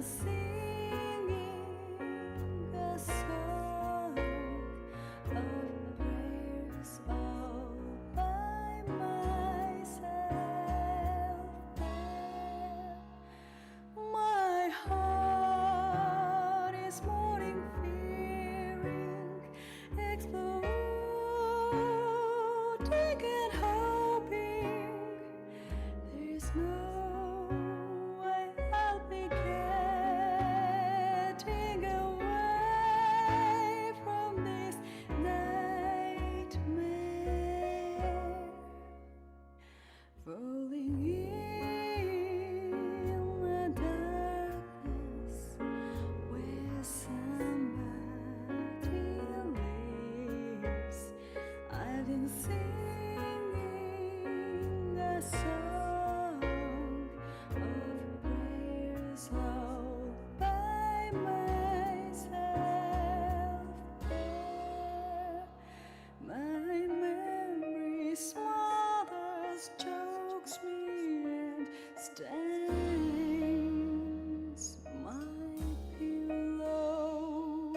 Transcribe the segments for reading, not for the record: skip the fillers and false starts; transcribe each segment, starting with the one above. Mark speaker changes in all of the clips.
Speaker 1: singing a song of prayers all by myself there. My heart is mourning, fearing, exploding and hoping there's no way I'll be getting away from this nightmare, falling in the darkness where somebody lives. I've been singing a song of prayers all by myself there. My memory smothers, chokes me and stains my pillow.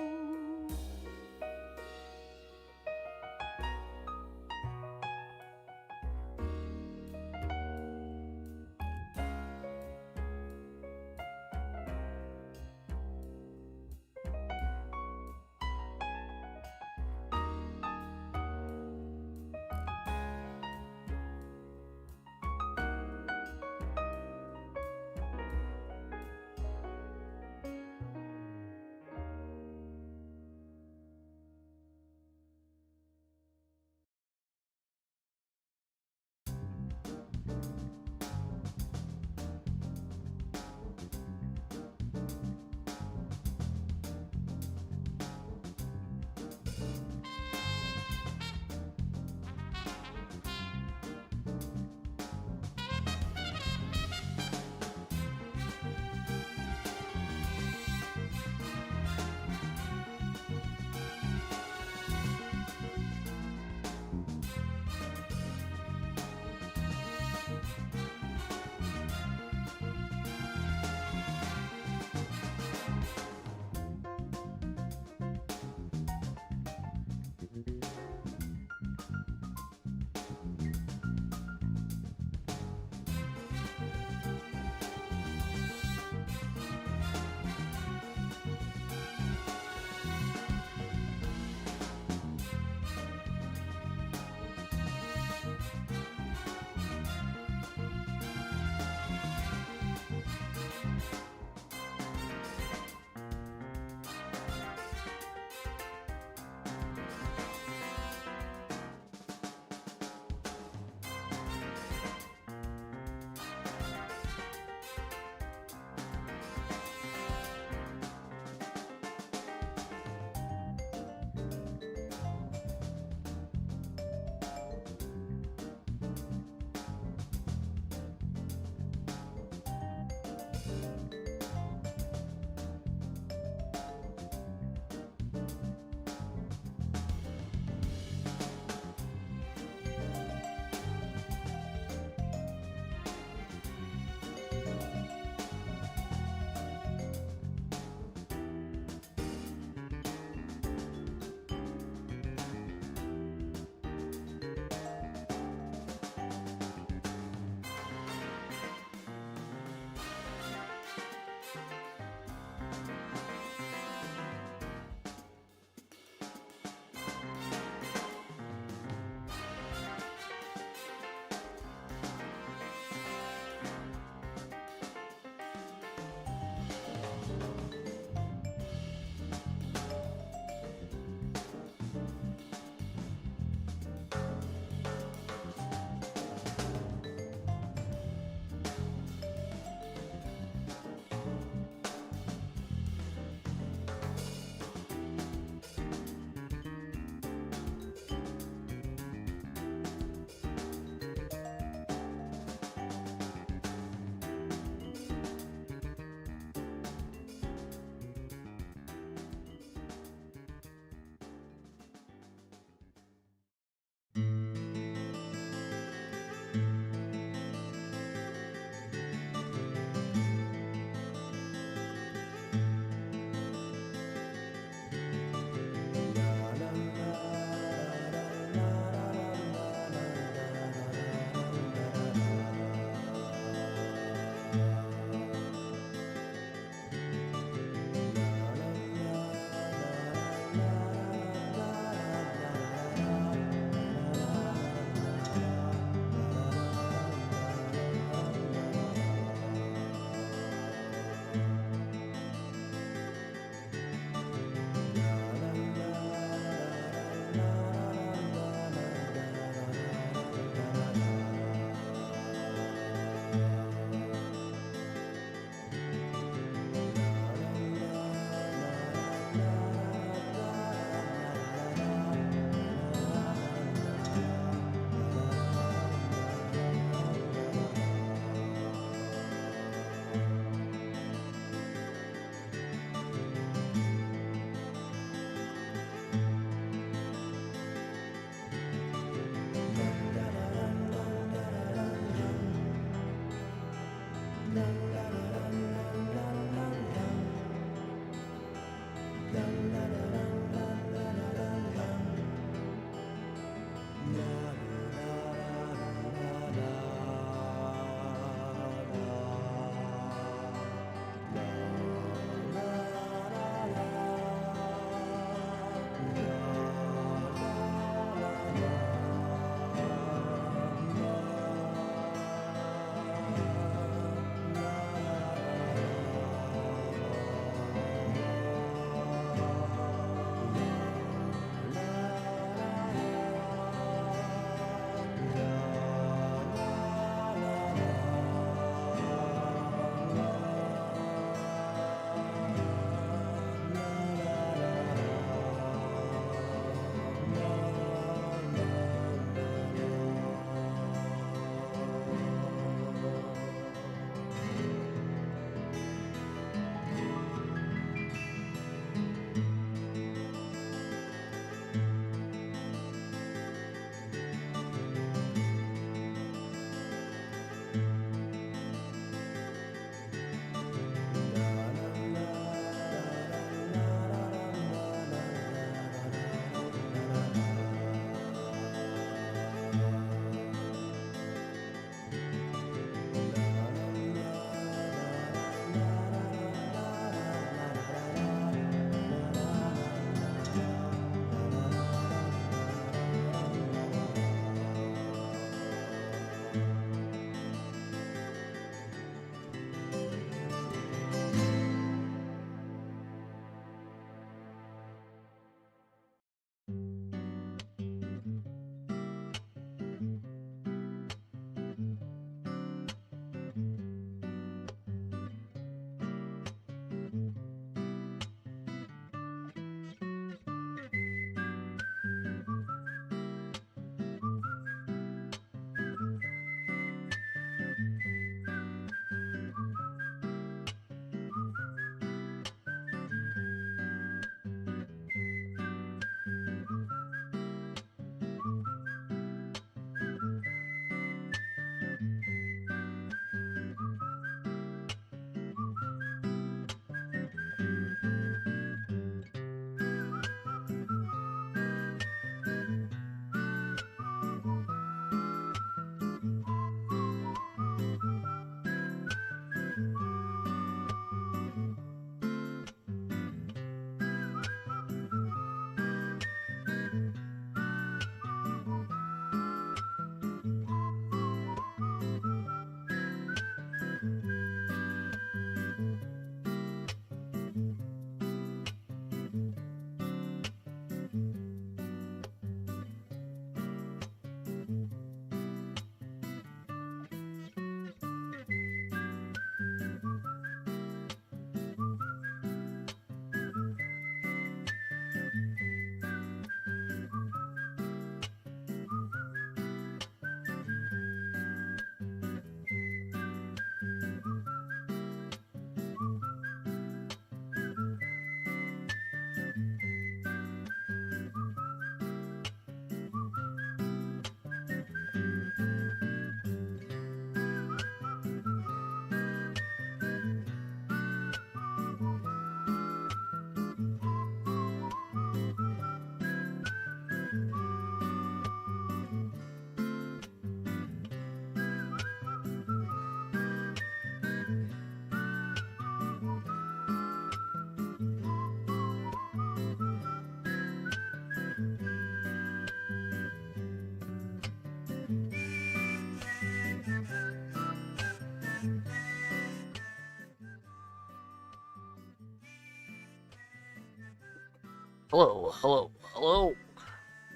Speaker 2: Hello, hello, hello.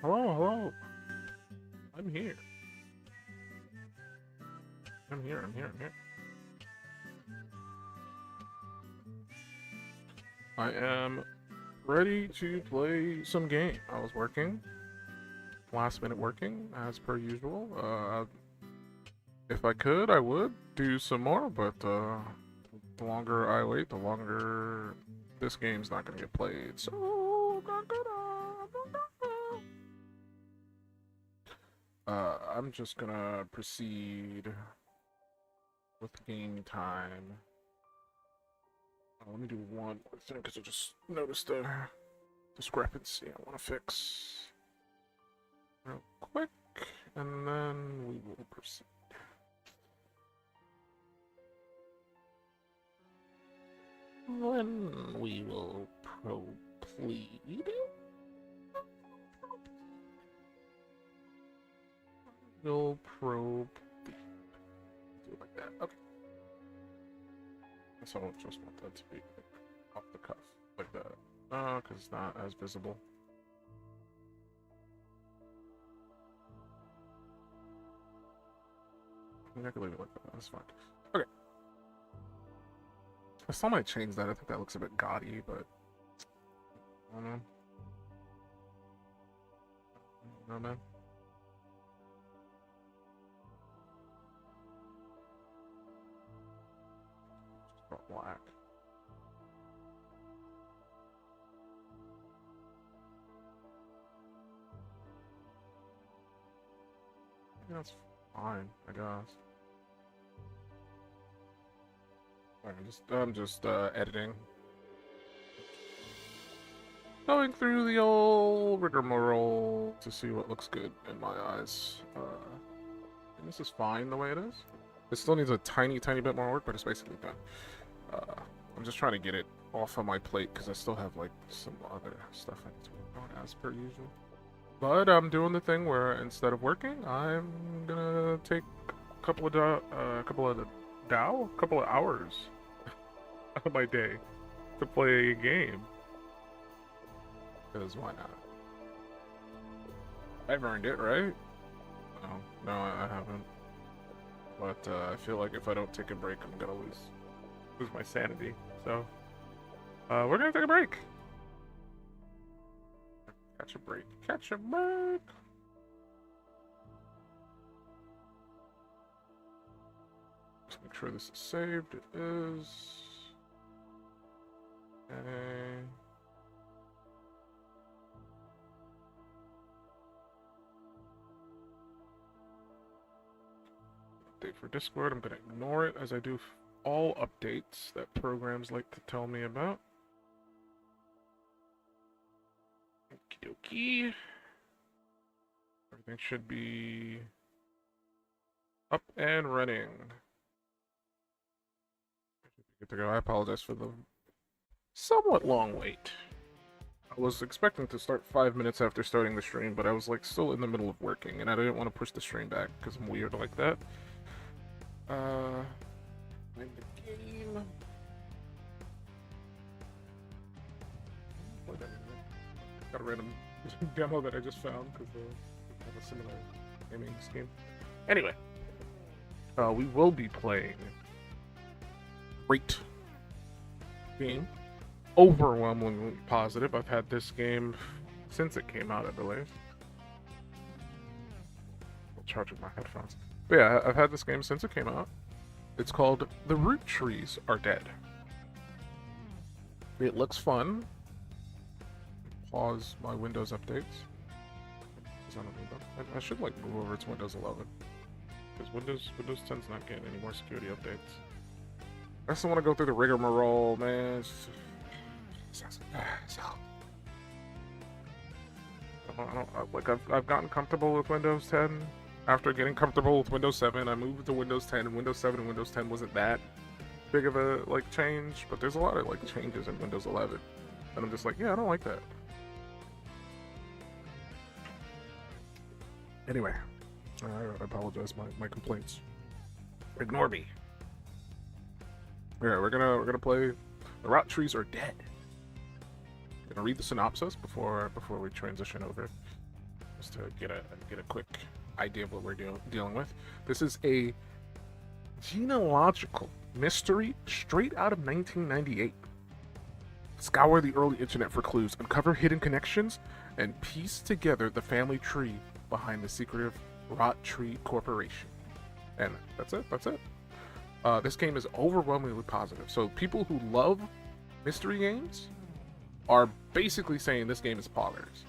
Speaker 2: Hello, hello. I'm here. I'm here, I'm here, I'm here. I am ready to play some game. I was working. Last minute working, as per usual. If I could, I would do some more, but the longer I wait, the longer this game's not gonna get played. So, I'm just gonna proceed with game time. Let me do one thing because I just noticed a discrepancy I want to fix real quick, and then we will proceed. Then we will proceed. We'll probe. Do it like that. Okay. So I just want that to be off the cuff, like that. Because it's not as visible. I mean, I can leave it like that. That's fine. Okay. I still might change that. I think that looks a bit gaudy, but I don't know. No, man. Just got black. Yeah, that's fine, I guess. I'm just editing. Going through the old rigmarole to see what looks good in my eyes. And this is fine the way it is. It still needs a tiny bit more work, but it's basically done. I'm just trying to get it off of my plate because I still have like some other stuff I need to work on as per usual. But I'm doing the thing where instead of working, I'm gonna take a couple of hours out of my day to play a game. Because why not? I've earned it, right? No, I haven't. But I feel like if I don't take a break, I'm gonna lose my sanity. So we're gonna take a break. Catch a break. Catch a break. Just make sure this is saved. It is. Okay. Update for Discord. I'm gonna ignore it as I do all updates that programs like to tell me about. Okie dokie. Everything should be up and running. Good to go. I apologize for the somewhat long wait. I was expecting to start 5 minutes after starting the stream, but I was like still in the middle of working, and I didn't want to push the stream back because I'm weird like that. Find the game. Got a random demo that I just found because I have a similar gaming scheme. Anyway, we will be playing great game. Overwhelmingly positive. I've had this game since it came out, I believe. I'll charge my headphones. But yeah, I've had this game since it came out. It's called The Roottrees Are Dead. It looks fun. Pause my Windows updates. I should like move over to Windows 11 because Windows 10's not getting any more security updates. I just don't want to go through the rigmarole, man. I've gotten comfortable with Windows 10. After getting comfortable with Windows 7, I moved to Windows 10, and Windows 7 and Windows 10 wasn't that big of a like change, but there's a lot of like changes in Windows 11, and I'm just like, yeah, I don't like that. Anyway, I apologize my complaints. Ignore me. Yeah, we're gonna play The Roottrees Are Dead. gonna read the synopsis before we transition over, just to get a quick idea of what we're dealing with. This is a genealogical mystery straight out of 1998. Scour the early internet for clues, uncover hidden connections, and piece together the family tree behind the secretive Roottrees Corporation. And that's it. This game is overwhelmingly positive. So people who love mystery games are basically saying this game is poggers.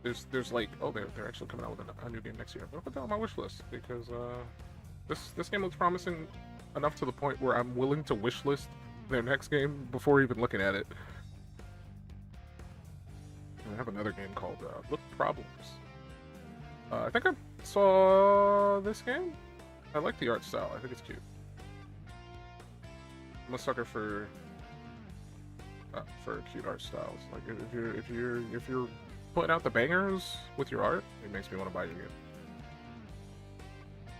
Speaker 2: There's like, oh, they're actually coming out with a new game next year. I'll put that on my wish list because this game looks promising enough to the point where I'm willing to wish list their next game before even looking at it. I have another game called Look Problems. I think I saw this game. I like the art style. I think it's cute. I'm a sucker for cute art styles. Like if you're putting out the bangers with your art, it makes me want to buy your game.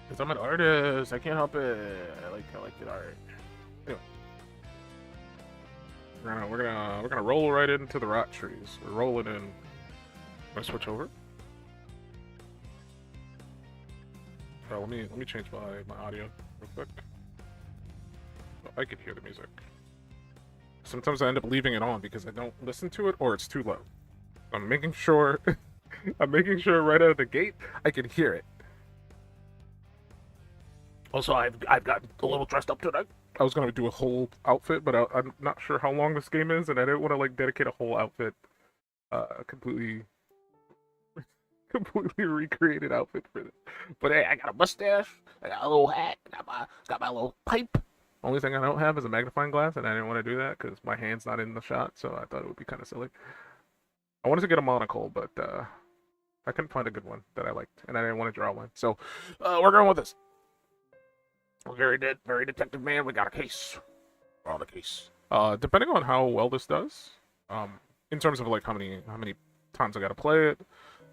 Speaker 2: Cause I'm an artist. I can't help it. I like the art. Anyway. We're gonna roll right into the Roottrees. We're rolling in. I'm gonna switch over. Let me change my audio real quick. I can hear the music. Sometimes I end up leaving it on because I don't listen to it or it's too low. I'm making sure right out of the gate I can hear it. Also, I've got a little dressed up tonight. I was gonna do a whole outfit, but I'm not sure how long this game is, and I didn't want to like dedicate a whole outfit, completely recreated outfit for this. But hey, I got a mustache, I got a little hat, got my little pipe. Only thing I don't have is a magnifying glass, and I didn't want to do that because my hand's not in the shot, so I thought it would be kind of silly. I wanted to get a monocle, but I couldn't find a good one that I liked, and I didn't want to draw one. So we're going with this. Very detective man. We got a case. We're on a case. Depending on how well this does, in terms of like how many times I gotta play it,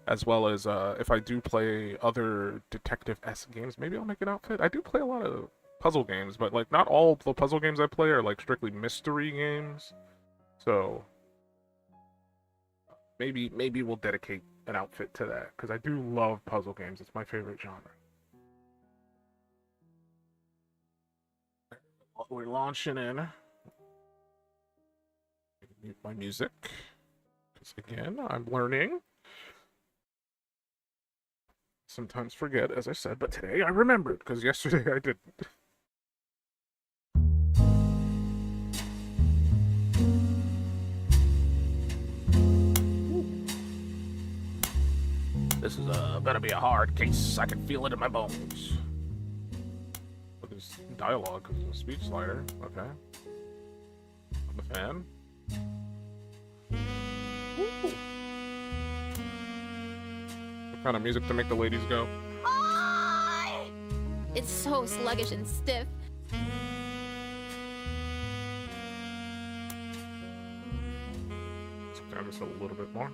Speaker 2: as well as if I do play other detective-esque games, maybe I'll make an outfit. I do play a lot of puzzle games, but like not all the puzzle games I play are like strictly mystery games. So maybe we'll dedicate an outfit to that because I do love puzzle games. It's my favorite genre. We're launching in. Mute my music because again I'm learning. Sometimes forget, as I said, but today I remembered because yesterday I didn't. This is gonna be a hard case. I can feel it in my bones. But there's dialogue because it's a speech slider. Okay. I'm a fan. Ooh. What kind of music to make the ladies go?
Speaker 3: It's so sluggish and stiff.
Speaker 2: Sometimes just a little bit more.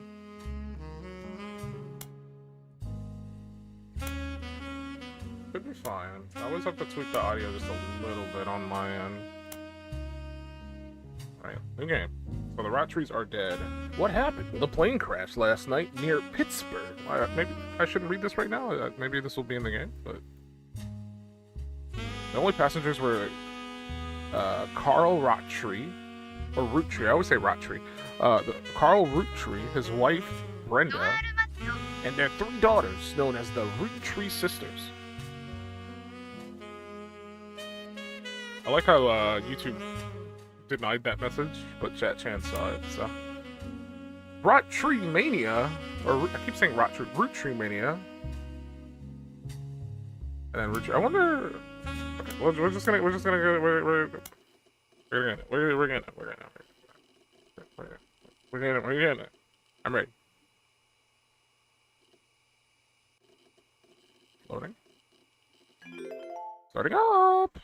Speaker 2: Could be fine. I always have to tweak the audio just a little bit on my end. Alright, new game. So the Roottrees are dead. What happened? The plane crashed last night near Pittsburgh. Maybe I shouldn't read this right now. Maybe this will be in the game, but the only passengers were Carl Roottree, or Roottree. I always say Roottrie. Carl Roottree, his wife Brenda, and their 3 daughters, known as the Roottrees sisters. I like how YouTube denied that message, but Chan saw it. So, Roottrees Mania, or I keep saying Roottrees Mania, and then Roottrees. I wonder. Okay, we're just gonna go. We're getting it. I'm ready. Loading. Starting up.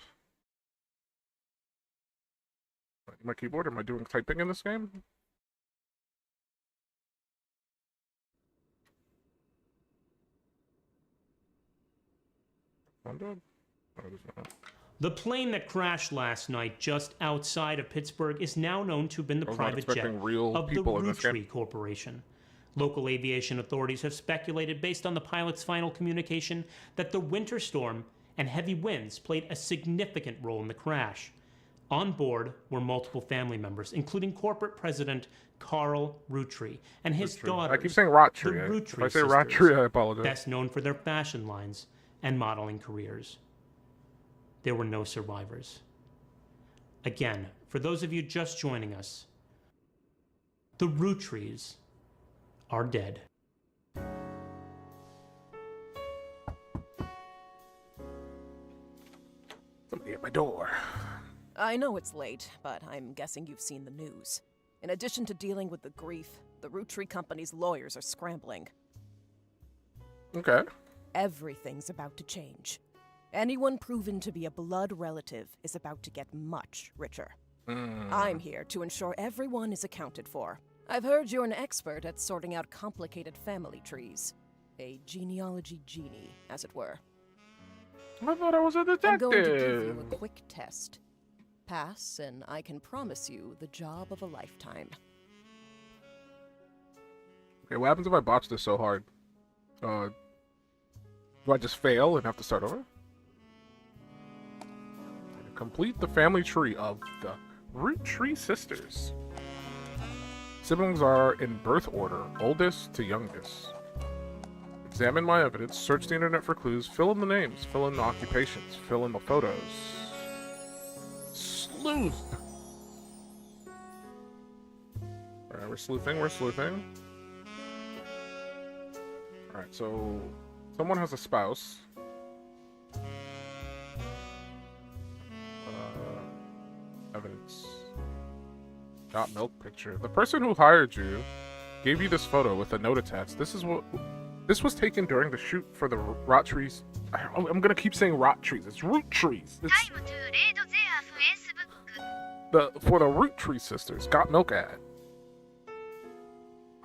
Speaker 2: My keyboard? Am I doing typing in this game? I'm dead. Oh, there's not.
Speaker 4: The plane that crashed last night just outside of Pittsburgh is now known to have been the
Speaker 2: I was not
Speaker 4: private jet
Speaker 2: expecting real
Speaker 4: of the
Speaker 2: people in this game.
Speaker 4: Roottrees Corporation. Local aviation authorities have speculated, based on the pilot's final communication, that the winter storm and heavy winds played a significant role in the crash. On board were multiple family members, including corporate president Carl Roottree and his daughter.
Speaker 2: I keep saying Roottrie.
Speaker 4: the
Speaker 2: If
Speaker 4: Roottrie
Speaker 2: I say
Speaker 4: sisters,
Speaker 2: Roottrie, I apologize.
Speaker 4: best known for their fashion lines and modeling careers. There were no survivors. Again, for those of you just joining us, the Roottrees are dead.
Speaker 2: Somebody at my door.
Speaker 5: I know it's late, but I'm guessing you've seen the news. In addition to dealing with the grief, the Roottrees Company's lawyers are scrambling.
Speaker 2: Okay.
Speaker 5: Everything's about to change. Anyone proven to be a blood relative is about to get much richer. I'm here to ensure everyone is accounted for. I've heard you're an expert at sorting out complicated family trees. A genealogy genie, as it were.
Speaker 2: I thought I was a detective.
Speaker 5: I'm going to give you a quick test. Pass, and I can promise you the job of a lifetime.
Speaker 2: Okay, what happens if I botch this so hard? Do I just fail and have to start over? Complete the family tree of the Roottrees sisters. Siblings are in birth order, oldest to youngest. Examine my evidence, search the internet for clues, fill in the names, fill in the occupations, fill in the photos. Sleuth! Alright, we're sleuthing. Alright, so someone has a spouse. Evidence. Got milk picture. The person who hired you gave you this photo with a note attached. This was taken during the shoot for the Roottrees. I'm gonna keep saying Roottrees. It's Roottrees. For the Roottrees sisters. Got milk ad.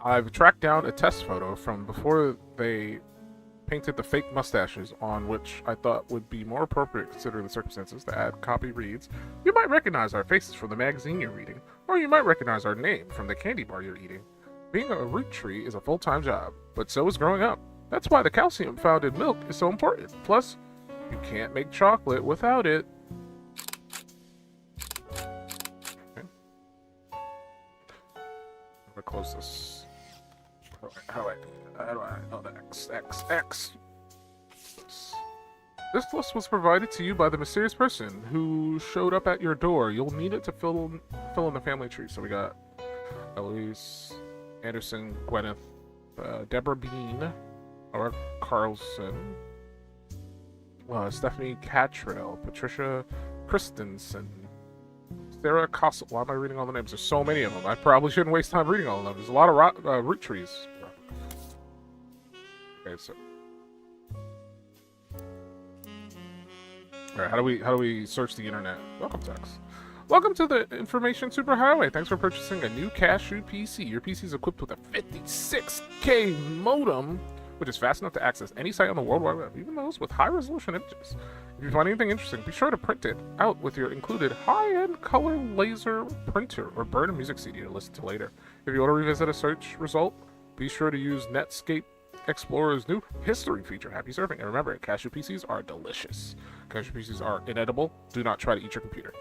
Speaker 2: I've tracked down a test photo from before they painted the fake mustaches, on which I thought would be more appropriate considering the circumstances. The ad copy reads, "You might recognize our faces from the magazine you're reading, or you might recognize our name from the candy bar you're eating. Being a Roottrie is a full-time job, but so is growing up. That's why the calcium found in milk is so important. Plus, you can't make chocolate without it." Okay. I'm gonna close this. How do I oh, the X. This list was provided to you by the mysterious person who showed up at your door. You'll need it to fill in the family tree. So we got Eloise, Anderson, Gwyneth, Deborah Bean, Laura Carlson, Stephanie Cattrall, Patricia Christensen, Sarah Kossel. Why am I reading all the names? There's so many of them. I probably shouldn't waste time reading all of them. There's a lot of Roottrees. Okay, so. Alright, how do we search the internet? Welcome text. Welcome to the Information Superhighway. Thanks for purchasing a new Cashew PC. Your PC is equipped with a 56K modem, which is fast enough to access any site on the World Wide Web, even those with high-resolution images. If you find anything interesting, be sure to print it out with your included high-end color laser printer, or burn a music CD to listen to later. If you want to revisit a search result, be sure to use Netscape Explorer's new history feature. Happy surfing. And remember, Cashew PCs are delicious. Cashew PCs are inedible. Do not try to eat your computer.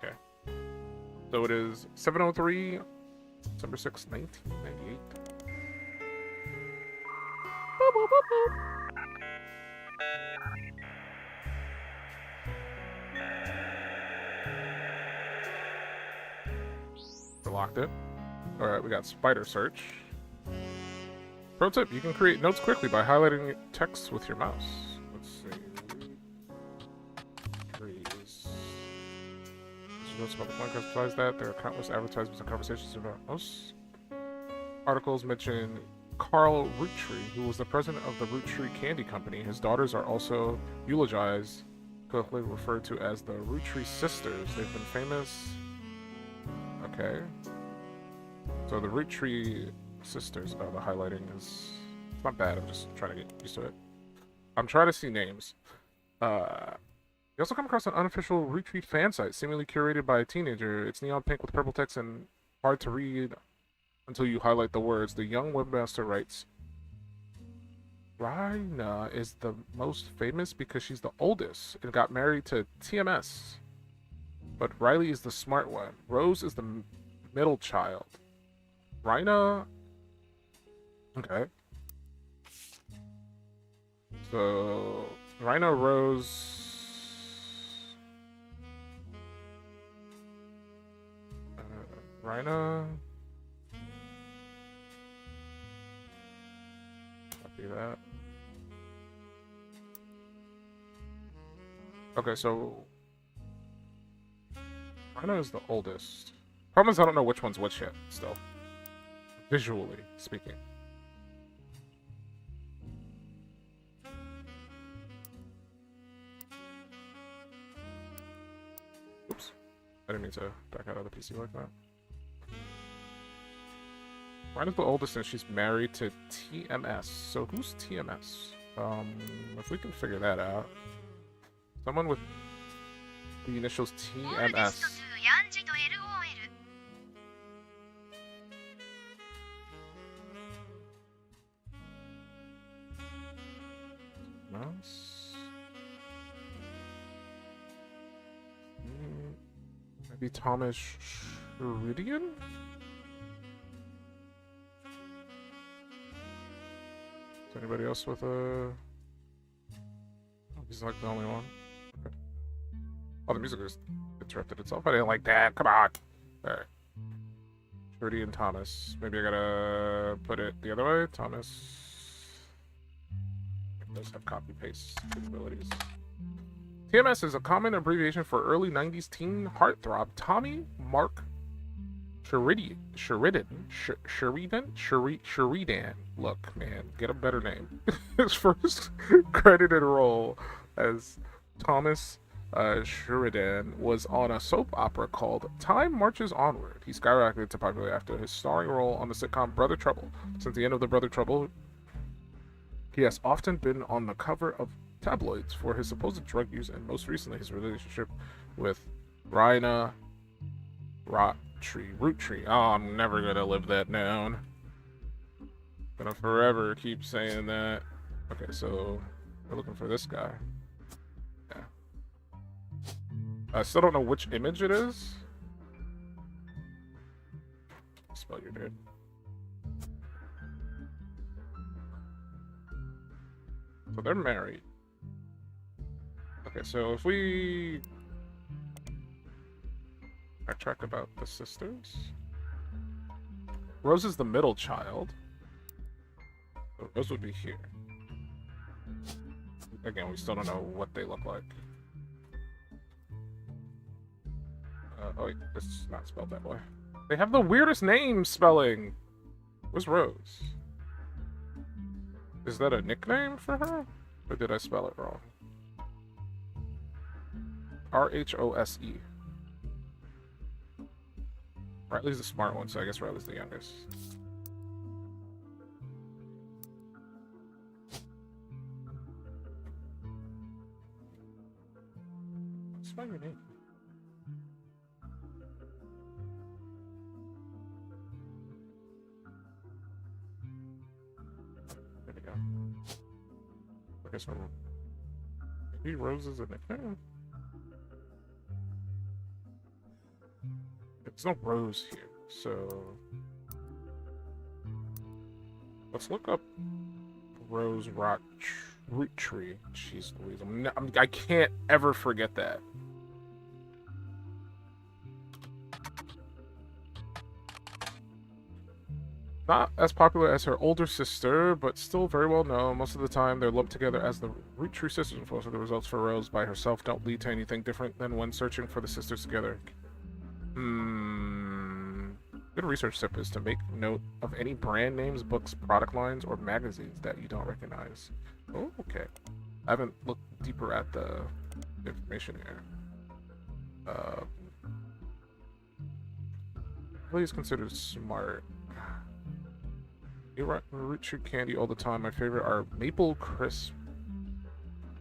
Speaker 2: Okay. So it is 7:03, December 6th, 1998. Boop, boop, boop, boop. We locked it. Alright, we got spider search. Pro tip, you can create notes quickly by highlighting text with your mouse. Let's see. Trees. Notes about the plant. Besides that, there are countless advertisements and conversations about most articles mention Carl Roottree, who was the president of the Roottrees Candy Company. His daughters are also eulogized, colloquially referred to as the Roottrees sisters. They've been famous. Okay. So the Roottrees sisters. Oh, the highlighting is... It's not bad. I'm just trying to get used to it. I'm trying to see names. Yep, You also come across an unofficial Roottrees fan site, seemingly curated by a teenager. It's neon pink with purple text and hard to read until you highlight the words. The young webmaster writes, Rhina is the most famous because she's the oldest and got married to TMS. But Riley is the smart one. Rose is the middle child. Rhina... Okay. So... Rhina, Rose... Rhina... Copy that. Okay, so... Rhina is the oldest. Problem is I don't know which one's which yet, still. Visually speaking. Oops. I didn't mean to back out of the PC like that. Rhina's the oldest and she's married to TMS. So who's TMS? If we can figure that out. Someone with the initials TMS. Mouse. Maybe Thomas Sheridan? Is anybody else with a... Oh, he's like the only one. Okay. Oh, the music just interrupted itself. I didn't like that. Come on. Alright. Sheridan Thomas. Maybe I gotta put it the other way. Thomas... It does have copy-paste capabilities. TMS is a common abbreviation for early 90s teen heartthrob Tommy Mark Sheridan. Look, man, get a better name. His first credited role as Thomas Sheridan was on a soap opera called Time Marches Onward. He skyrocketed to popularity after his starring role on the sitcom Brother Trouble. Since the end of the Brother Trouble, he has often been on the cover of tabloids for his supposed drug use and most recently his relationship with Rhina Roottrees. Oh, I'm never gonna live that down. Gonna forever keep saying that. Okay, so we're looking for this guy. Yeah. I still don't know which image it is. Spell your dude. So they're married. Okay, so if we backtrack about the sisters. Rose is the middle child. So Rose would be here. Again, we still don't know what they look like. Oh wait, this is not spelled that way. They have the weirdest name spelling. Where's Rose? Is that a nickname for her? Or did I spell it wrong? R-H-O-S-E. Riley's the smart one, so I guess Riley's the youngest. Spell your name. There we go. Okay, so maybe Rose is a nickname? There's no Rose here, so let's look up Rose Roottrees. Jeez Louise, I can't ever forget that. Not as popular as her older sister, but still very well known. Most of the time, they're lumped together as the Roottrees sisters. Unfortunately, the results for Rose by herself don't lead to anything different than when searching for the sisters together. Good research tip is to make note of any brand names, books, product lines, or magazines that you don't recognize. Oh, okay. I haven't looked deeper at the information here. Really is considered smart. You root chew candy all the time. My favorite are Maple Crisp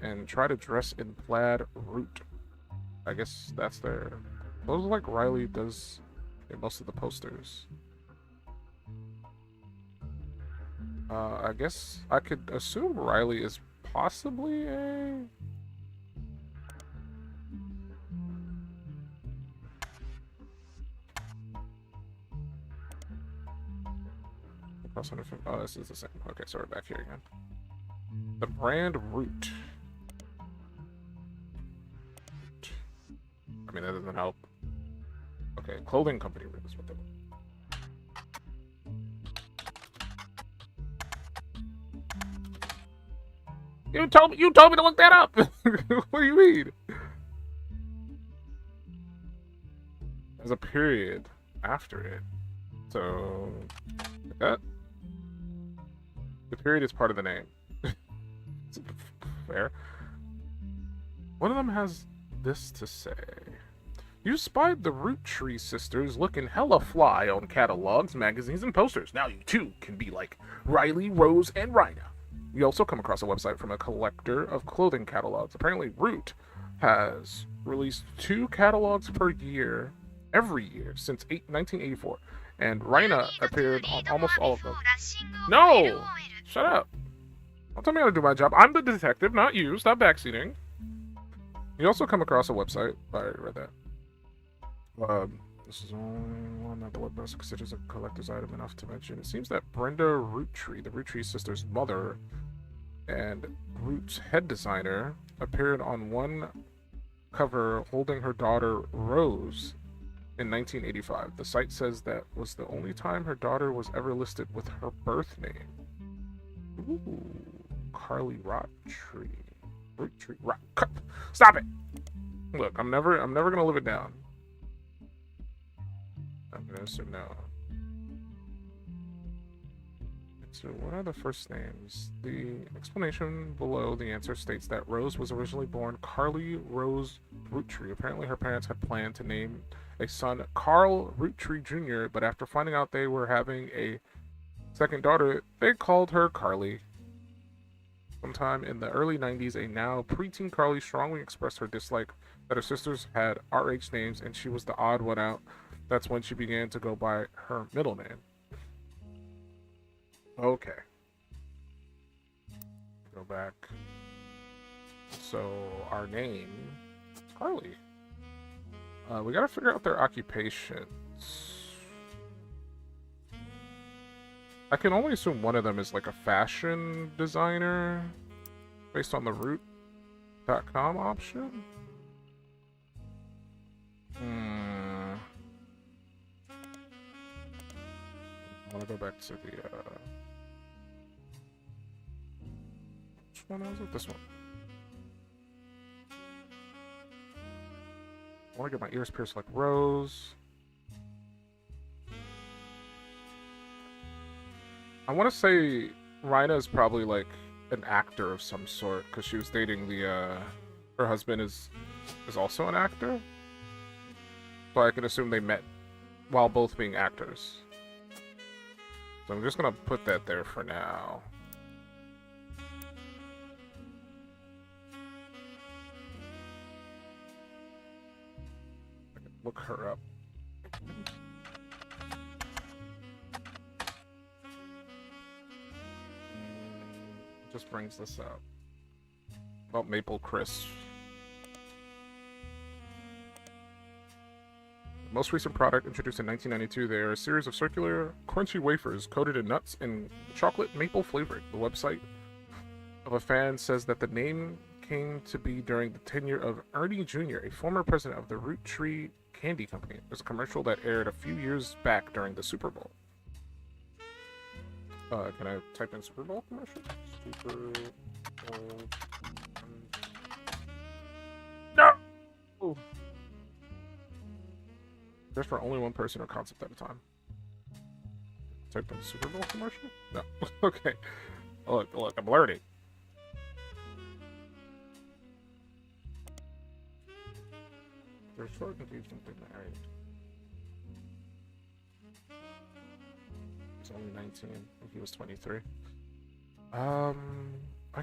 Speaker 2: and try to dress in plaid root I guess that's their. Those like Riley does most of the posters. I guess I could assume Riley is possibly a. Oh, this is the same. Okay, so we're back here again. The brand Root. I mean, that doesn't help. Okay, clothing company Root is what they want. You told me to look that up. What do you mean? There's a period after it. So like that. The period is part of the name. Fair. One of them has this to say. You spied the Roottrees sisters looking hella fly on catalogs, magazines, and posters. Now you too can be like Riley, Rose, and Rhina. You also come across a website from a collector of clothing catalogs. Apparently, Root has released 2 catalogs per year, every year, since 1984. And Rhina appeared on almost all of them. No! Shut up. Don't tell me how to do my job. I'm the detective, not you. Stop backseating. You also come across a website. I already read that. This is only one that the webmaster considers a collector's item enough to mention. It seems that Brenda Roottree, the Roottree sisters' mother and Root's head designer, appeared on one cover holding her daughter Rose in 1985. The site says that was the only time her daughter was ever listed with her birth name. Ooh, Carly Roottree. Stop it! Look, I'm never gonna live it down. I'm gonna assume no. So what are the first names? The explanation below the answer states that Rose was originally born Carly Rose Roottree. Apparently her parents had planned to name a son Carl Roottree Jr., but after finding out they were having a second daughter, they called her Carly. Sometime in the early 90s, a now preteen Carly strongly expressed her dislike that her sisters had RH names and she was the odd one out. That's when she began to go by her middle name. Okay. Go back. So, our name is Carly. We gotta figure out their occupations. I can only assume one of them is like a fashion designer based on the Root.com option. I want to go back to the, which one was it? This one. I want to get my ears pierced like Rose. I want to say Rhina is probably like an actor of some sort because she was dating the, her husband is also an actor. So I can assume they met while both being actors. So I'm just gonna put that there for now. Look her up. Just brings this up. About Maple Crisp. Most recent product introduced in 1992, they are a series of circular, crunchy wafers coated in nuts and chocolate maple flavoring. The website of a fan says that the name came to be during the tenure of Ernie Jr., a former president of the Roottree Candy Company. There's a commercial that aired a few years back during the Super Bowl. Can I type in Super Bowl commercial? Super Bowl. No! Ooh. There's for only one person or concept at a time. Type in Super Bowl commercial? No. Okay. Look, I'm learning. There's short engagement in married. He's only 19. He was 23. I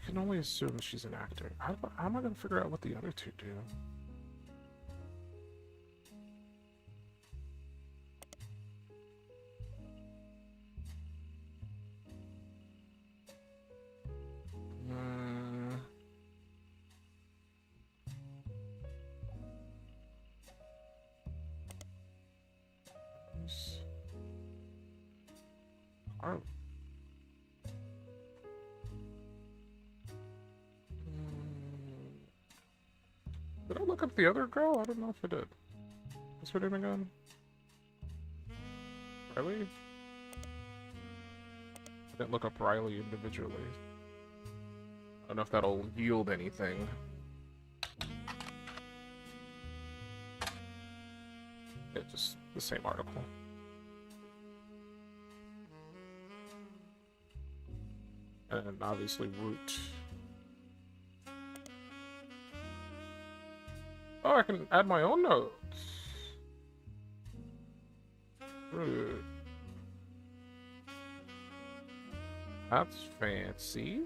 Speaker 2: can only assume she's an actor. How am I gonna figure out what the other two do? Roottrees. Carl. Did I look up the other girl? I don't know if I did. What's her name again? Riley? I didn't look up Riley individually. I don't know if that'll yield anything. It's just the same article. And obviously root. Oh, I can add my own notes. Root. That's fancy.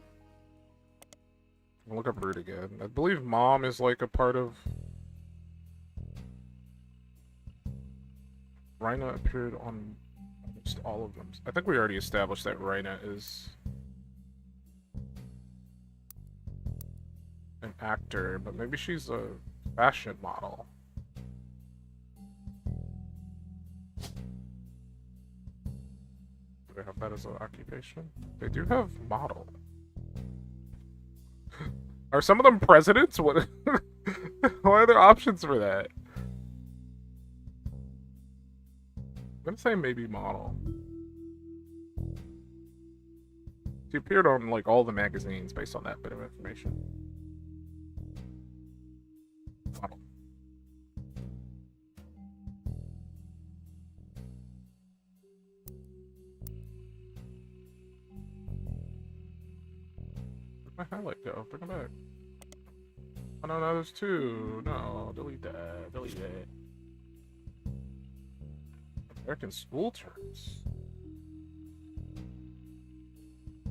Speaker 2: I'll look up root again. I believe mom is like a part of... Rhina appeared on almost all of them. I think we already established that Rhina is an actor, but maybe she's a fashion model. Do they have that as an occupation? They do have model. Are some of them presidents? What? What are their options for that? I'm gonna say maybe model. She appeared on like all the magazines based on that bit of information. Model. Where'd my highlight go? Bring it back. Oh no, no, there's two. No, delete that. Delete that. American school terms.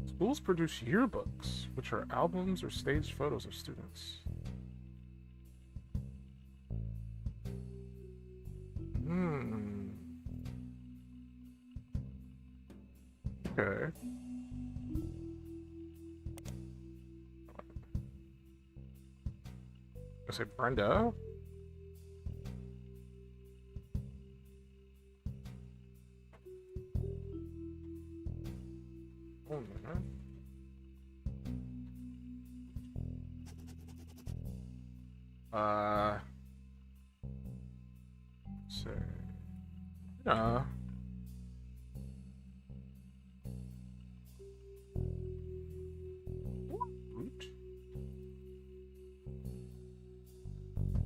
Speaker 2: Schools produce yearbooks, which are albums or staged photos of students. Okay. I say Brenda. Oh, man. Let's see. Yeah. Root.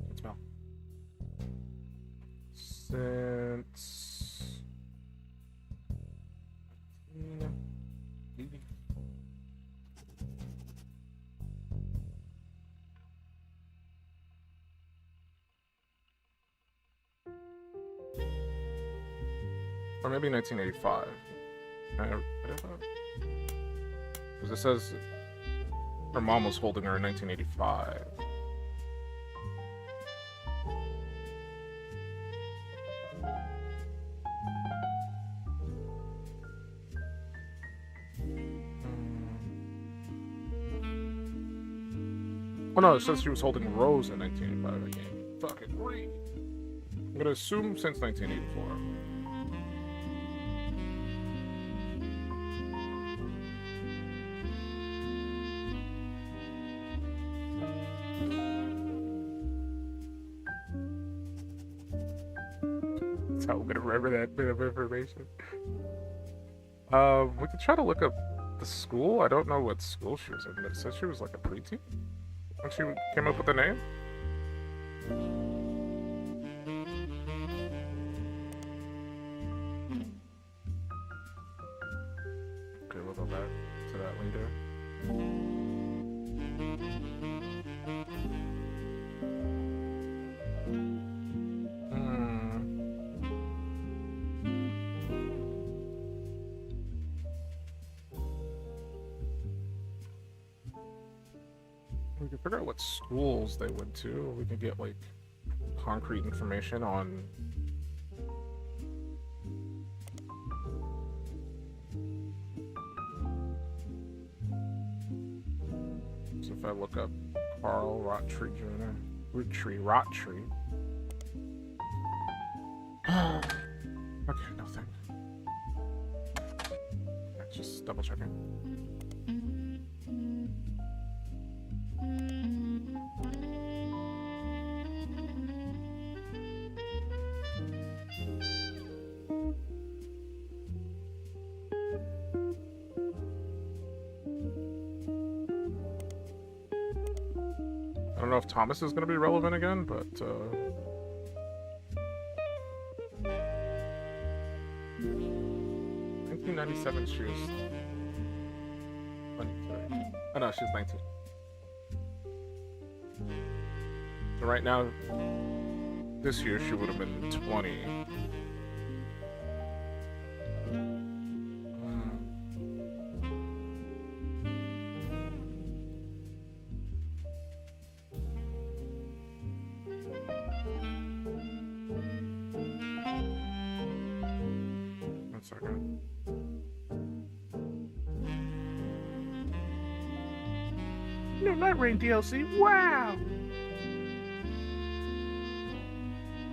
Speaker 2: Good smell. Since 1980. Or maybe 1985. Because it says her mom was holding her in 1985. Oh no, it says she was holding Rose in 1985. I can't fucking read. I'm gonna assume since 1984. That's how I'm gonna remember that bit of information. We could try to look up the school. I don't know what school she was in, but it says she was like a preteen when she came up with the name. Okay, we'll go back to that later. We can figure out what schools they went to. We can get like concrete information on so if I look up Carl Roottrees Jr. Roottrees. Okay, no, Just double checking. I don't know if Thomas is going to be relevant again, but 1997, she was 23. Oh no, she's 19. So right now, this year she would have been 20. One second. New Night Rain DLC. Wow.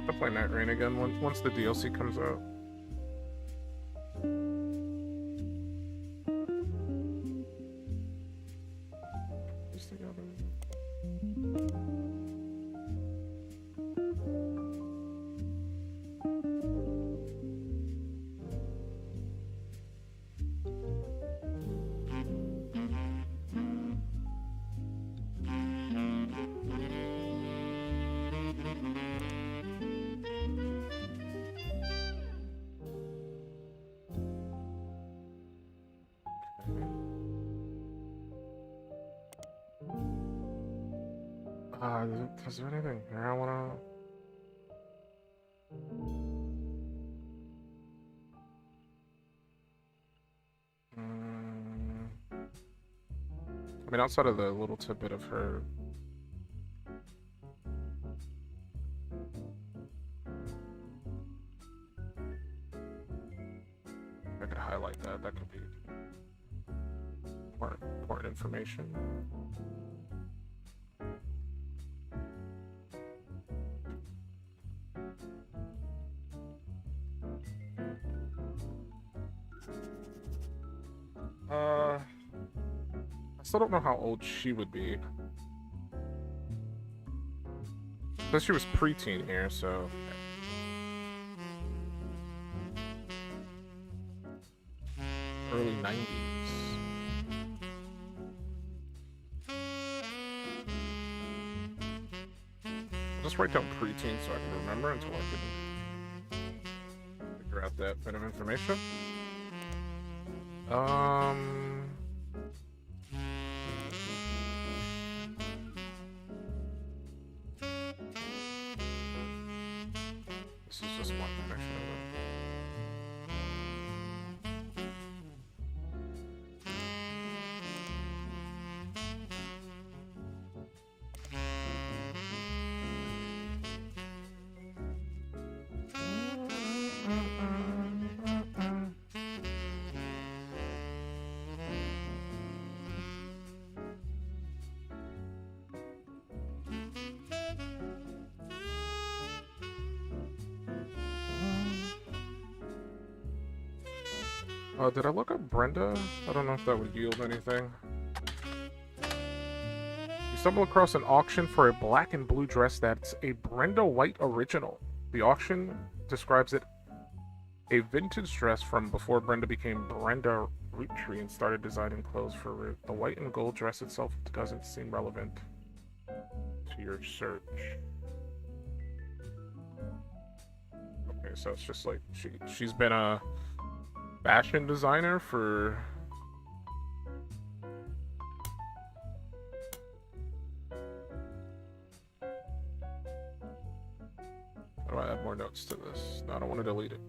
Speaker 2: I'll play Night Rain again once the DLC comes out. Just together. Is there anything here I wanna... I mean, outside of the little tidbit of her... I could highlight that. That could be more important information. I still don't know how old she would be. Says she was preteen here, so... Early 90s. I'll just write down preteen so I can remember until I can figure out that bit of information. This is just one connection of it. Did I look up Brenda? I don't know if that would yield anything. You stumble across an auction for a black and blue dress that's a Brenda White original. The auction describes it a vintage dress from before Brenda became Brenda Roottrees and started designing clothes for Root. The white and gold dress itself doesn't seem relevant to your search. Okay, so it's just like she's been a fashion designer for how do I add more notes to this? No, I don't want to delete it.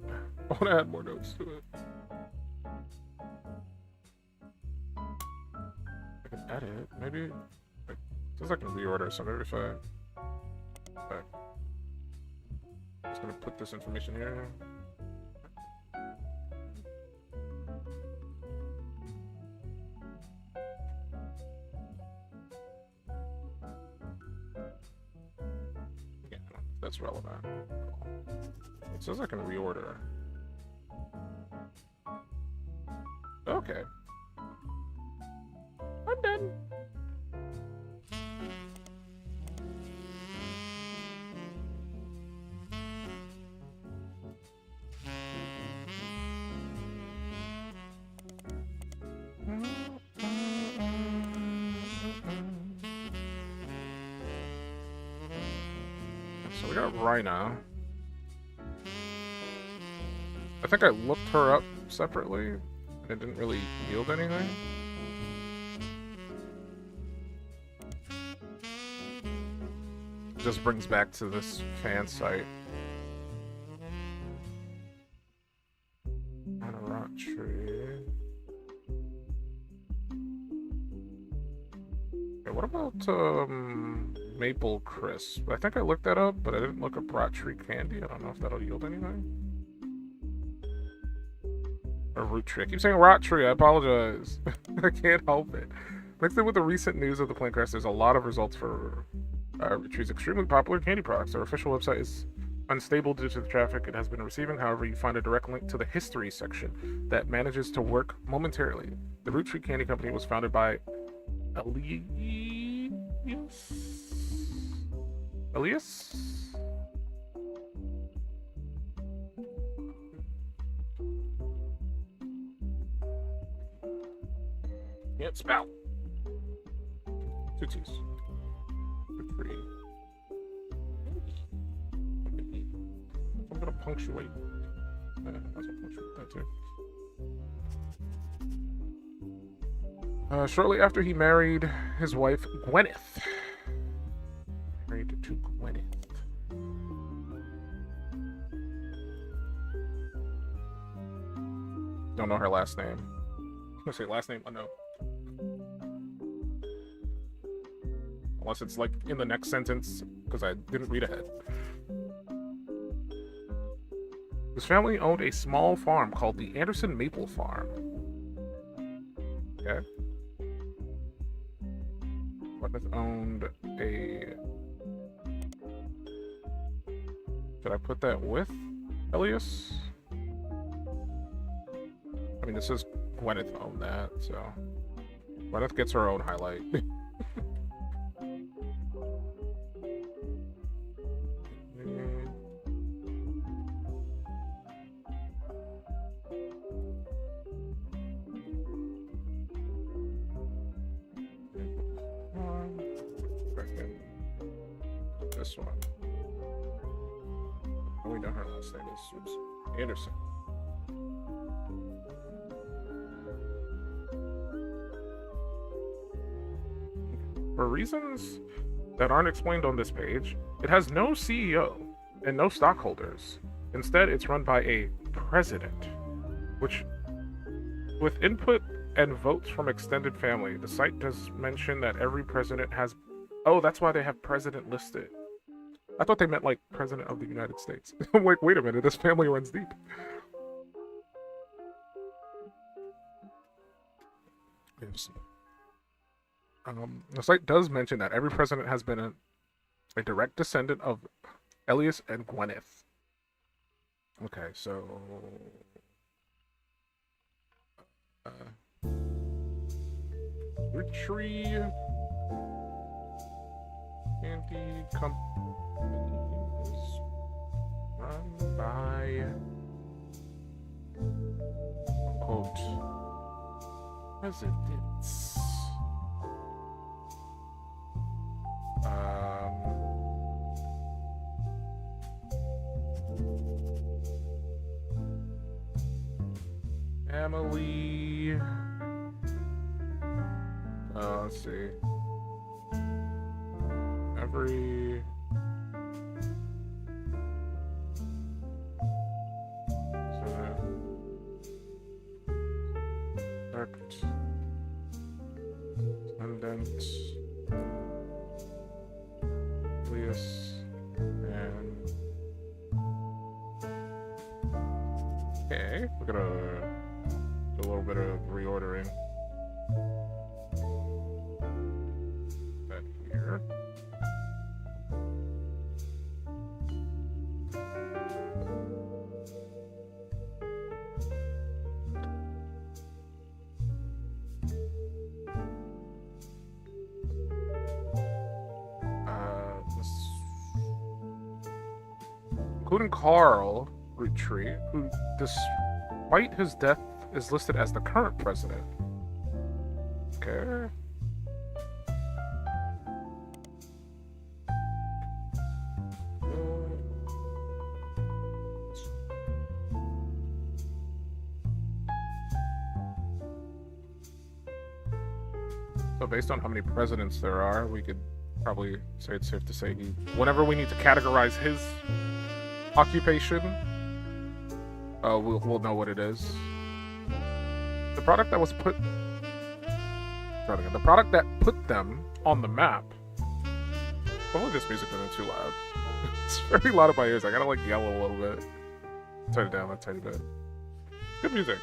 Speaker 2: I want to add more notes to it. I can edit, maybe. It says I can reorder, so maybe if I'm just gonna put this information here. That's relevant. It says I can reorder. Okay. so we got Rhina. I think I looked her up separately, and it didn't really yield anything. Just brings back to this fan site. On a Roottrees. Okay, what about Maple Crisp? I think I looked that up, but I didn't look up Roottrees candy. I don't know if that'll yield anything. Or Roottrees. I keep saying Roottrees. I apologize. I can't help it. Mixed in with the recent news of the plane crash, there's a lot of results for Roottrees' extremely popular candy products. Their official website is unstable due to the traffic it has been receiving. However, you find a direct link to the history section that manages to work momentarily. The Roottrees Candy Company was founded by Elias? Can't spell. 2 T's. 3. I'm gonna punctuate. I'll punctuate that too. Shortly after he married his wife, Gwyneth. Married to Gwyneth. Don't know her last name. I'm gonna say last name unknown. Unless it's like in the next sentence, because I didn't read ahead. His family owned a small farm called the Anderson Maple Farm. Okay. Gwyneth owned a... Should I put that with Elias? I mean, this is Gwyneth owned that, so... Gwyneth gets her own highlight. This one. Oh, we know her last name is Anderson. For reasons that aren't explained on this page, it has no CEO and no stockholders. Instead, it's run by a president, which, with input and votes from extended family, the site does mention that every president has... Oh, that's why they have president listed. I thought they meant like president of the United States. I'm like, wait a minute, this family runs deep. Yes. The site does mention that every president has been a direct descendant of Elias and Gwyneth. Okay, so... Roottrees Candy Company is run by, quote, presidents. Emily. Let's see. Every descendant Elias and okay, we're gonna do a little bit of reordering. That here. Including Carl Roottrees, who, despite his death, is listed as the current president. Okay. So based on how many presidents there are, we could probably say it's safe to say whenever we need to categorize his occupation, we'll know what it is. The product that was put... The product that put them on the map... Hopefully this music isn't too loud. It's very loud in my ears. I gotta like yell a little bit. Turn it down a tiny bit. Good music.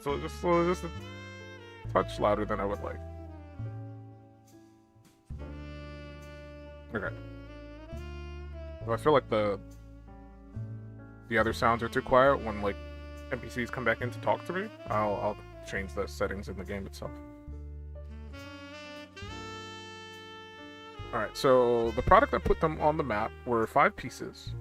Speaker 2: So just a touch louder than I would like. Okay. So I feel like the other sounds are too quiet when like NPCs come back in to talk to me. I'll change the settings in the game itself. Alright, so the product that put them on the map were 5 pieces.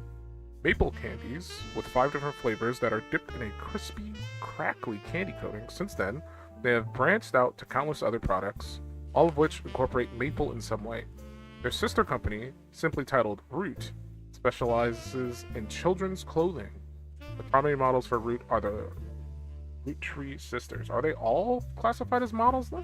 Speaker 2: Maple candies with 5 different flavors that are dipped in a crispy, crackly candy coating. Since then, they have branched out to countless other products, all of which incorporate maple in some way. Their sister company, simply titled Root, specializes in children's clothing. The primary models for Root are the Roottrees sisters. Are they all classified as models then?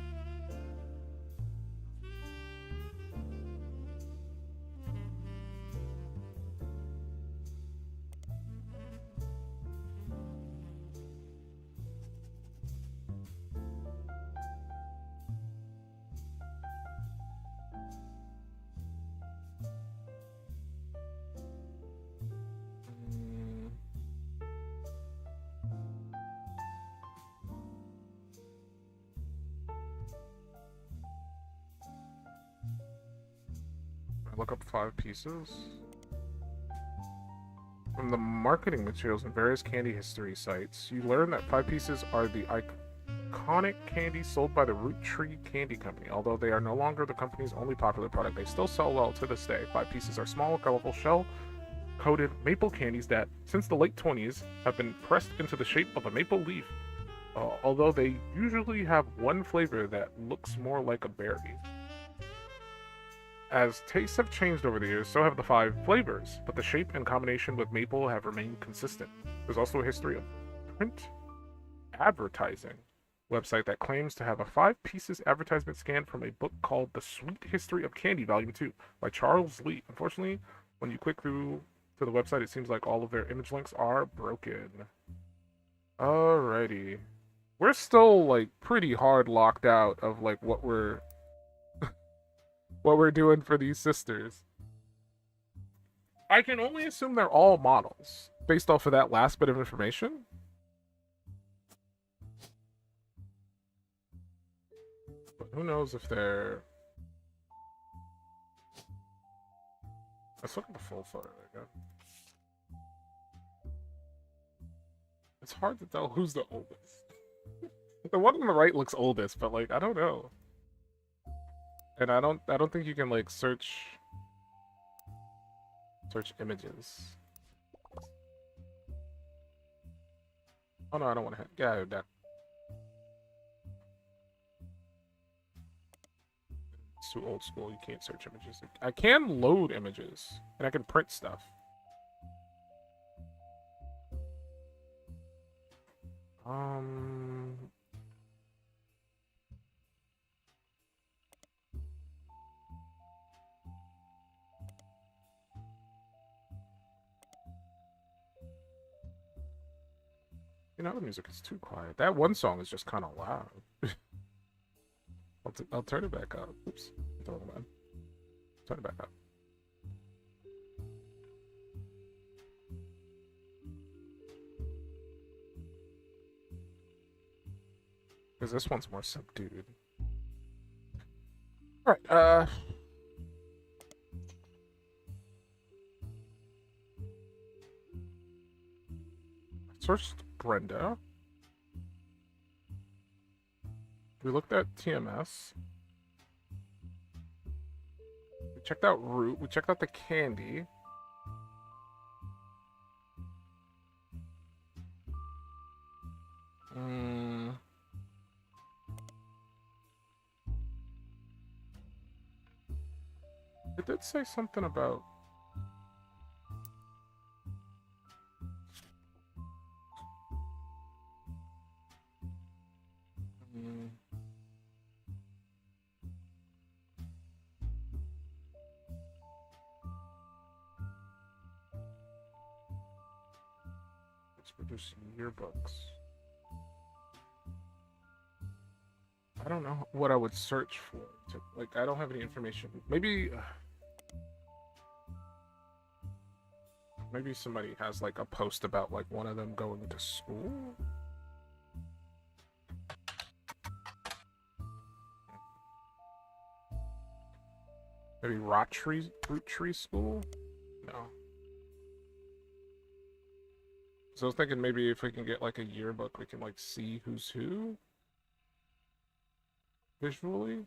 Speaker 2: Look up 5 pieces. From the marketing materials and various candy history sites, you learn that 5 pieces are the iconic candy sold by the Roottrees Candy Company. Although they are no longer the company's only popular product, they still sell well to this day. 5 pieces are small, colorful, shell-coated maple candies that, since the late 20s, have been pressed into the shape of a maple leaf. Although they usually have one flavor that looks more like a berry. As tastes have changed over the years, so have the 5 flavors, but the shape and combination with maple have remained consistent. There's also a history of print advertising website that claims to have a 5 pieces advertisement scanned from a book called The Sweet History of Candy Volume 2 by Charles Lee. Unfortunately, when you click through to the website, it seems like all of their image links are broken. Alrighty. We're still like pretty hard locked out of like what we're doing for these sisters. I can only assume they're all models based off of that last bit of information. But who knows if they're... Let's look at the full photo again. It's hard to tell who's the oldest. The one on the right looks oldest, but like I don't know. And I don't think you can like search images. Oh no, I don't want to hit. Yeah, that. It's too old school. You can't search images. I can load images and I can print stuff. You know, the music is too quiet. That one song is just kind of loud. I'll turn it back up. Oops. Don't mind. Turn it back up. Because this one's more subdued. Alright, searched Brenda. We looked at TMS. We checked out Root. We checked out the candy. It did say something about... Produce yearbooks. I don't know what I would search for. Like, I don't have any information. Maybe somebody has like a post about like one of them going to school. Maybe Roottrees school? No. So I was thinking maybe if we can get like a yearbook, we can like see who's who visually.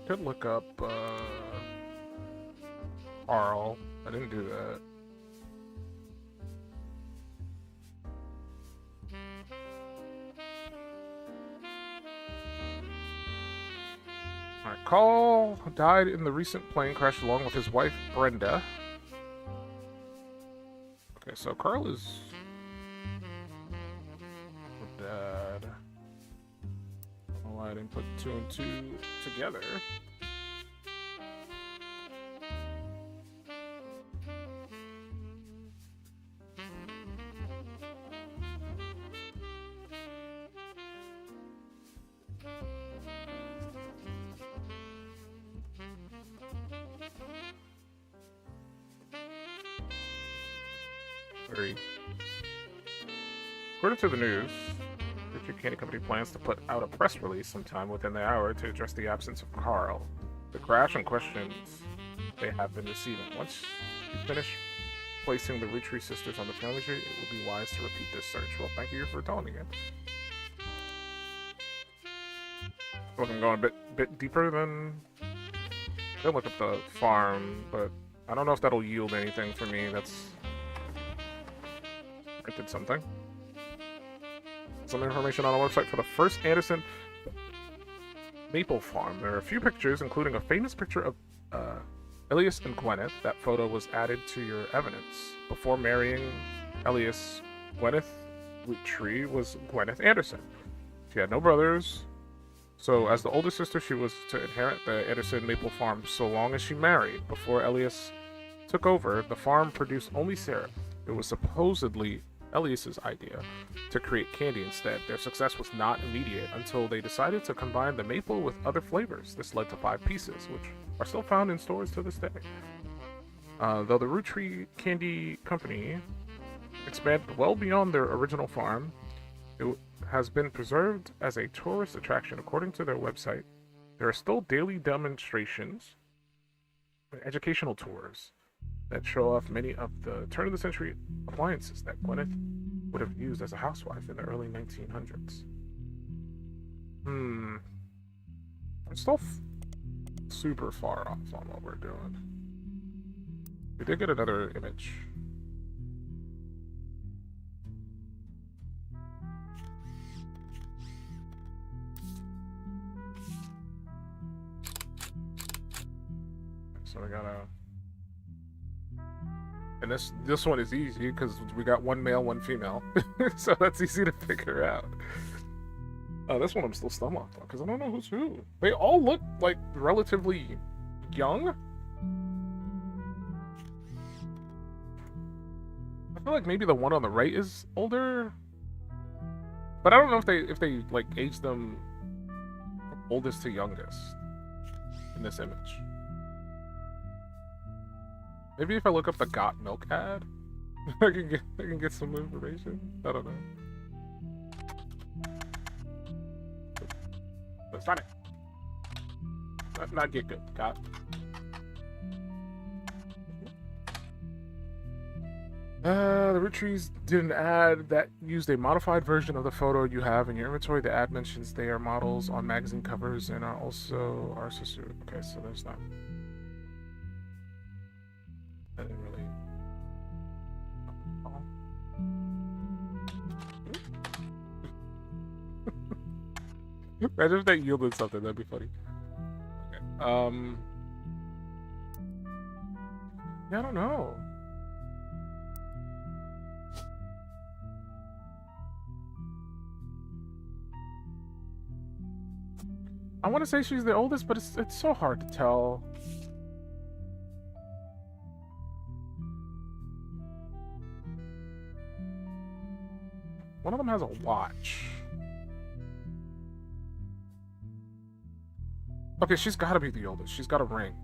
Speaker 2: Could look up Carl. I didn't do that. Alright, Carl died in the recent plane crash along with his wife Brenda. Okay, so Carl is dad. Oh, I didn't put 2 and 2 together. According to the news, Roottrees Candy Company plans to put out a press release sometime within the hour to address the absence of Carl, the crash, and questions they have been receiving. Once you finish placing the Roottrees sisters on the family tree, it would be wise to repeat this search. Well, thank you for telling me again. Well, I'm going a bit deeper than... I'll look at the farm, but I don't know if that'll yield anything for me. That's... I did something. Some information on the website for the first Anderson maple farm. There are a few pictures, including a famous picture of Elias and Gwyneth. That photo was added to your evidence. Before marrying Elias, Gwyneth Roottrees was Gwyneth Anderson. She had no brothers, so as the older sister, she was to inherit the Anderson maple farm so long as she married. Before Elias took over, the farm produced only syrup. It was supposedly Elias's idea to create candy instead. Their success was not immediate until they decided to combine the maple with other flavors. This led to 5 pieces, which are still found in stores to this day. Though the Roottrees Candy Company expanded well beyond their original farm, it has been preserved as a tourist attraction. According to their website, there are still daily demonstrations and educational tours that show off many of the turn-of-the-century appliances that Gwyneth would have used as a housewife in the early 1900s. I'm still super far off on what we're doing. We did get another image. So we got a... And this one is easy because we got 1 male, 1 female. So that's easy to figure out. This one I'm still stumped on because I don't know who's who. They all look like relatively young. I feel like maybe the one on the right is older. But I don't know if they like age them oldest to youngest in this image. Maybe if I look up the Got Milk ad, I can get some information. I don't know. Let's find it. Not get good. Got. The Roottrees did an ad that used a modified version of the photo you have in your inventory. The ad mentions they are models on magazine covers and are also our sister. Okay, so there's not. I didn't really. Imagine if that yielded something. That'd be funny. Okay. Yeah, I don't know. I want to say she's the oldest, but it's so hard to tell. One of them has a watch. Okay, she's got to be the oldest. She's got a ring.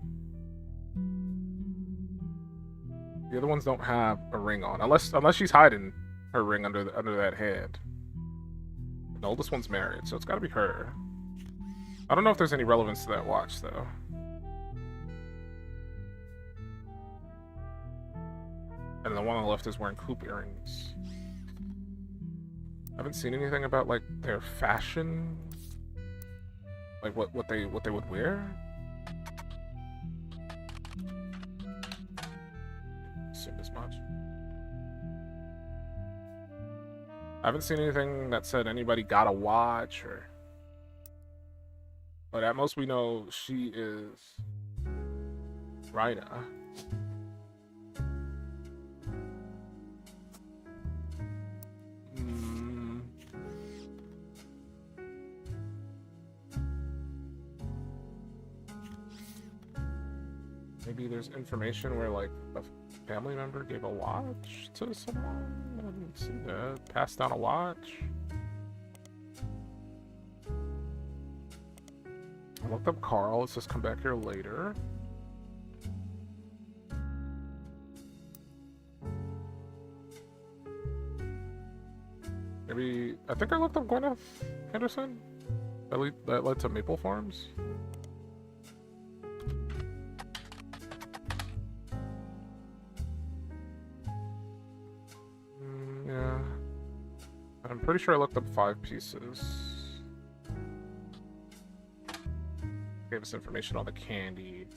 Speaker 2: The other ones don't have a ring on, unless she's hiding her ring under that head. The oldest one's married, so it's got to be her. I don't know if there's any relevance to that watch, though. And the one on the left is wearing hoop earrings. I haven't seen anything about like their fashion, like what they would wear. Assumed as much. I haven't seen anything that said anybody got a watch or. But at most we know she is Rita. Maybe there's information where like a family member gave a watch to someone. I didn't see that. Passed down a watch. I looked up Carl. It says come back here later. Maybe I think I looked up Gwyneth Henderson. That led to Maple Farms. Yeah. I'm pretty sure I looked up 5 pieces. Gave us information on the candy.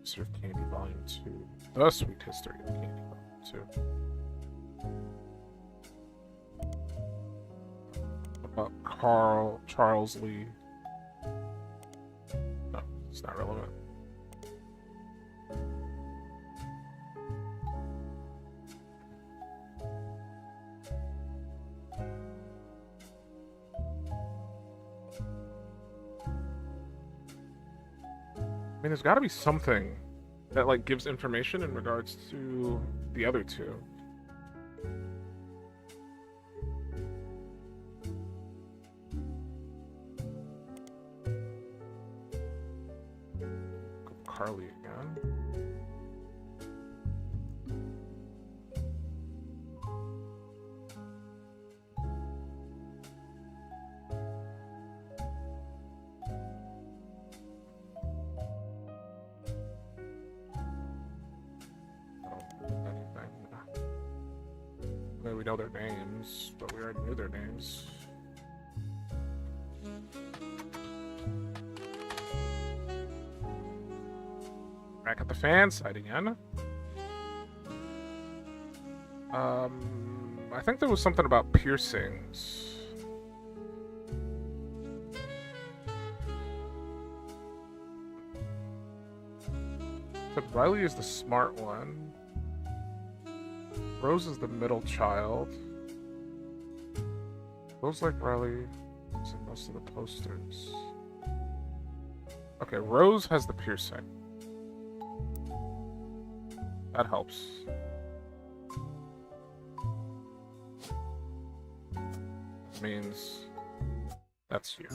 Speaker 2: History of Candy Volume 2. The Sweet History of Candy Volume 2. What about Charles Lee? No, it's not relevant. I mean, there's got to be something that like gives information in regards to the other two. Carly again. We know their names, but we already knew their names. Back at the fan site again. I think there was something about piercings. But Riley is the smart one. Rose is the middle child. Looks like Riley is in most of the posters. Okay, Rose has the piercing. That helps. Means that's you.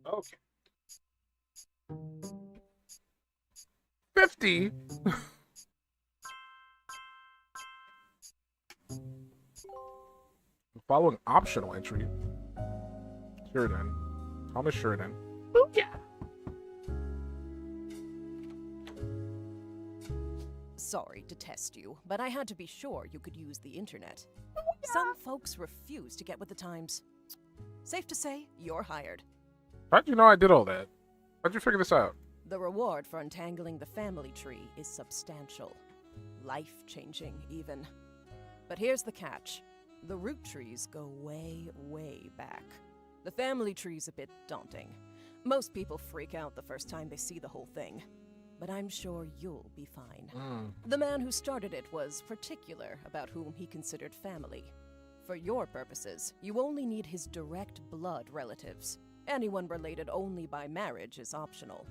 Speaker 2: Okay. 50? Following optional entry. Sheridan. Thomas Sheridan.
Speaker 4: Booyah!
Speaker 5: Sorry to test you, but I had to be sure you could use the internet. Some folks refuse to get with the times. Safe to say, you're hired.
Speaker 2: How'd you know I did all that? How'd you figure this out?
Speaker 5: The reward for untangling the family tree is substantial. Life-changing, even. But here's the catch. The Roottrees go way, way back. The family tree's a bit daunting. Most people freak out the first time they see the whole thing. But I'm sure you'll be fine. The man who started it was particular about whom he considered family. For your purposes, you only need his direct blood relatives. Anyone related only by marriage is optional.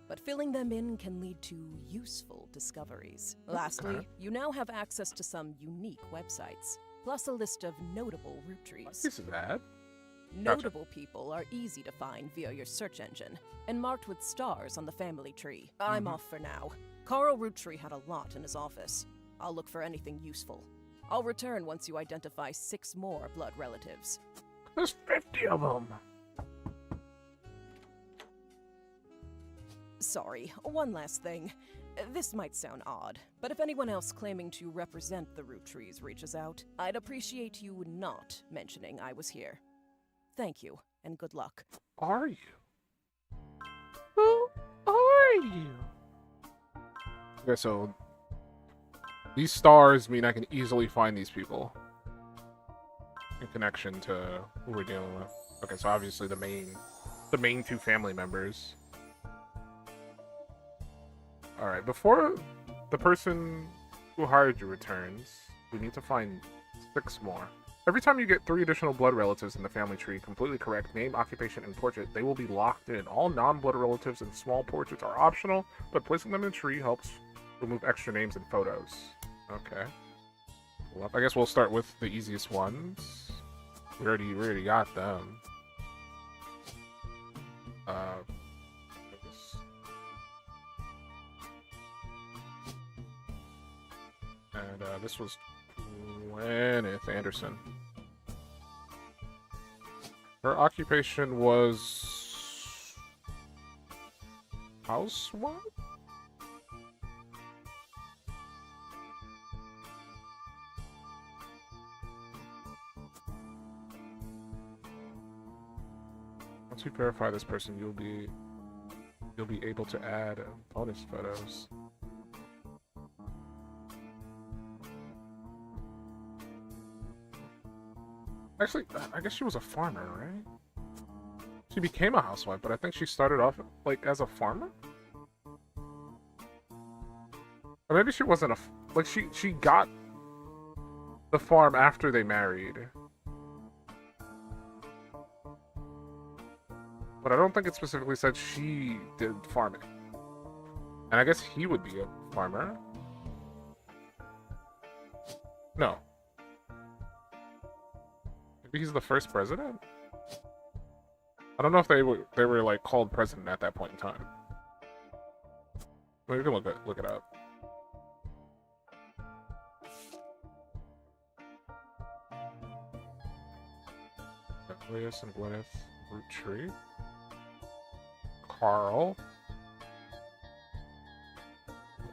Speaker 5: But filling them in can lead to useful discoveries. Lastly, you now have access to some unique websites, plus a list of notable Roottrees.
Speaker 2: This is bad.
Speaker 5: Notable people are easy to find via your search engine, and marked with stars on the family tree. I'm off for now. Carl Roottree had a lot in his office. I'll look for anything useful. I'll return once you identify 6 more blood relatives.
Speaker 2: There's 50 of them.
Speaker 5: Sorry, one last thing. This might sound odd, but if anyone else claiming to represent the Roottrees reaches out, I'd appreciate you not mentioning I was here. Thank you, and good luck.
Speaker 2: Are you? Who are you? Okay, so these stars mean I can easily find these people in connection to who we're dealing with. Okay, so obviously the main 2 family members. All right, before the person who hired you returns, we need to find 6 more. Every time you get 3 additional blood relatives in the family tree, completely correct, name, occupation, and portrait, they will be locked in. All non-blood relatives and small portraits are optional, but placing them in the tree helps remove extra names and photos. Okay. Well, I guess we'll start with the easiest ones. We already got them. And this was Gwyneth Anderson. Her occupation was housewife? Once you verify this person, you'll be able to add bonus photos. Actually, I guess she was a farmer, right? She became a housewife, but I think she started off, like, as a farmer? Or maybe she wasn't a... Like, she got the farm after they married. But I don't think it specifically said she did farming. And I guess he would be a farmer. No. Maybe he's the first president? I don't know if they were like called president at that point in time. We can look it up. Julius and Gwyneth Roottrees. Carl.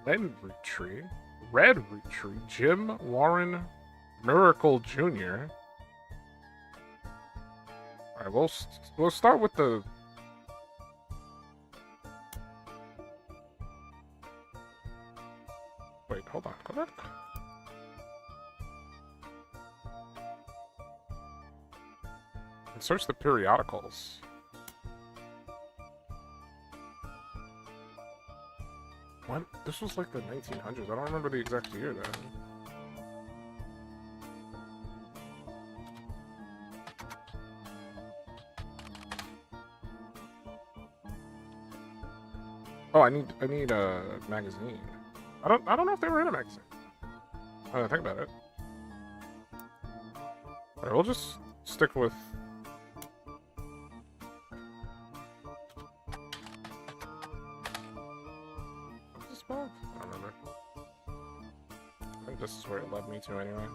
Speaker 2: Len Roottrees. Red Roottrees. Jim Warren Miracle Jr. Alright, we'll start with the... Wait, hold on, go back. And search the periodicals. When? This was like the 1900s. I don't remember the exact year then. Oh, I need a magazine. I don't know if they were in a magazine. I don't think about it. Alright, we'll just stick with... What's this spell? I don't remember. I think this is where it led me to anyway.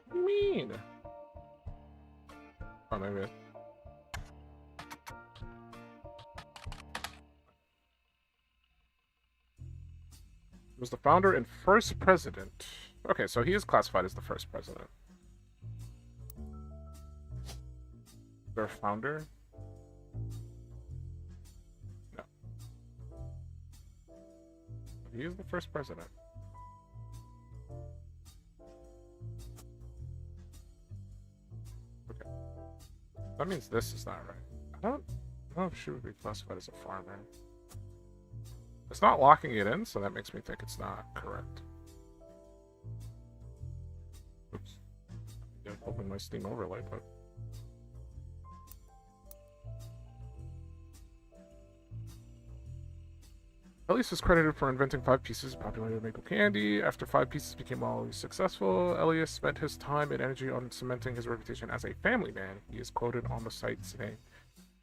Speaker 2: What do you mean? Oh, maybe. He was the founder and first president. Okay, so he is classified as the first president. Their founder? No. He is the first president. Okay. That means this is not right. I don't know if she would be classified as a farmer. It's not locking it in, so that makes me think it's not correct. Oops. I didn't open my Steam overlay, but... Elias is credited for inventing 5 Pieces, populated maple candy. After 5 Pieces became wildly successful, Elias spent his time and energy on cementing his reputation as a family man. He is quoted on the site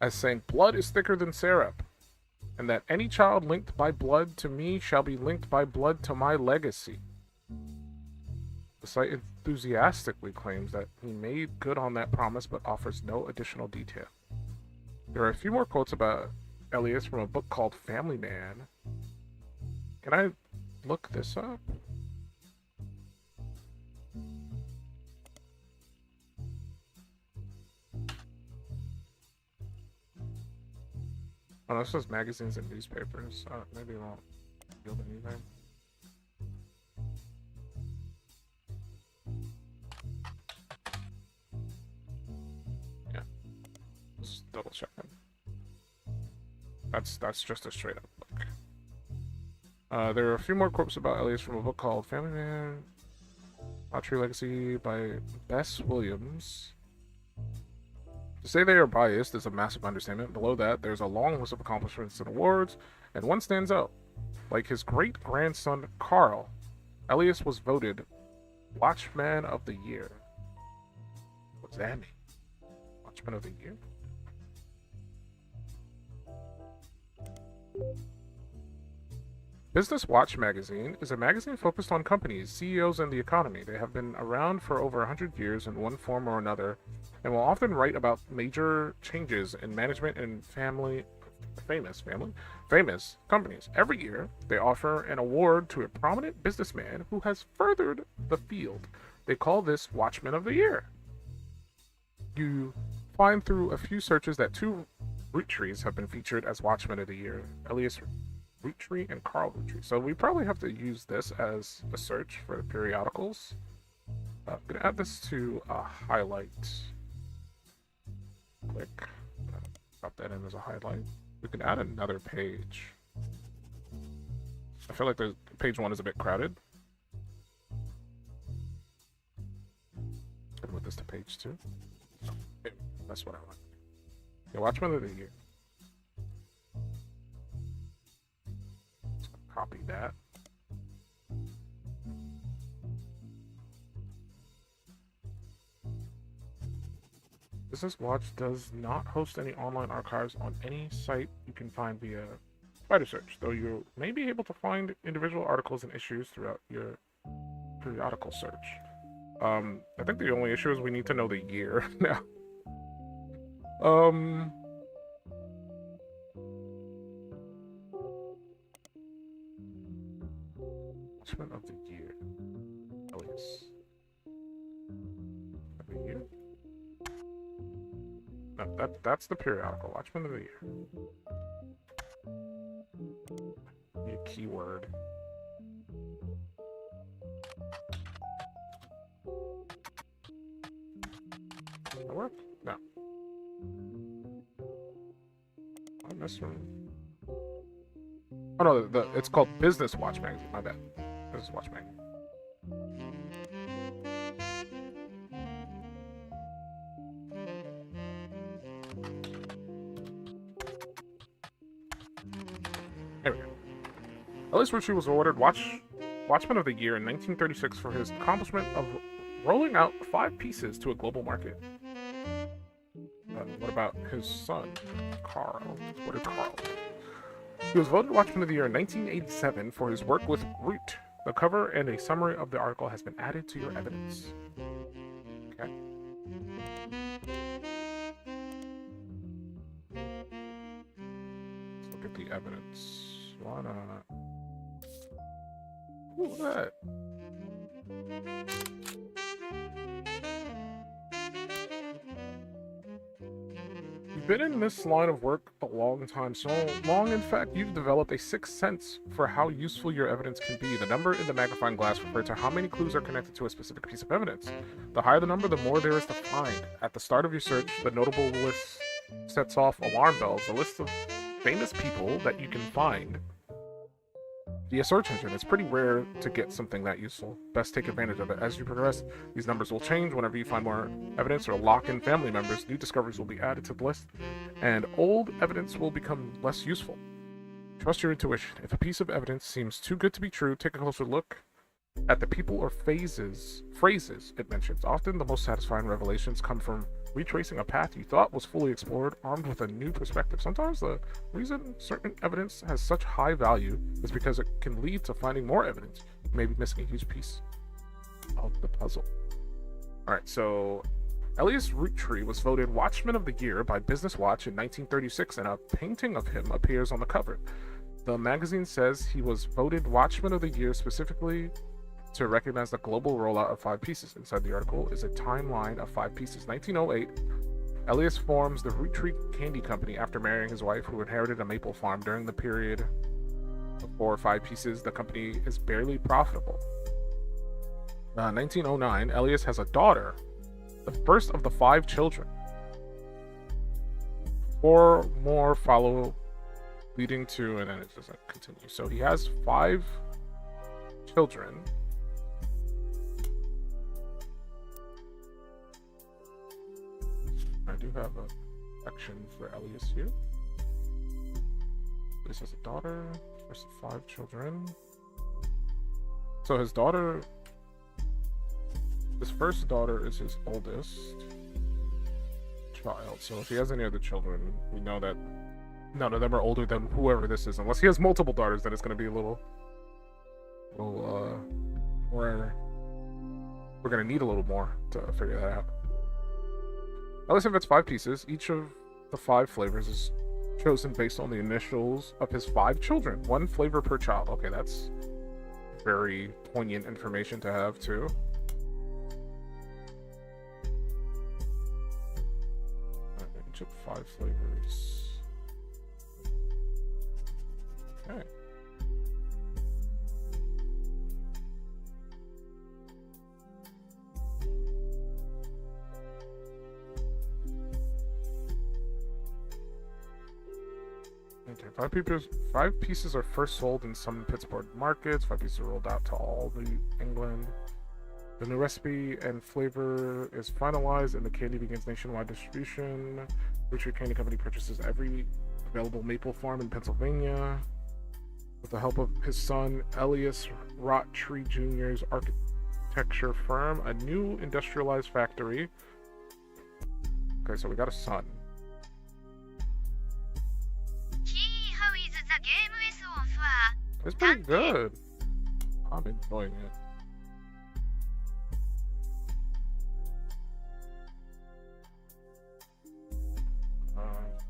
Speaker 2: as saying, "Blood is thicker than syrup, and that any child linked by blood to me shall be linked by blood to my legacy." The site enthusiastically claims that he made good on that promise, but offers no additional detail. There are a few more quotes about Elias from a book called Family Man. Can I look this up? Oh, this says magazines and newspapers. Maybe it won't yield anything. Yeah. Just double checking. That's just a straight up book. There are a few more quotes about Elias from a book called Family Man, Roottrees Legacy by Bess Williams. To say they are biased is a massive understatement. Below that, there's a long list of accomplishments and awards, and one stands out. Like his great-grandson, Carl, Elias was voted Watchman of the Year. What's that mean? Watchman of the Year? Business Watch magazine is a magazine focused on companies, CEOs, and the economy. They have been around for over 100 years in one form or another, and will often write about major changes in management and famous companies. Every year, they offer an award to a prominent businessman who has furthered the field. They call this Watchman of the Year. You find through a few searches that 2 Roottrees have been featured as Watchmen of the Year. Elias Roottree and Carl Roottrees. So we probably have to use this as a search for the periodicals. I'm gonna add this to a highlight. Click. Drop that in as a highlight. We can add another page. I feel like the page 1 is a bit crowded. Can move this to page 2. Okay, that's what I want. Yeah, Watchmen of the Year. Copy that. Business Watch does not host any online archives on any site you can find via spider search, though you may be able to find individual articles and issues throughout your periodical search. I think the only issue is we need to know the year now. Watchman of the Year. Elias. Of the Year? No, that's the periodical. Watchman of the Year. Need a keyword. Does that work? No. I missed one. Oh no, it's called Business Watch Magazine. My bad. Business Watch Magazine. There we go. Elias Roottree was awarded Watchman of the Year in 1936 for his accomplishment of rolling out 5 pieces to a global market. What about his son, Carl? What did Carl do? He was voted Watchman of the Year in 1987 for his work with Root. The cover and a summary of the article has been added to your evidence. Okay. look at the evidence. Why not? Ooh, look at that. You've been in this line of work a long time, so long in fact you've developed a sixth sense for how useful your evidence can be. The number in the magnifying glass refers to how many clues are connected to a specific piece of evidence. The higher the number, the more there is to find. At the start of your search, the notable list sets off alarm bells, a list of famous people that you can find via search engine. It's pretty rare to get something that useful. Best take advantage of it. As you progress, these numbers will change. Whenever you find more evidence or lock in family members, new discoveries will be added to the list, and old evidence will become less useful. Trust your intuition. If a piece of evidence seems too good to be true, take a closer look at the people or phrases it mentions. Often the most satisfying revelations come from retracing a path you thought was fully explored, armed with a new perspective. Sometimes the reason certain evidence has such high value is because it can lead to finding more evidence. You may be missing a huge piece of the puzzle. Alright, so Elias Roottree was voted Watchman of the Year by Business Watch in 1936, and a painting of him appears on the cover. The magazine says he was voted Watchman of the Year specifically to recognize the global rollout of 5 pieces. Inside the article is a timeline of 5 pieces. 1908, Elias forms the Roottrees Candy Company after marrying his wife, who inherited a maple farm. During the period before 5 pieces, the company is barely profitable. 1909, Elias has a daughter, the first of the 5 children. 4 more follow, leading to, and then it doesn't continue. So he has 5 children. I do have a section for Elias here. This has a daughter, first of 5 children. So his daughter, his first daughter is his oldest child. So if he has any other children, we know that none of them are older than whoever this is. Unless he has multiple daughters, then it's going to be a little we're going to need a little more to figure that out. Elias has 5 pieces. Each of the 5 flavors is chosen based on the initials of his 5 children. 1 flavor per child. Okay, that's very poignant information to have too. Each of 5 flavors. Okay. Okay, 5 pieces are first sold in some Pittsburgh markets. 5 pieces are rolled out to all the England. The new recipe and flavor is finalized, and the candy begins nationwide distribution. Roottrees Candy Company purchases every available maple farm in Pennsylvania. With the help of his son, Elias Roottrees Jr.'s architecture firm, a new industrialized factory. Okay, so we got a son. It's pretty good. I'm enjoying it.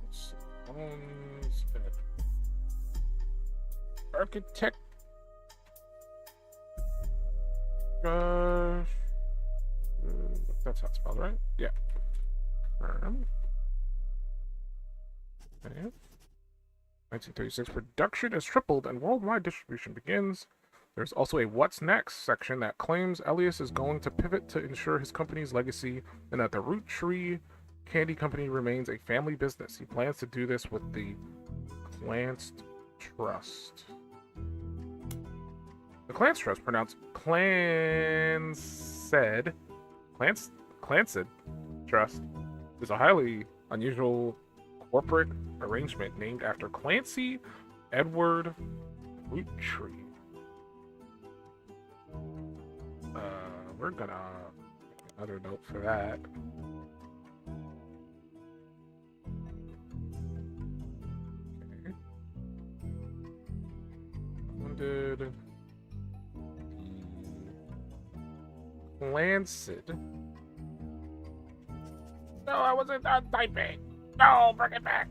Speaker 2: Let's see. Architect. Gosh. That's how it's spelled, right? Yeah. Firm. Okay. 1936 production is tripled and worldwide distribution begins. There's also a what's next section that claims Elias is going to pivot to ensure his company's legacy and that the Roottrees Candy Company remains a family business. He plans to do this with the Clance Trust. The Clance Trust, pronounced Clanced Trust, is a highly unusual corporate arrangement named after Clancy Edward Roottrees. We're gonna make another note for that. Okay. When did Lancet? No, I wasn't done typing. No, bring it back.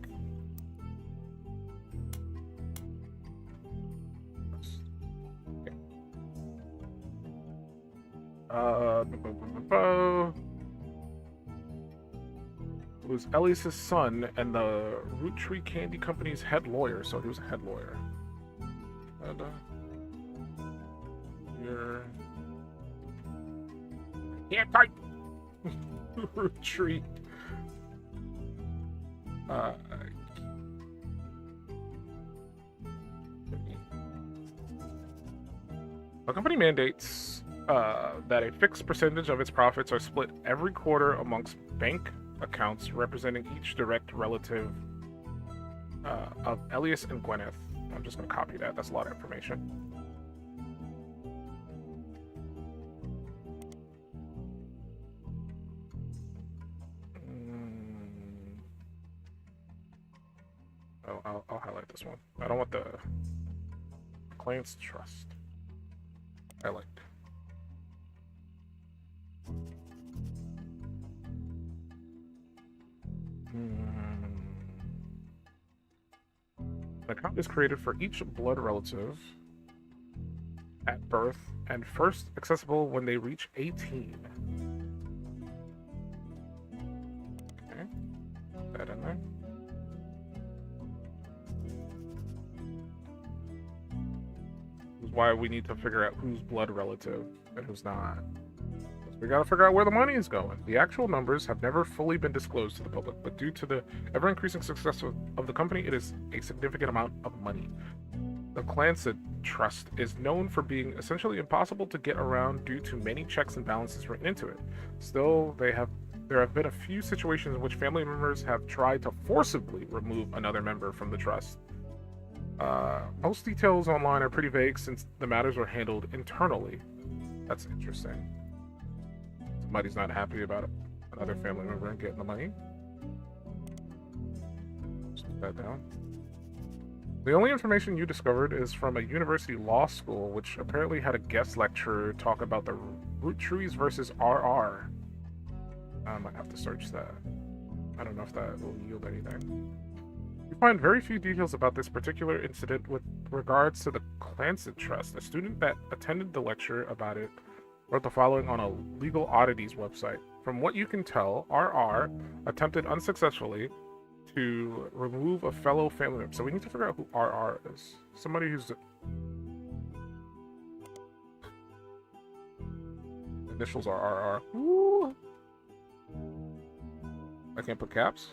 Speaker 2: Was Elias's son and the Roottrees Candy Company's head lawyer, so he was a head lawyer. And, you're... Can't type! Roottrees. The company mandates that a fixed percentage of its profits are split every quarter amongst bank accounts representing each direct relative of Elias and Gwyneth. I'm just going to copy that. That's a lot of information. Oh, I'll highlight this one. I don't want the client's trust. Highlight. An account is created for each blood relative at birth and first accessible when they reach 18. Okay, put that in there. This is why we need to figure out who's blood relative and who's not. We gotta figure out where the money is going. The actual numbers have never fully been disclosed to the public, but due to the ever-increasing success of the company, it is a significant amount of money. The Clancid Trust is known for being essentially impossible to get around due to many checks and balances written into it. Still, there have been a few situations in which family members have tried to forcibly remove another member from the trust. Most details online are pretty vague since the matters were handled internally. That's interesting. Somebody's not happy about it. Another family member getting the money. Just put that down. The only information you discovered is from a university law school, which apparently had a guest lecturer talk about the Roottrees versus RR. I might have to search that. I don't know if that will yield anything. You find very few details about this particular incident with regards to the Clancid Trust. A student that attended the lecture about it wrote the following on a legal oddities website. From what you can tell, RR attempted unsuccessfully to remove a fellow family member. So we need to figure out who RR is. Somebody who's... Initials are RR. Ooh. I can't put caps?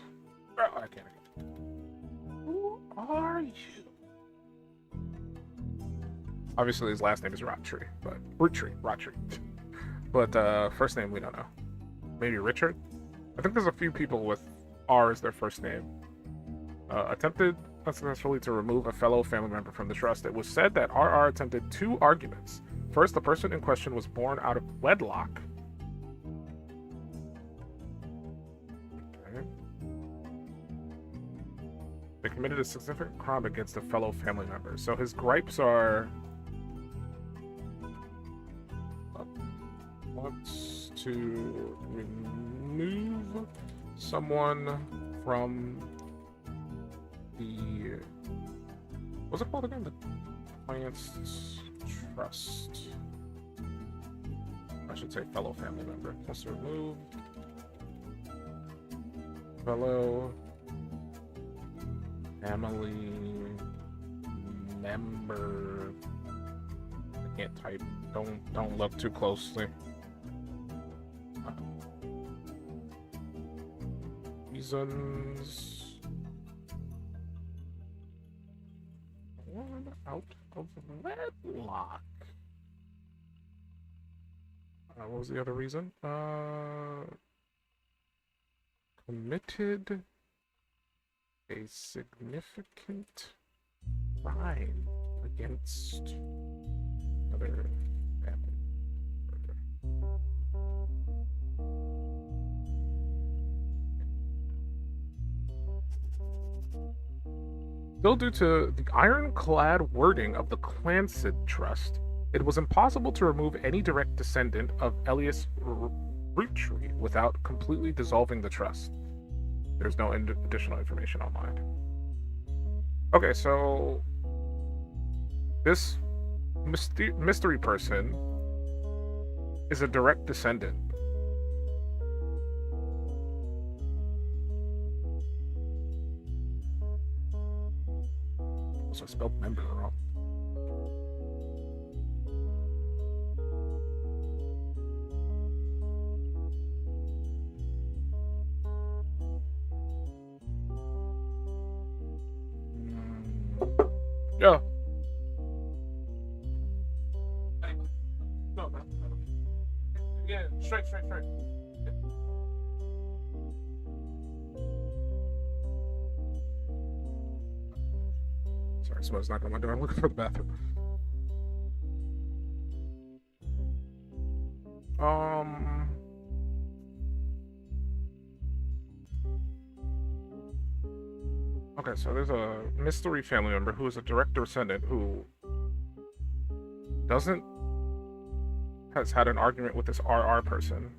Speaker 2: Oh, I can't. Who are you? Obviously, his last name is Roottrees, but Roottrees. But first name we don't know. Maybe Richard. I think there's a few people with R as their first name. Attempted unsuccessfully to remove a fellow family member from the trust. It was said that RR attempted 2 arguments. First, the person in question was born out of wedlock. Okay. They committed a significant crime against a fellow family member. So his gripes are... wants to remove someone from the... what's it called again? The Client's Trust. I should say fellow family member. Wants to remove fellow family member. I can't type. Don't look too closely. Reasons. Born out of wedlock. What was the other reason? Committed a significant crime against another family member. Still, due to the ironclad wording of the Clancid Trust, it was impossible to remove any direct descendant of Elias Roottrees without completely dissolving the trust. There's no additional information online. Okay, so this mystery person is a direct descendant. So I spelled member wrong. Yeah. No. Yeah, straight. Sorry, someone's knocking on my door. I'm looking for the bathroom. Okay, so there's a mystery family member who is a direct descendant who has had an argument with this RR person.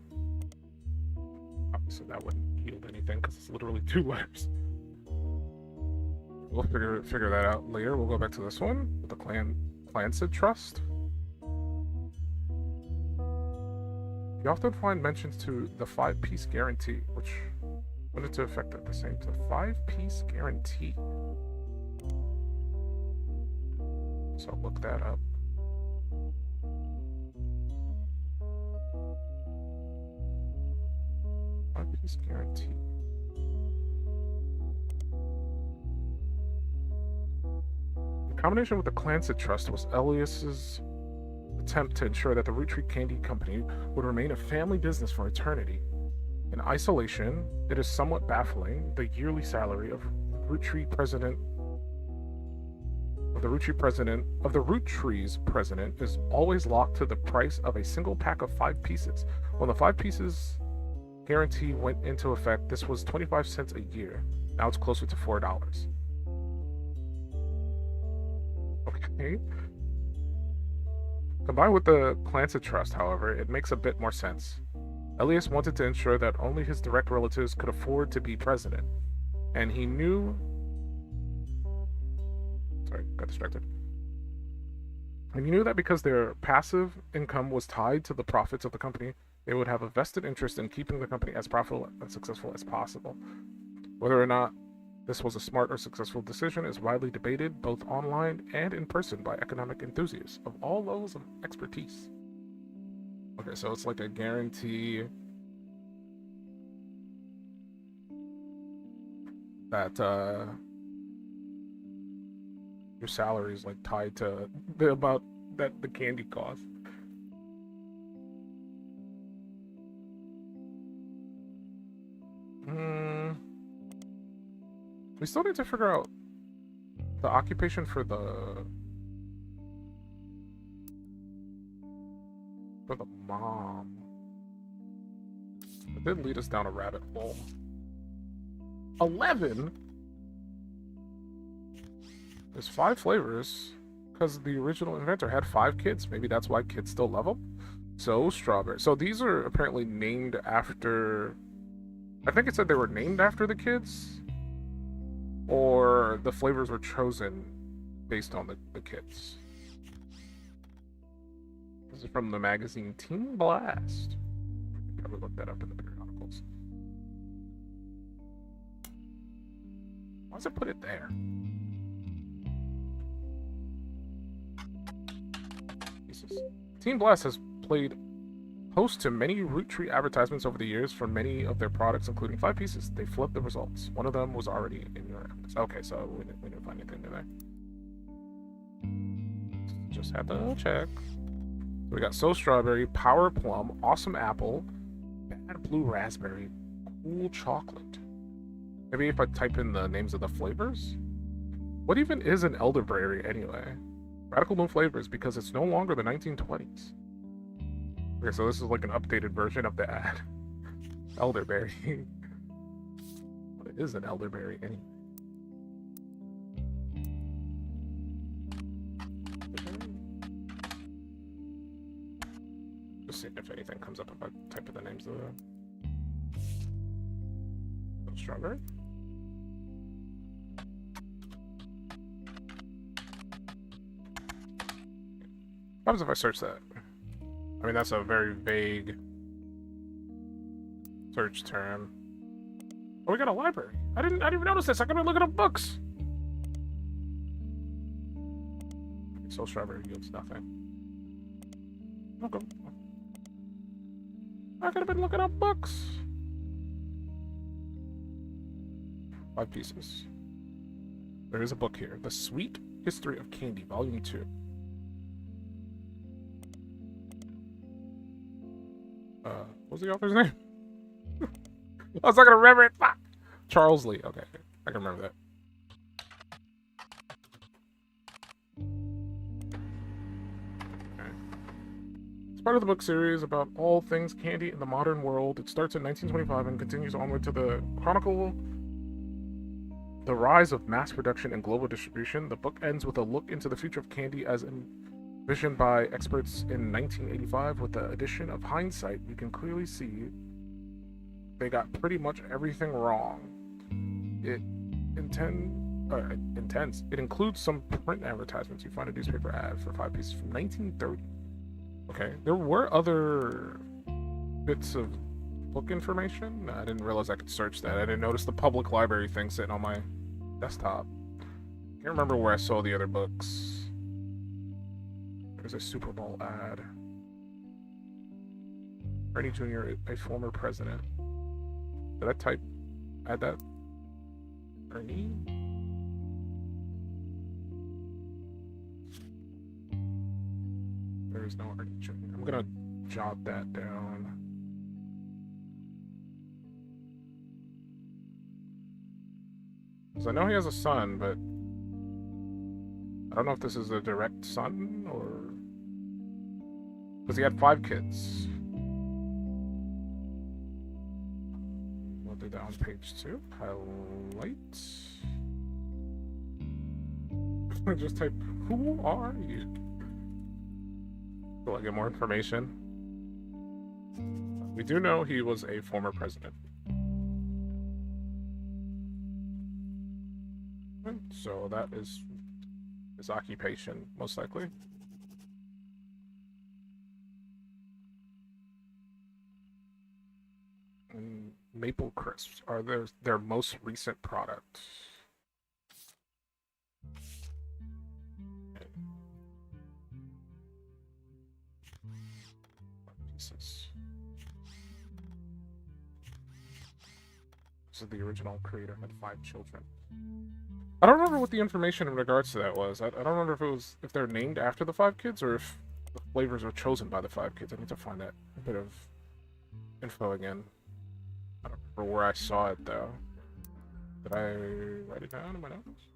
Speaker 2: Obviously, that wouldn't yield anything because it's literally 2 letters. We'll figure that out later. We'll go back to this one with the Clancid Trust. You often find mentions to the 5-piece guarantee, which went into effect at the same time. 5-piece guarantee. So look that up. Five-piece guarantee. In combination with the Clancid Trust was Elias's attempt to ensure that the Roottrees Candy Company would remain a family business for eternity. In isolation, it is somewhat baffling the yearly salary of the Roottrees president is always locked to the price of a single pack of 5 pieces. When the 5 pieces guarantee went into effect, this was 25 cents a year. Now it's closer to $4. Okay. Combined with the Clancid Trust, however, it makes a bit more sense. Elias wanted to ensure that only his direct relatives could afford to be president, and he knew... Sorry, got distracted. And he knew that because their passive income was tied to the profits of the company, they would have a vested interest in keeping the company as profitable and successful as possible. Whether or not this was a smart or successful decision is widely debated both online and in person by economic enthusiasts of all levels of expertise. Okay, so it's like a guarantee that your salary is like tied to the amount that the candy costs. We still need to figure out the occupation for the mom. It did lead us down a rabbit hole. 11? There's 5 flavors because the original inventor had 5 kids. Maybe that's why kids still love them. So strawberry. So these are apparently named after... I think it said they were named after the kids. Or the flavors were chosen based on the kids. This is from the magazine Teen Blast. Probably look that up in the periodicals. Why does it put it there? Jesus. Teen Blast has played host to many Roottrees advertisements over the years for many of their products, including 5 pieces. They flipped the results. One of them was already in your evidence. Okay, so we didn't find anything in there. Just had to check. We got So Strawberry, Power Plum, Awesome Apple, Bad Blue Raspberry, Cool Chocolate. Maybe if I type in the names of the flavors? What even is an elderberry anyway? Radical new flavors because it's no longer the 1920s. Okay, so this is like an updated version of the ad. Elderberry. What is an elderberry anyway? Just seeing if anything comes up if I type in the names of the strawberry. What happens if I search that? I mean, that's a very vague search term. Oh, we got a library. I didn't even notice this. I could be looking up books. Soul strawberry yields nothing. Okay. I could have been looking up books. 5 pieces. There is a book here. The Sweet History of Candy, Volume 2. What's the author's name? I was not gonna remember it. Fuck. Charles Lee. Okay, I can remember that. Okay. It's part of the book series about all things candy in the modern world. It starts in 1925 and continues onward to the chronicle the rise of mass production and global distribution. The book ends with a look into the future of candy as envisioned by experts in 1985. With the addition of hindsight, you can clearly see they got pretty much everything wrong. It includes some print advertisements. You find a newspaper ad for 5 pieces from 1930. Okay, there were other bits of book information. I didn't realize I could search that. I didn't notice the public library thing sitting on my desktop. Can't remember where I saw the other books. There's a Super Bowl ad. Ernie Jr., a former president. Did I add that? Ernie? There is no Ernie Jr. I'm gonna jot that down. Because I know he has a son, but I don't know if this is a direct son or... Because he had 5 kids. We'll do that on page 2. Highlight. Just type, who are you? Will I get more information? We do know he was a former president. So that is his occupation, most likely. And Maple Crisps are their most recent product. Pieces. This is the original creator, had 5 children. I don't remember what the information in regards to that was. I don't remember if they're named after the 5 kids or if the flavors were chosen by the 5 kids. I need to find that bit of info again. I don't remember where I saw it though. Did I write it down in my notes?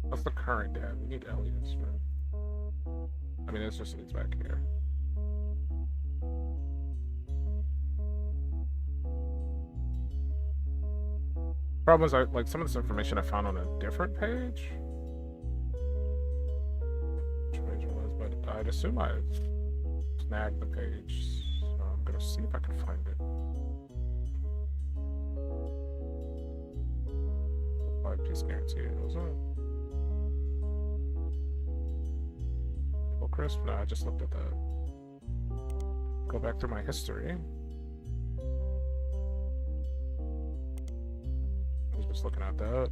Speaker 2: What's the current dad? We need Elliot's, man. I mean, it's just needs back here. Problem is, like some of this information I found on a different page. Which page it was, but I'd assume I snagged the page. So I'm gonna see if I can find it. 5-piece guarantee. Was it? Crisp? No, I just looked at that. Go back through my history. I was just looking at that.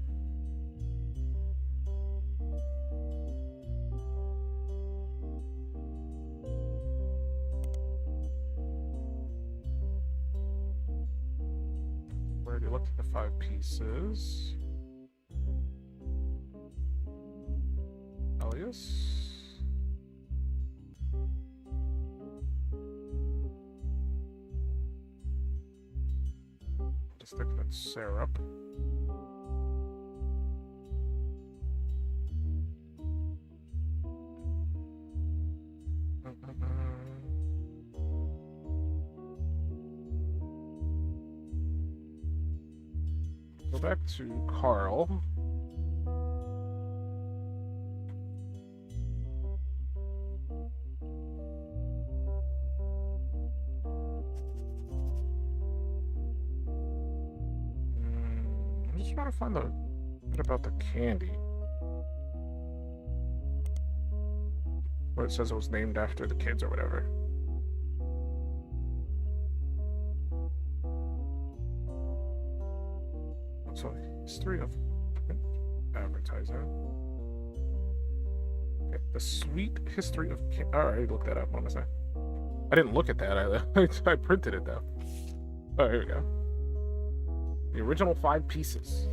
Speaker 2: We already looked at the 5 pieces. Elias. Stick that syrup. go back to Carl. I'm just trying to find the bit about the candy. Where it says it was named after the kids or whatever. So, history of advertising. Okay, the sweet history of candy. Oh, I already looked that up. What am I saying? I didn't look at that either. I printed it though. Oh, here we go. The original 5 pieces.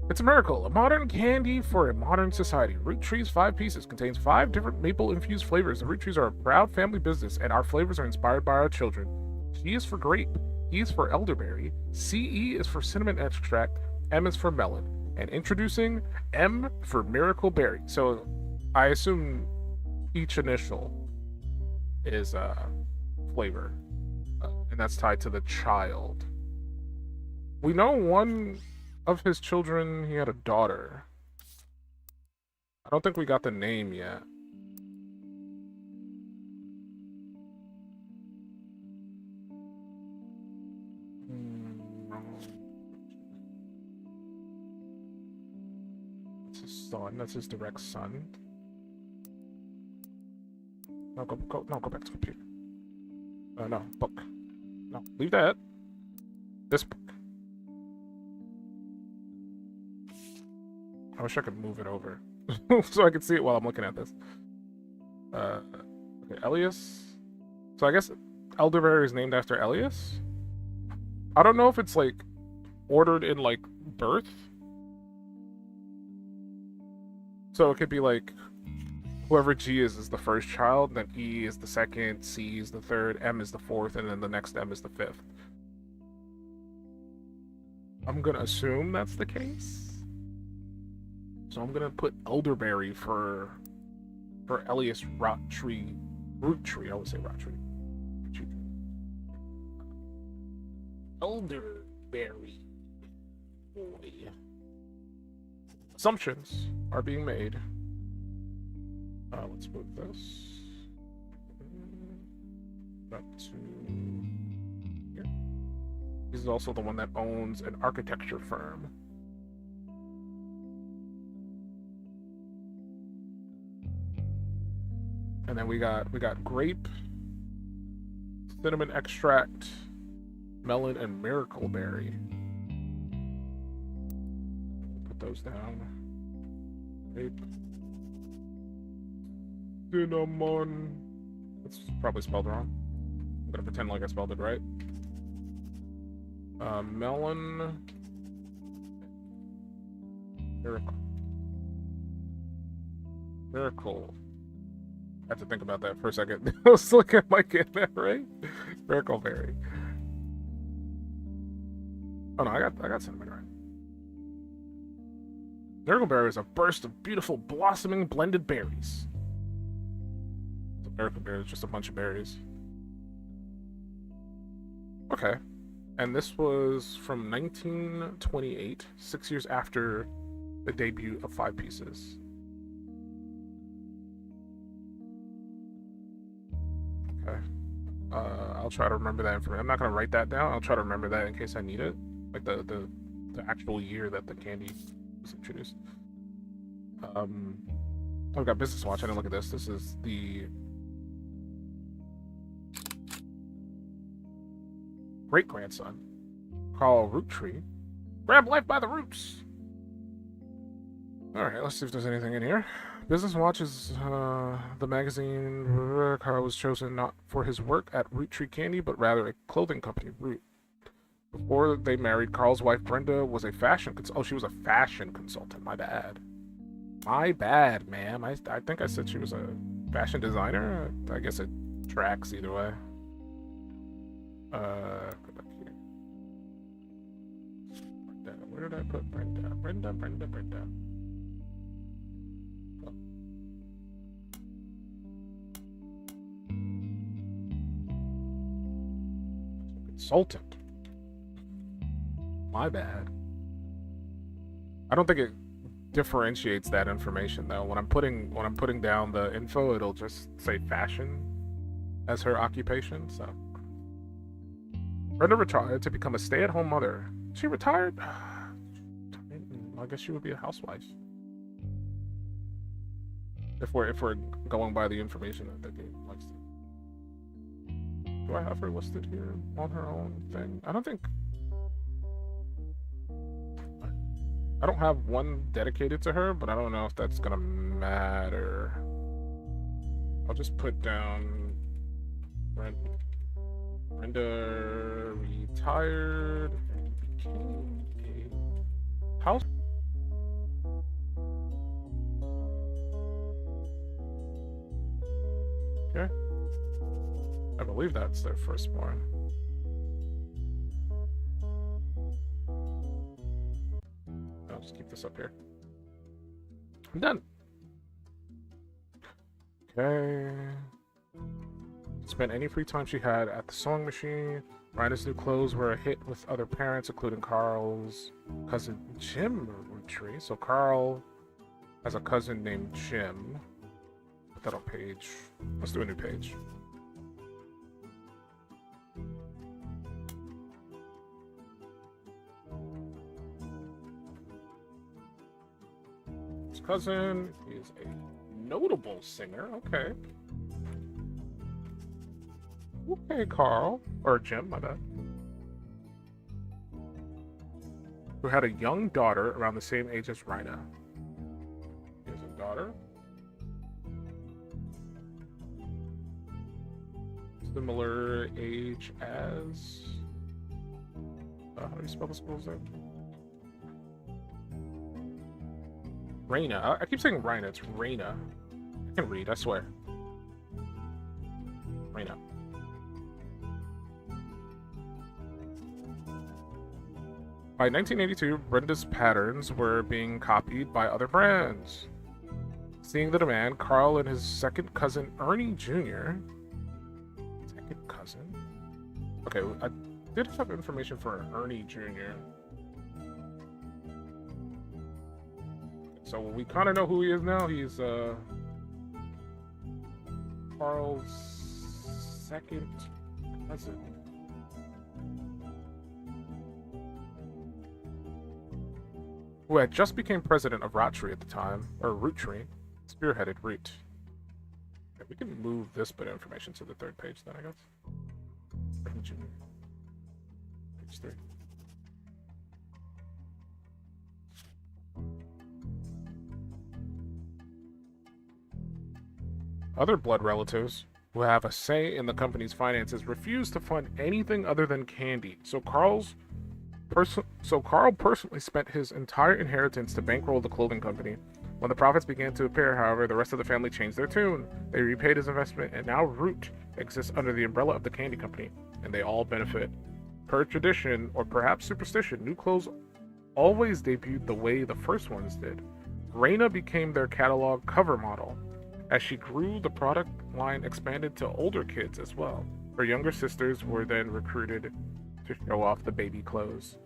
Speaker 2: It's a miracle, a modern candy for a modern society. Roottrees 5 pieces contains 5 different maple-infused flavors. The Roottrees are a proud family business, and our flavors are inspired by our children. G is for grape, E is for elderberry, CE is for cinnamon extract, M is for melon, and introducing M for miracle berry. So, I assume each initial is flavor, and that's tied to the child. We know one of his children, he had a daughter. I don't think we got the name yet. That's his son. That's his direct son. No, go back to computer. No, book. No, leave that. This book. I wish I could move it over so I could see it while I'm looking at this. Okay, Elias. So I guess elderberry is named after Elias. I don't know if it's like ordered in like birth. So it could be like whoever G is the first child, then E is the second, C is the third, M is the fourth, and then the next M is the fifth. I'm gonna assume that's the case. So I'm gonna put elderberry for Elias Roottrees. I would say Roottrees. Elderberry. Boy. Assumptions are being made. Let's move this up to here. He's also the one that owns an architecture firm. And then we got grape, cinnamon extract, melon, and miracle berry. Put those down. Grape, cinnamon. That's probably spelled wrong. I'm gonna pretend like I spelled it right. Melon, miracle. I have to think about that for a second. I was looking at my kid there, right? Miracle berry. Oh no, I got cinnamon right. Miracle berry is a burst of beautiful blossoming blended berries. So miracle berry is just a bunch of berries. Okay. And this was from 1928, 6 years after the debut of 5 pieces. Okay. I'll try to remember that information. I'm not gonna write that down. I'll try to remember that in case I need it. Like the actual year that the candy was introduced. I've got Business Watch. I didn't look at this. This is the great-grandson, Carl Roottree. Grab life by the roots. Alright, let's see if there's anything in here. Business Watch is the magazine. Carl was chosen not for his work at Roottrees Candy, but rather a clothing company, Root. Before they married, Carl's wife Brenda was a fashion she was a fashion consultant. My bad. My bad, ma'am. I think I said she was a fashion designer. I guess it tracks either way. Go back here. Brenda. Where did I put Brenda? Brenda. Oh. Consultant. My bad. I don't think it differentiates that information though. When I'm putting down the info, it'll just say fashion as her occupation. So Brenda retired to become a stay-at-home mother. She retired? I guess she would be a housewife. If we're going by the information that the game likes to. Do I have her listed here on her own thing? I don't think. I don't have one dedicated to her, but I don't know if that's gonna matter. I'll just put down Brenda retired and became a house. Okay. I believe that's their firstborn. I'll just keep this up here. I'm done. Okay. Spent any free time she had at the sewing machine. Rhina's new clothes were a hit with other parents, including Carl's cousin Jim Roottrees. So Carl has a cousin named Jim. Put that on page. Let's do a new page. His cousin is a notable singer. Okay. Okay, Carl. Or Jim, my bad. Who had a young daughter around the same age as Rhina. He has a daughter. Similar age as... how do you spell the school's name? Raina. I keep saying Rhina. It's Raina. I can read, I swear. Raina. By 1982, Brenda's patterns were being copied by other brands. Seeing the demand, Carl and his second cousin Ernie Jr. Second cousin? Okay, I did have information for Ernie Jr. So we kind of know who he is now. He's Carl's second cousin. Who had just became president of Roottrees at the time, or Roottrees, spearheaded Root. Okay, we can move this bit of information to the third page then, I guess. Page 3. Other blood relatives who have a say in the company's finances refuse to fund anything other than candy. So Carl personally spent his entire inheritance to bankroll the clothing company. When the profits began to appear, however, the rest of the family changed their tune. They repaid his investment, and now Root exists under the umbrella of the candy company, and they all benefit. Per tradition, or perhaps superstition, new clothes always debuted the way the first ones did. Raina became their catalog cover model. As she grew, the product line expanded to older kids as well. Her younger sisters were then recruited to show off the baby clothes.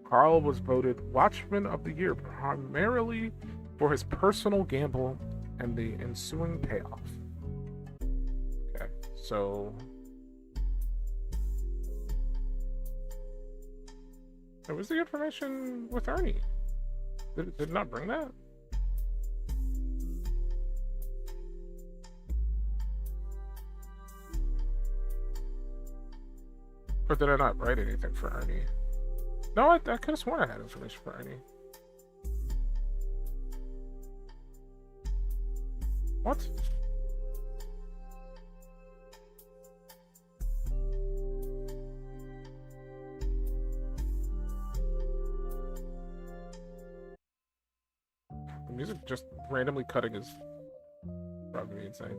Speaker 2: Carl was voted Watchman of the Year primarily for his personal gamble and the ensuing payoff. Okay, so... What was the information with Ernie? Did it not bring that? Or did I not write anything for Ernie? No, I could have sworn I had information for Ernie. What? The music just randomly cutting is driving me insane.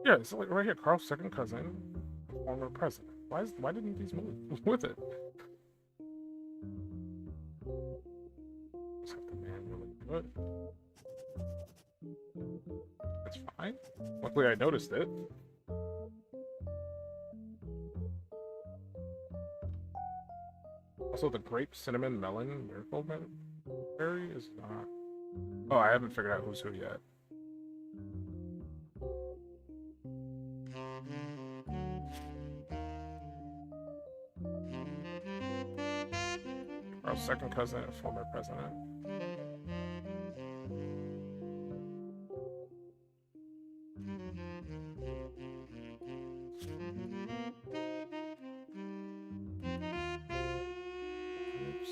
Speaker 2: Yeah, it's like right here, Carl's second cousin, former president. Why didn't these move with it? Let's have the man really good. That's fine. Luckily I noticed it. Also, the grape, cinnamon, melon, miracle berry is not. Oh, I haven't figured out who's who yet. Our second cousin and former president.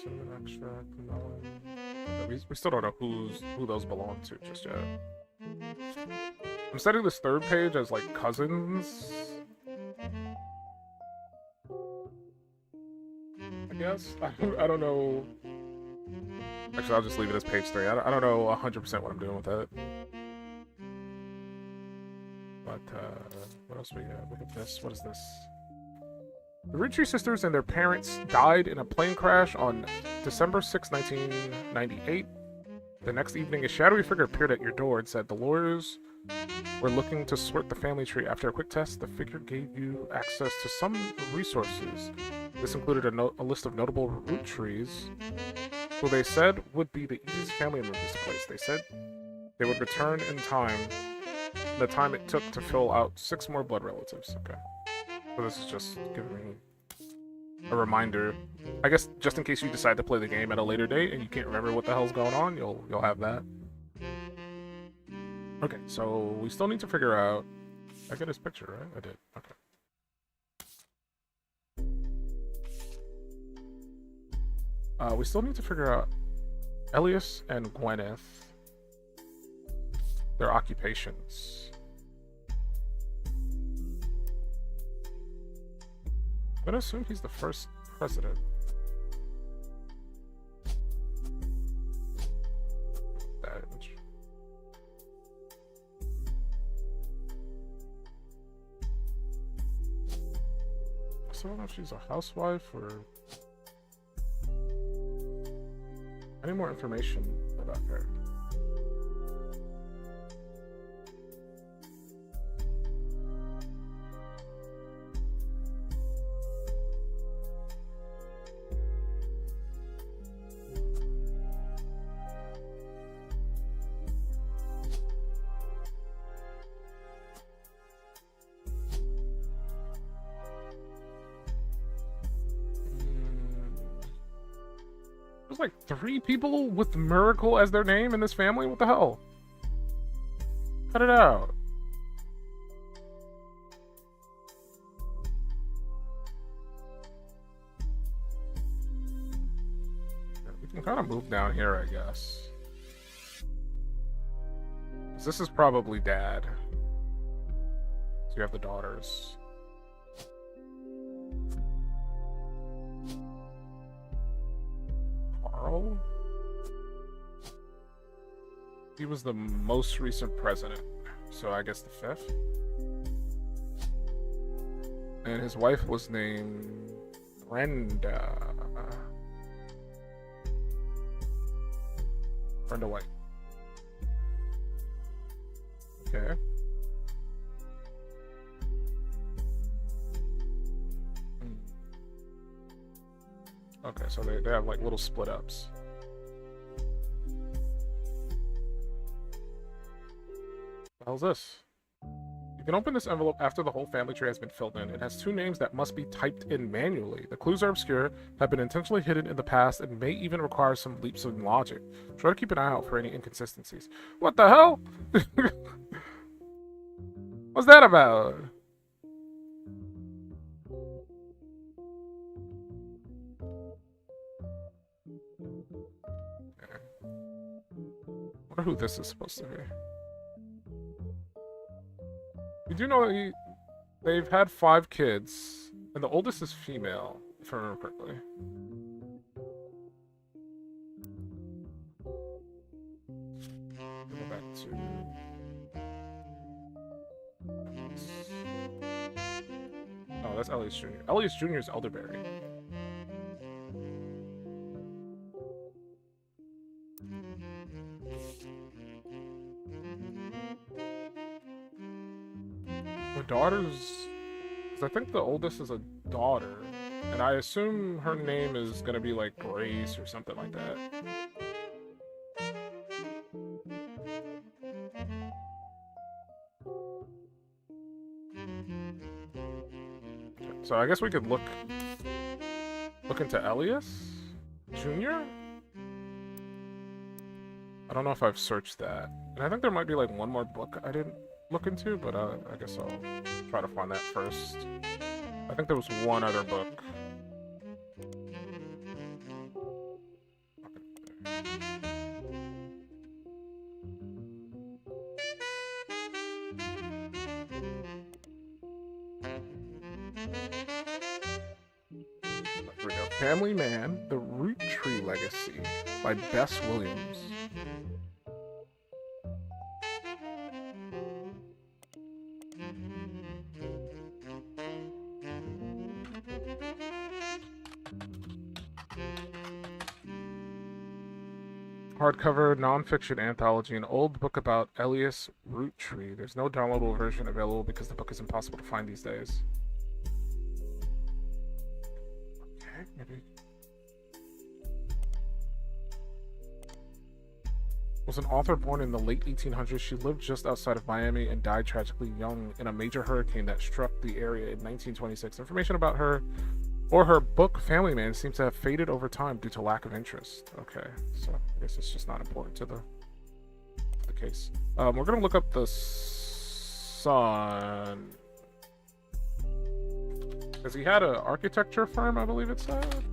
Speaker 2: Cinnamon extract, melon. We still don't know who those belong to just yet. I'm setting this third page as like cousins. I guess. I don't know. Actually, I'll just leave it as page 3. I don't know 100% what I'm doing with it. But, what else we got? Look at this. What is this? The Roottrees sisters and their parents died in a plane crash on December 6, 1998. The next evening, a shadowy figure appeared at your door and said the lawyers were looking to sort the family tree. After a quick test, the figure gave you access to some resources. This included a list of notable root trees, who they said would be the easiest family in this place. They said they would return in time, the time it took to fill out 6 more blood relatives. Okay. So this is just giving me a reminder. I guess just in case you decide to play the game at a later date and you can't remember what the hell's going on, you'll have that. Okay, so we still need to figure out. I got his picture, right? I did. Okay. We still need to figure out Elias and Gwyneth, their occupations. I'm gonna assume he's the first president. That image. So I don't know if she's a housewife or. I need more information about her. There's like 3 people with Miracle as their name in this family? What the hell? Cut it out. We can kind of move down here, I guess. 'Cause this is probably Dad. So you have the daughters. Carl? He was the most recent president, so I guess the 5th. And his wife was named Brenda. Brenda White. Okay. Okay, so they have like little split ups. What the hell's this? You can open this envelope after the whole family tree has been filled in. It has 2 names that must be typed in manually. The clues are obscure, have been intentionally hidden in the past, and may even require some leaps in logic. Try to keep an eye out for any inconsistencies. What the hell? What's that about? I wonder who this is supposed to be. We do know they've had 5 kids, and the oldest is female, if I remember correctly. Go back to... Oh, that's Elias Jr. Elias Jr. is elderberry. The daughters... Because I think the oldest is a daughter. And I assume her name is gonna be like Grace or something like that. So I guess we could look into Elias Jr.? I don't know if I've searched that. And I think there might be like one more book I didn't look into, but I guess I'll try to find that first. I think there was one other book. Here we go. Family Man, The Roottrees Legacy by Bess Williams. Hardcover nonfiction anthology, an old book about Elias Roottree. There's no downloadable version available because the book is impossible to find these days. Okay, maybe. Was an author born in the late 1800s. She lived just outside of Miami and died tragically young in a major hurricane that struck the area in 1926. Information about her or her book Family Man seems to have faded over time due to lack of interest. Okay, so I guess it's just not important to the case. We're gonna look up the son, because he had an architecture firm, I believe it said.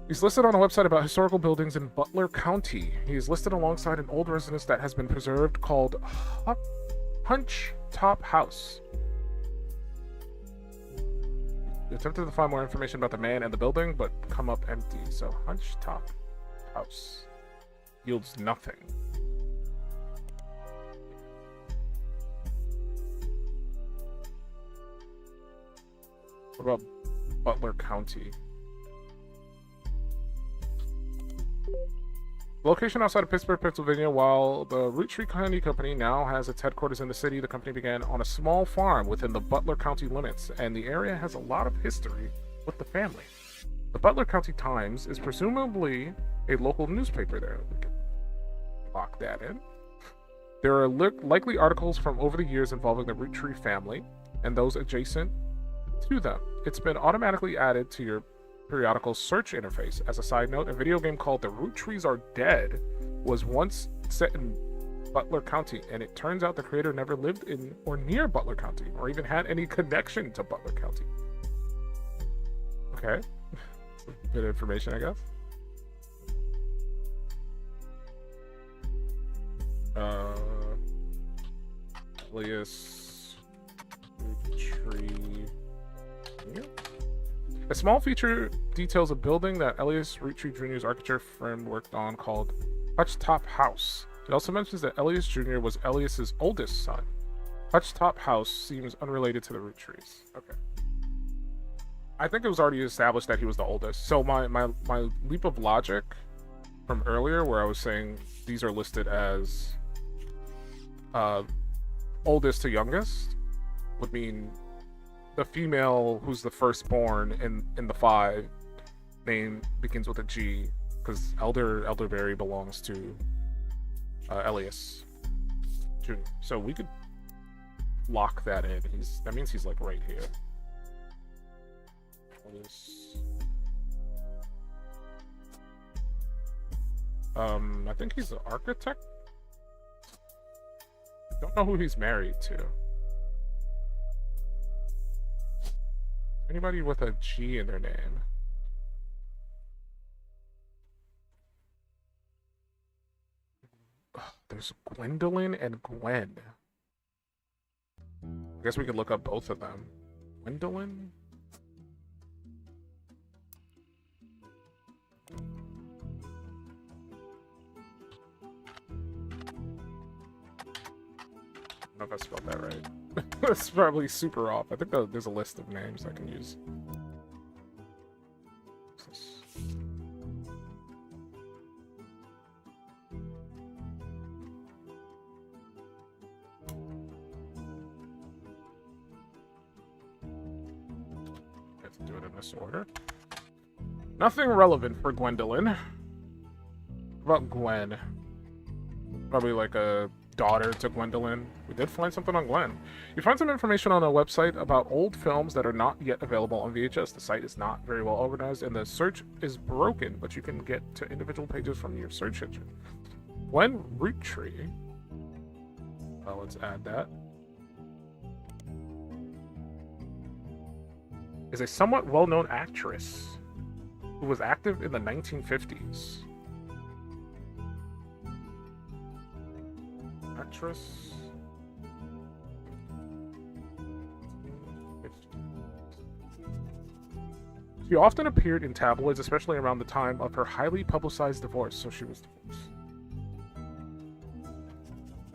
Speaker 2: He's listed on a website about historical buildings in Butler County. He is listed alongside an old residence that has been preserved called Hunch Top House. Attempted to find more information about the man and the building, but come up empty. So Hunch Top House yields nothing. What about Butler County? Location outside of Pittsburgh, Pennsylvania. While the Roottrees Candy Company now has its headquarters in the city, the company began on a small farm within the Butler County limits, and the area has a lot of history with the family. The Butler County Times is presumably a local newspaper there. We can lock that in. There are likely articles from over the years involving the Roottrees family and those adjacent to them. It's been automatically added to your periodical search interface. As a side note, a video game called The Roottrees Are Dead was once set in Butler County, and it turns out the creator never lived in or near Butler County, or even had any connection to Butler County. Okay. A bit of information, I guess. Elias Roottrees. A small feature details a building that Elias Roottrees Jr.'s architecture firm worked on called Hutch Top House. It also mentions that Elias Jr. was Elias's oldest son. Hutch Top House seems unrelated to the Roottrees. Okay. I think it was already established that he was the oldest. So my leap of logic from earlier, where I was saying these are listed as oldest to youngest, would mean the female who's the firstborn in the 5 name begins with a G, because elderberry belongs to Elias Jr. So we could lock that in. That means he's like right here. I think he's an architect. Don't know who he's married to. Anybody with a G in their name? There's Gwendolyn and Gwen. I guess we could look up both of them. Gwendolyn? I don't know if I spelled that right. That's probably super off. I think there's a list of names I can use. I have to do it in in this order. Nothing relevant for Gwendolyn. What about Gwen? Probably like a daughter to Gwendolyn. We did find something on Gwen. You find some information on a website about old films that are not yet available on VHS. The site is not very well organized and the search is broken, but you can get to individual pages from your search engine. Gwen Roottrees. Well, let's add that. Is a somewhat well-known actress who was active in the 1950s. Actress. She often appeared in tabloids, especially around the time of her highly publicized divorce, so she was divorced.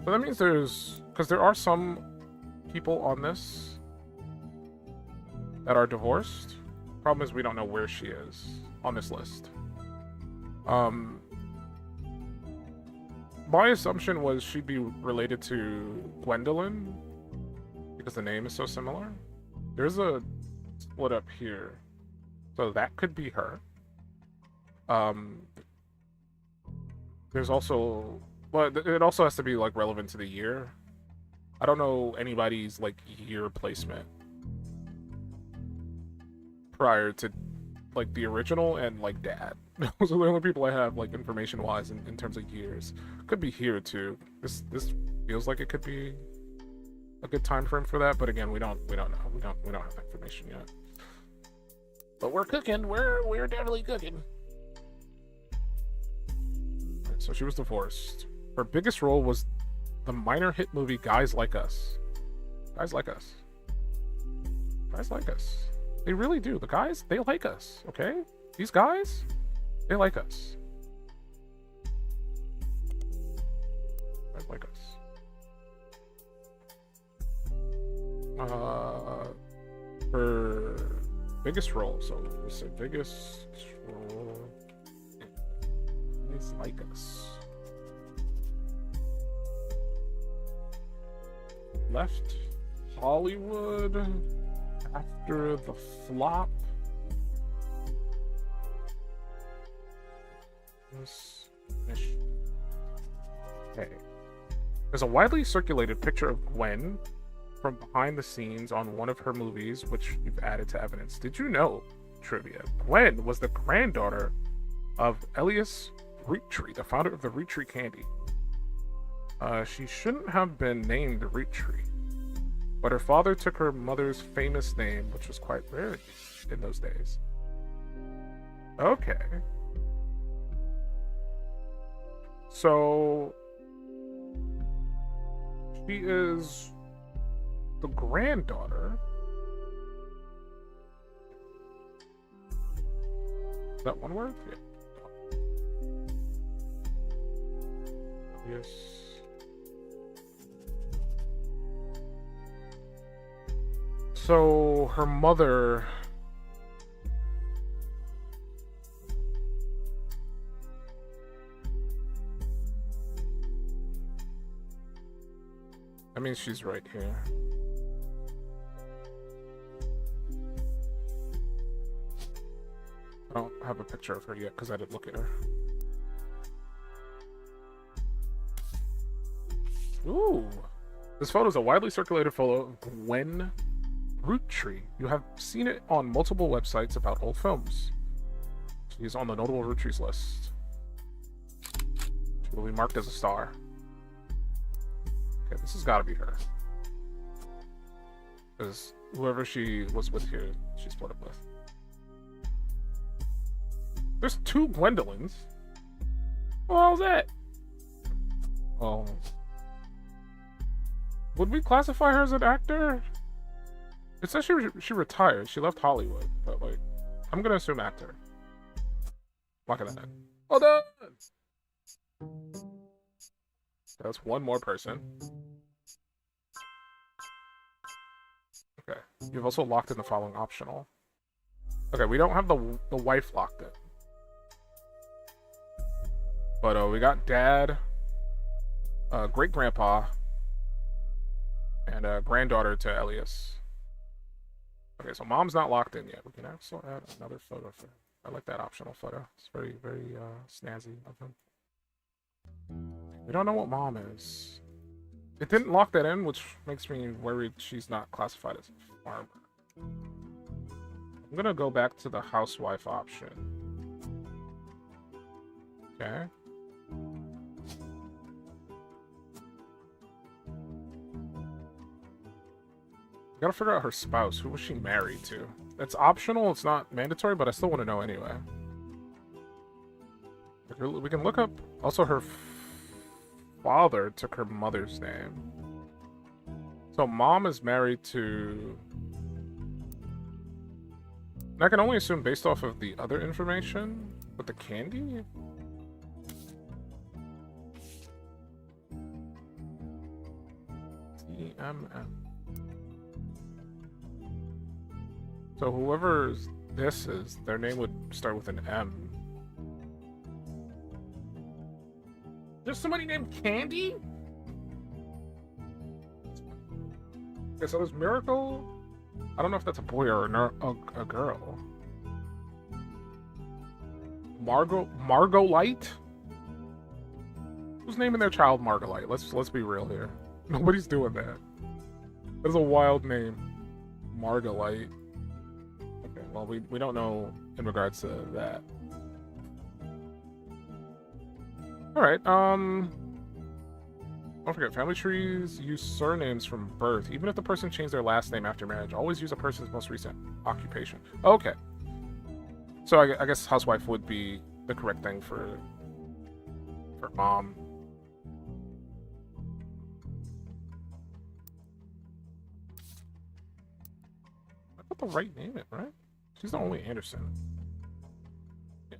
Speaker 2: So that means because there are some people on this that are divorced. Problem is we don't know where she is on this list. My assumption was she'd be related to Gwendolyn because the name is so similar. There's a split up here, so that could be her. There's also, well, it also has to be like relevant to the year. I don't know anybody's like year placement prior to like the original and like Dad. Those are the only people I have like information wise in terms of years. Could be here too. This feels like it could be a good time frame for that, but again, we don't know. We don't have that information yet. But we're cooking. We're definitely cooking. Right, so she was divorced. Her biggest role was the minor hit movie Guys Like Us. Guys Like Us. Guys like us. They really do. The guys, they like us, okay? These guys, they like us. Guys like us. Her biggest role, so let's say biggest role. Guys like us. Left Hollywood after the flop. Okay. There's a widely circulated picture of Gwen from behind the scenes on one of her movies, which you've added to evidence. Did you know, trivia, Gwen was the granddaughter of Elias Roottrees, the founder of the Roottrees candy. She shouldn't have been named Roottrees, but her father took her mother's famous name, which was quite rare in those days. Okay. So she is the granddaughter. Is that one word? Yeah. Yes. So her mother I mean, she's right here. I don't have a picture of her yet because I didn't look at her. Ooh. This photo is a widely circulated photo of Gwen Roottrees. You have seen it on multiple websites about old films. She is on the notable Roottrees list. She will be marked as a star. Okay, this has got to be her. Because whoever she was with here, she split up with. There's two Gwendolyns. What was that? Oh. Would we classify her as an actor? It says she retired. She left Hollywood. But, like, I'm going to assume actor. Lock at that in. Well done! That's one more person. Okay. You've also locked in the following optional. Okay, we don't have the wife locked in. But we got dad, great-grandpa, and granddaughter to Elias. Okay, so mom's not locked in yet. We can also add another photo for. I like that optional photo. It's very, very snazzy of him. We don't know what mom is. It didn't lock that in, which makes me worried she's not classified as a farmer. I'm gonna go back to the housewife option. Okay. Gotta figure out her spouse. Who was she married to? It's optional, it's not mandatory, but I still want to know anyway. We can look up... Also, her father took her mother's name. So, mom is married to... And I can only assume based off of the other information with the candy? TMM. So whoever this is, their name would start with an M. There's somebody named Candy? Okay, so there's Miracle. I don't know if that's a boy or a girl. Margot Light? Who's naming their child Margolite? Let's be real here. Nobody's doing that. That is a wild name. Margolite. Okay, well we don't know in regards to that. Alright, don't forget, family trees use surnames from birth, even if the person changed their last name after marriage. Always use a person's most recent occupation. Okay. So I guess housewife would be the correct thing for mom. I put the right name in, right? She's the only Anderson. Yeah.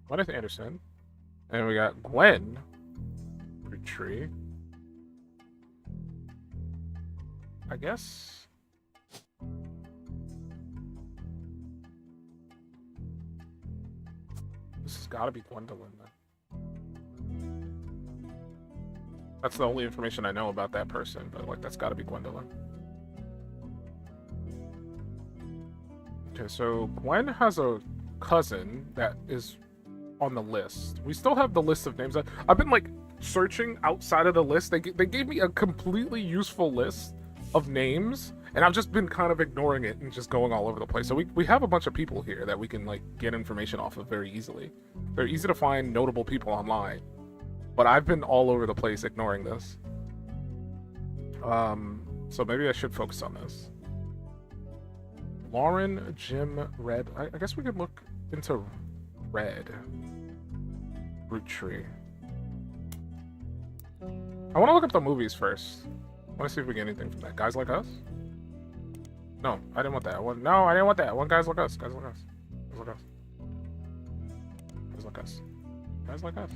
Speaker 2: Gwyneth Anderson. And we got Gwen. Tree. I guess. This has got to be Gwendolyn then. That's the only information I know about that person, but like that's got to be Gwendolyn. Okay, so Gwen has a cousin that is on the list. We still have the list of names. I've been like searching outside of the list. They gave me a completely useful list of names, and I've just been kind of ignoring it and just going all over the place. So we have a bunch of people here that we can like get information off of very easily. They're easy to find notable people online, but I've been all over the place ignoring this. So maybe I should focus on this. Lauren, Jim, Red. I guess we could look into Red. Roottrees. I want to look up the movies first. I want to see if we get anything from that. Guys Like Us? No, I didn't want that. No, I didn't want that. I want Guys Like Us. Guys Like Us. Guys Like Us. Guys Like Us. Guys Like Us.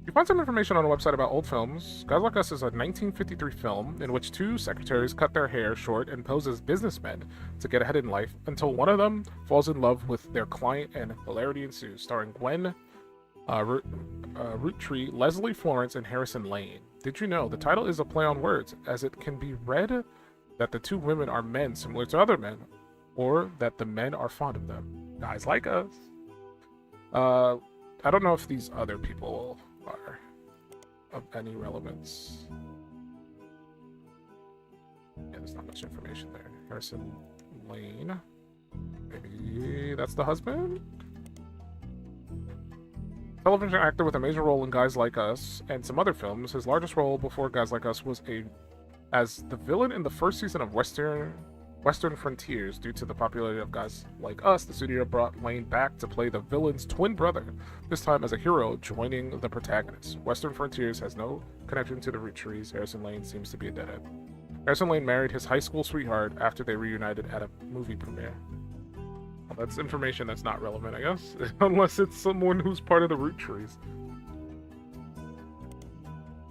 Speaker 2: You find some information on a website about old films. Guys Like Us is a 1953 film in which two secretaries cut their hair short and pose as businessmen to get ahead in life until one of them falls in love with their client and hilarity ensues. Starring Gwen, Roottrees, Leslie Florence, and Harrison Lane. Did you know the title is a play on words, as it can be read that the two women are men similar to other men, or that the men are fond of them. Guys Like Us. I don't know if these other people are of any relevance. Yeah, there's not much information there. Harrison Lane. Maybe that's the husband? Television actor with a major role in Guys Like Us and some other films. His largest role before Guys Like Us was as the villain in the first season of Western Frontiers. Due to the popularity of Guys Like Us, the studio brought Lane back to play the villain's twin brother, this time as a hero joining the protagonist. Western Frontiers has no connection to the Roottrees. Harrison Lane seems to be a deadhead. Harrison Lane married his high school sweetheart after they reunited at a movie premiere. That's information that's not relevant, I guess. Unless it's someone who's part of the Roottrees.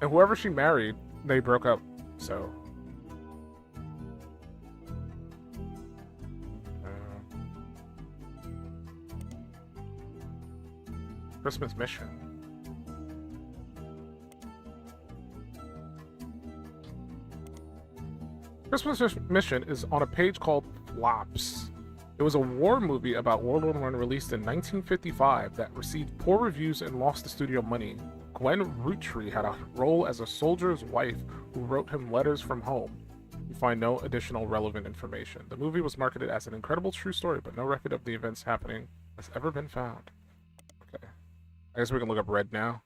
Speaker 2: And whoever she married, they broke up, so... Christmas Mission. Christmas Mission is on a page called Flops. It was a war movie about World War I released in 1955 that received poor reviews and lost the studio money. Gwen Roottrees had a role as a soldier's wife who wrote him letters from home. You find no additional relevant information. The movie was marketed as an incredible true story, but no record of the events happening has ever been found. Okay. I guess we can look up Red now.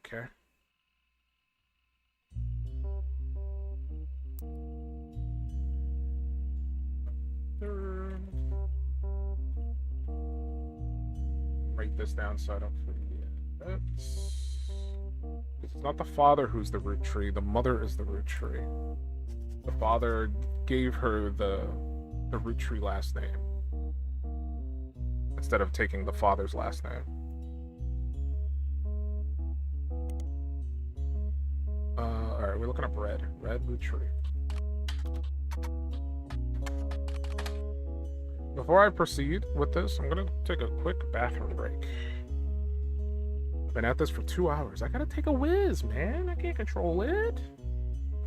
Speaker 2: Okay. Write this down so I don't forget. It's not the father who's the root tree. The mother is the root tree. The father gave her the root tree last name instead of taking the father's last name. Alright, we're looking up Red. Red root tree. Before I proceed with this, I'm gonna take a quick bathroom break. I've been at this for 2 hours. I gotta take a whiz, man. I can't control it.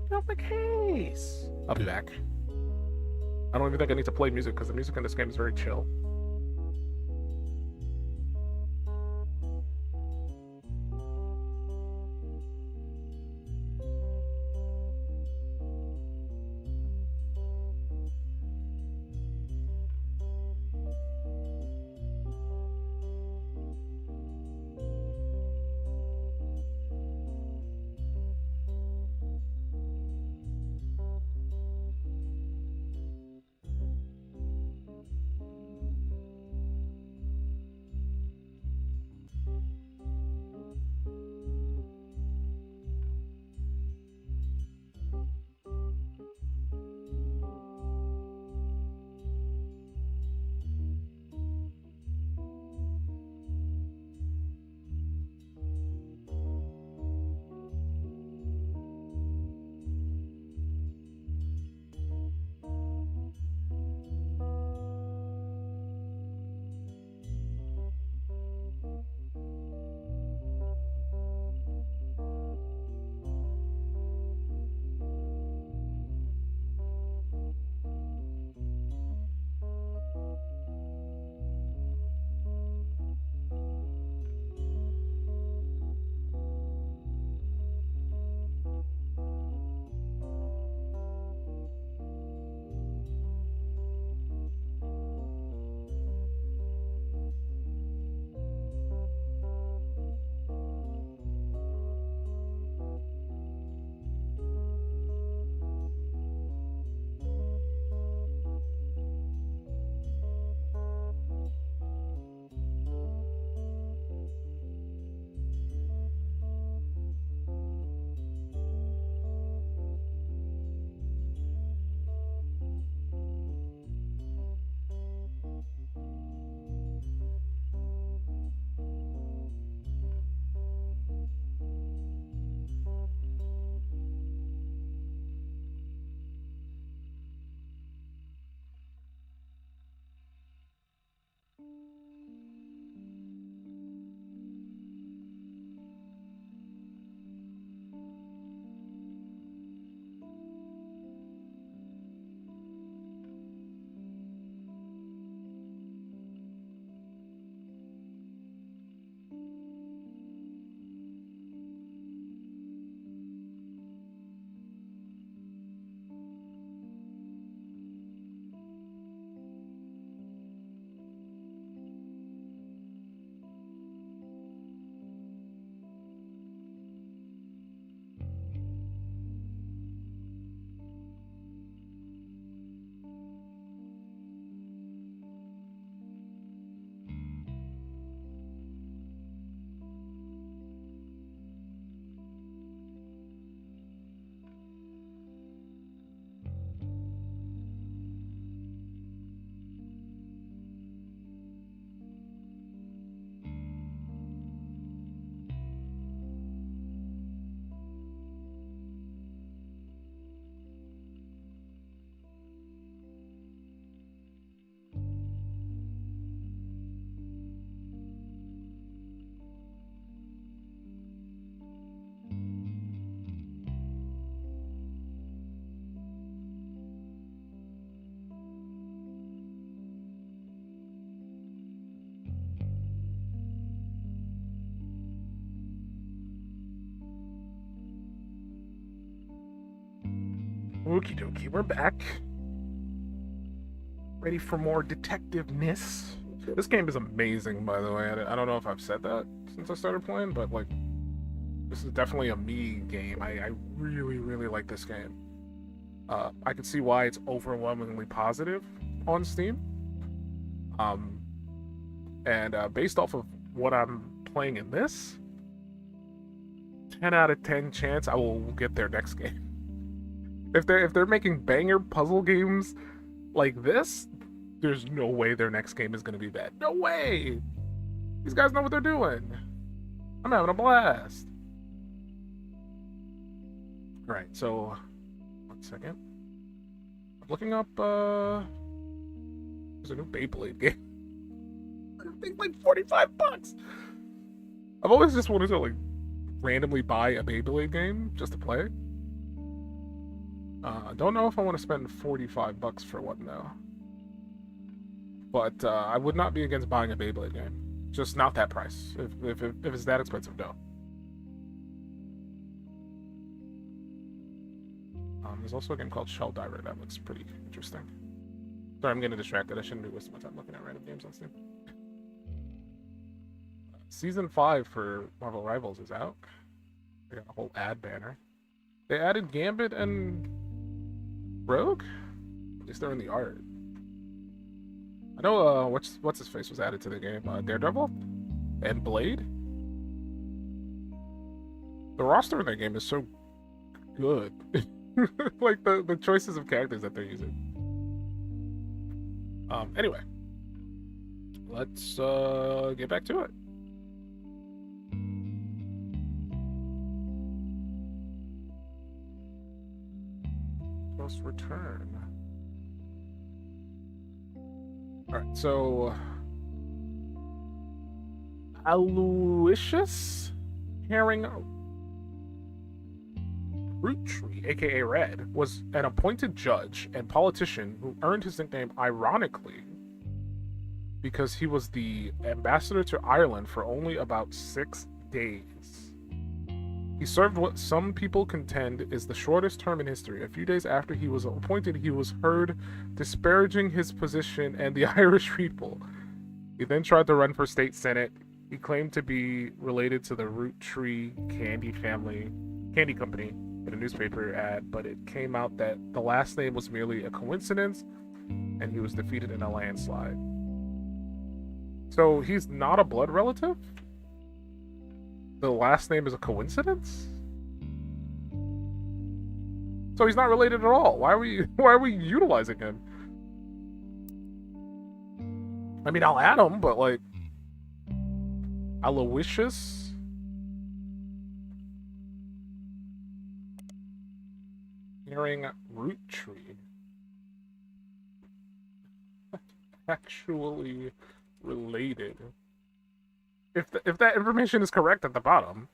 Speaker 2: Get off my case. I'll be back. I don't even think I need to play music because the music in this game is very chill. Okie dokie, we're back. Ready for more detectiveness. This game is amazing, by the way. I don't know if I've said that since I started playing, but like, this is definitely a me game. I really, really like this game. I can see why it's overwhelmingly positive on Steam. And based off of what I'm playing in this, 10 out of 10 chance I will get their next game. If they're making banger puzzle games like this, there's no way their next game is going to be bad. No way! These guys know what they're doing. I'm having a blast. Alright, so... one second. I'm looking up, there's a new Beyblade game. I think like $45. I've always just wanted to, like, randomly buy a Beyblade game just to play. Don't know if I want to spend $45 for one though. But I would not be against buying a Beyblade game. Just not that price. If it's that expensive, no. There's also a game called Shell Diver that looks pretty interesting. Sorry, I'm getting distracted. I shouldn't be wasting my time looking at random games on Steam. Season 5 for Marvel Rivals is out. They got a whole ad banner. They added Gambit and Rogue? At least they're in the art. I know what's his face was added to the game. Daredevil and Blade. The roster in that game is so good. Like the choices of characters that they're using. Anyway. Let's get back to it. Plus return. Alright, so Aloysius Herring Roottrees, aka Red, was an appointed judge and politician who earned his nickname ironically because he was the ambassador to Ireland for only about 6 days. He served what some people contend is the shortest term in history. A few days after he was appointed, he was heard disparaging his position and the Irish people. He then tried to run for state senate. He claimed to be related to the Roottrees candy company in a newspaper ad, but it came out that the last name was merely a coincidence, and he was defeated in a landslide. So he's not a blood relative? The last name is a coincidence? So he's not related at all. Why are we utilizing him? I mean, I'll add him, but like Aloysius? Herring Roottrees. Actually related. If that information is correct at the bottom.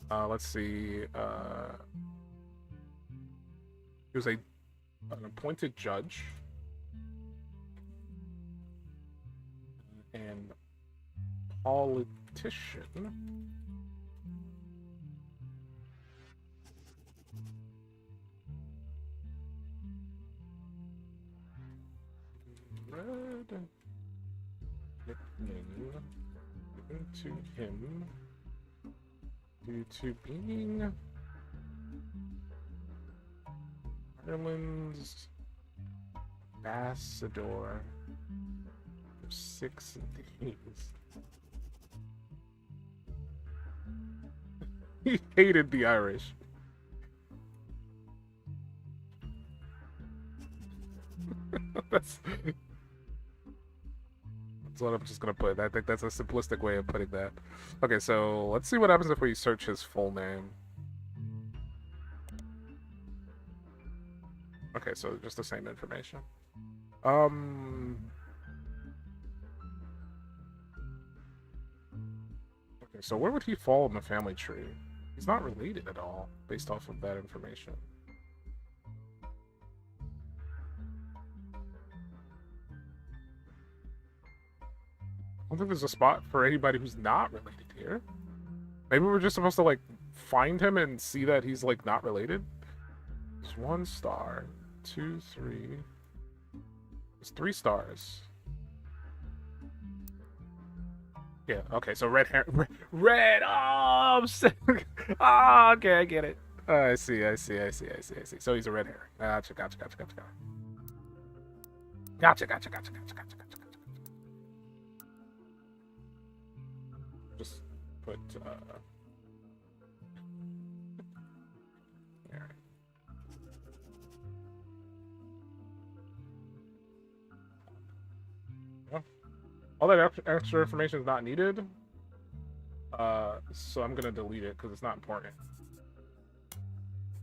Speaker 2: Let's see. He was an appointed judge and politician. Red nickname given to him due to being Ireland's ambassador for 6 days. He hated the Irish. That's what I'm just gonna put. I think that's a simplistic way of putting that. Okay, so let's see what happens if we search his full name. Okay, so just the same information. Okay, so where would he fall in the family tree? He's not related at all, based off of that information. I don't think there's a spot for anybody who's not related here. Maybe we're just supposed to, like, find him and see that he's, like, not related. It's 1 star. 2, 3. It's 3 stars. Yeah, okay, so red hair. Red! Oh, I'm sick. Oh, okay, I get it. I see. So he's a red hair. Gotcha. Gotcha. Just put, there. Well, all that extra information is not needed. So I'm gonna delete it because it's not important.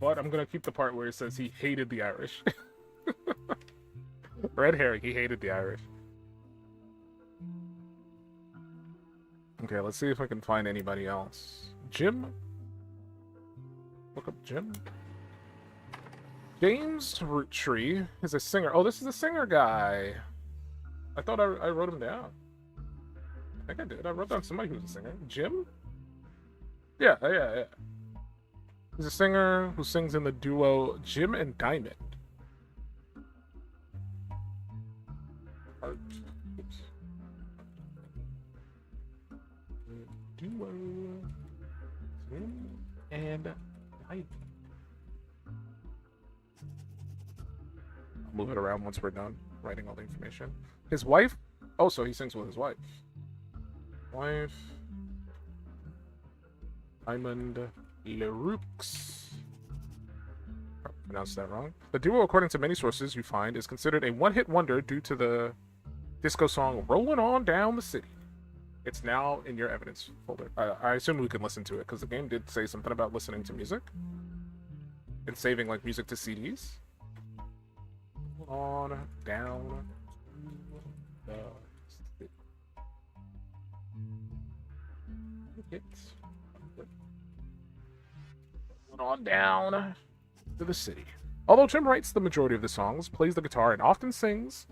Speaker 2: But I'm gonna keep the part where it says he hated the Irish. Red herring, he hated the Irish. Okay, let's see if I can find anybody else. Jim? Look up Jim. James Roottrees is a singer. Oh, this is a singer guy. I thought I wrote him down. I think I did. I wrote down somebody who's a singer. Jim? Yeah. He's a singer who sings in the duo Jim and Diamond. Oops. Duo Jim and Diamond. I'll move it around once we're done writing all the information. His wife? Oh, so he sings with his wife. Wife. Diamond Leroux. Probably pronounced that wrong. The duo, according to many sources you find, is considered a one-hit wonder due to the disco song "Rolling On Down the City." It's now in your evidence folder. I assume we can listen to it because the game did say something about listening to music and saving like music to CDs. On down to the city. On down to the city. Although Jim writes the majority of the songs, plays the guitar, and often sings,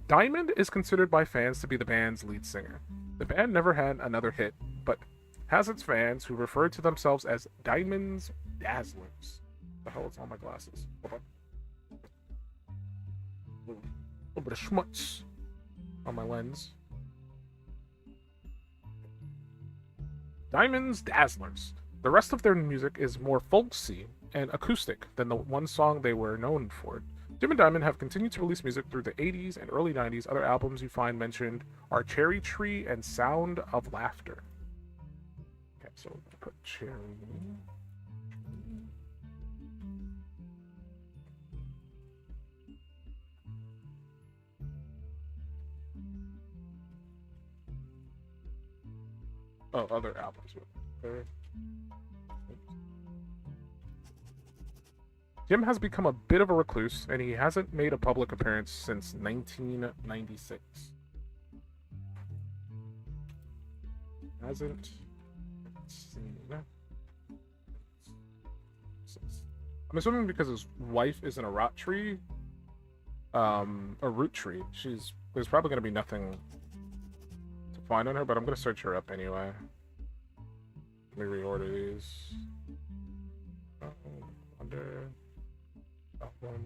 Speaker 2: Diamond is considered by fans to be the band's lead singer. The band never had another hit, but has its fans who refer to themselves as Diamond's Dazzlers. The hell is all my glasses? Hold on. A little bit of schmutz on my lens. Diamond's Dazzlers. The rest of their music is more folksy and acoustic than the one song they were known for. Jim and Diamond have continued to release music through the 80s and early 90s. Other albums you find mentioned are Cherry Tree and Sound of Laughter. Okay, so we'll put Cherry. Oh, other albums. Jim has become a bit of a recluse, and he hasn't made a public appearance since 1996. Hasn't seen. I'm assuming because his wife isn't a Roottrees, a Roottrees. There's probably going to be nothing to find on her, but I'm going to search her up anyway. Let me reorder these. Under that one.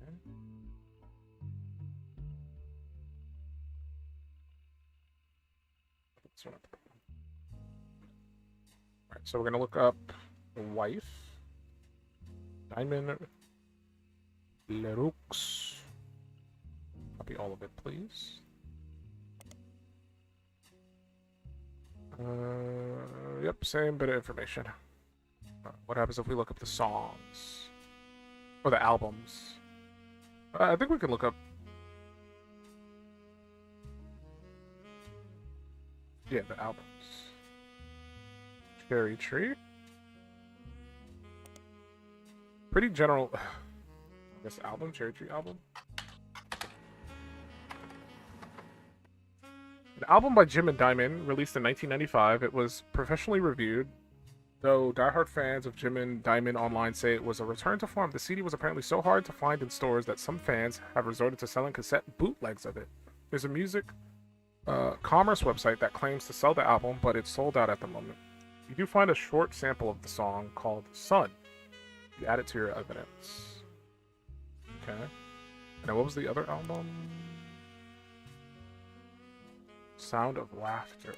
Speaker 2: Okay. Alright, so we're gonna look up the wife. Diamond Leroux. Copy all of it, please. Yep, same bit of information. What happens if we look up the songs? Or the albums? I think we can look up... Yeah, the albums. Cherry Tree. Pretty general... This album, Cherry Tree album. An album by Jim and Diamond, released in 1995. It was professionally reviewed, though diehard fans of Jim and Diamond online say it was a return to form. The CD was apparently so hard to find in stores that some fans have resorted to selling cassette bootlegs of it. is a music commerce website that claims to sell the album, but it's sold out at the moment. You do find a short sample of the song called Sun. You add it to your evidence. Okay. And what was the other album? Sound of Laughter.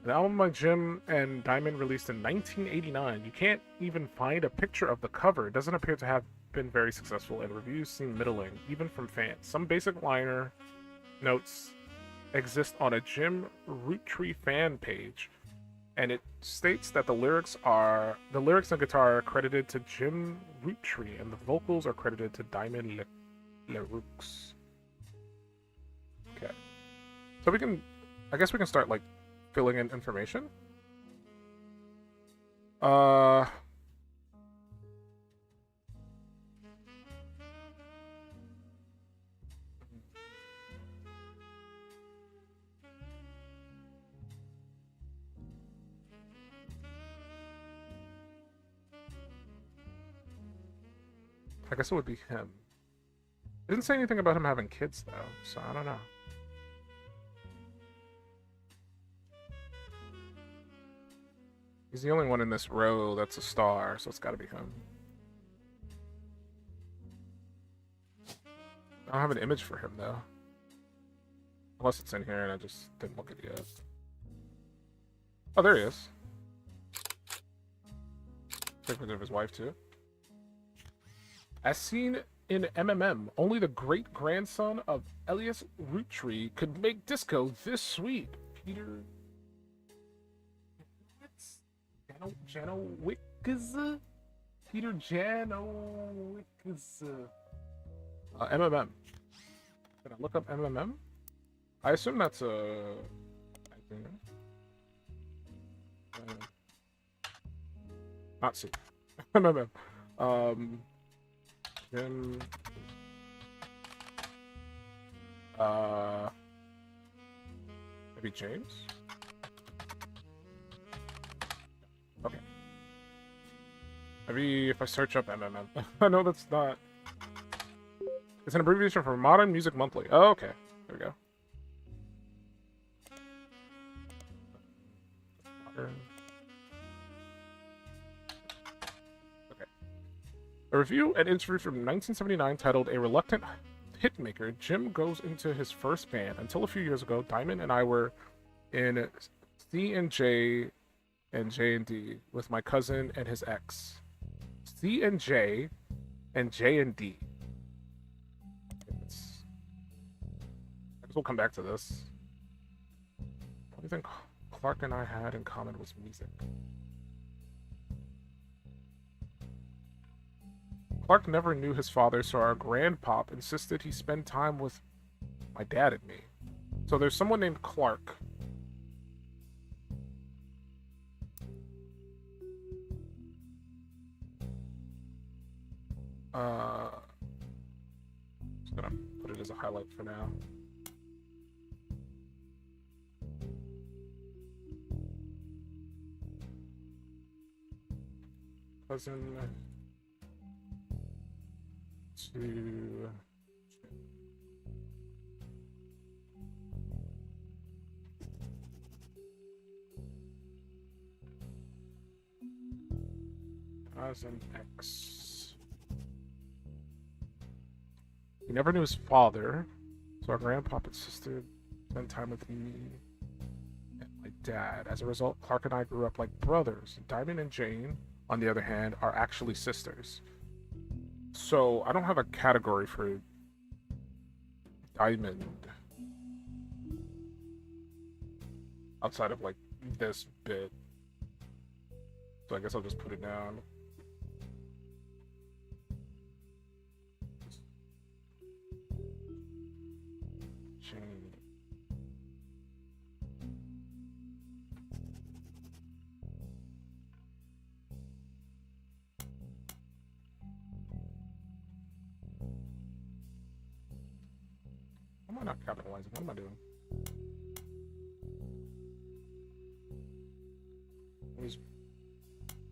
Speaker 2: An album by Jim and Diamond released in 1989. You can't even find a picture of the cover. It doesn't appear to have been very successful, and reviews seem middling, even from fans. Some basic liner notes exist on a Jim Roottrees fan page, and it states that the lyrics and guitar are credited to Jim Roottrees, and the vocals are credited to Diamond Leroux. Okay. So I guess we can start, like, filling in information. I guess it would be him. It didn't say anything about him having kids, though, so I don't know. He's the only one in this row that's a star, so it's gotta be him. I don't have an image for him, though. Unless it's in here and I just didn't look at it yet. Oh, there he is. Picture of his wife, too. As seen in MMM, only the great-grandson of Elias Roottrees could make disco this sweet. Peter... Janowicz? Peter Janowicz. MMM. Can I look up MMM? I assume that's a... not C. MMM. Jim... maybe James? Okay. Maybe if I search up MMM. I know that's not... It's an abbreviation for Modern Music Monthly. Oh, okay. There we go. Modern. Okay. A review and interview from 1979 titled A Reluctant Hitmaker, Jim goes into his first band. Until a few years ago, Diamond and I were in C&J and J&D with my cousin and his ex. C&J and J&D. I guess we'll come back to this. What do you think Clark and I had in common was music? Clark never knew his father, so our grandpop insisted he spend time with my dad and me. So there's someone named Clark. Just gonna put it as a highlight for now. Cousin to cousin X. He never knew his father, so our grandpop insisted spend time with me and my dad. As a result, Clark and I grew up like brothers. Diamond and Jane, on the other hand, are actually sisters. So I don't have a category for Diamond outside of like this bit. So I guess I'll just put it down. Jane. Why am I not capitalizing? What am I doing? These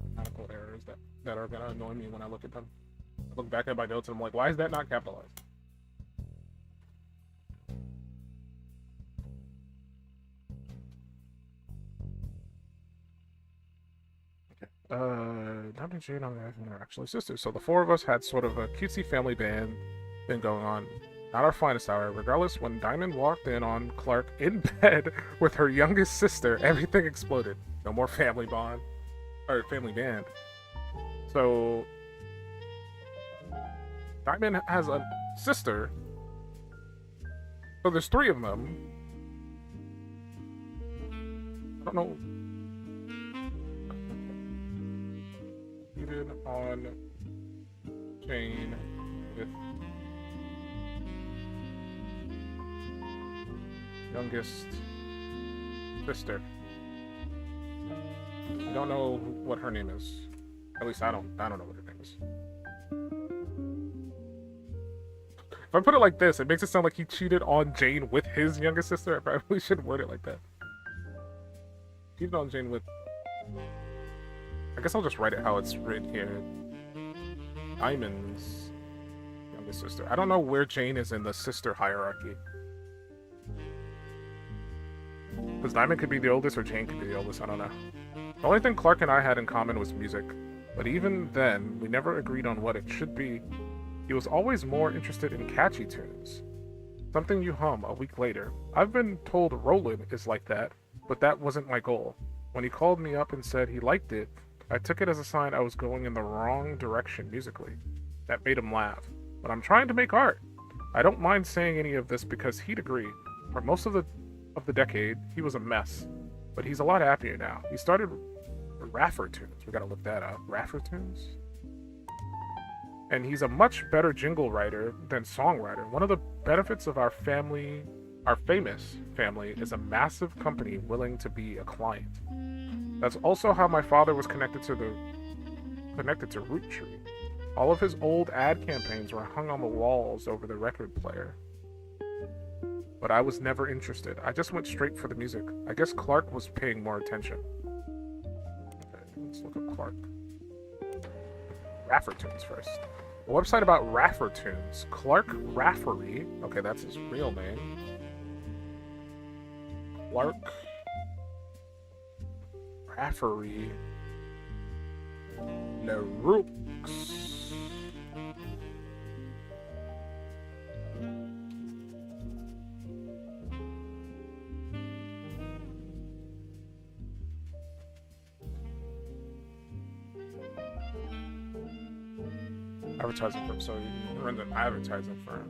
Speaker 2: grammatical errors that are gonna annoy me when I look at them. look back at my notes and I'm like, why is that not capitalized? Diamond and Jane are actually sisters. So the four of us had sort of a cutesy family band thing going on. Not our finest hour. Regardless, when Diamond walked in on Clark in bed with her youngest sister, everything exploded. No more family bond. Or family band. So Diamond has a sister. So there's three of them. I don't know. Cheated on Jane with youngest sister. I don't know what her name is. At least I don't know what her name is. If I put it like this, it makes it sound like he cheated on Jane with his youngest sister. I probably should word it like that. Cheated on Jane with... I guess I'll just write it how it's written here. Diamond's youngest sister. I don't know where Jane is in the sister hierarchy. Because Diamond could be the oldest or Jane could be the oldest, I don't know. The only thing Clark and I had in common was music. But even then, we never agreed on what it should be. He was always more interested in catchy tunes. Something you hum a week later. I've been told Roland is like that, but that wasn't my goal. When he called me up and said he liked it, I took it as a sign I was going in the wrong direction musically. That made him laugh. But I'm trying to make art. I don't mind saying any of this because he'd agree. For most of the decade, he was a mess. But he's a lot happier now. He started Raffer tunes. We gotta look that up. Raffer tunes? And he's a much better jingle writer than songwriter. One of the benefits of our family, our famous family, is a massive company willing to be a client. That's also how my father was connected to Roottrees. All of his old ad campaigns were hung on the walls over the record player. But I was never interested. I just went straight for the music. I guess Clark was paying more attention. Okay, let's look up Clark. Raffer tunes first. A website about Raffer tunes. Clark Raffery. Okay, that's his real name. Clark Raffery LaRoux. Advertising firm, so you run an advertising firm.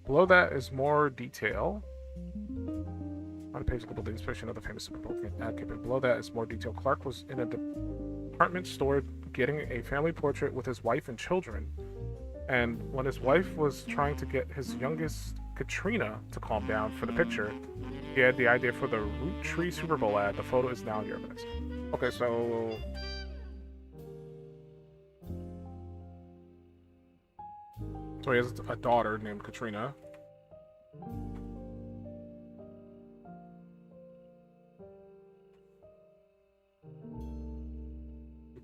Speaker 2: Below that is more detail. On page labeled the inspiration of the famous Super Bowl ad campaign. Below that is more detail. Clark was in a department store getting a family portrait with his wife and children. And when his wife was trying to get his youngest, Katrina, to calm down for the picture, he had the idea for the Roottrees Super Bowl ad. The photo is now in your evidence. Okay, so... So he has a daughter named Katrina.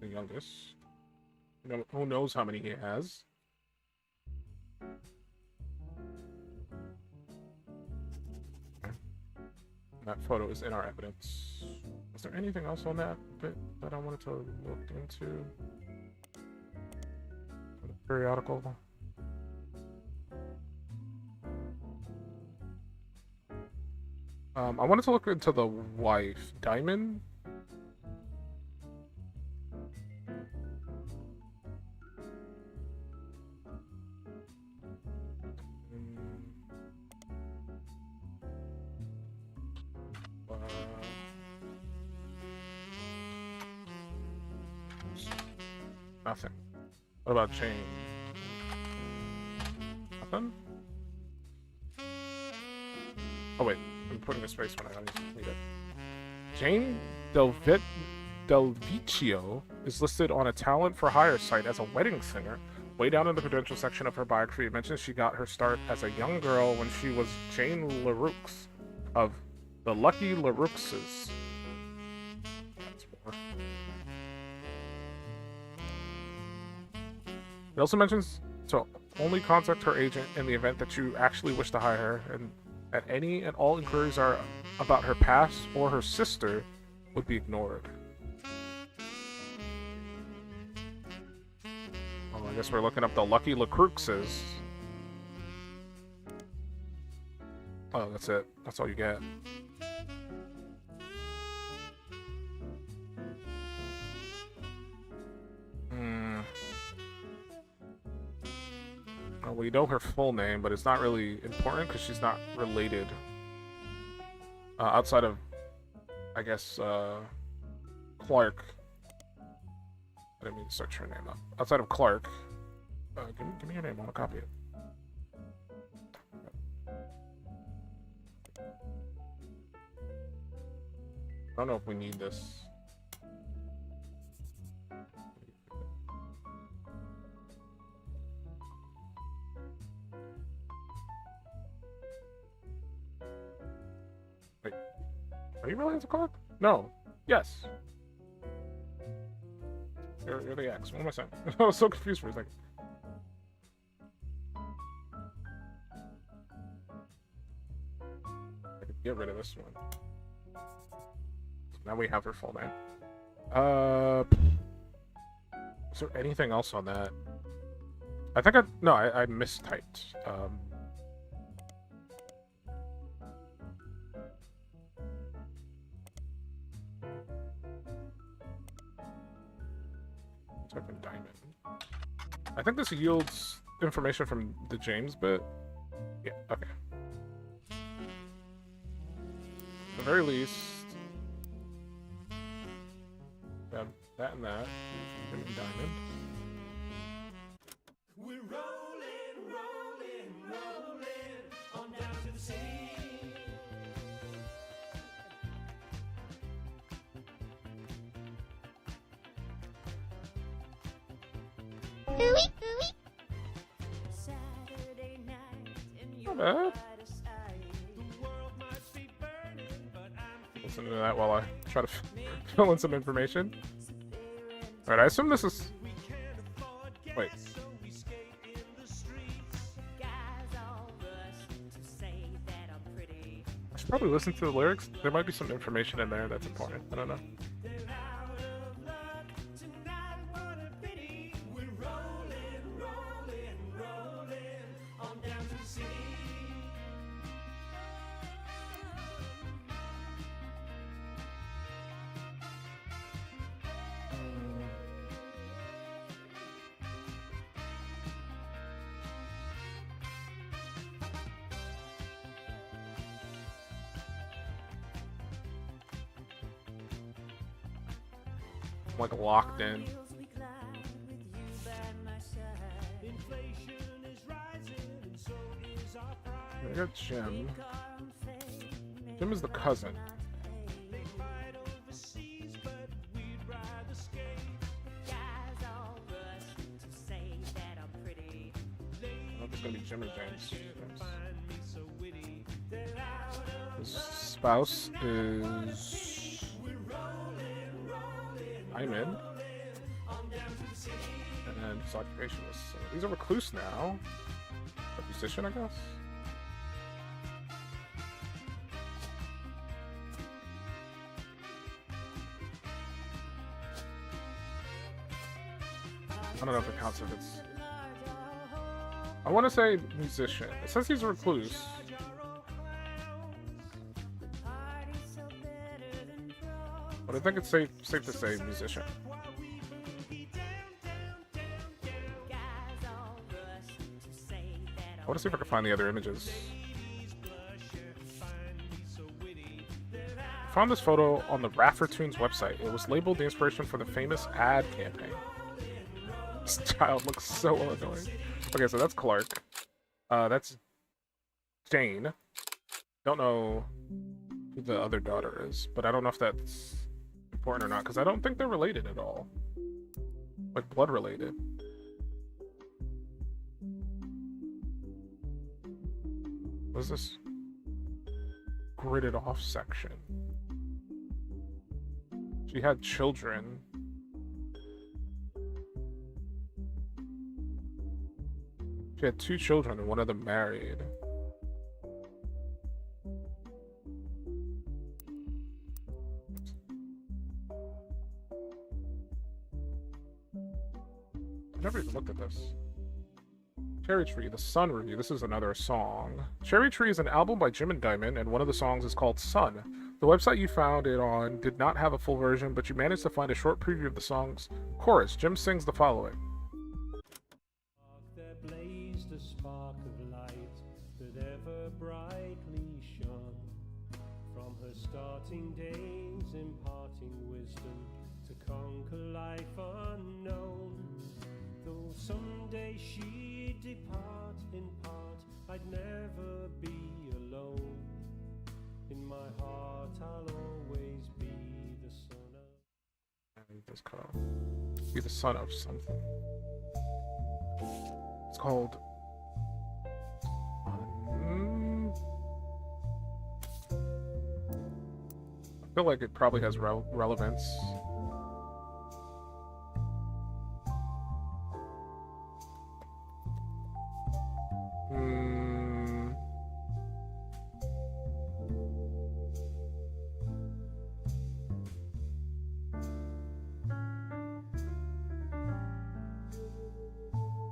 Speaker 2: The youngest. You know, who knows how many he has? Okay. That photo is in our evidence. Is there anything else on that bit that I wanted to look into? The periodical. I wanted to look into the wife, Diamond. Nothing. What about Jane? Nothing? Oh wait, I'm putting a space when I don't need it. Jane Del Vecchio is listed on a talent for hire site as a wedding singer. Way down in the credential section of her biography, it mentions she got her start as a young girl when she was Jane LaRoux of the Lucky LaRouxes. That's more. It also mentions to only contact her agent in the event that you actually wish to hire her, and that any and all inquiries are about her past or her sister would be ignored. I guess we're looking up the Lucky LaCruxes. Oh, that's it. That's all you get. Well, we know her full name, but it's not really important because she's not related. Outside of, I guess, Clark. I didn't mean to search her name up. Outside of Clark. Give me your name. I want to copy it. I don't know if we need this. Wait. Are you related to Clark? No. Yes. You're the X. What am I saying? I was so confused for a second. I could get rid of this one. So now we have her full name. Is there anything else on that? I think I mistyped. Diamond. I think this yields information from the James bit. Yeah, okay. At the very least, that and that. Diamond.
Speaker 6: We're rolling, rolling, rolling on down to the sea.
Speaker 2: Not bad. Listen to that while I try to fill in some information. Alright, I assume this is... Wait. I should probably listen to the lyrics. There might be some information in there that's important. I don't know. I'm like locked in. I got Jim. Jim is the cousin. I don't know if it's gonna be Jim or James. His spouse is I'm in. And then his occupation is... he's a recluse now. A musician, I guess? I don't know if it counts if it's... I want to say musician. It says he's a recluse. But I think it's safe to say musician. I want to see if I can find the other images. I found this photo on the Raffertoons website. It was labeled the inspiration for the famous ad campaign. This child looks so annoying. Okay, so that's Clark. That's Jane. Don't know who the other daughter is, but I don't know if that's important or not, because I don't think they're related at all. Like, blood related. What's this gridded off section? She had children. She had 2 children and one of them married. I've never even looked at this. Cherry Tree, the Sun Review. This is another song. Cherry Tree is an album by Jim and Diamond, and one of the songs is called Sun. The website you found it on did not have a full version, but you managed to find a short preview of the song's chorus. Jim sings the following.
Speaker 6: There blazed a spark of light that ever brightly shone. From her starting days, imparting wisdom to conquer life unknown. Though someday she'd depart in part, I'd never be alone. In my heart, I'll always be the son of...
Speaker 2: And this cut off. Be the son of something. It's called... I feel like it probably has relevance.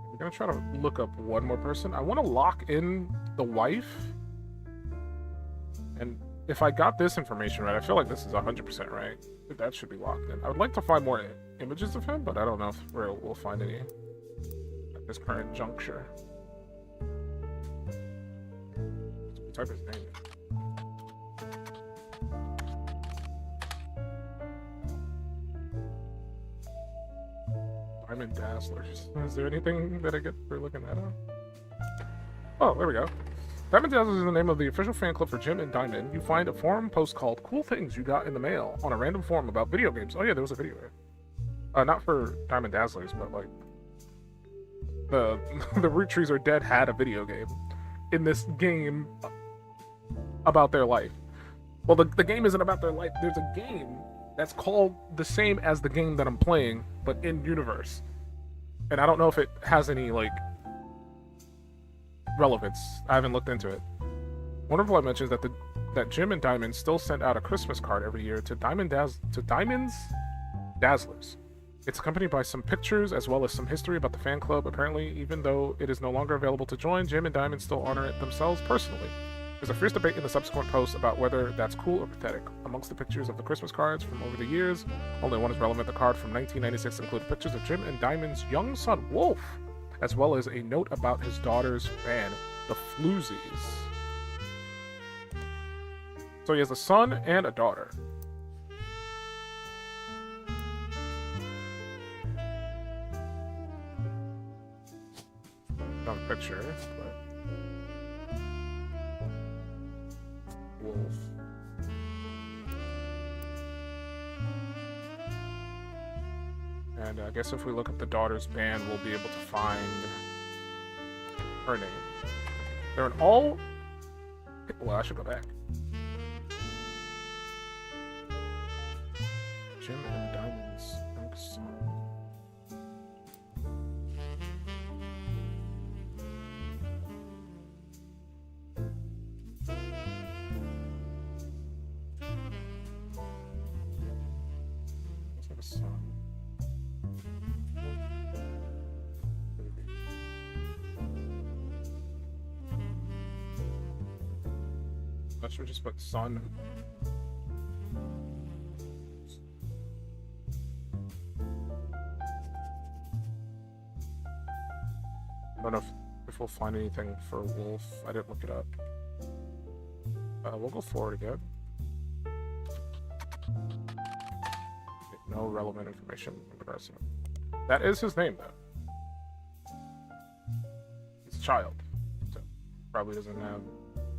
Speaker 2: I'm gonna try to look up one more person. I want to lock in the wife. And if I got this information right, I feel like this is 100% right. That should be locked in. I would like to find more images of him, but I don't know if we'll find any at this current juncture. Type his name. Diamond Dazzlers. Is there anything that I get for looking that up? Oh, there we go. Diamond Dazzlers is the name of the official fan club for Jim and Diamond. You find a forum post called Cool Things You Got in the Mail on a random forum about video games. Oh yeah, there was a video. Not for Diamond Dazzlers, but like the Roottrees Are Dead had a video game in this game about their life. Well, the game isn't about their life. There's a game that's called the same as the game that I'm playing, but in universe. And I don't know if it has any like relevance. I haven't looked into it. Wonderful mentions that Jim and Diamond still send out a Christmas card every year to Diamond's Dazzlers. It's accompanied by some pictures as well as some history about the fan club. Apparently, even though it is no longer available to join, Jim and Diamond still honor it themselves personally. There's a fierce debate in the subsequent posts about whether that's cool or pathetic. Amongst the pictures of the Christmas cards from over the years, only one is relevant. The card from 1996 included pictures of Jim and Diamond's young son, Wolf, as well as a note about his daughter's band, the Floozies. So he has a son and a daughter. Not a picture, but Wolf. And I guess if we look up the daughter's band, we'll be able to find her name. They're an all... Well, I should go back. Jim and Diamond's young son. Looks like a son. I should just put son. I don't know if we'll find anything for Wolf. I didn't look it up. We'll go forward again. No relevant information in regards to him. That is his name, though. He's a child, so probably doesn't have.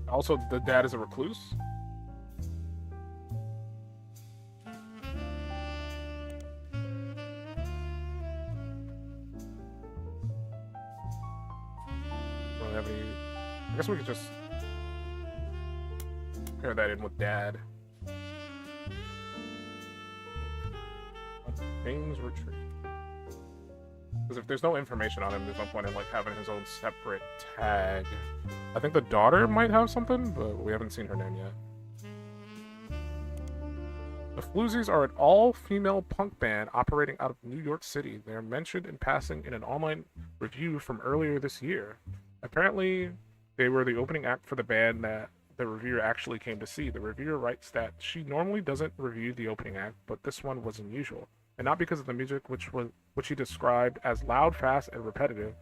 Speaker 2: Also, the dad is a recluse. have any... I guess we could just pair that in with Dad. James Roottrees. Because if there's no information on him, there's no point in like having his own separate tag. I think the daughter might have something, but we haven't seen her name yet. The Floozies are an all-female punk band operating out of New York City. They are mentioned in passing in an online review from earlier this year. Apparently, they were the opening act for the band that the reviewer actually came to see. The reviewer writes that she normally doesn't review the opening act, but this one was unusual. And not because of the music, which he described as loud, fast, and repetitive,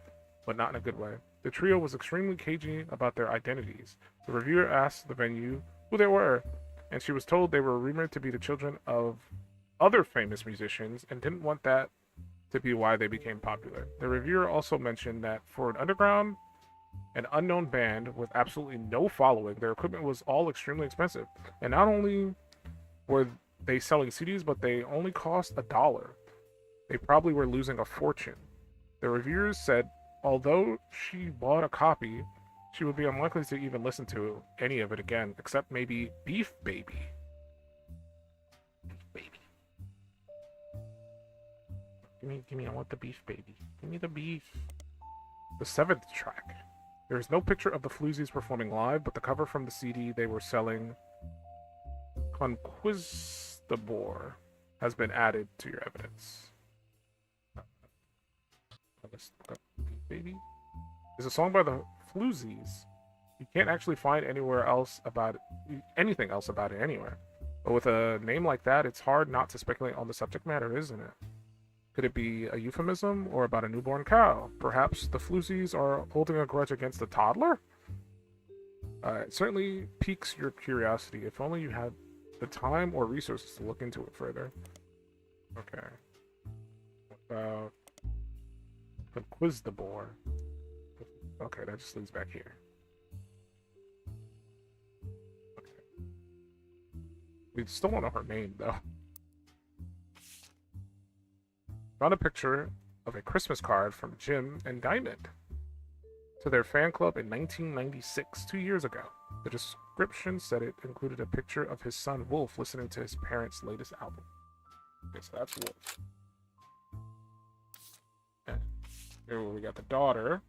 Speaker 2: but not in a good way. The trio was extremely cagey about their identities. The reviewer asked the venue who they were, and she was told they were rumored to be the children of other famous musicians and didn't want that to be why they became popular. The reviewer also mentioned that for an underground and unknown band with absolutely no following, their equipment was all extremely expensive. And not only were they selling CDs, but they only cost $1. They probably were losing a fortune. The reviewers said, although she bought a copy, she would be unlikely to even listen to any of it again, except maybe Beef Baby. Beef Baby. Give me, I want the Beef Baby. Give me the beef. The 7th track. There is no picture of the Floozies performing live, but the cover from the CD they were selling, Conquistador, has been added to your evidence. Let's look up Beef Baby. It's a song by the Floozies. You can't actually find anywhere else about it, anything else about it anywhere. But with a name like that, it's hard not to speculate on the subject matter, isn't it? Could it be a euphemism or about a newborn cow? Perhaps the Floozies are holding a grudge against a toddler? It certainly piques your curiosity. If only you had the time or resources to look into it further. Okay. What about Conquistador? Okay, that just leads back here. Okay. We still don't know her name, though. Found a picture of a Christmas card from Jim and Diamond to their fan club in 1996, 2 years ago. The description said it included a picture of his son Wolf listening to his parents' latest album. Okay, so that's Wolf. And here we got the daughter.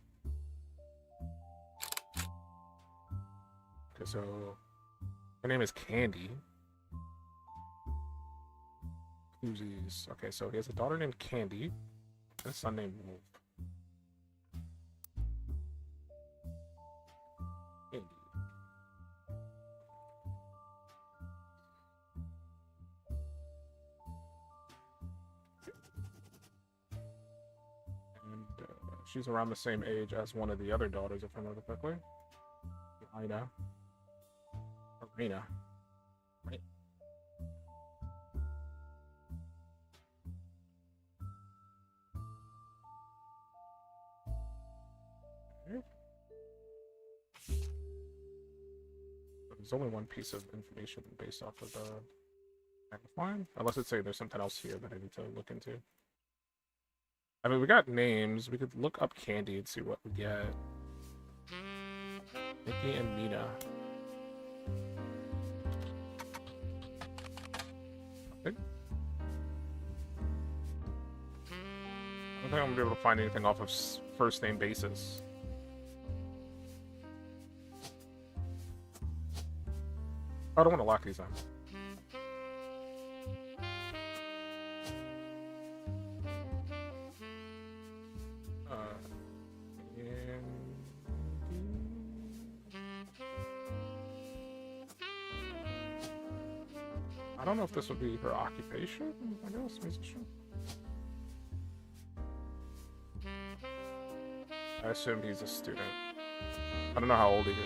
Speaker 2: Okay, so her name is Candy. Floozies. Okay, so he has a daughter named Candy and a son named Wolf. Candy. And she's around the same age as one of the other daughters, if I remember correctly. Ina. Arena. Right. There's only one piece of information based off of the magnifying, unless it's saying there's something else here that I need to look into. I mean, we got names. We could look up Candy and see what we get. Nikki and Mina. Nothing. I don't think I'm gonna be able to find anything off of first name basis. I don't want to lock these on. I don't know if this would be her occupation, I guess, musician. I assume he's a student. I don't know how old he is.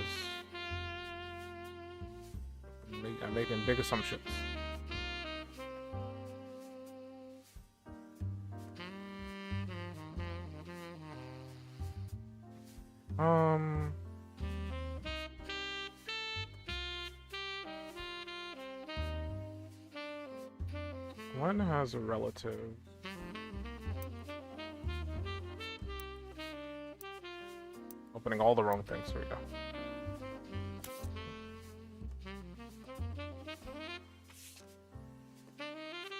Speaker 2: I'm making big assumptions. Glenn has a relative. Opening all the wrong things. Here we go.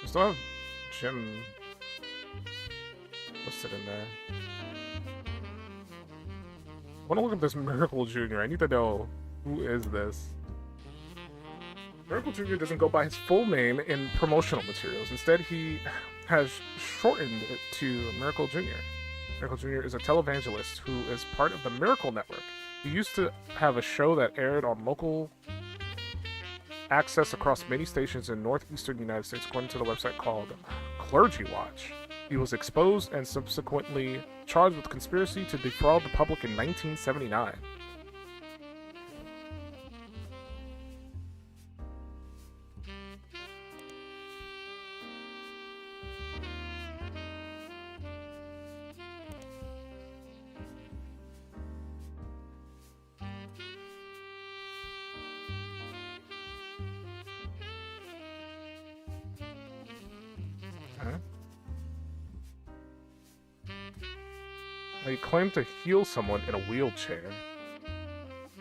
Speaker 2: We still have Jim listed in there. I want to look at this Miracle Jr. I need to know who is this. Miracle Jr. doesn't go by his full name in promotional materials. Instead, he has shortened it to Miracle Jr. Miracle Jr. is a televangelist who is part of the Miracle Network. He used to have a show that aired on local access across many stations in northeastern United States, according to the website called Clergy Watch. He was exposed and subsequently charged with conspiracy to defraud the public in 1979. He claimed to heal someone in a wheelchair.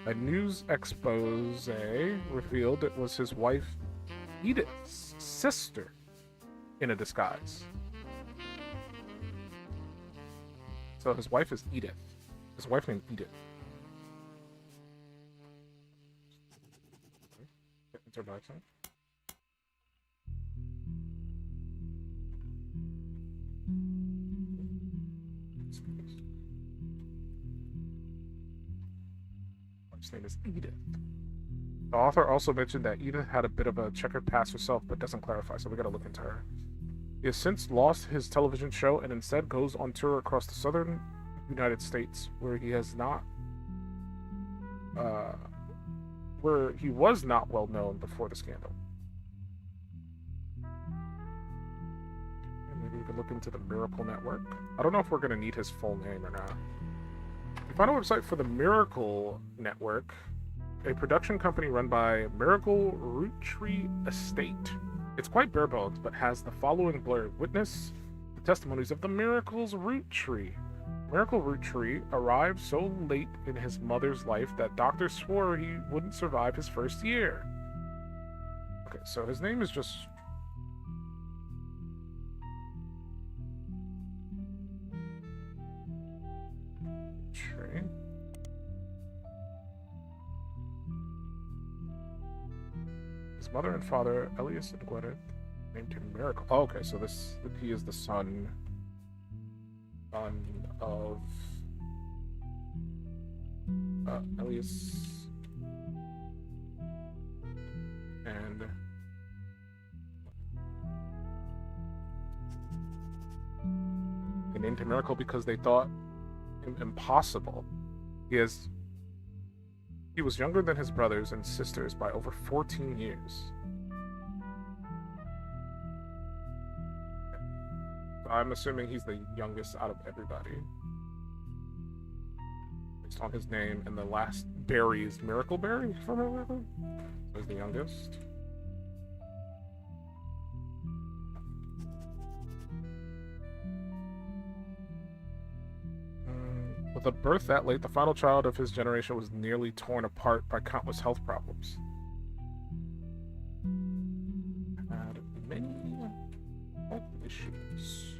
Speaker 2: A news expose revealed it was his wife Edith's sister in a disguise. So his wife is Edith. His wife named Edith. Get into her accent. His name is Edith. The author also mentioned that Edith had a bit of a checkered past herself, but doesn't clarify, so we gotta look into her. He has since lost his television show and instead goes on tour across the southern United States, where he was not well known before the scandal. And maybe we could look into the Miracle Network. I don't know if we're gonna need his full name or not. We found a website for the Miracle Network, a production company run by Miracle Roottrees Estate. It's quite bare bones, but has the following blurb. Witness the testimonies of the Miracle's root tree. Miracle Root Tree arrived so late in his mother's life that doctors swore he wouldn't survive his first year. Okay, so his name is just... Tree. His mother and father, Elias and Gwyneth, named him Miracle. Oh, okay, so he is the son of Elias and they named him Miracle because they thought him impossible. He was younger than his brothers and sisters by over 14 years. I'm assuming he's the youngest out of everybody. Based on his name, and the last berry is Miracle Berry, if I remember correctly. So he's the youngest. With a birth that late, the final child of his generation was nearly torn apart by countless health problems. Had many health issues.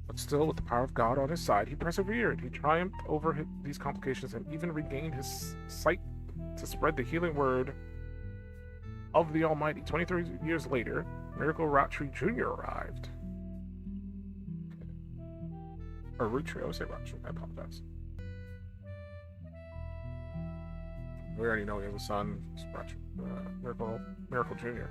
Speaker 2: But still, with the power of God on his side, he persevered. He triumphed over these complications and even regained his sight to spread the healing word of the Almighty. 23 years later, Miracle Roottrees Jr. arrived. Or Roottrees, I always say Roottrees, I apologize. We already know he has a son, Miracle Jr.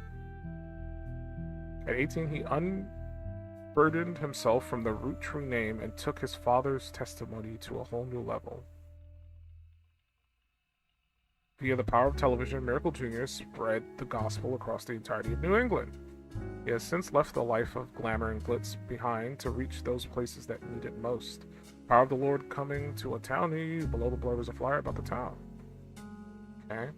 Speaker 2: At 18, he unburdened himself from the Roottrees name and took his father's testimony to a whole new level. Via the power of television, Miracle Jr. spread the gospel across the entirety of New England. He has since left the life of glamour and glitz behind to reach those places that need it most. Power of the Lord coming to a town near you. Below the blurb is a flyer about the town. Okay.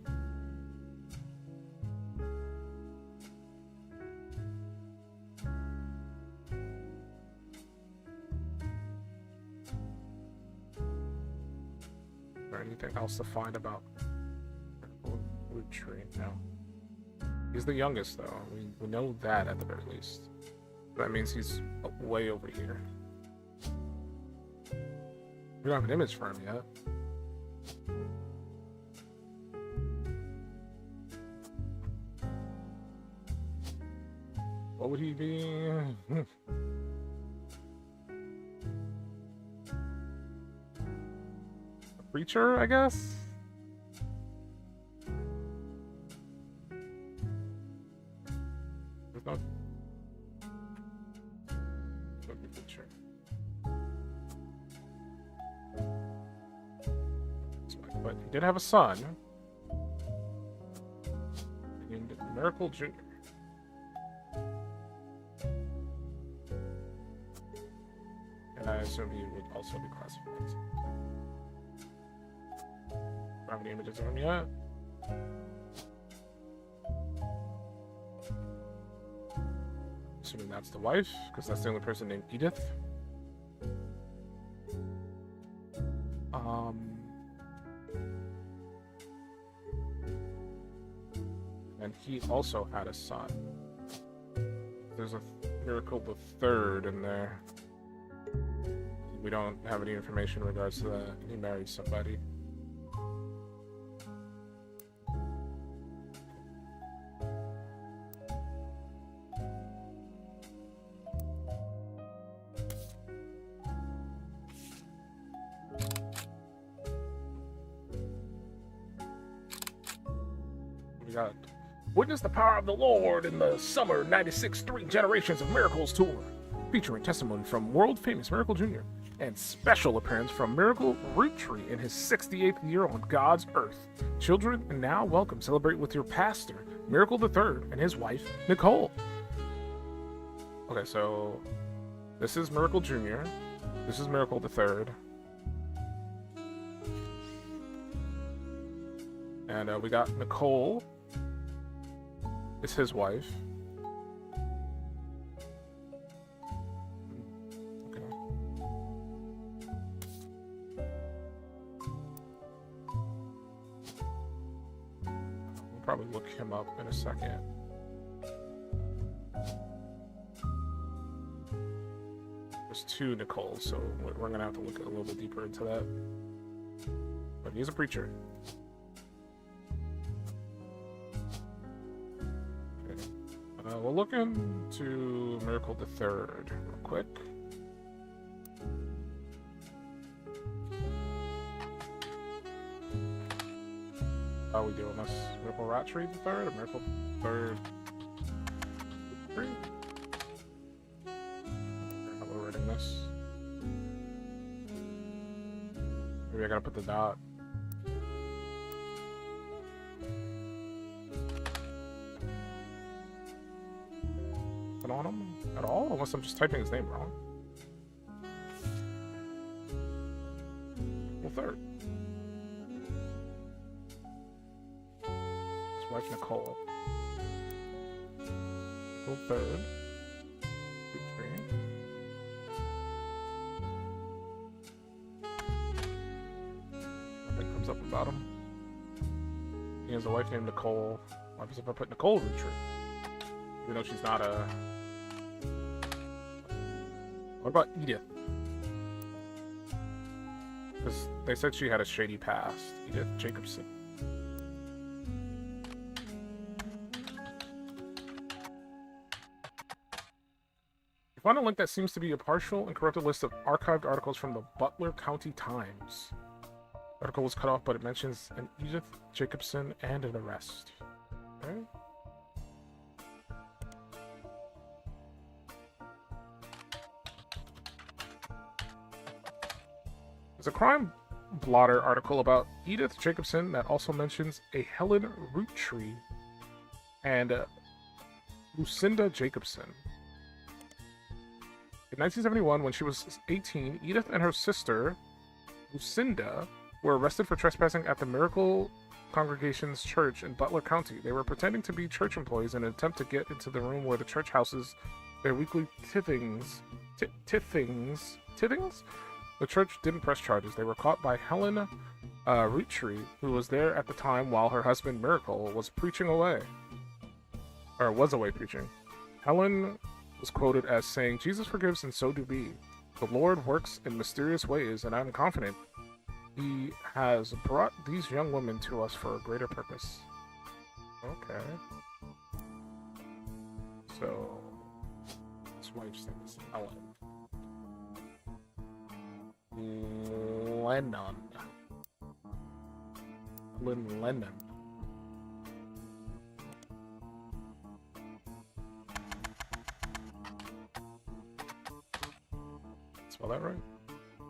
Speaker 2: there anything else to find about Roottrees? No. He's the youngest, though. We know that at the very least. That means he's way over here. We don't have an image for him yet. What would he be? A preacher, I guess? There's no preacher. But he did have a son. Named Miracle Jr. And I assume he would also be classified. Don't have any images of him yet. Assuming that's the wife, because that's the only person named Edith. And he also had a son. There's a Miracle the Third in there. We don't have any information in regards to that. He married somebody. We got Witness the Power of the Lord in the Summer 96 3 Generations of Miracles Tour, featuring testimony from world-famous Miracle Jr. and special appearance from Miracle Roottrees in his 68th year on God's earth. Children, and now welcome, celebrate with your pastor, Miracle the Third, and his wife, Nicole. Okay, so this is Miracle Jr. This is Miracle the Third. And we got Nicole. It's his wife. Okay. We'll probably look him up in a second. There's two Nicoles, so we're gonna have to look a little bit deeper into that. But he's a preacher. We'll look into Miracle the Third real quick. How are we doing this? Miracle Roottrees the Third or Miracle Third? Three? How we're reading this? Maybe I gotta put the dot. On him at all, unless I'm just typing his name wrong. Well, Third. His wife Nicole. Well, Third. Nothing comes up about him. He has a wife named Nicole. What happens if I put Nicole Roottrees? Even though she's not a... What about Edith? Because they said she had a shady past. Edith Jacobson. You find a link that seems to be a partial and corrupted list of archived articles from the Butler County Times. The article was cut off, but it mentions an Edith Jacobson and an arrest. Okay. There's a crime blotter article about Edith Jacobson that also mentions a Helen Roottrees and Lucinda Jacobson. In 1971, when she was 18, Edith and her sister, Lucinda, were arrested for trespassing at the Miracle Congregation's church in Butler County. They were pretending to be church employees in an attempt to get into the room where the church houses their weekly tithings? The church didn't press charges. They were caught by Helen Roottrees, who was there at the time while her husband Miracle was preaching away. Or was away preaching. Helen was quoted as saying, "Jesus forgives and so do we. The Lord works in mysterious ways, and I'm confident He has brought these young women to us for a greater purpose." Okay. So, his wife's name is Helen. Lennon. Lennon. Spell that right?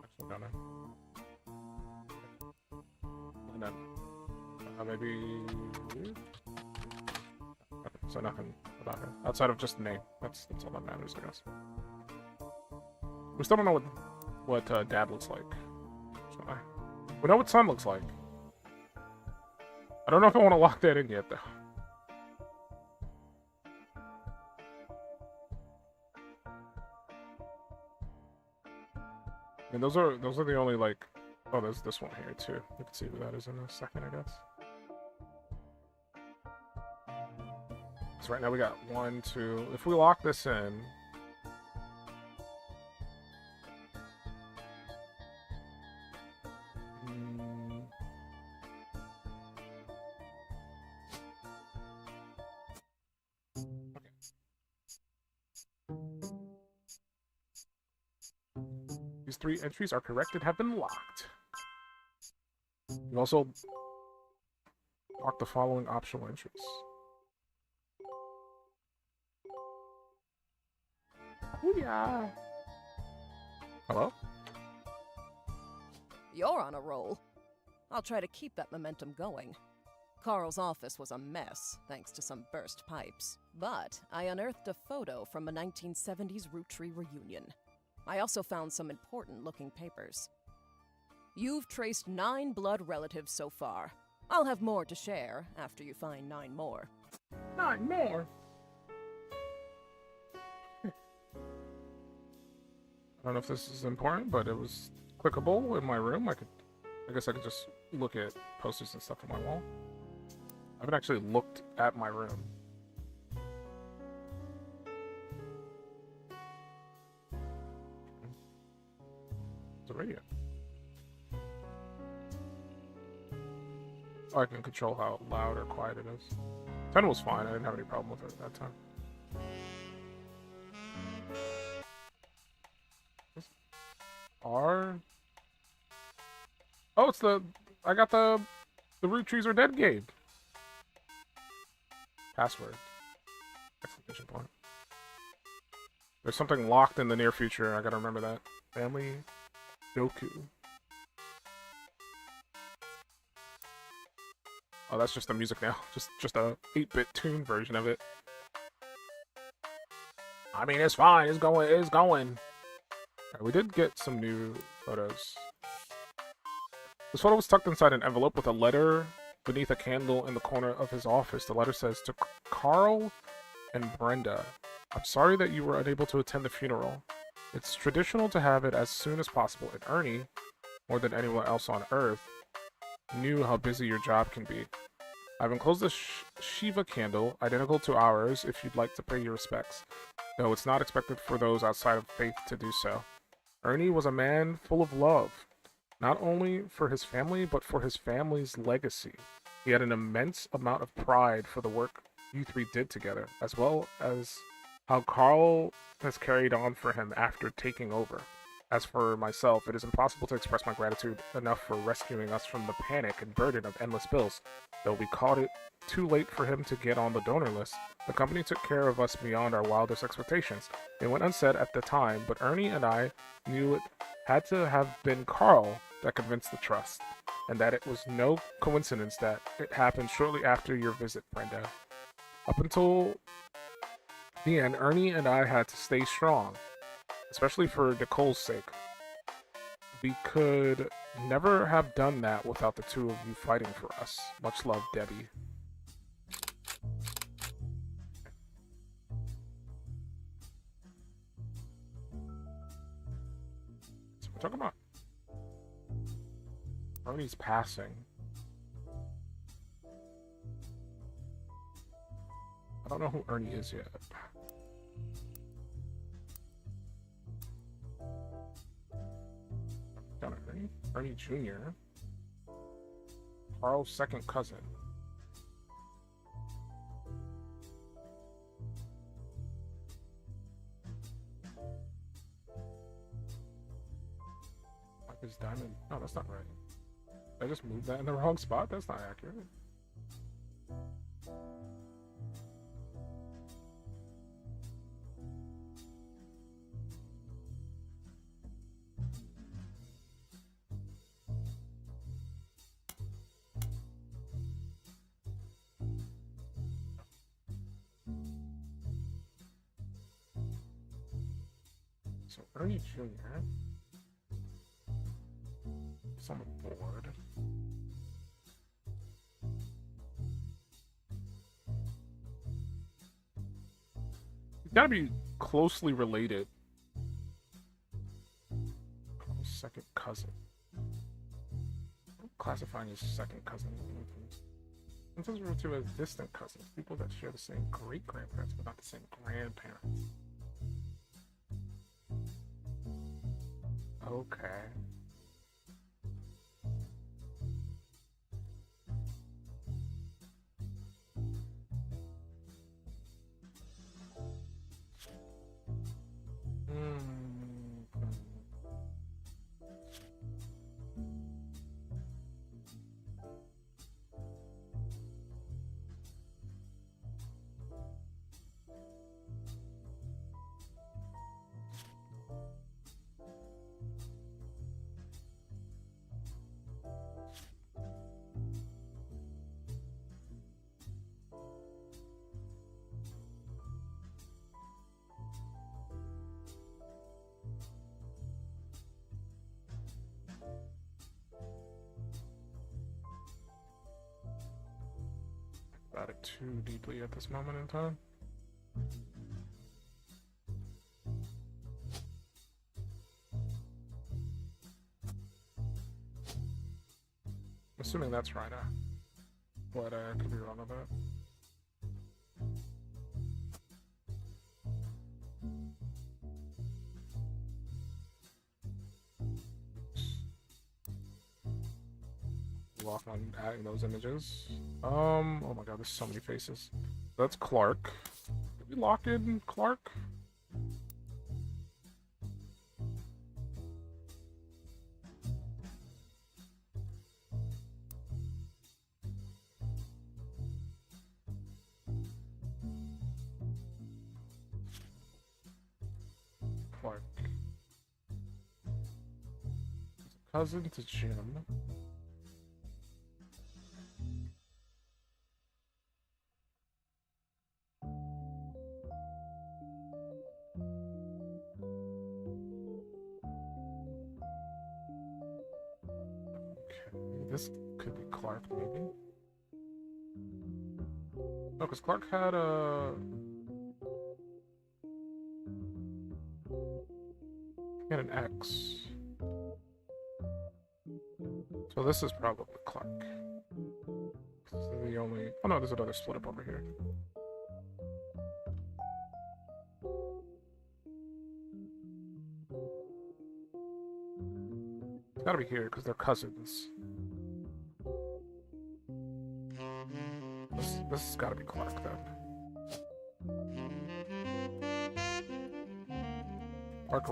Speaker 2: Actually, don't know. Lennon. Maybe. Okay, so nothing about her outside of just the name. That's all that matters, I guess. We still don't know what Dad looks like. So we know what Son looks like. I don't know if I want to lock that in yet, though. I mean, those are the only, like... Oh, there's this one here, too. We can see who that is in a second, I guess. So right now we got 1, 2... If we lock this in... These 3 entries are correct and have been locked. You also lock the following optional entries. Booyah! Hello?
Speaker 5: You're on a roll. I'll try to keep that momentum going. Carl's office was a mess, thanks to some burst pipes. But I unearthed a photo from a 1970s Roottrees reunion. I also found some important-looking papers. You've traced 9 blood relatives so far. I'll have more to share after you find 9 more.
Speaker 2: 9 more? I don't know if this is important, but it was clickable in my room. I guess I could just look at posters and stuff on my wall. I haven't actually looked at my room. It's a radio. Oh, I can control how loud or quiet it is. 10 was fine. I didn't have any problem with it at that time. R. Oh, it's the... I got the Roottrees are dead game. Password. Exclamation point. There's something locked in the near future. I gotta remember that. Family Doku. Oh, that's just the music now. Just a 8-bit tune version of it. I mean, it's fine. It's going. It's going. Right, we did get some new photos. This photo was tucked inside an envelope with a letter beneath a candle in the corner of his office. The letter says, "To Carl and Brenda, I'm sorry that you were unable to attend the funeral. It's traditional to have it as soon as possible, and Ernie, more than anyone else on Earth, knew how busy your job can be. I've enclosed a Shiva candle, identical to ours, if you'd like to pay your respects, though it's not expected for those outside of faith to do so. Ernie was a man full of love, not only for his family, but for his family's legacy. He had an immense amount of pride for the work you 3 did together, as well as how Carl has carried on for him after taking over. As for myself, it is impossible to express my gratitude enough for rescuing us from the panic and burden of endless bills. Though we caught it too late for him to get on the donor list, the company took care of us beyond our wildest expectations. It went unsaid at the time, but Ernie and I knew it had to have been Carl that convinced the trust, and that it was no coincidence that it happened shortly after your visit, Brenda. Up until the end, Ernie and I had to stay strong, especially for Nicole's sake. We could never have done that without the 2 of you fighting for us. Much love, Debbie." So we're talking about Ernie's passing. I don't know who Ernie is yet. Got an Ernie? Ernie Jr. Carl's second cousin. His diamond. No, that's not right. I just moved that in the wrong spot? That's not accurate. So Ernie Jr. is on the board. You gotta be closely related. Carl's second cousin. I'm classifying as second cousin. Sometimes referred to as distant cousins, people that share the same great grandparents but not the same grandparents. Okay. About it too deeply at this moment in time. I'm assuming that's right, but I could be wrong on that. Lock on adding those images. Oh my god, there's so many faces. That's Clark. Did we lock in Clark? Clark. He's a cousin to Jim. This could be Clark, maybe. No, because Clark had a... He had an X. So this is probably Clark. This is the only... Oh no, there's another split up over here. It's gotta be here, because they're cousins. This has got to be Clark then. Clark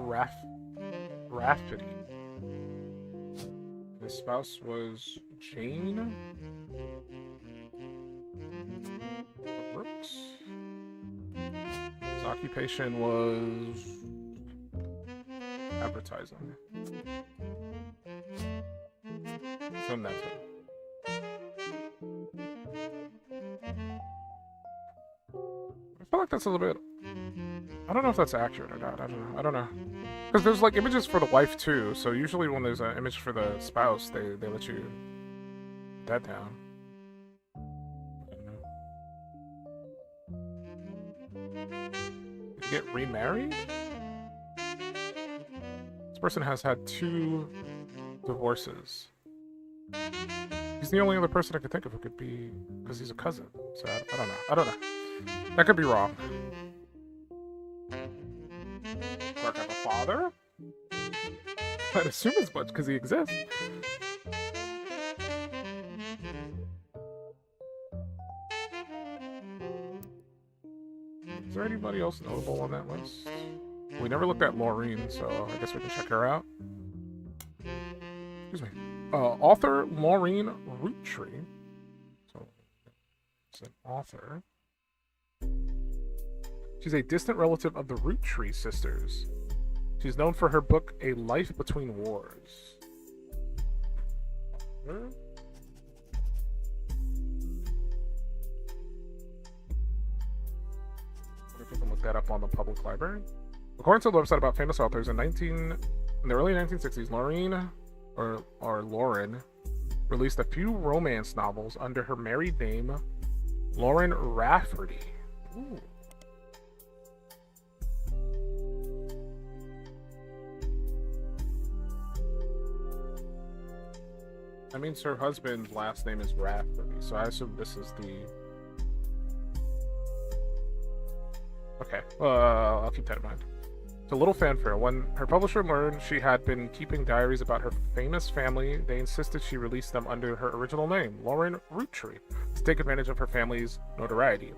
Speaker 2: Rafferty. His spouse was Jane Brooks. His occupation was advertising. Some that time. I feel like that's a little bit... I don't know if that's accurate or not. I don't know. Because there's like images for the wife too, so usually when there's an image for the spouse, they let you put that down. I don't know. Did you get remarried? This person has had 2 divorces. He's the only other person I could think of who could be, because he's a cousin. So I don't know. I don't know. That could be wrong. Clark have a father? I'd assume as much because he exists. Is there anybody else notable on that list? We never looked at Laureen, so I guess we can check her out. Excuse me. Author Laureen Roottrees. So it's an author. She's a distant relative of the Roottrees sisters. She's known for her book A Life Between Wars. Wonder if we can look that up on the public library. According to the website about famous authors, in the early 1960s, Lauren released a few romance novels under her married name, Lauren Rafferty. Ooh. That means her husband's last name is Rafferty, so I assume this is the... Okay, I'll keep that in mind. It's a little fanfare. When her publisher learned she had been keeping diaries about her famous family, they insisted she release them under her original name, Lauren Roottrees, to take advantage of her family's notoriety.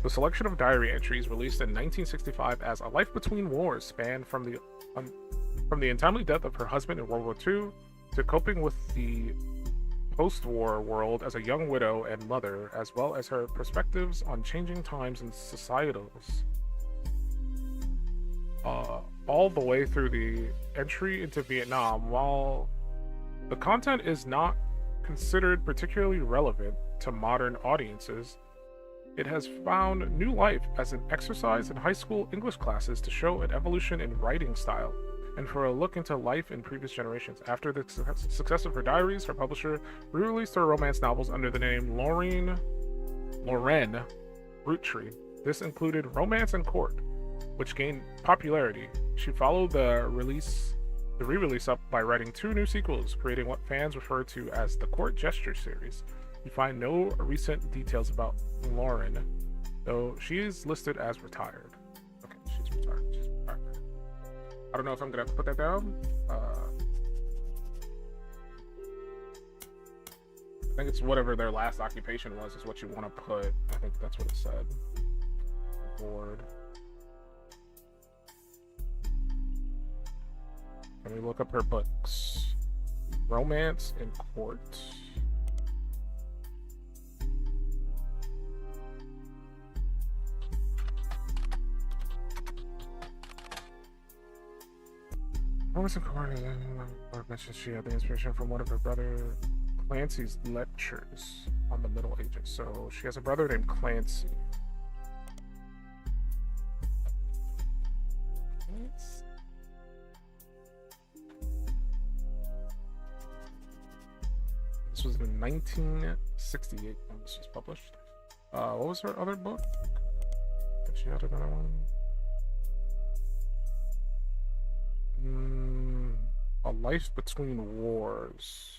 Speaker 2: The selection of diary entries released in 1965 as A Life Between Wars spanned from the untimely death of her husband in World War II to coping with the post-war world as a young widow and mother, as well as her perspectives on changing times and societals. All the way through the entry into Vietnam. While the content is not considered particularly relevant to modern audiences, it has found new life as an exercise in high school English classes to show an evolution in writing style and for a look into life in previous generations. After the success of her diaries, her publisher re-released her romance novels under the name Lauren Roottrees. This included Romance and Court, which gained popularity. She followed the re-release up by writing 2 new sequels, creating what fans refer to as the Court Gesture series. You find no recent details about Lauren, though she is listed as retired. Okay, she's retired. I don't know if I'm gonna have to put that down. I think it's whatever their last occupation was is what you want to put. I think that's what it said. Board. Let me look up her books. Romance in Court. Romance in Court. Mentioned she had the inspiration from one of her brother Clancy's lectures on the Middle Ages. So she has a brother named Clancy. This was in 1968 when this was published. What was her other book? Did she had another one? A Life Between Wars.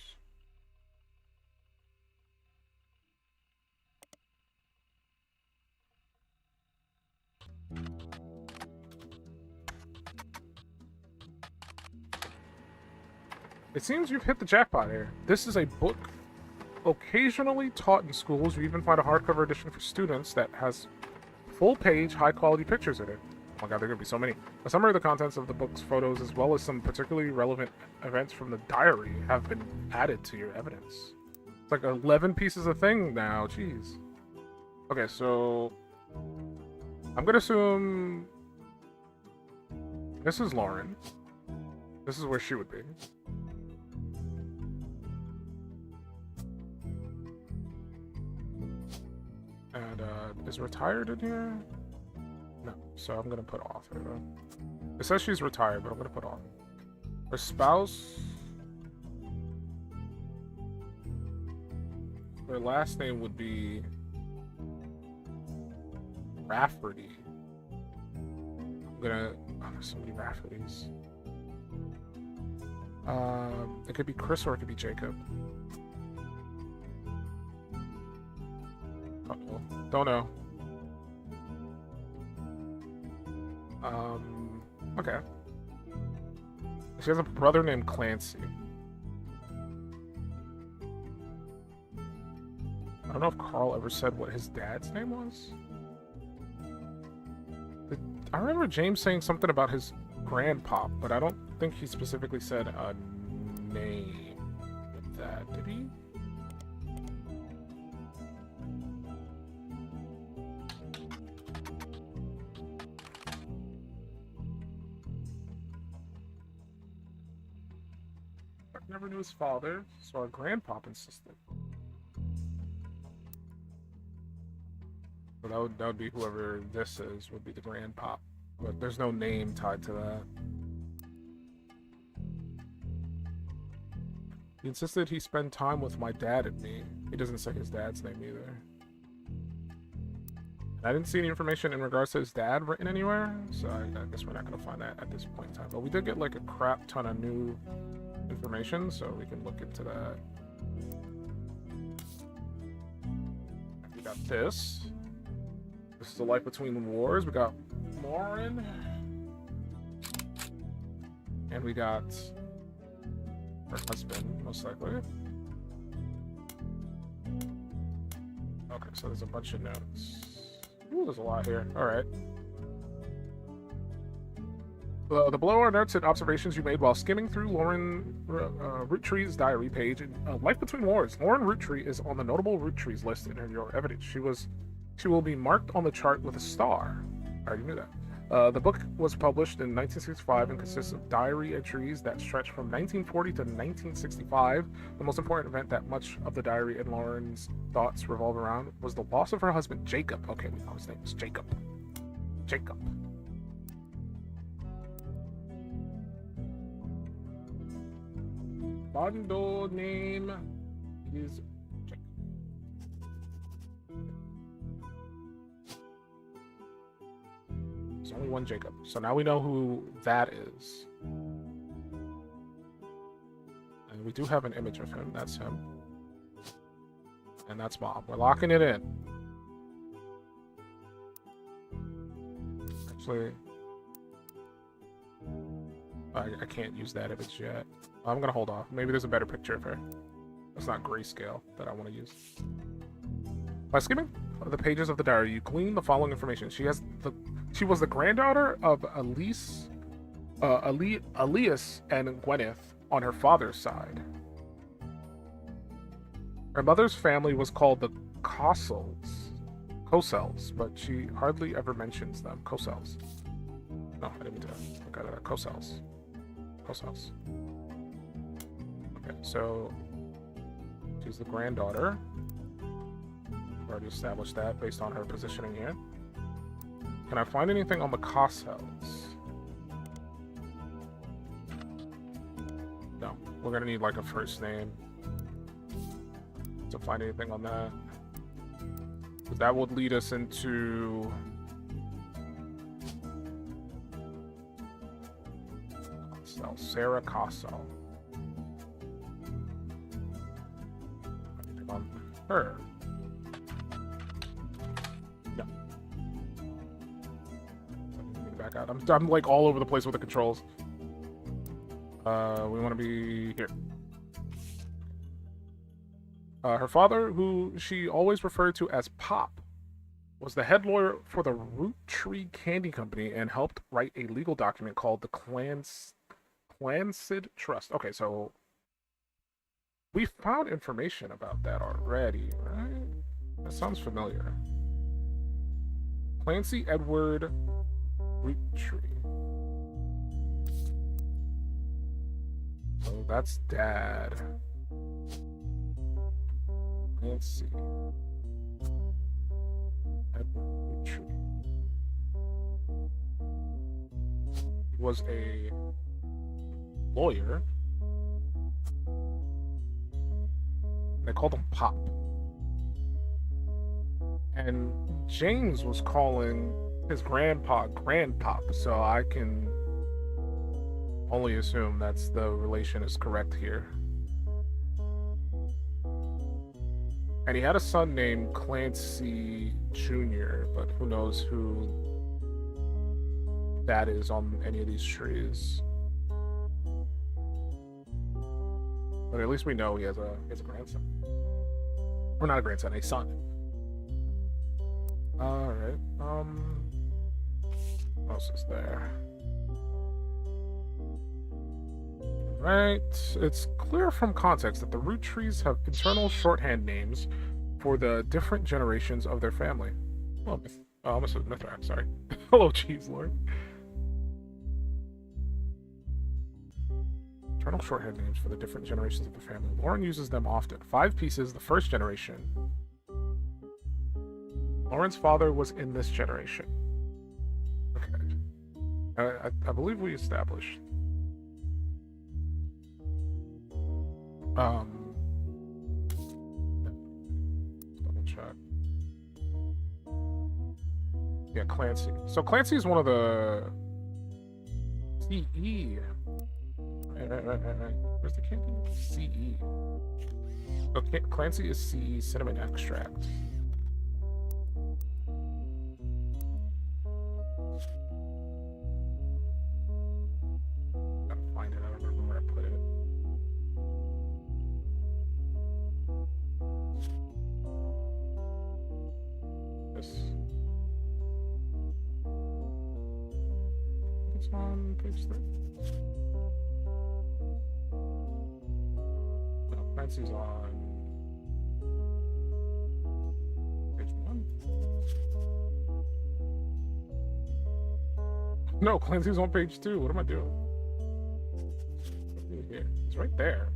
Speaker 2: It seems you've hit the jackpot here. This is a book occasionally taught in schools. You even find a hardcover edition for students that has full-page, high-quality pictures in it. Oh my god, there are going to be so many. A summary of the contents of the book's photos, as well as some particularly relevant events from the diary, have been added to your evidence. It's like 11 pieces of thing now. Jeez. Okay, so I'm going to assume this is Lauren. This is where she would be. And is retired in here? No, so I'm gonna put author. It says she's retired, but I'm gonna put author. Her spouse. Her last name would be Rafferty. I'm gonna. Oh, there's so many Raffertys. It could be Chris or it could be Jacob. Uh-oh. Don't know. Okay. She has a brother named Clancy. I don't know if Carl ever said what his dad's name was. I remember James saying something about his grandpop, but I don't think he specifically said a name with that, did he? I never knew his father, so our grandpop insisted. So that would be whoever this is, would be the grandpop. But there's no name tied to that. He insisted he spend time with my dad and me. He doesn't say his dad's name either. I didn't see any information in regards to his dad written anywhere, so I guess we're not going to find that at this point in time. But we did get like a crap ton of new information, so we can look into that. We got this. This is the life between wars. We got Lauren. And we got her husband, most likely. Okay, so there's a bunch of notes. Ooh, there's a lot here. Alright. The below are notes and observations you made while skimming through Lauren Roottrees' diary page. Life Between Wars. Lauren Roottree is on the notable Roottrees list in your evidence. She will be marked on the chart with a star. I already knew that. The book was published in 1965 and consists of diary entries that stretch from 1940 to 1965. The most important event that much of the diary and Lauren's thoughts revolve around was the loss of her husband, Jacob. Okay, we know his name was Jacob. Jacob. Bundle name is Jacob. There's only one Jacob. So now we know who that is. And we do have an image of him. That's him. And that's Mom. We're locking it in. Actually, I can't use that image yet. I'm gonna hold off. Maybe there's a better picture of her. That's not grayscale that I want to use. By skimming the pages of the diary, you glean the following information. She was the granddaughter of Elias and Gwyneth on her father's side. Her mother's family was called the Cossells, but she hardly ever mentions them. Cossells. No, I didn't mean to look at that. Cossells. Okay, so she's the granddaughter. We've already established that based on her positioning here. Can I find anything on the Cossells? No, we're gonna need like a first name to find anything on that. Because that would lead us into Sarah Cossell. Anything on her? No. Back out. I'm like all over the place with the controls. We want to be here. Her father, who she always referred to as Pop, was the head lawyer for the Roottrees Candy Company and helped write a legal document called the Clansid Trust. Okay, so we found information about that already, right? That sounds familiar. Clancy Edward Roottree. So that's Dad. Let's see. Edward Roottree. He was a lawyer. They called him Pop. And James was calling his grandpa Grandpop, so I can only assume that's the relation is correct here. And he had a son named Clancy Jr., but who knows who that is on any of these trees. But at least we know he has a grandson. Or not a grandson, a son. Alright, what else is there? Right, it's clear from context that the Roottrees have internal shorthand names for the different generations of their family. Well, Mithrak, sorry. Hello, Cheese Lord. Internal shorthand names for the different generations of the family. Lauren uses them often. 5 pieces, the first generation. Lauren's father was in this generation. Okay. I believe we established. Double check. Yeah, Clancy. So Clancy is one of the CE. Right. Where's the candy? CE. Okay, Clancy is CE cinnamon extract. Gotta find it. I don't remember where I put it. It's on page 3. No, Clancy's on page 1. No, Clancy's on page 2. What am I doing? Here. It's right there.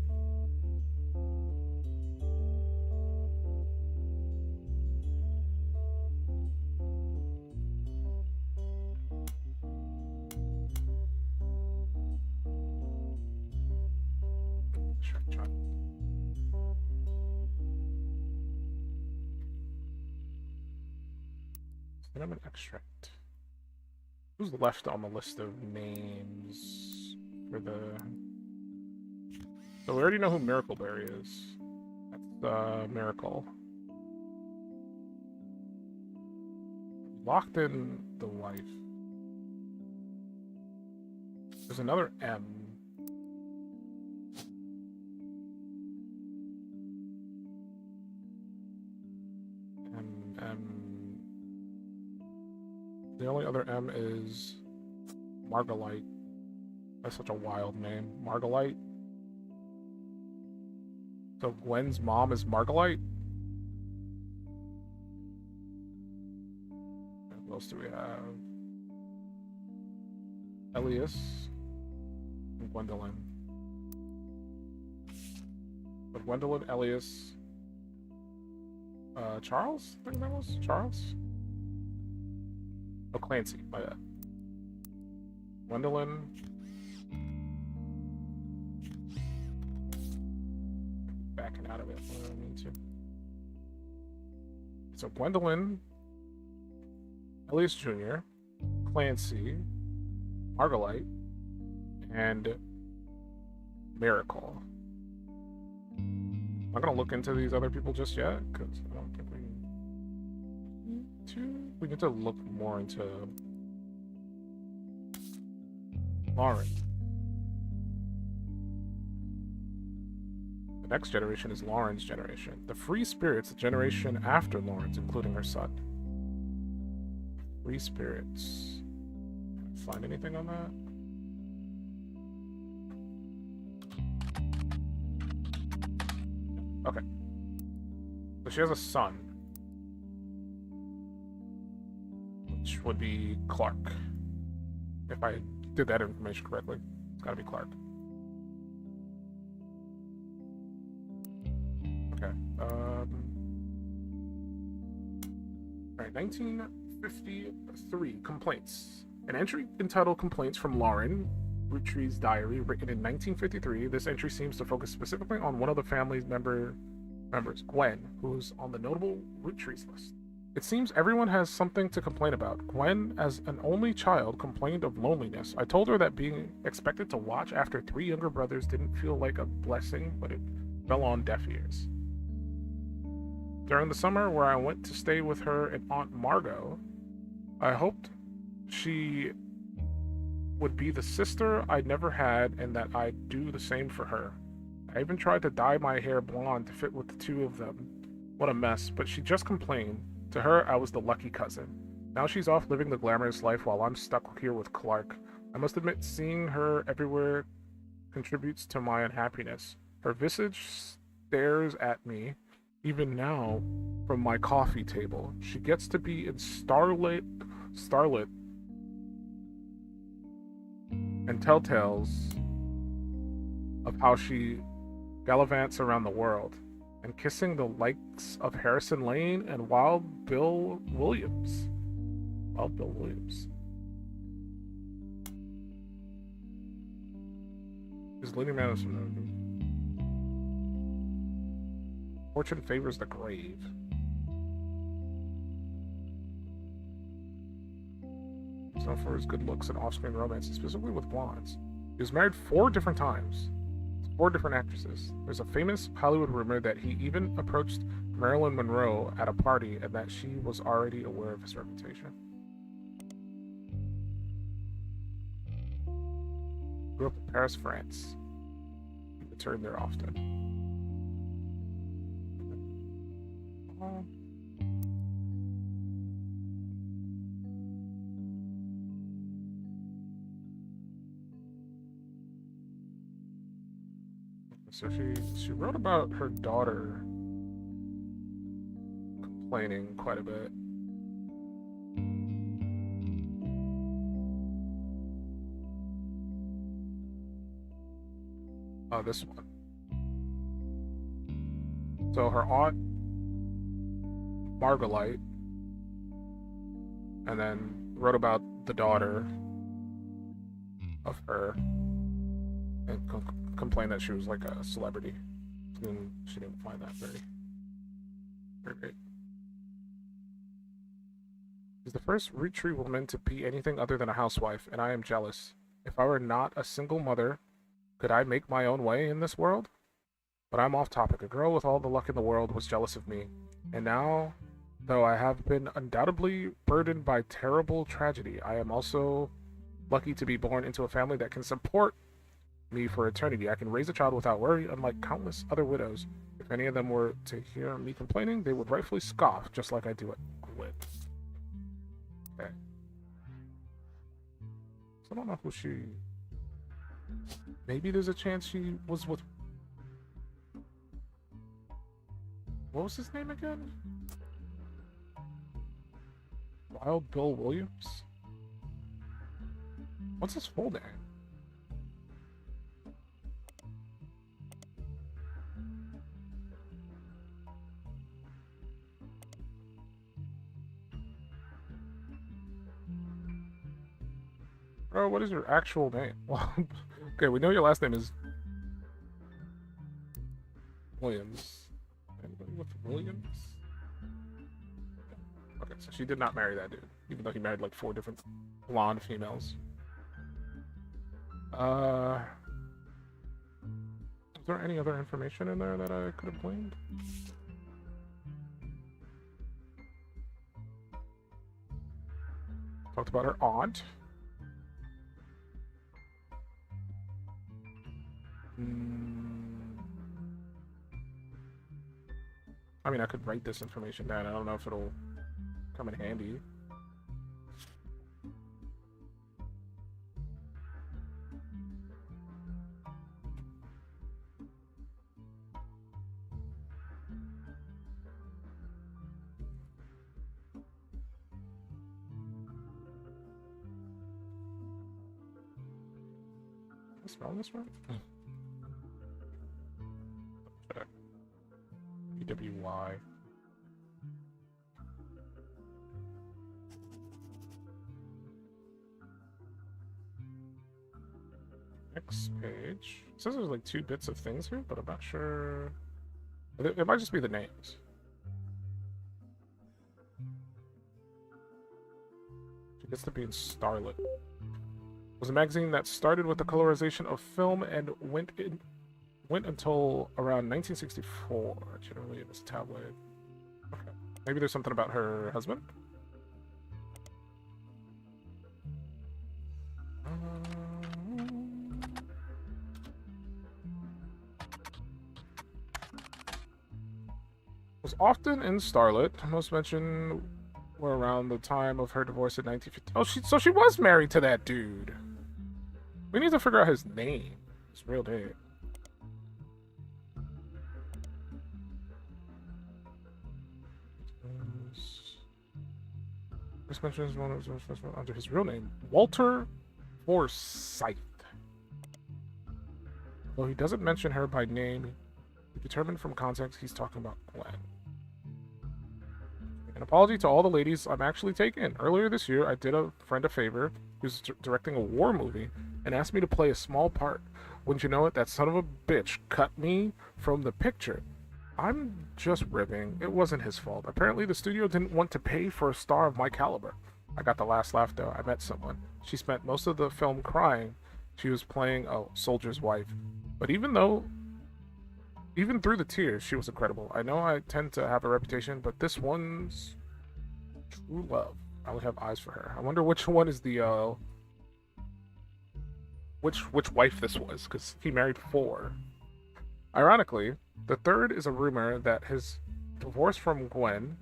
Speaker 2: Cinnamon extract. Who's left on the list of names for the... So we already know who Miracleberry is. That's Miracle. Locked in the wife. There's another M. The only other M is Margalite. That's such a wild name. Margalite. So Gwen's mom is Margalite? What else do we have? Elias and Gwendolyn. But Gwendolyn, Elias, Charles? I think that was Charles? Oh, Clancy, my bad. Gwendolyn. Backing out of it when I don't mean to. So Gwendolyn, Elias Jr., Clancy, Margalite, and Miracle. I'm not gonna look into these other people just yet, because I don't think we need to. We need to look more into Lauren. The next generation is Lauren's generation. The Free Spirits, the generation after Lauren's, including her son. Free Spirits. Find anything on that? Okay. So she has a son. Which would be Clark. If I did that information correctly. It's gotta be Clark. Okay. Alright, 1953. Complaints. An entry entitled Complaints from Lauren, Roottrees' diary, written in 1953. This entry seems to focus specifically on one of the family's members, Gwen, who's on the notable Roottrees list. It seems everyone has something to complain about. Gwen, as an only child, complained of loneliness. I told her that being expected to watch after 3 younger brothers didn't feel like a blessing, but it fell on deaf ears. During the summer where I went to stay with her and Aunt Margot, I hoped she would be the sister I'd never had and that I'd do the same for her. I even tried to dye my hair blonde to fit with the two of them. What a mess, but she just complained. To her, I was the lucky cousin. Now she's off living the glamorous life while I'm stuck here with Clark. I must admit, seeing her everywhere contributes to my unhappiness. Her visage stares at me, even now, from my coffee table. She gets to be in Starlit, and telltales of how she gallivants around the world, and kissing the likes of Harrison Lane and Wild Bill Williams. Wild Bill Williams. Is Lady Madison? Fortune favors the grave. He's known for his good looks and off-screen romances, specifically with blondes. He was married 4 different times. 4 different actresses. There's a famous Hollywood rumor that he even approached Marilyn Monroe at a party and that she was already aware of his reputation. Grew up in Paris, France. He returned there often. So she wrote about her daughter complaining quite a bit. Oh, this one. So her aunt Margolite, and then wrote about the daughter of her and complained that she was like a celebrity. And she didn't find that very great. She's the first Roottrees woman to be anything other than a housewife, and I am jealous. If I were not a single mother, could I make my own way in this world? But I'm off topic. A girl with all the luck in the world was jealous of me. And now, though I have been undoubtedly burdened by terrible tragedy, I am also lucky to be born into a family that can support me for eternity. I can raise a child without worry, unlike countless other widows. If any of them were to hear me complaining, they would rightfully scoff, just like I do at Gwen. Okay. So I don't know who she... Maybe there's a chance she was with... What was his name again? Wild Bill Williams? What's his full name? Bro, what is your actual name? Well, okay, we know your last name is Williams. Anybody with Williams? Okay, so she did not marry that dude, even though he married like 4 different blonde females. Is there any other information in there that I could have gleaned? Talked about her aunt. I mean, I could write this information down. I don't know if it'll come in handy. Can I spell this right? Check. EWY. Next page. It says there's like 2 bits of things here, but I'm not sure. It might just be the names. She gets to be in Starlet. It was a magazine that started with the colorization of film and went until around 1964. Generally, it was tabloid. Okay. Maybe there's something about her husband? Was often in Starlet. Most mentioned were around the time of her divorce in 1950. Oh, so she was married to that dude. We need to figure out his name. His real name. First mention is one of his first under his real name, Walter Forsythe. Though he doesn't mention her by name, he determined from context he's talking about Gwen. An apology to all the ladies I'm actually taking. Earlier this year, I did a friend a favor who's directing a war movie and asked me to play a small part. Wouldn't you know it, that son of a bitch cut me from the picture. I'm just ribbing. It wasn't his fault. Apparently, the studio didn't want to pay for a star of my caliber. I got the last laugh, though. I met someone. She spent most of the film crying. She was playing a soldier's wife. But even through the tears, she was incredible. I know I tend to have a reputation, but this one's true love. I only have eyes for her. I wonder which one is the, which wife this was, because he married 4. Ironically, the third is a rumor that his divorce from Gwen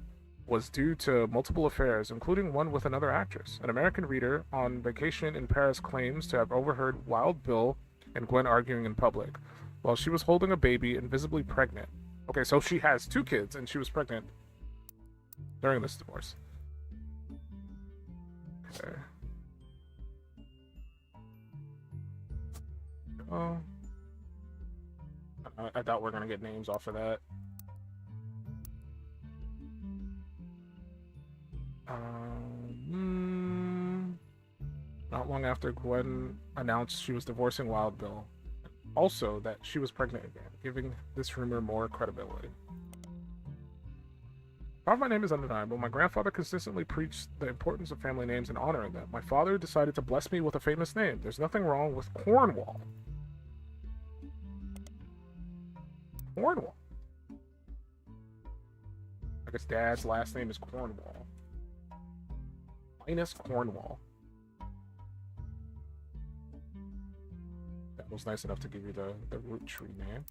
Speaker 2: was due to multiple affairs, including one with another actress. An American reader on vacation in Paris claims to have overheard Wild Bill and Gwen arguing in public while she was holding a baby and visibly pregnant. Okay, so she has 2 kids and she was pregnant during this divorce. Okay. Oh. I doubt we're gonna get names off of that. Not long after Gwen announced she was divorcing Wild Bill, also that she was pregnant again, giving this rumor more credibility. Part of my name is undeniable. My grandfather consistently preached the importance of family names and honoring them. My father decided to bless me with a famous name. There's nothing wrong with Cornwall. Cornwall. I guess Dad's last name is Cornwall. Minus Cornwall. That was nice enough to give you the Roottrees name.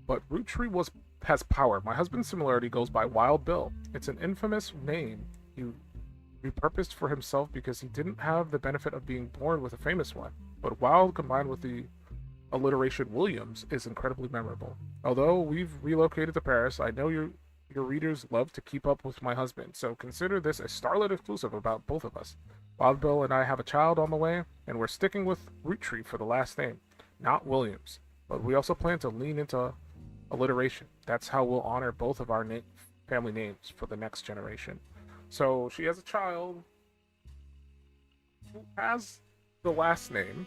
Speaker 2: But Roottrees has power. My husband's similarity goes by Wild Bill. It's an infamous name he repurposed for himself because he didn't have the benefit of being born with a famous one. But Wild combined with the alliteration Williams is incredibly memorable. Although we've relocated to Paris, I know your readers love to keep up with my husband, so consider this a Starlet exclusive about both of us. Wild Bill and I have a child on the way, and we're sticking with Roottrees for the last name, not Williams. But we also plan to lean into alliteration. That's how we'll honor both of our family names for the next generation. So she has a child who has the last name.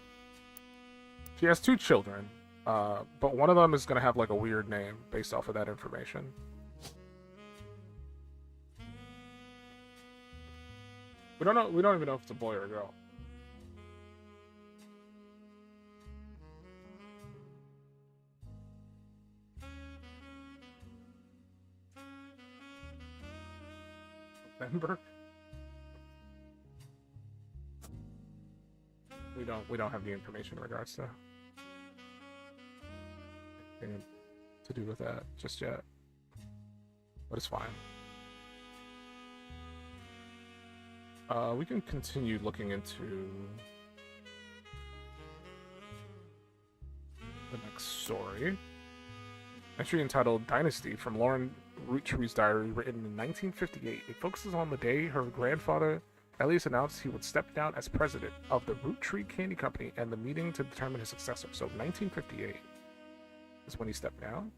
Speaker 2: She has 2 children, but one of them is going to have like a weird name based off of that information. We don't know. We don't even know if it's a boy or a girl. November. We don't have the information in regards to anything to do with that just yet, but it's fine. We can continue looking into the next story. Entry entitled Dynasty from Lauren Roottrees' diary, written in 1958. It focuses on the day her grandfather Elias announced he would step down as president of the Roottrees Candy Company and the meeting to determine his successor. So 1958 is when he stepped down.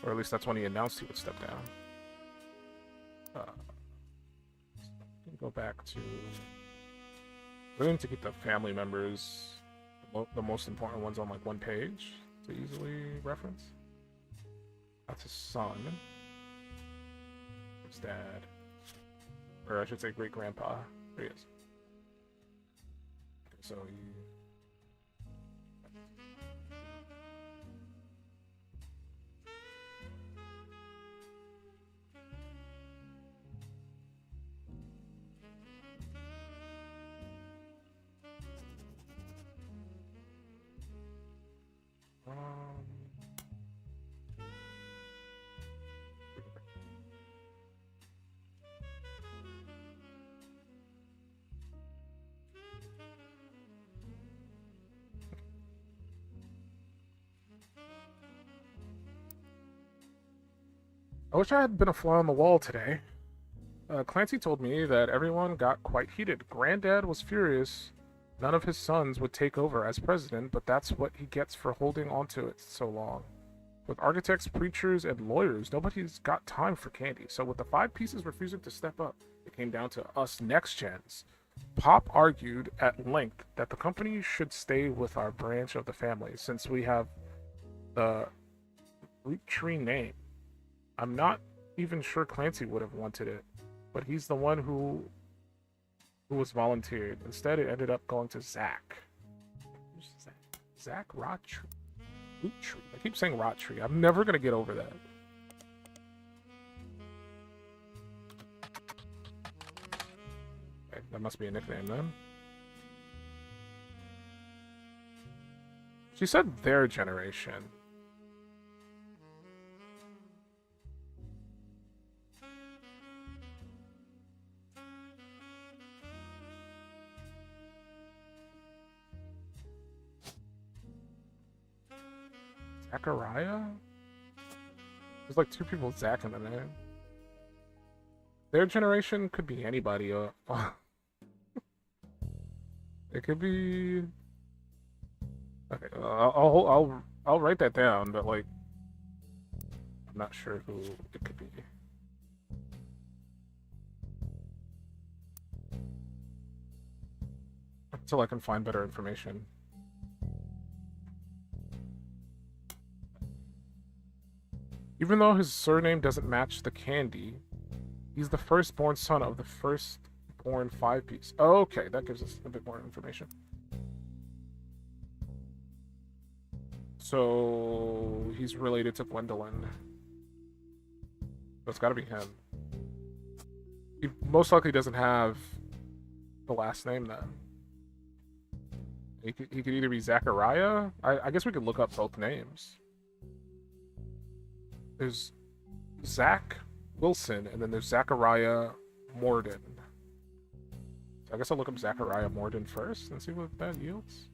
Speaker 2: Or at least that's when he announced he would step down. Go back to... We're going to keep the family members, the most important ones, on like one page. to easily reference. That's his son. His dad. Or I should say great grandpa. There he is. Okay, so he. I wish I had been a fly on the wall today. Clancy told me that everyone got quite heated. Granddad was furious. None of his sons would take over as president, but that's what he gets for holding onto it so long. With architects, preachers, and lawyers, nobody's got time for candy. So with the 5 pieces refusing to step up, it came down to us next gens. Pop argued at length that the company should stay with our branch of the family since we have the Roottrees name. I'm not even sure Clancy would have wanted it, but he's the one who was volunteered. Instead, it ended up going to Zach. Who's Zach? Zach Roottrees. I keep saying Roottrees. I'm never gonna get over that. Okay, that must be a nickname then. She said their generation. Zachariah? There's like 2 people with Zach in the name. Their generation could be anybody. It could be. Okay, I'll write that down, but like, I'm not sure who it could be. Until I can find better information. Even though his surname doesn't match the candy, he's the firstborn son of the firstborn 5-piece. Okay, that gives us a bit more information. So he's related to Gwendolyn. So it's gotta be him. He most likely doesn't have the last name then. He could either be Zachariah. I guess we could look up both names. There's Zach Wilson, and then there's Zachariah Morden. So I guess I'll look up Zachariah Morden first and see what that yields.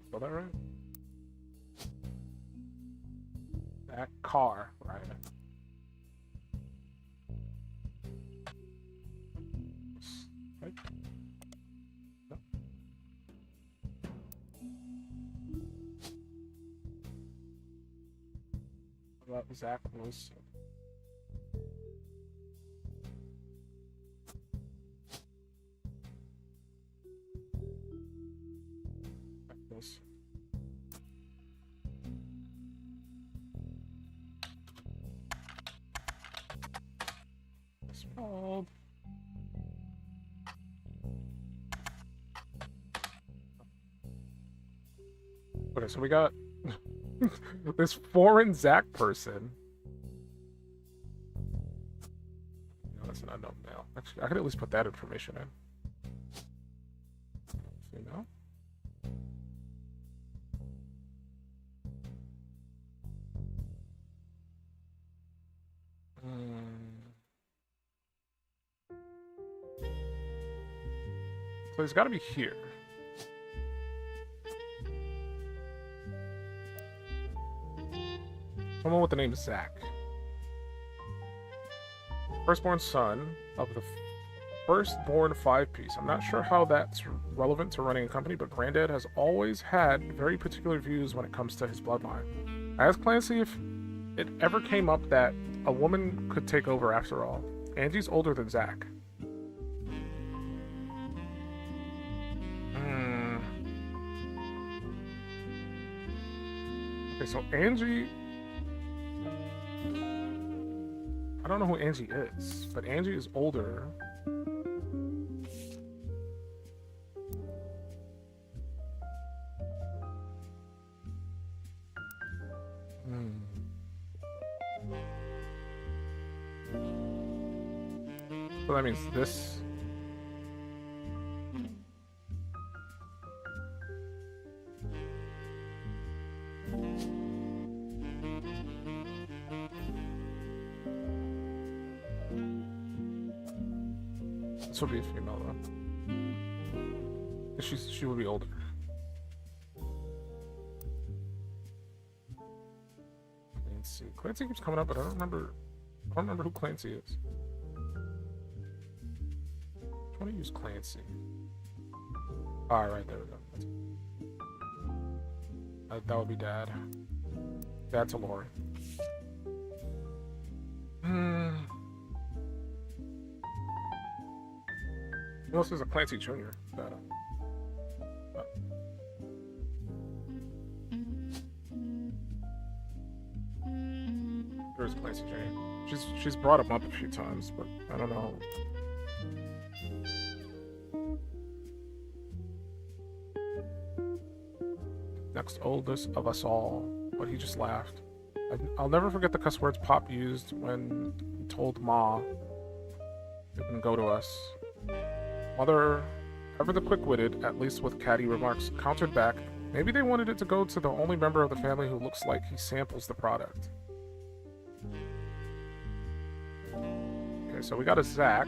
Speaker 2: Spell that right? That car, right? Right? No. What about Zach Wilson? Wilson. Spelled. Okay, so we got this foreign Zach person. No, that's an unknown male. Actually, I could at least put that information in. Female. So he's got to be here. Someone with the name Zach. Firstborn son of the firstborn 5-piece. I'm not sure how that's relevant to running a company, but Granddad has always had very particular views when it comes to his bloodline. I asked Clancy if it ever came up that a woman could take over after all. Angie's older than Zach. Okay, so Angie. I don't know who Angie is, but Angie is older. So that means this. This would be a female though. She would be older. Clancy. Clancy keeps coming up, but I don't remember who Clancy is. I want to use Clancy. Alright, there we go. That would be Dad. Dad to Lori. Who else is a Clancy Jr.? There's Clancy Jr. She's brought him up a few times, but I don't know. Next oldest of us all, but he just laughed. I'll never forget the cuss words Pop used when he told Ma it can go to us. Mother, ever the quick-witted, at least with catty remarks, countered back, maybe they wanted it to go to the only member of the family who looks like he samples the product. Okay, so we got a Zach.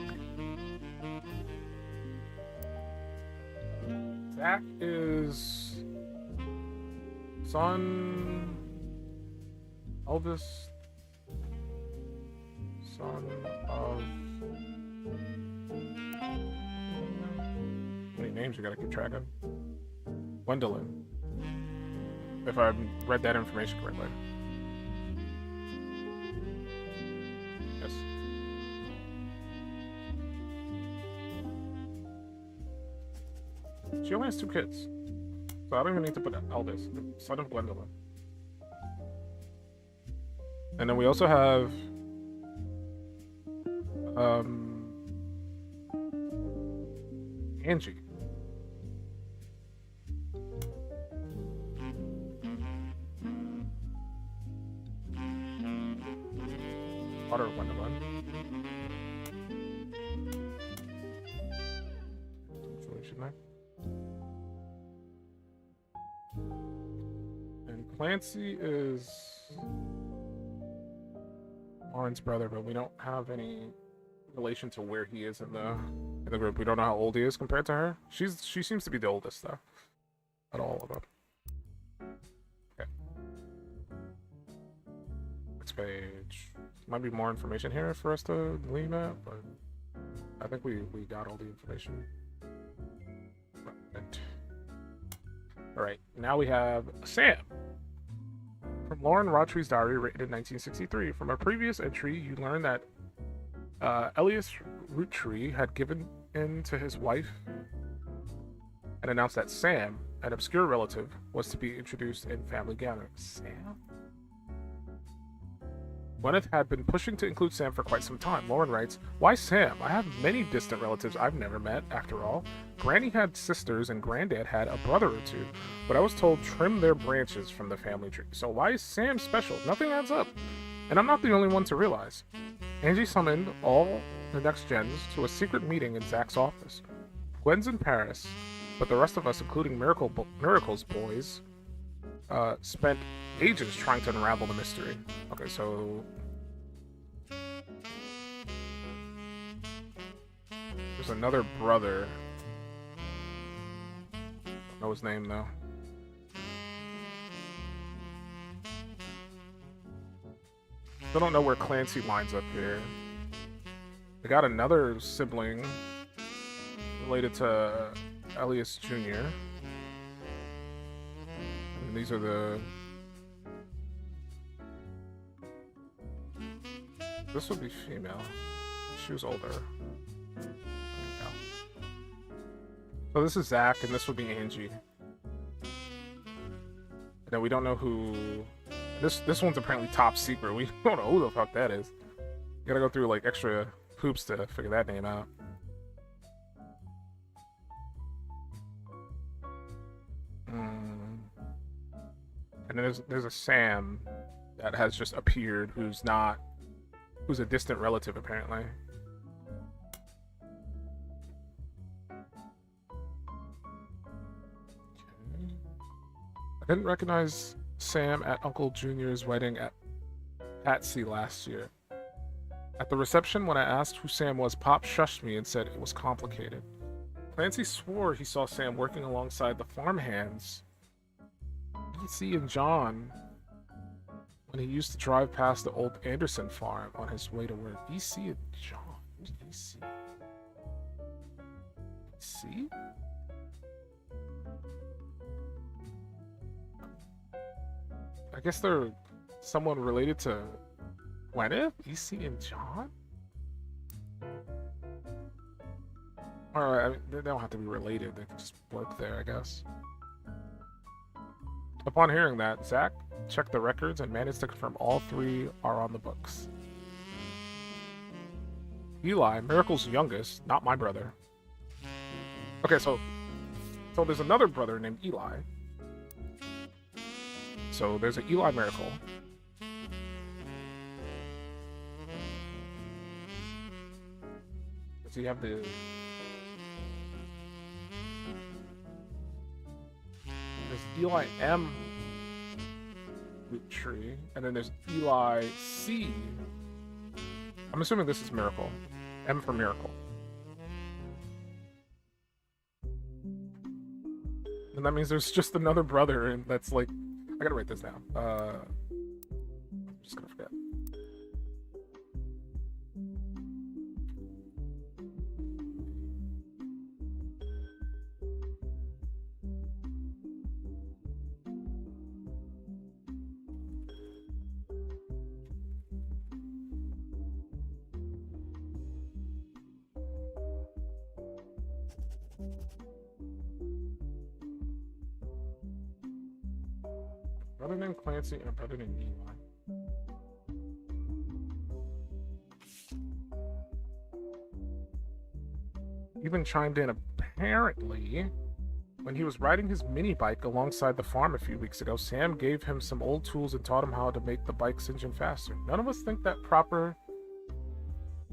Speaker 2: Zach is eldest son of... How many names you gotta keep track of? Gwendolyn. If I read that information correctly. Yes. She only has 2 kids. So I don't even need to put eldest. Son of Gwendolyn. And then we also have Angie. Daughter of Gwendolyn. Shouldn't I? And Clancy is Lauren's brother, but we don't have any relation to where he is in the group. We don't know how old he is compared to her. She seems to be the oldest though. Out of all of them. Okay. Next page. Might be more information here for us to glean at, but I think we got all the information. Right. Alright, now we have Sam. From Lauren Roottrees' diary written in 1963. From a previous entry, you learn that Elias Roottree had given in to his wife and announced that Sam, an obscure relative, was to be introduced in family gatherings. Sam? Gwyneth had been pushing to include Sam for quite some time. Lauren writes, "Why Sam? I have many distant relatives I've never met, after all. Granny had sisters and Granddad had a brother or two, but I was told trim their branches from the family tree. So why is Sam special? Nothing adds up. And I'm not the only one to realize." Angie summoned all the next gens to a secret meeting in Zach's office. Gwen's in Paris, but the rest of us, including Miracle's boys, spent ages trying to unravel the mystery. Okay, so there's another brother. Don't know his name though. Still don't know where Clancy lines up here. We got another sibling related to Elias Jr. And these are the... This would be female. She was older. Yeah. So this is Zach, and this would be Angie. And then we don't know who This one's apparently top secret. We don't know who the fuck that is. You gotta go through like extra hoops to figure that name out. And then there's a Sam that has just appeared who's a distant relative apparently. Okay. I didn't recognize Sam at Uncle Junior's wedding at Patsy last year. At the reception, when I asked who Sam was, Pop shushed me and said it was complicated. Clancy swore he saw Sam working alongside the farmhands, BC and John, when he used to drive past the old Anderson farm on his way to work. BC and John? Who's BC? BC? I guess they're someone related to Gwyneth? BC and John? Alright, I mean, they don't have to be related. They can just work there, I guess. Upon hearing that, Zach checked the records and managed to confirm all three are on the books. Eli, Miracle's youngest, not my brother. Okay, so there's another brother named Eli. So there's an Eli Miracle. Does he have the... There's Eli M. Roottrees, and then there's Eli C. I'm assuming this is Miracle. M for Miracle. And that means there's just another brother, and that's like... I gotta write this down. I'm just gonna forget. Brother named Clancy and a brother named Eli. Even chimed in apparently when he was riding his mini bike alongside the farm a few weeks ago. Sam gave him some old tools and taught him how to make the bike's engine faster. None of us think that proper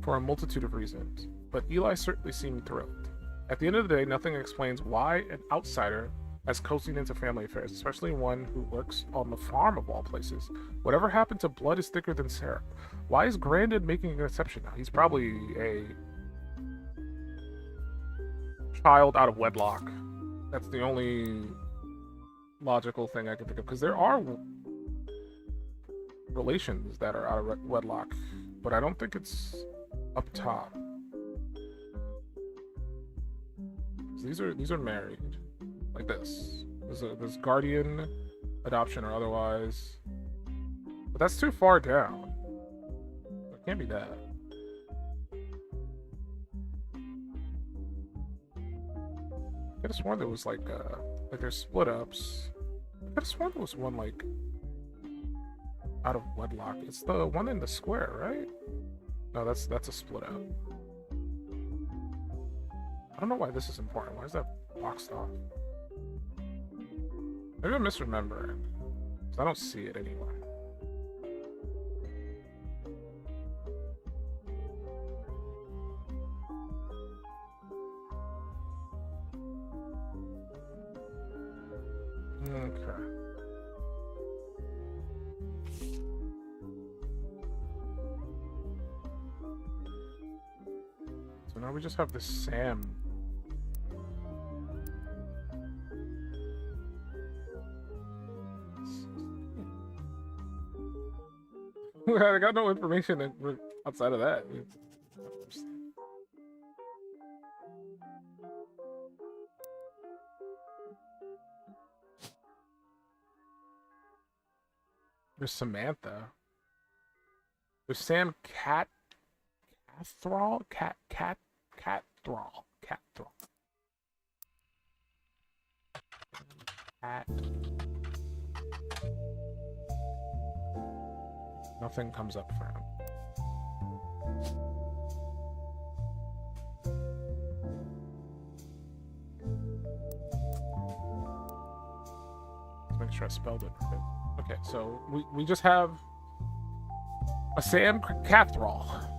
Speaker 2: for a multitude of reasons, but Eli certainly seemed thrilled. At the end of the day, nothing explains why an outsider has coasting into family affairs, especially one who works on the farm of all places. Whatever happened to blood is thicker than syrup? Why is Grandin making an exception now? He's probably a child out of wedlock. That's the only logical thing I can think of, because there are relations that are out of wedlock, but I don't think it's up top. These are married. Like this. There's guardian, adoption, or otherwise. But that's too far down. It can't be that. I could have sworn there was like there's split ups. I could have sworn there was one like out of wedlock. It's the one in the square, right? No, that's a split up. I don't know why this is important. Why is that boxed off? Maybe I'm misremembering, because I don't see it anywhere. Okay. So now we just have this Sam. I got no information outside of that. There's Samantha. There's Sam Cathrall. Nothing comes up for him. Let's make sure I spelled it right. Okay, so we just have a Sam Cathrall.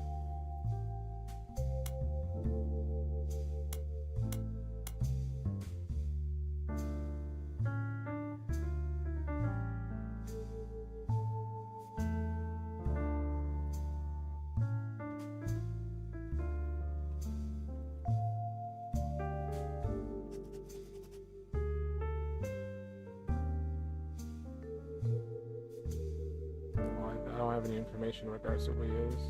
Speaker 2: I don't have any information in regards to who he is.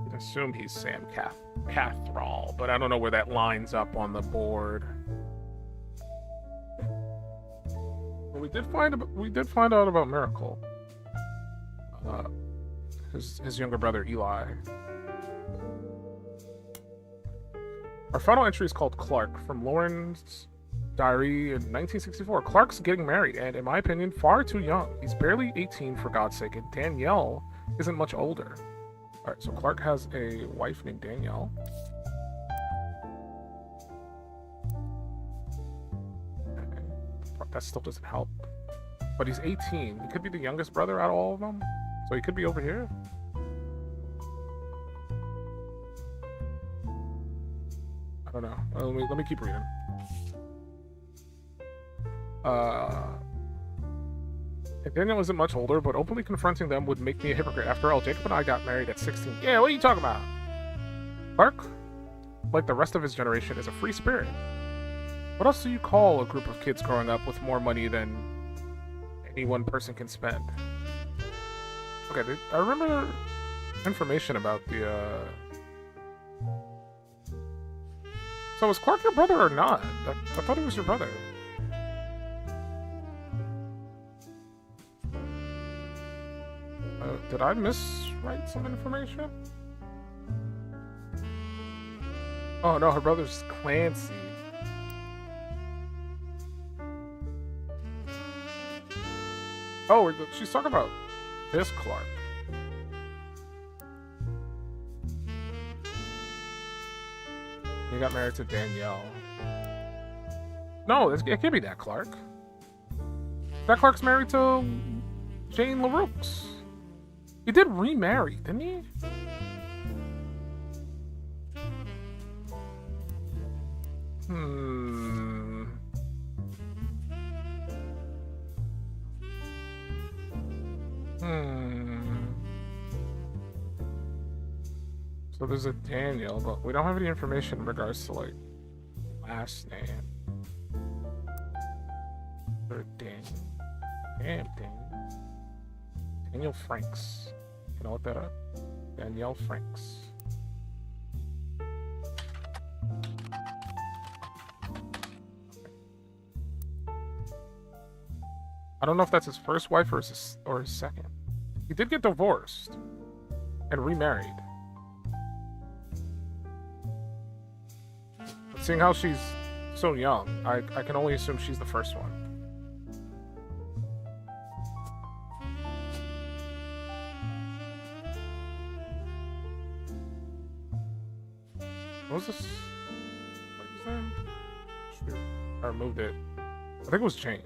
Speaker 2: I'd assume he's Sam Cathrall, but I don't know where that lines up on the board. But we did find out about Miracle. His younger brother Eli. Our final entry is called Clark from Lauren's diary in 1964. Clark's getting married, and in my opinion, far too young. He's barely 18 for God's sake, and Danielle isn't much older. Alright, so Clark has a wife named Danielle. Okay. That still doesn't help. But he's 18. He could be the youngest brother out of all of them. So he could be over here. I don't know. Let me keep reading. Daniel isn't much older, but openly confronting them would make me a hypocrite. After all, Jacob and I got married at 16. Yeah, what are you talking about? Clark, like the rest of his generation, is a free spirit. What else do you call a group of kids growing up with more money than any one person can spend? Okay, I remember information about the, So is Clark your brother or not? I thought he was your brother. Did I miswrite some information? Oh no, her brother's Clancy. Oh, she's talking about this Clark. He got married to Danielle. No, it can't be that Clark. That Clark's married to Jane LaRoux. He did remarry, didn't he? So there's a Daniel, but we don't have any information in regards to, like, last name. Or Daniel. Damn, Daniel. Daniel Franks. Can I look that up? Danielle Franks. I don't know if that's his first wife or his second. He did get divorced and remarried. But seeing how she's so young, I can only assume she's the first one. What was this? What was that? Shoot. I removed it. I think it was Jane.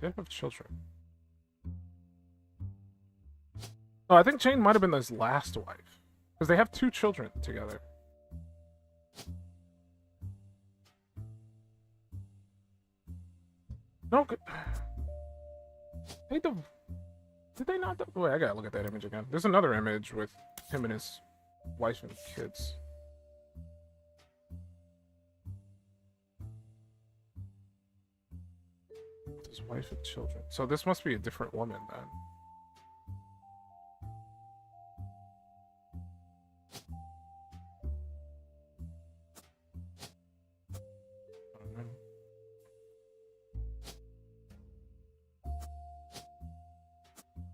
Speaker 2: They have children. Oh, I think Jane might have been his last wife. Because they have 2 children together. No, did they not? Wait, I gotta look at that image again. There's another image with him and his wife and kids. His wife and children. So this must be a different woman then.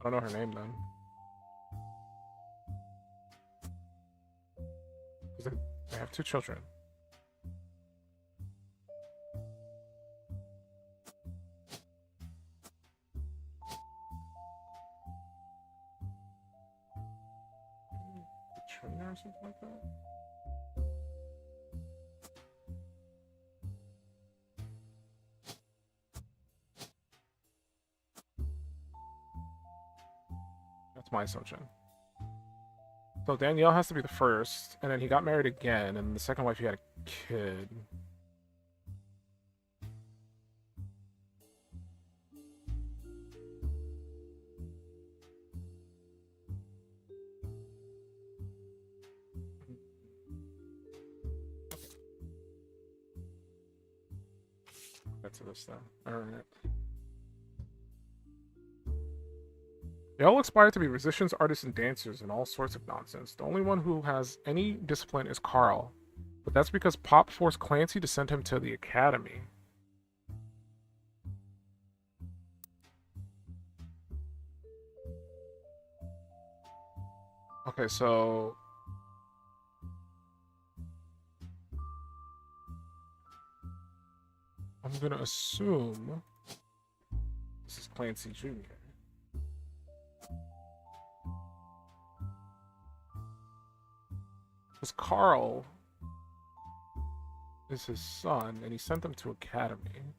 Speaker 2: I don't know her name then. They have 2 children. Katrina or something like that? That's my assumption. So Danielle has to be the first, and then he got married again, and the second wife he had a kid. Get to this then. Alright. They all aspire to be musicians, artists, and dancers, and all sorts of nonsense. The only one who has any discipline is Carl. But that's because Pop forced Clancy to send him to the academy. Okay, so... I'm gonna assume... this is Clancy Jr. Because Carl is his son, and he sent them to academy.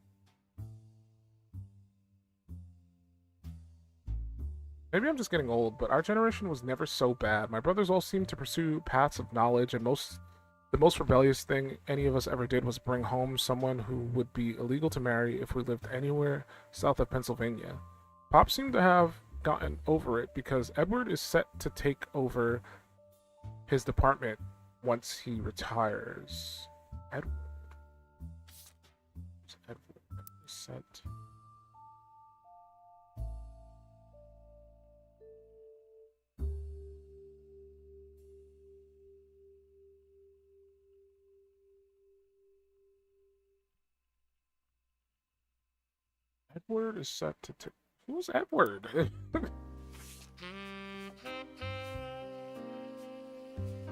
Speaker 2: Maybe I'm just getting old, but our generation was never so bad. My brothers all seemed to pursue paths of knowledge, and the most rebellious thing any of us ever did was bring home someone who would be illegal to marry if we lived anywhere south of Pennsylvania. Pop seemed to have gotten over it because Edward is set to take over his department once he retires. Edward. Set. Edward is set to take. Who's Edward?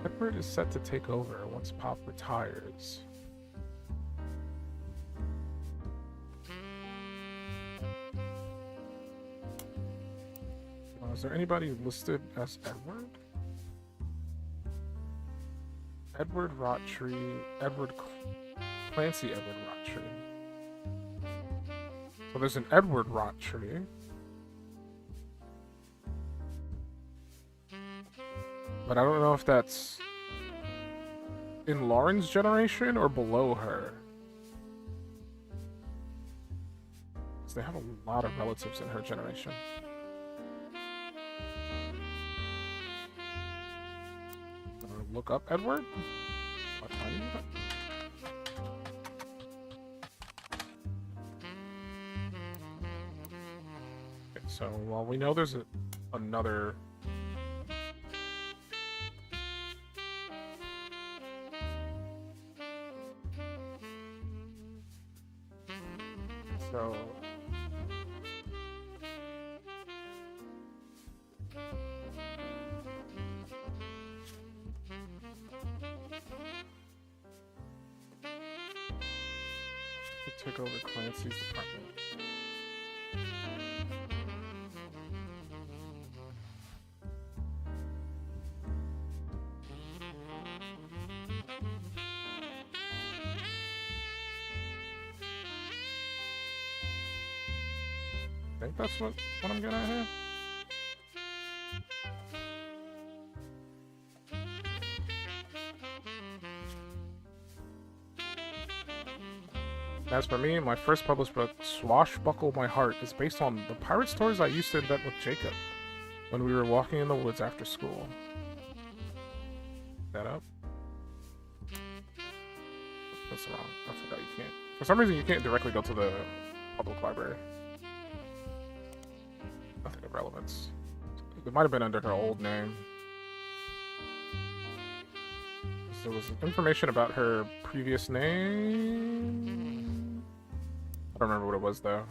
Speaker 2: Edward is set to take over once Pop retires. Is there anybody listed as Edward? Edward Roottrees, Clancy Edward Roottrees. So there's an Edward Roottrees. But I don't know if that's in Lauren's generation or below her. Because they have a lot of relatives in her generation. Look up Edward? What are you? Okay, so, well, we know there's another... So... Take over Clancy's department. I think that's what I'm getting at here. As for me, my first published book, Swashbuckle My Heart, is based on the pirate stories I used to invent with Jacob when we were walking in the woods after school. That up? That's wrong. I forgot you can't. For some reason, you can't directly go to the public library. Nothing of relevance. It might have been under her old name. There was information about her previous name. I don't remember what it was though.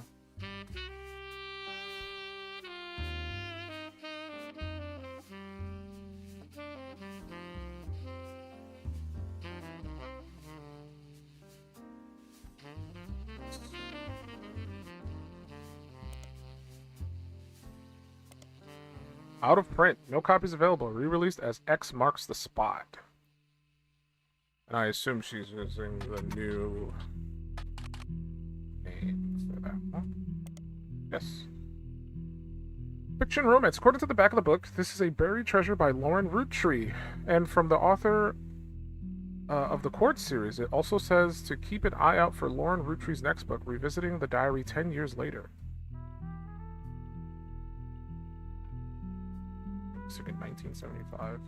Speaker 2: Out of print. No copies available. Re-released as X Marks the Spot. And I assume she's using the new name for that one. Yes. Fiction romance. According to the back of the book, this is a buried treasure by Lauren Roottrees. And from the author of the Quartz series, it also says to keep an eye out for Lauren Roottrees' next book, revisiting the diary 10 years later. In 1975.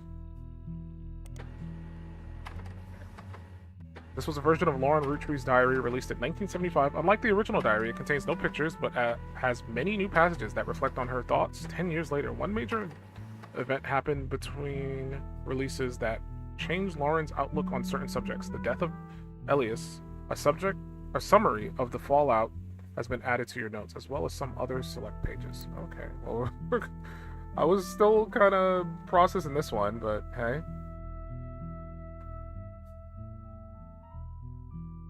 Speaker 2: This was a version of Lauren Roottrees' diary released in 1975. Unlike the original diary, it contains no pictures, but has many new passages that reflect on her thoughts 10 years later. One major event happened between releases that changed Lauren's outlook on certain subjects. The death of Elias, a summary of the fallout has been added to your notes, as well as some other select pages. Okay, well, I was still kind of processing this one, but hey.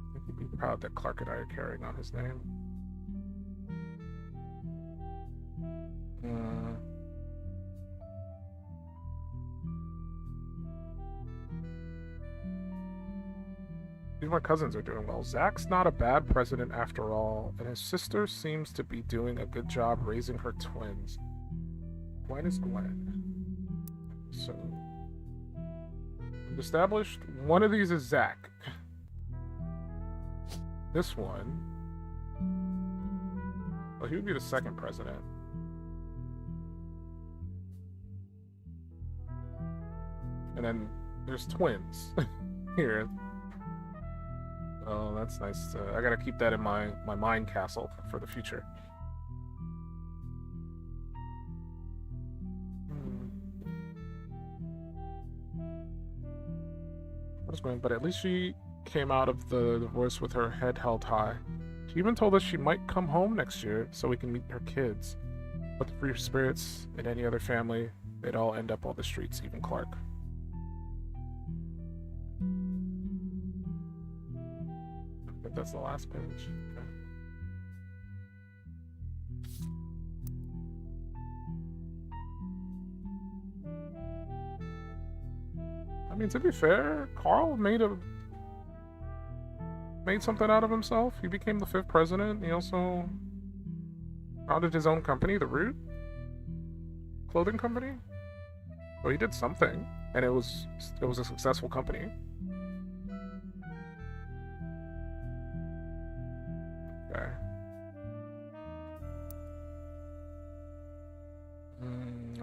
Speaker 2: I think he'd be proud that Clark and I are carrying on his name. These my cousins are doing well. Zach's not a bad president after all, and his sister seems to be doing a good job raising her twins. Gwen is Gwen. So, we've established one of these is Zach. This one, well, he would be the second president. And then there's twins here. Oh, that's nice. I gotta keep that in my mind castle for the future. But at least she came out of the divorce with her head held high. She even told us she might come home next year so we can meet her kids. But the free spirits in any other family, they'd all end up on the streets, even Clark. I think that's the last page. Okay. I mean, to be fair, Carl made something out of himself. He became the 5th president. He also founded his own company, the Root clothing company. So he did something, and it was a successful company. Okay.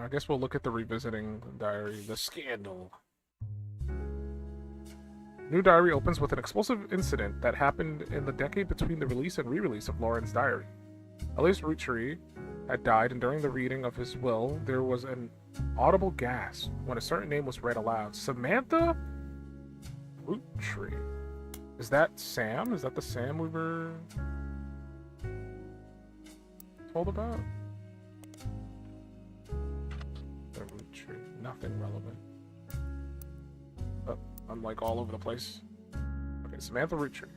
Speaker 2: I guess we'll look at the revisiting diary, the scandal. New diary opens with an explosive incident that happened in the decade between the release and re-release of Lauren's diary. Elias Roottrees had died, and during the reading of his will, there was an audible gasp when a certain name was read aloud. Samantha Roottrees. Is that Sam? Is that the Sam we were told about? The Roottrees. Nothing relevant. I'm like all over the place. Okay, Samantha Roottrees.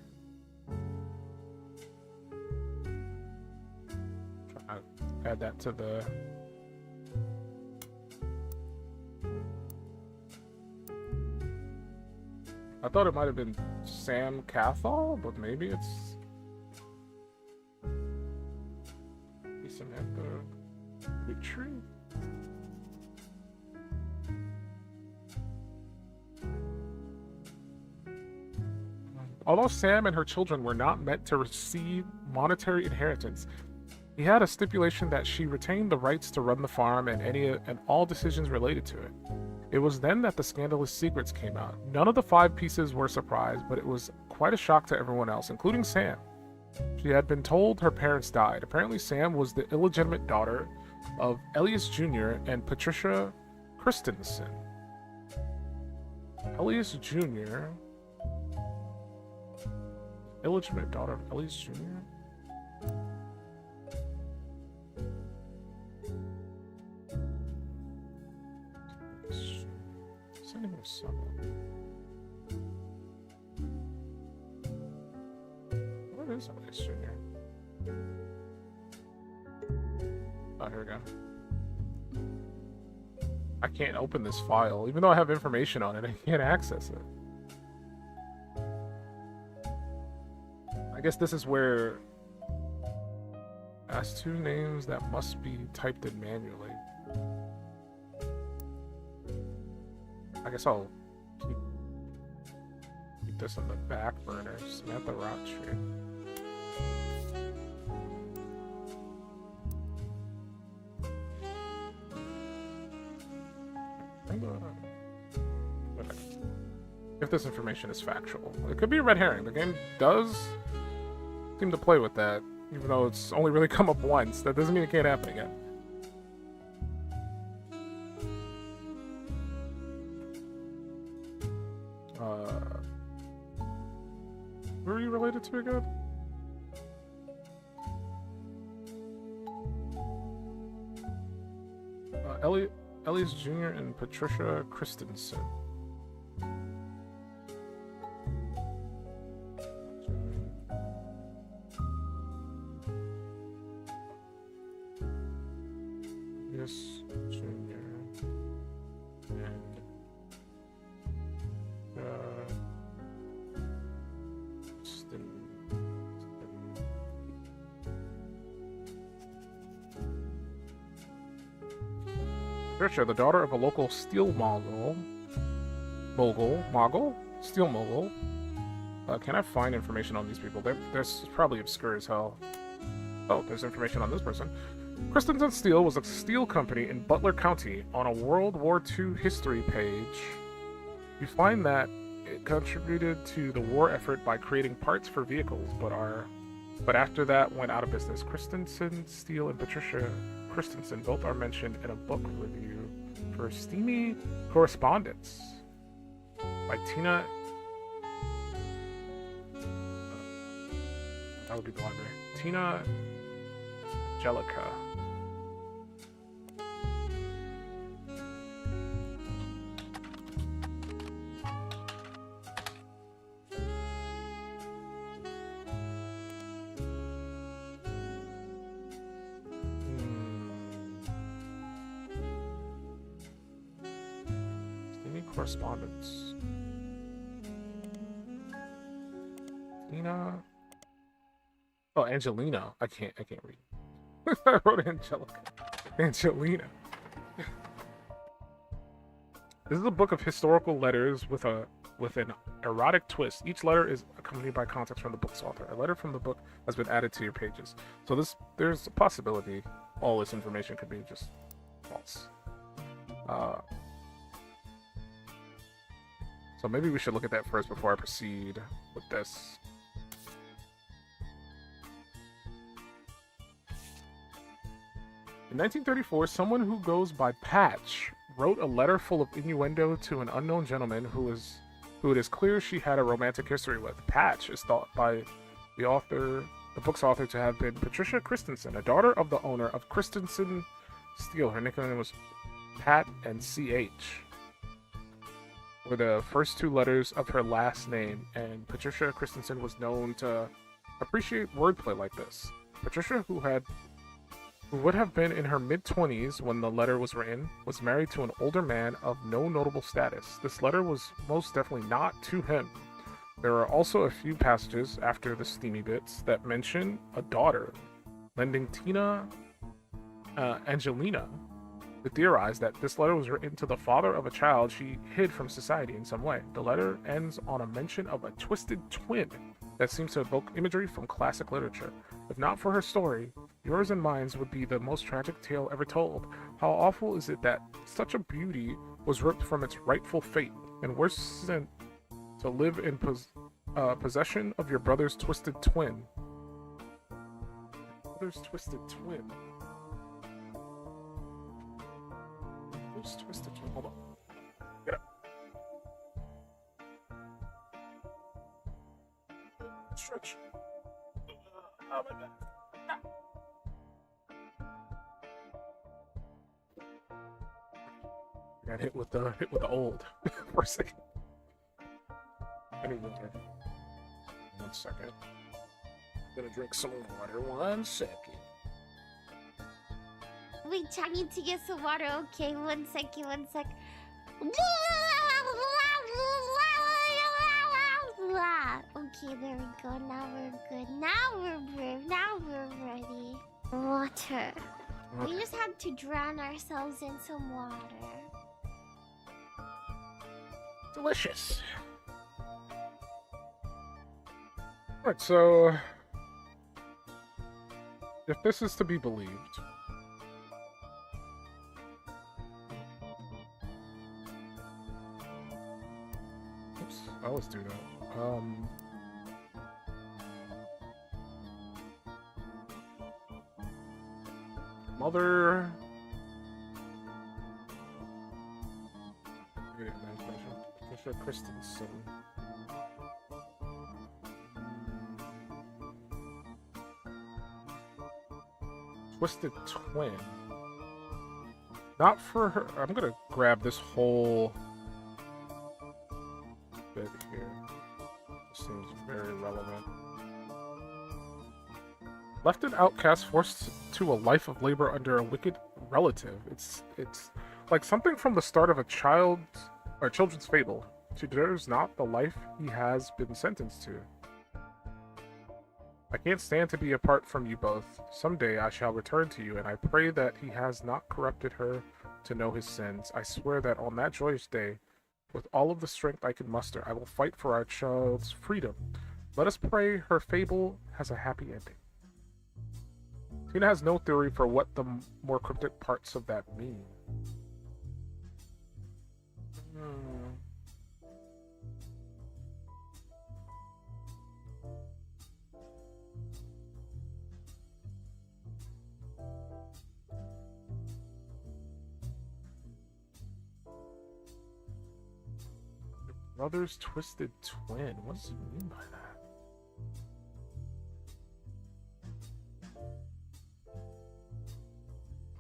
Speaker 2: Try to add that to the... I thought it might have been Sam Cathall, but maybe it's... Samantha Roottrees? Although Sam and her children were not meant to receive monetary inheritance, he had a stipulation that she retained the rights to run the farm and all decisions related to it. It was then that the scandalous secrets came out. None of the 5 pieces were surprised, but it was quite a shock to everyone else, including Sam. She had been told her parents died. Apparently, Sam was the illegitimate daughter of Elias Jr. and Patricia Christensen. Elias Jr. Illegitimate daughter of Elias Jr.? Sending a summon. What is Elias Jr.? Oh, here we go. I can't open this file. Even though I have information on it, I can't access it. I guess this is where... As two names that must be typed in manually. I guess I'll keep this on the back burner. Samantha Roottrees. If this information is factual. It could be a red herring. The game does seem to play with that, even though it's only really come up once. That doesn't mean it can't happen again. Who are you related to again? Elias Jr. and Patricia Christensen. Elias Jr. and Patricia, the daughter of a local steel mogul. Steel mogul. Can I find information on these people? There's probably obscure as hell. Oh, there's information on this person. Christensen Steel was a steel company in Butler County. On a World War II history page, you find that it contributed to the war effort by creating parts for vehicles, but after that went out of business. Christensen Steel and Patricia Christensen both are mentioned in a book review for Steamy Correspondence by Tina. That would be the library. Tina Angelica. Correspondence. Tina. Oh, Angelina. I can't read. I wrote Angelica. Angelina. This is a book of historical letters with an erotic twist. Each letter is accompanied by context from the book's author. A letter from the book has been added to your pages. So there's a possibility all this information could be just false. So maybe we should look at that first before I proceed with this. In 1934, someone who goes by Patch wrote a letter full of innuendo to an unknown gentleman who it is clear she had a romantic history with. Patch is thought by the book's author, to have been Patricia Christensen, a daughter of the owner of Christensen Steel. Her nickname was Pat, and CH were the first two letters of her last name, and Patricia Christensen was known to appreciate wordplay like this. Patricia, who would have been in her mid-20s when the letter was written, was married to an older man of no notable status. This letter was most definitely not to him. There are also a few passages after the steamy bits that mention a daughter, lending Tina Angelina to theorize that this letter was written to the father of a child she hid from society in some way. The letter ends on a mention of a twisted twin that seems to evoke imagery from classic literature. If not for her story, yours and mine's would be the most tragic tale ever told. How awful is it that such a beauty was ripped from its rightful fate, and worse than to live in possession of your brother's twisted twin. Brother's twisted twin. Who's twisted twin? Hold on. Get up. Stretch. Oh my god. Got hit with the old for a second. I need water. 1 second. I'm gonna drink some water. 1 second.
Speaker 7: Wait, I need to get some water. Okay, one second, one sec. Okay, there we go. Now we're good. Now we're brave. Now we're ready. Water. We just had to drown ourselves in some water.
Speaker 2: Delicious. Alright, so if this is to be believed, oops, I always do that. Mother. Patricia Christensen. Twisted Twin. Not for her. I'm gonna grab this whole bit here. This seems very relevant. Left an outcast, forced to a life of labor under a wicked relative. It's like something from the start of a children's fable. She deserves not the life he has been sentenced to. I can't stand to be apart from you both. Someday I shall return to you, and I pray that he has not corrupted her to know his sins. I swear that on that joyous day, with all of the strength I can muster, I will fight for our child's freedom. Let us pray her fable has a happy ending. Tina has no theory for what the more cryptic parts of that mean. Your brother's twisted twin. What does he mean by that?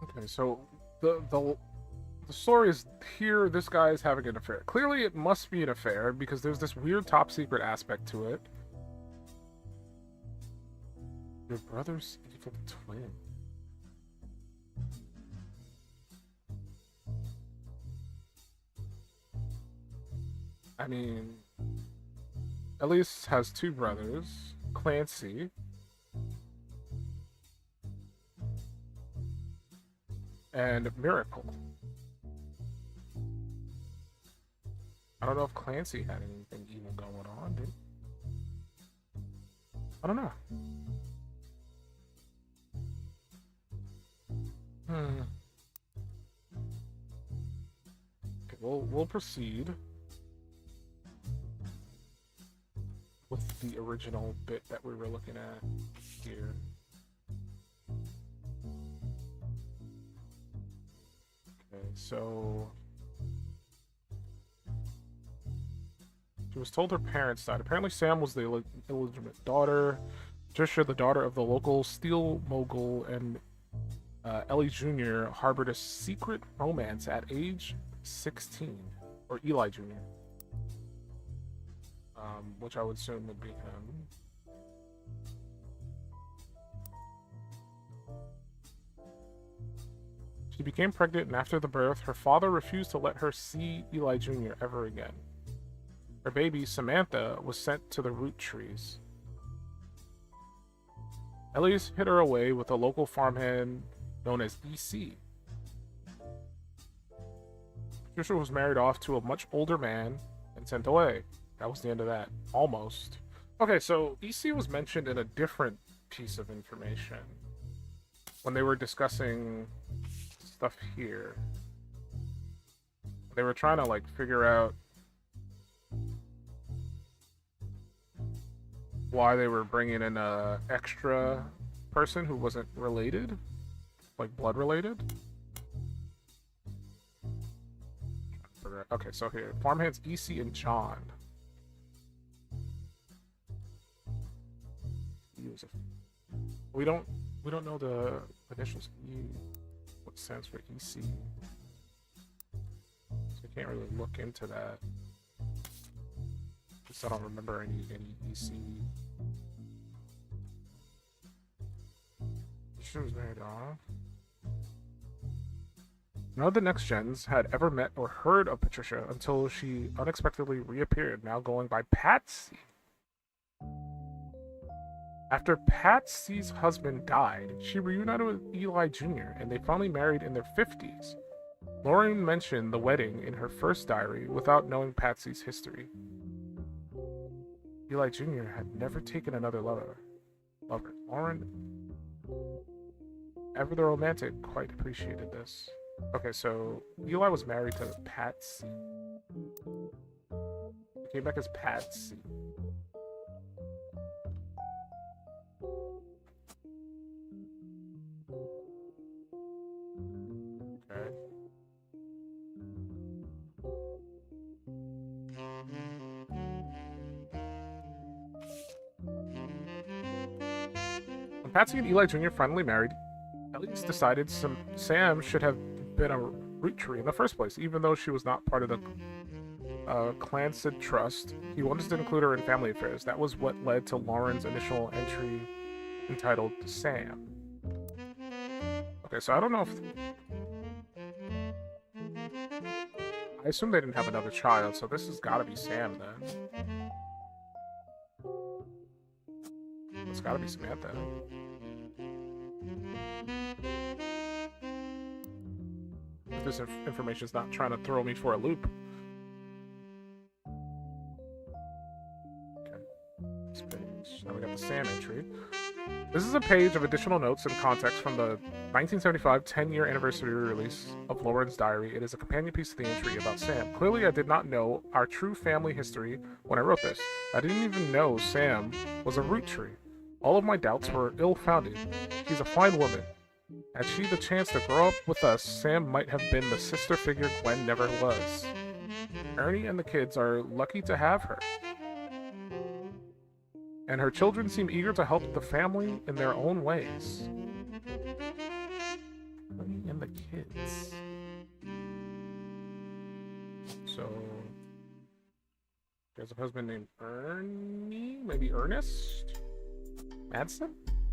Speaker 2: Okay, so the story is here. This guy is having an affair. Clearly, it must be an affair because there's this weird top secret aspect to it. Your brother's evil twin. I mean, Elise has two brothers, Clancy. And Miracle. I don't know if Clancy had anything evil going on, dude. I don't know. Okay, we'll proceed with the original bit that we were looking at here. Okay, so she was told her parents died. Apparently Sam was the illegitimate daughter. Patricia, the daughter of the local steel mogul, and Ellie Jr. harbored a secret romance at age 16. Or Eli Jr. Which I would assume would be him. She became pregnant, and after the birth, her father refused to let her see Eli Jr. ever again. Her baby, Samantha, was sent to the Roottrees. Ellie's hid her away with a local farmhand known as EC. Patricia was married off to a much older man and sent away. That was the end of that. Almost. Okay, so EC was mentioned in a different piece of information when they were discussing stuff here. They were trying to like figure out why they were bringing in a extra person who wasn't related, like blood related. Okay, so here, farmhands EC and John. We don't know the initials E. What stands for EC? So I can't really look into that. Because I don't remember any EC. She was married off. None of the next gens had ever met or heard of Patricia until she unexpectedly reappeared, now going by Patsy. After Patsy's husband died, she reunited with Eli Jr., and they finally married in their 50s. Lauren mentioned the wedding in her first diary without knowing Patsy's history. Eli Jr. had never taken another lover. Lauren, ever the romantic, quite appreciated this. Okay, so Eli was married to Patsy. He came back as Patsy. Okay. When Patsy and Eli Jr. finally married, Elliot decided Sam should have been a Roottrie in the first place, even though she was not part of the Clansid Trust. He wanted to include her in family affairs. That was what led to Lauren's initial entry entitled Sam. Okay, so I don't know if... I assume they didn't have another child, so this has got to be Sam then. It's got to be Samantha. If this information is not trying to throw me for a loop. Okay. This page. Now we got the Sam entry. This is a page of additional notes and context from the 1975 10-year anniversary release of Lauren's diary. It is a companion piece to the entry about Sam. Clearly, I did not know our true family history when I wrote this. I didn't even know Sam was a Roottrie. All of my doubts were ill-founded. She's a fine woman. Had she the chance to grow up with us, Sam might have been the sister figure Gwen never was. Ernie and the kids are lucky to have her. And her children seem eager to help the family in their own ways. Ernie and the kids. So, there's a husband named Ernie? Maybe Ernest? Madsen?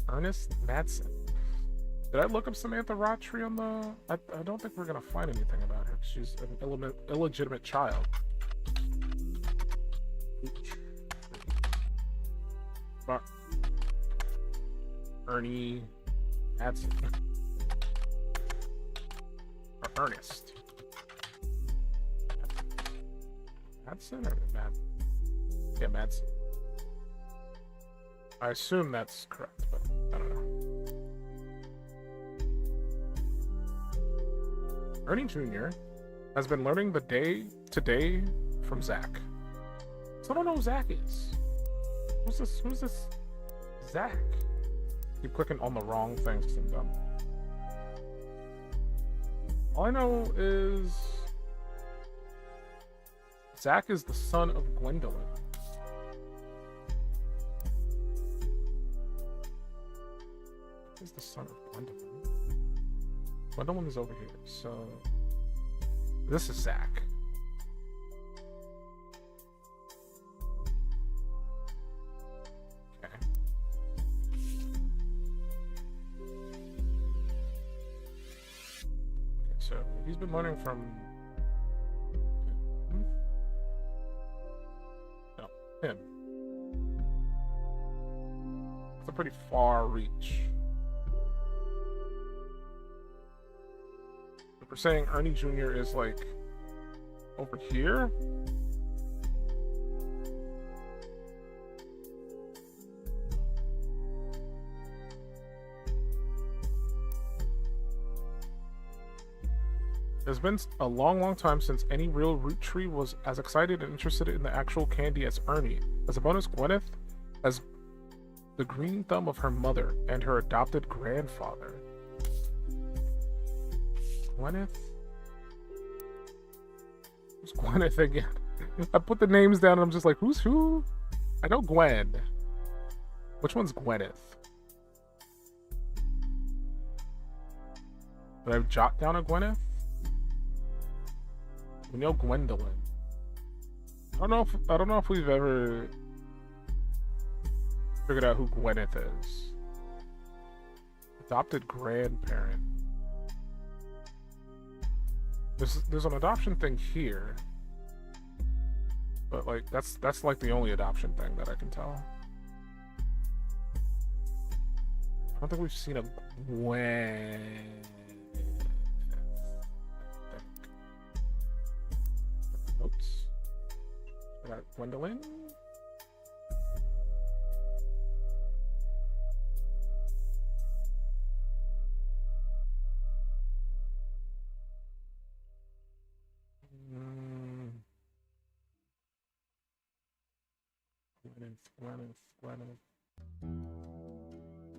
Speaker 2: Ernest Madsen. Did I look up Samantha Roottrie on the... I don't think we're going to find anything about her. She's an illegitimate child. But Ernie Madsen. Or Ernest. Madsen or Mad? Yeah, Madsen. I assume that's correct, but I don't know. Ernie Jr. has been learning the day-to-day from Zach. So I don't know who Zach is. Who's this Zach? Keep clicking on the wrong things because I'm dumb. All I know is Zach is the son of Gwendolyn. Is the son of Gwendolyn? Gwendolyn is over here, so this is Zach. Okay. So he's been learning from him. It's a pretty far reach. We're saying Ernie Jr. is like over here. It's been a long time since any real Roottrie was as excited and interested in the actual candy as Ernie. As a bonus, Gwyneth has the green thumb of her mother and her adopted grandfather. Gwyneth? Who's Gwyneth again? I put the names down and I'm just like, who's who? I know Gwen. Which one's Gwyneth? Did I jot down a Gwyneth? We know Gwendolyn. I don't know if we've ever figured out who Gwyneth is. Adopted grandparent. There's an adoption thing here, but like that's like the only adoption thing that I can tell. I don't think we've seen a Gwen. Notes. We got Gwendolyn. Gwyneth.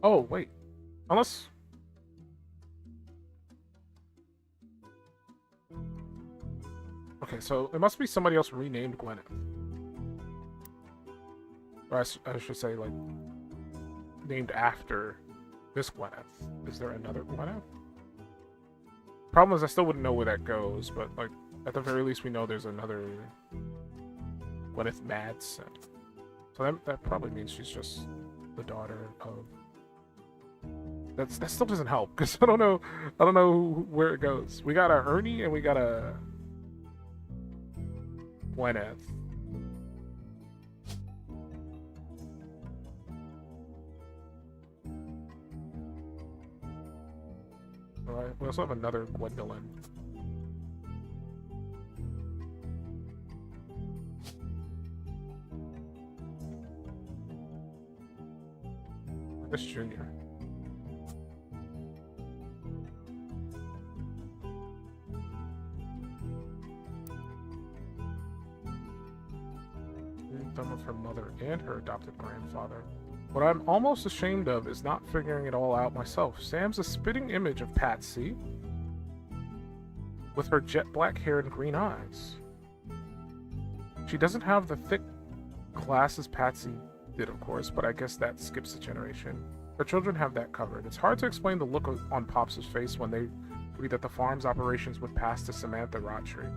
Speaker 2: Oh, wait. Unless... Okay, so it must be somebody else renamed Gwyneth. Or I should say, like, named after this Gwyneth. Is there another Gwyneth? Problem is, I still wouldn't know where that goes, but, like, at the very least, we know there's another Gwyneth Madsen. So that probably means she's just the daughter of... That still doesn't help, because I don't know where it goes. We got a Ernie and we got a Gwyneth. Alright, we also have another Gwendolyn. This Junior. Done with her mother and her adopted grandfather. What I'm almost ashamed of is not figuring it all out myself. Sam's a spitting image of Patsy with her jet black hair and green eyes. She doesn't have the thick glasses Patsy did, of course, but I guess that skips a generation. Her children have that covered. It's hard to explain the look on Pops' face when they read that the farm's operations would pass to Samantha Roottrees.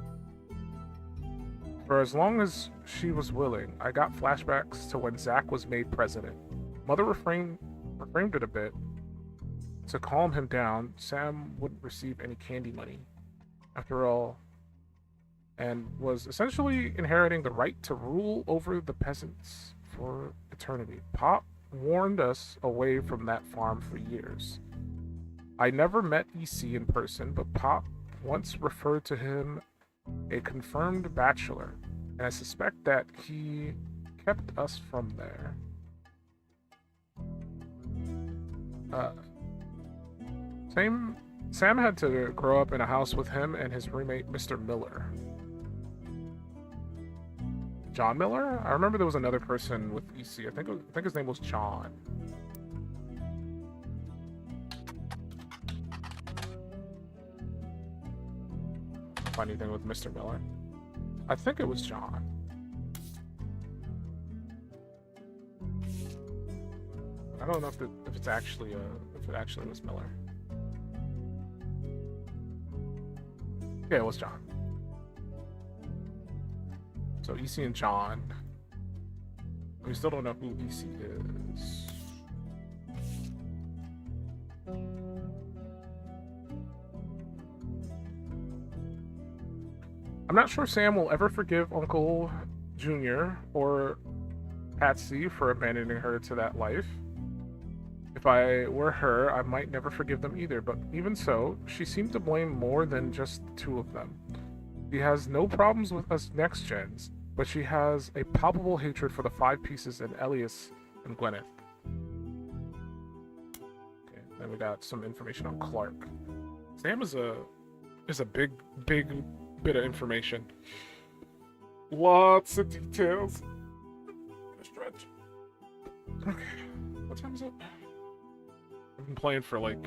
Speaker 2: For as long as she was willing, I got flashbacks to when Zach was made president. Mother reframed it a bit. To calm him down, Sam wouldn't receive any candy money, after all, and was essentially inheriting the right to rule over the peasants for eternity. Pop warned us away from that farm for years. I never met EC in person, but Pop once referred to him a confirmed bachelor, and I suspect that he kept us from there. Sam had to grow up in a house with him and his roommate, Mr. Miller. John Miller? I remember there was another person with EC. I think his name was John. Find anything with Mr. Miller? I think it was John. I don't know if it actually was Miller. Yeah, it was John. So EC and John. We still don't know who EC is. I'm not sure Sam will ever forgive Uncle Junior or Patsy for abandoning her to that life. If I were her, I might never forgive them either, but even so, she seemed to blame more than just the two of them. She has no problems with us next gens, but she has a palpable hatred for the five pieces and Elias and Gwyneth. Okay, then we got some information on Clark. Sam is a big bit of information. Lots of details. Stretch. Okay, what time is it? I've been playing for like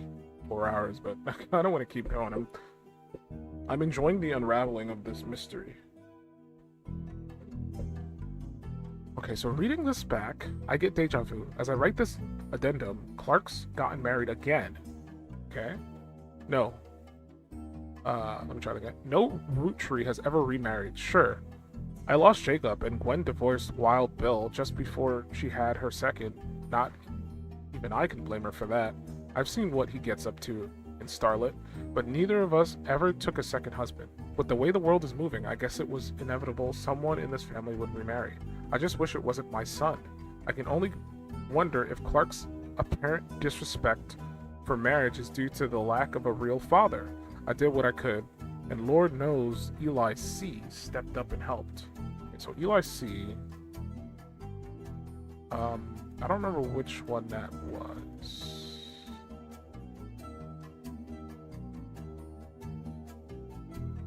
Speaker 2: 4 hours, but I don't want to keep going. I'm enjoying the unraveling of this mystery. Okay, so reading this back, I get deja vu. As I write this addendum, Clark's gotten married again. Okay? No. Let me try that again. No Roottrees has ever remarried. Sure. I lost Jacob, and Gwen divorced Wild Bill just before she had her second. Not even I can blame her for that. I've seen what he gets up to in Starlit, but neither of us ever took a second husband. With the way the world is moving, I guess it was inevitable someone in this family would remarry. I just wish it wasn't my son. I can only wonder if Clark's apparent disrespect for marriage is due to the lack of a real father. I did what I could, and Lord knows Eli C. stepped up and helped. Okay, so Eli C. I don't remember which one that was.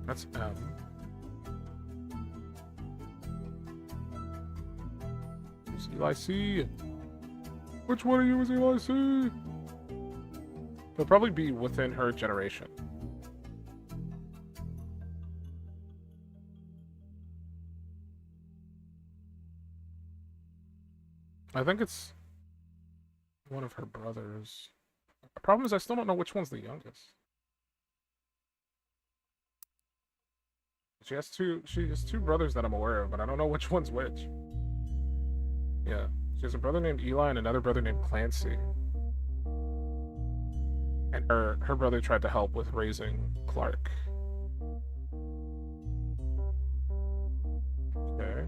Speaker 2: That's M. It's Eli C. Which one of you is Eli C? It'll probably be within her generation. I think it's one of her brothers. The problem is I still don't know which one's the youngest. She has two brothers that I'm aware of, but I don't know which one's which. Yeah. She has a brother named Eli and another brother named Clancy. And her brother tried to help with raising Clark. Okay.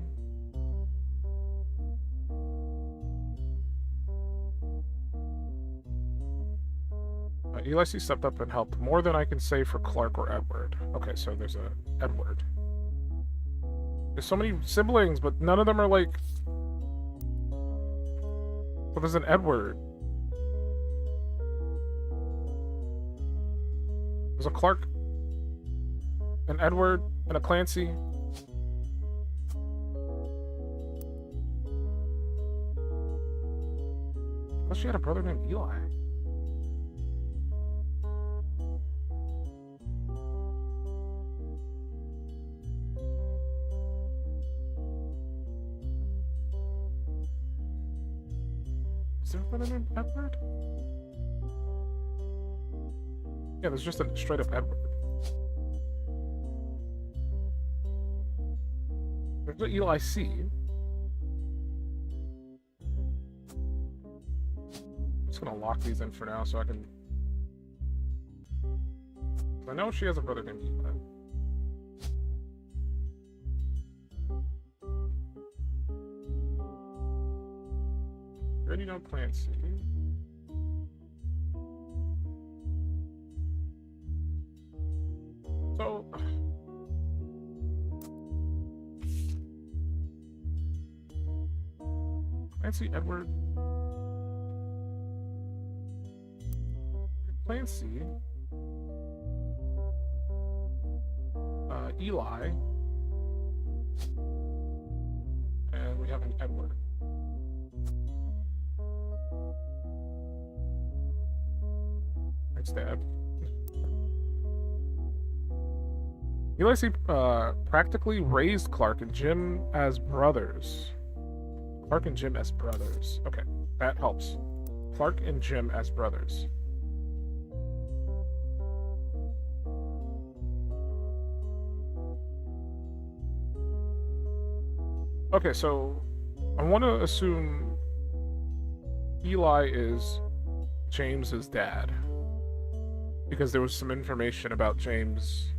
Speaker 2: Eli C. stepped up and helped more than I can say for Clark or Edward. Okay, so there's a Edward. There's so many siblings, but none of them are like... Well, there's an Edward. There's a Clark, an Edward, and a Clancy. Well, she had a brother named Eli. Is there a brother named Edward? Yeah, there's just a straight up Edward. There's an Eli C. I'm just gonna lock these in for now so I can... I know she has a brother named Eli. Already know Clancy. So... Clancy, Edward... Clancy... Eli... And we have an Edward. Thanks, Dad. Eli C. Practically raised Clark and Jim as brothers. Clark and Jim as brothers. Okay, that helps. Clark and Jim as brothers. Okay, so I want to assume Eli is James's dad, because there was some information about James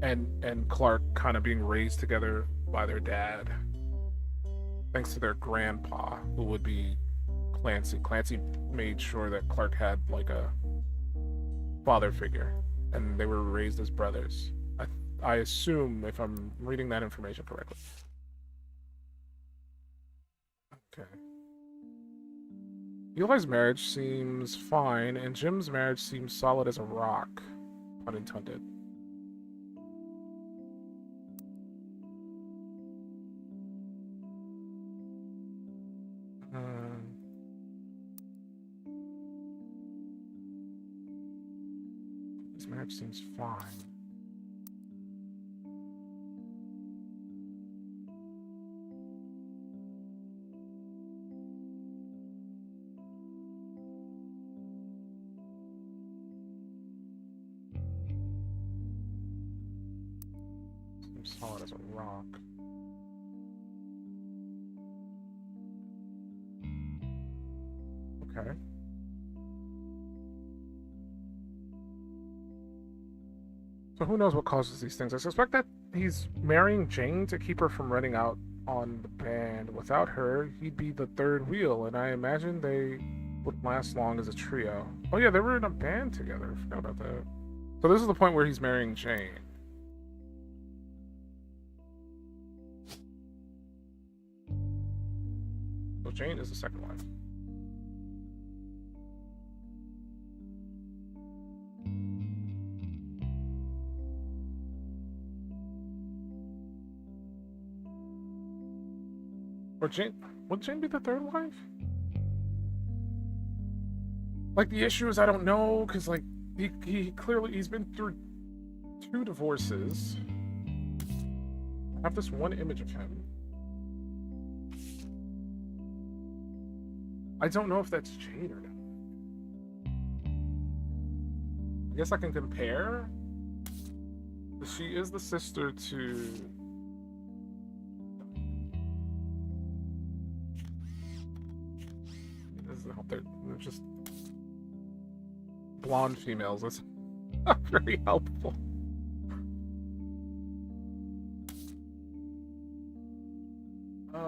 Speaker 2: and Clark kind of being raised together by their dad, thanks to their grandpa, who would be Clancy. Clancy made sure that Clark had like a father figure, and they were raised as brothers. I assume, if I'm reading that information correctly. Okay. Eli's marriage seems fine, and Jim's marriage seems solid as a rock. Pun intended. His marriage seems fine. Solid as a rock. Okay. So who knows what causes these things? I suspect that he's marrying Jane to keep her from running out on the band. Without her, he'd be the third wheel, and I imagine they wouldn't last long as a trio. Oh yeah, they were in a band together. I forgot about that. So this is the point where he's marrying Jane. So Jane is the second wife. Or Jane, would Jane be the third wife? Like, the issue is I don't know, because, like, he clearly, he's been through 2 divorces. I have this one image of him. I don't know if that's Jane or not. I guess I can compare. She is the sister to... They're just blonde females. That's not very helpful. I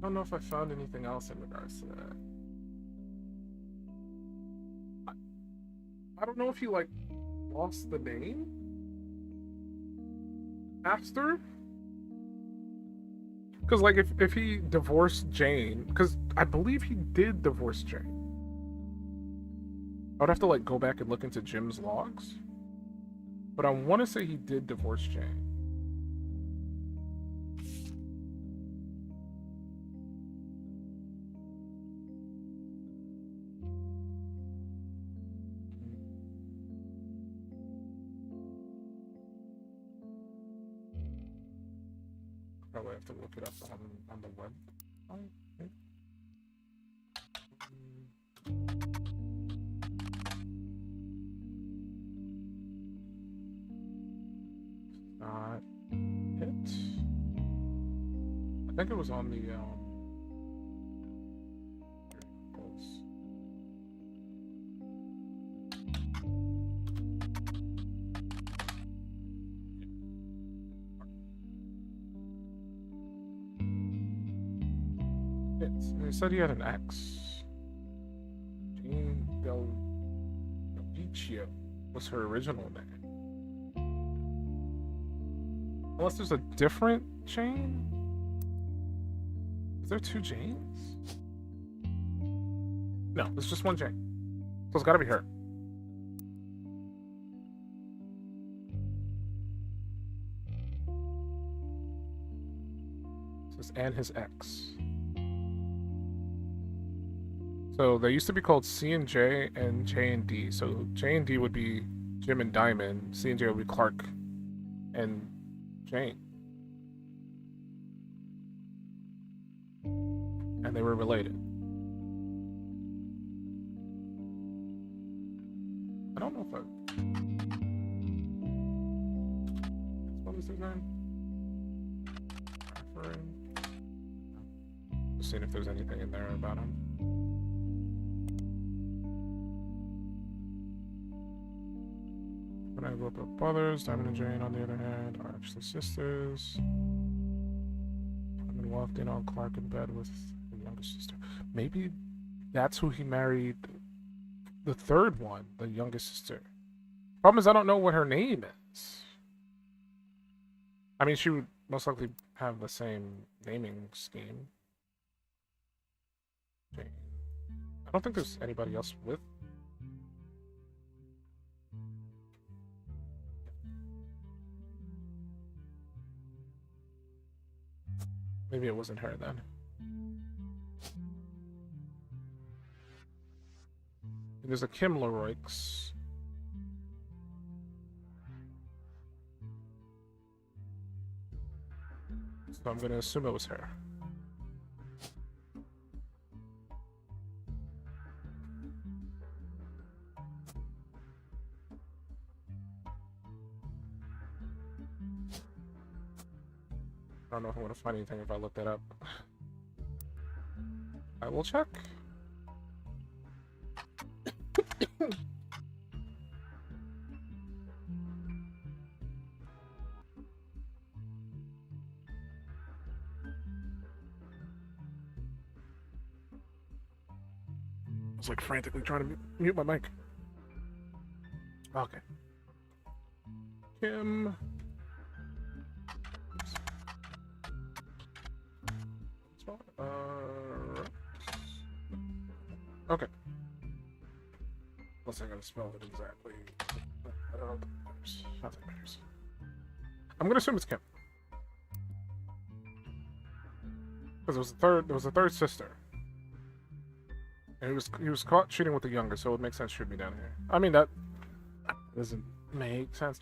Speaker 2: don't know if I found anything else in regards to that. I don't know if he, like, lost the name after. Because, like, if he divorced Jane, because I believe he did divorce Jane. I would have to, like, go back and look into Jim's logs. But I want to say he did divorce Jane. Probably have to look it up on the web. Not it. I think it was on the he said he had an ex. Jane Del Vecchio was her original name. Unless there's a different Jane? Is there 2 Janes? No, there's just one Jane. So it's gotta be her. It says, and his ex. So they used to be called C and J and J and D. So J and D would be Jim and Diamond. C and J would be Clark and Jane. And they were related. I don't know if I... What was his name? Just seeing if there's anything in there about him. When I grew up with brothers, Diamond and Jane, on the other hand, are actually sisters. Diamond walked in on Clark in bed with the younger sister. Maybe that's who he married. The third one, the youngest sister. Problem is, I don't know what her name is. I mean, she would most likely have the same naming scheme. Jane. I don't think there's anybody else with. Maybe it wasn't her then. There's a Kim Leroy. So I'm gonna assume it was her. I don't know if I'm gonna find anything if I look that up. I will check. was like frantically trying to mute my mic. Okay. Kim. Oops. Okay. Unless I gotta spell it exactly. I don't know. Not that matters. I'm gonna assume it's Kim. Because there was a third sister. And he was caught cheating with the youngest, so it would make sense she would be down here. I mean, that doesn't make sense.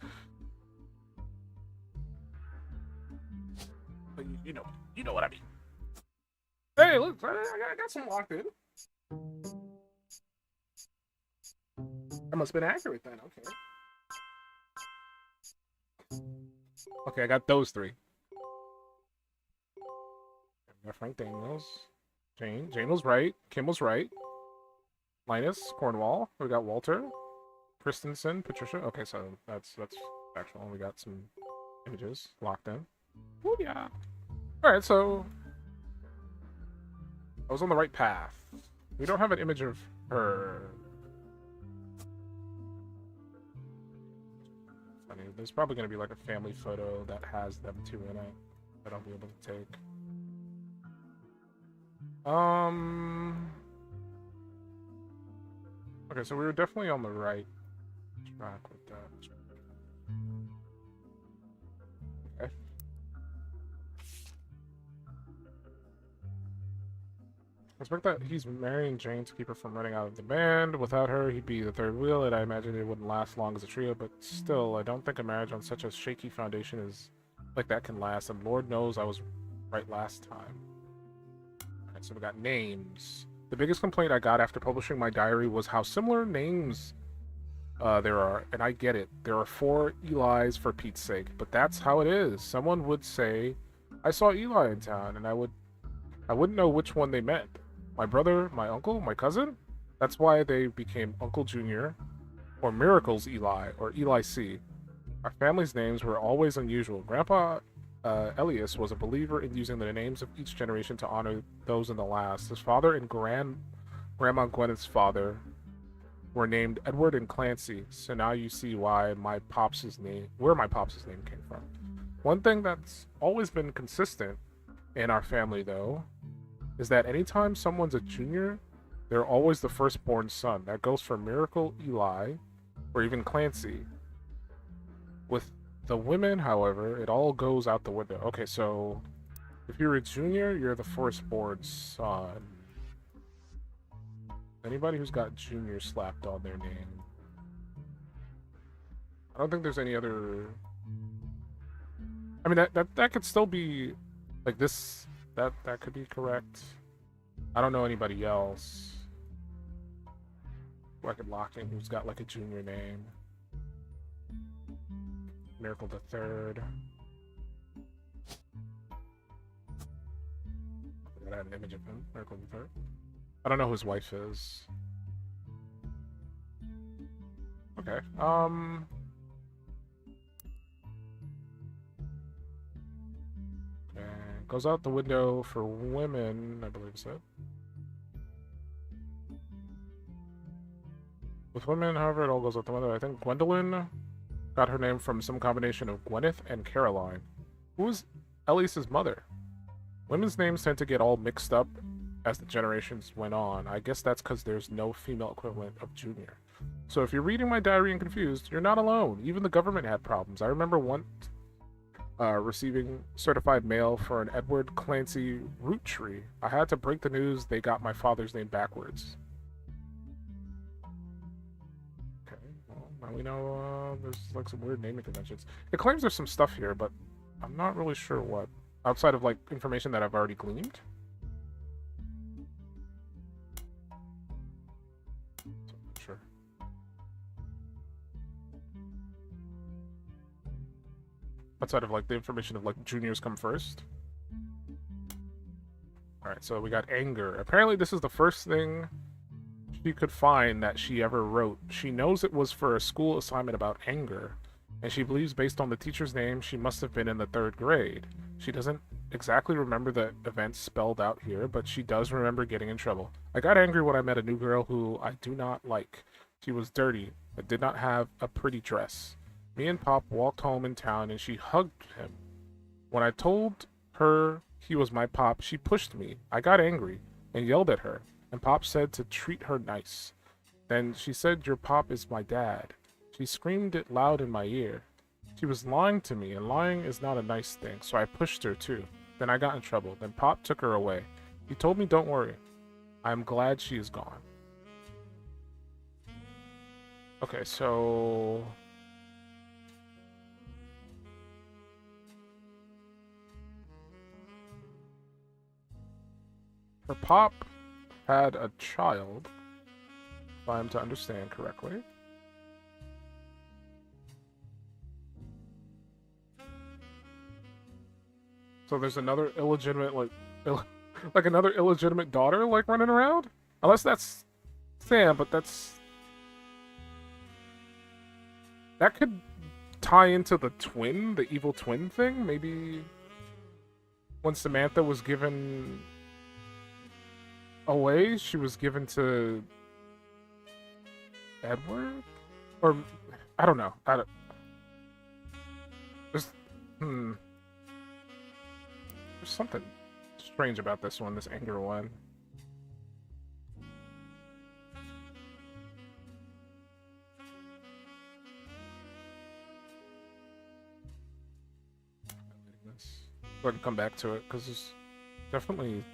Speaker 2: But you know what I mean. Hey, look, I got some locked in. That must have been accurate then, okay. Okay, I got those three. I got Frank Daniels. Jane was right. Kim was right. Linus, Cornwall. We got Walter. Christensen, Patricia. Okay, so that's actual. We got some images locked in. Oh yeah. Alright, so I was on the right path. We don't have an image of her. Funny, there's probably gonna be like a family photo that has them two in it that I'll be able to take. Okay, so we were definitely on the right track with that. Okay. I expect that he's marrying Jane to keep her from running out of the band. Without her, he'd be the third wheel, and I imagine it wouldn't last long as a trio, but still, I don't think a marriage on such a shaky foundation is like that can last, and Lord knows I was right last time. Alright, so we got names. The biggest complaint I got after publishing my diary was how similar names there are, and I get it. There are 4 Elis for Pete's sake, but that's how it is. Someone would say, I saw Eli in town, and I wouldn't know which one they meant. My brother, my uncle, my cousin? That's why they became Uncle Junior, or Miracles Eli, or Eli C. Our family's names were always unusual. Grandpa Elias was a believer in using the names of each generation to honor those in the last. His father and Grandma Gwyneth's father were named Edward and Clancy, so now you see why my pops' name came from. One thing that's always been consistent in our family, though, is that anytime someone's a junior, they're always the firstborn son. That goes for Miracle Eli, or even Clancy. With the women, however, it all goes out the window. Okay, so if you're a junior, you're the firstborn son. Anybody who's got junior slapped on their name. I don't think there's any other. I mean, that could still be like this. That could be correct. I don't know anybody else who I could lock in who's got like a junior name. Miracle the Third. I had an image of him. Miracle the Third. I don't know who his wife is. Okay. And goes out the window for women, I believe it said. With women, however, it all goes out the window. I think Gwendolyn got her name from some combination of Gwyneth and Caroline. Who was Elise's mother? Women's names tend to get all mixed up as the generations went on. I guess that's because there's no female equivalent of junior. So if you're reading my diary and confused, you're not alone. Even the government had problems. I remember once receiving certified mail for an Edward Clancy Roottrees. I had to break the news they got my father's name backwards. Okay, well, now we know there's like some weird naming conventions. It claims there's some stuff here, but I'm not really sure what. Outside of like information that I've already gleaned. Sure. Outside of like the information of like juniors come first. Alright, so we got anger. Apparently this is the first thing she could find that she ever wrote. She knows it was for a school assignment about anger, and she believes based on the teacher's name she must have been in the 3rd grade. She doesn't exactly remember the events spelled out here, but she does remember getting in trouble. I got angry when I met a new girl who I do not like. She was dirty, but did not have a pretty dress. Me and Pop walked home in town and she hugged him. When I told her he was my Pop, she pushed me. I got angry and yelled at her, and Pop said to treat her nice. Then she said, "Your Pop is my dad." She screamed it loud in my ear. She was lying to me, and lying is not a nice thing, so I pushed her too. Then I got in trouble. Then Pop took her away. He told me, "Don't worry. I am glad she is gone." Okay, so... her Pop had a child, if I am to understand correctly. So there's another illegitimate, like another illegitimate daughter, like, running around? Unless that's Sam, but that's... that could tie into the twin, the evil twin thing? Maybe when Samantha was given away, she was given to Edward? Or, I don't know. There's something strange about this one, this anger one. Go ahead and come back to it, because there's definitely...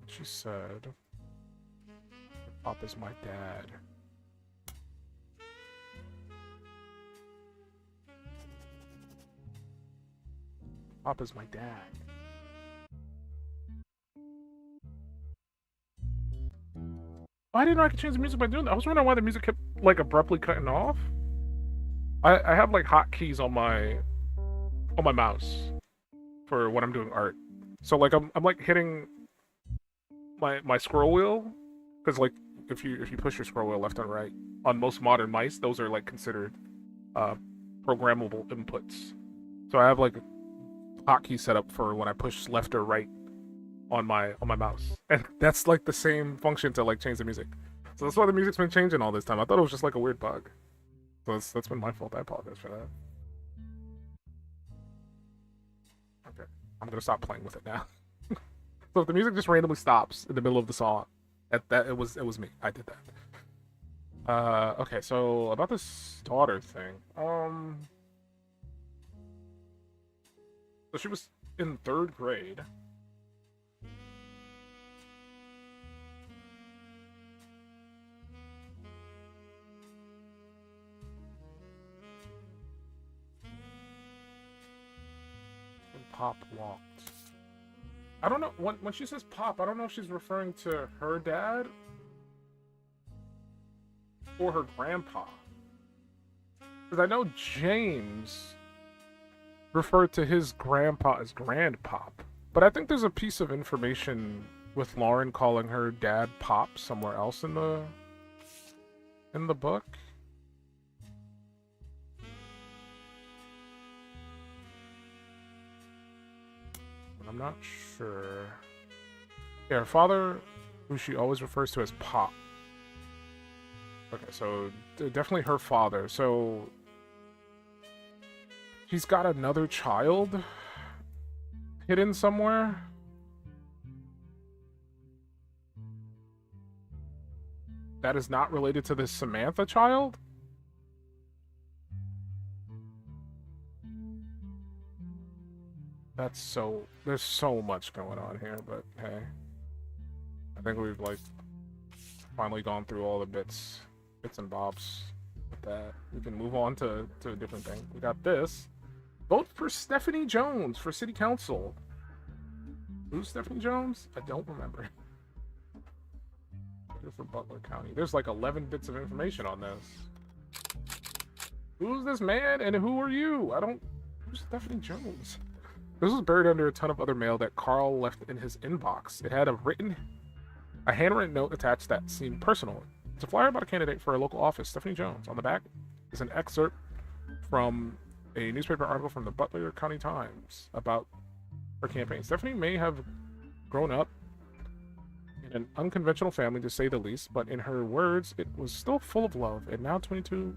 Speaker 2: She said, "Pop is my dad." Pop is my dad. I didn't know I could change the music by doing that. I was wondering why the music kept, like, abruptly cutting off. I have, like, hotkeys on my mouse for when I'm doing art. So, like, I'm like hitting my scroll wheel, because, like, if you push your scroll wheel left and right on most modern mice, those are, like, considered programmable inputs. So I have, like, hotkey set up for when I push left or right on my mouse, and that's, like, the same function to, like, change the music. So that's why the music's been changing all this time. I thought it was just, like, a weird bug. So that's been my fault. I apologize for that. Okay, I'm gonna stop playing with it now. So if the music just randomly stops in the middle of the song, it was me. I did that. Okay, so about this daughter thing. So she was in 3rd grade. When Pop walked. I don't know, when she says Pop, I don't know if she's referring to her dad or her grandpa. Because I know James referred to his grandpa as Grandpop. But I think there's a piece of information with Lauren calling her dad Pop somewhere else in the book. I'm not sure. Yeah, her father, who she always refers to as Pop. Okay, so definitely her father. So she's got another child hidden somewhere. That is not related to this Samantha child? That's so... there's so much going on here, but hey. I think we've, like, finally gone through all the bits and bobs with that. We can move on to a different thing. We got this. Vote for Stephanie Jones for City Council. Who's Stephanie Jones? I don't remember. For Butler County. There's like 11 bits of information on this. Who's this man and who are you? Who's Stephanie Jones? This was buried under a ton of other mail that Carl left in his inbox. It had a handwritten note attached that seemed personal. It's a flyer about a candidate for a local office, Stephanie Jones. On the back is an excerpt from a newspaper article from the Butler County Times about her campaign. Stephanie may have grown up in an unconventional family, to say the least, but in her words, it was still full of love. And now, 22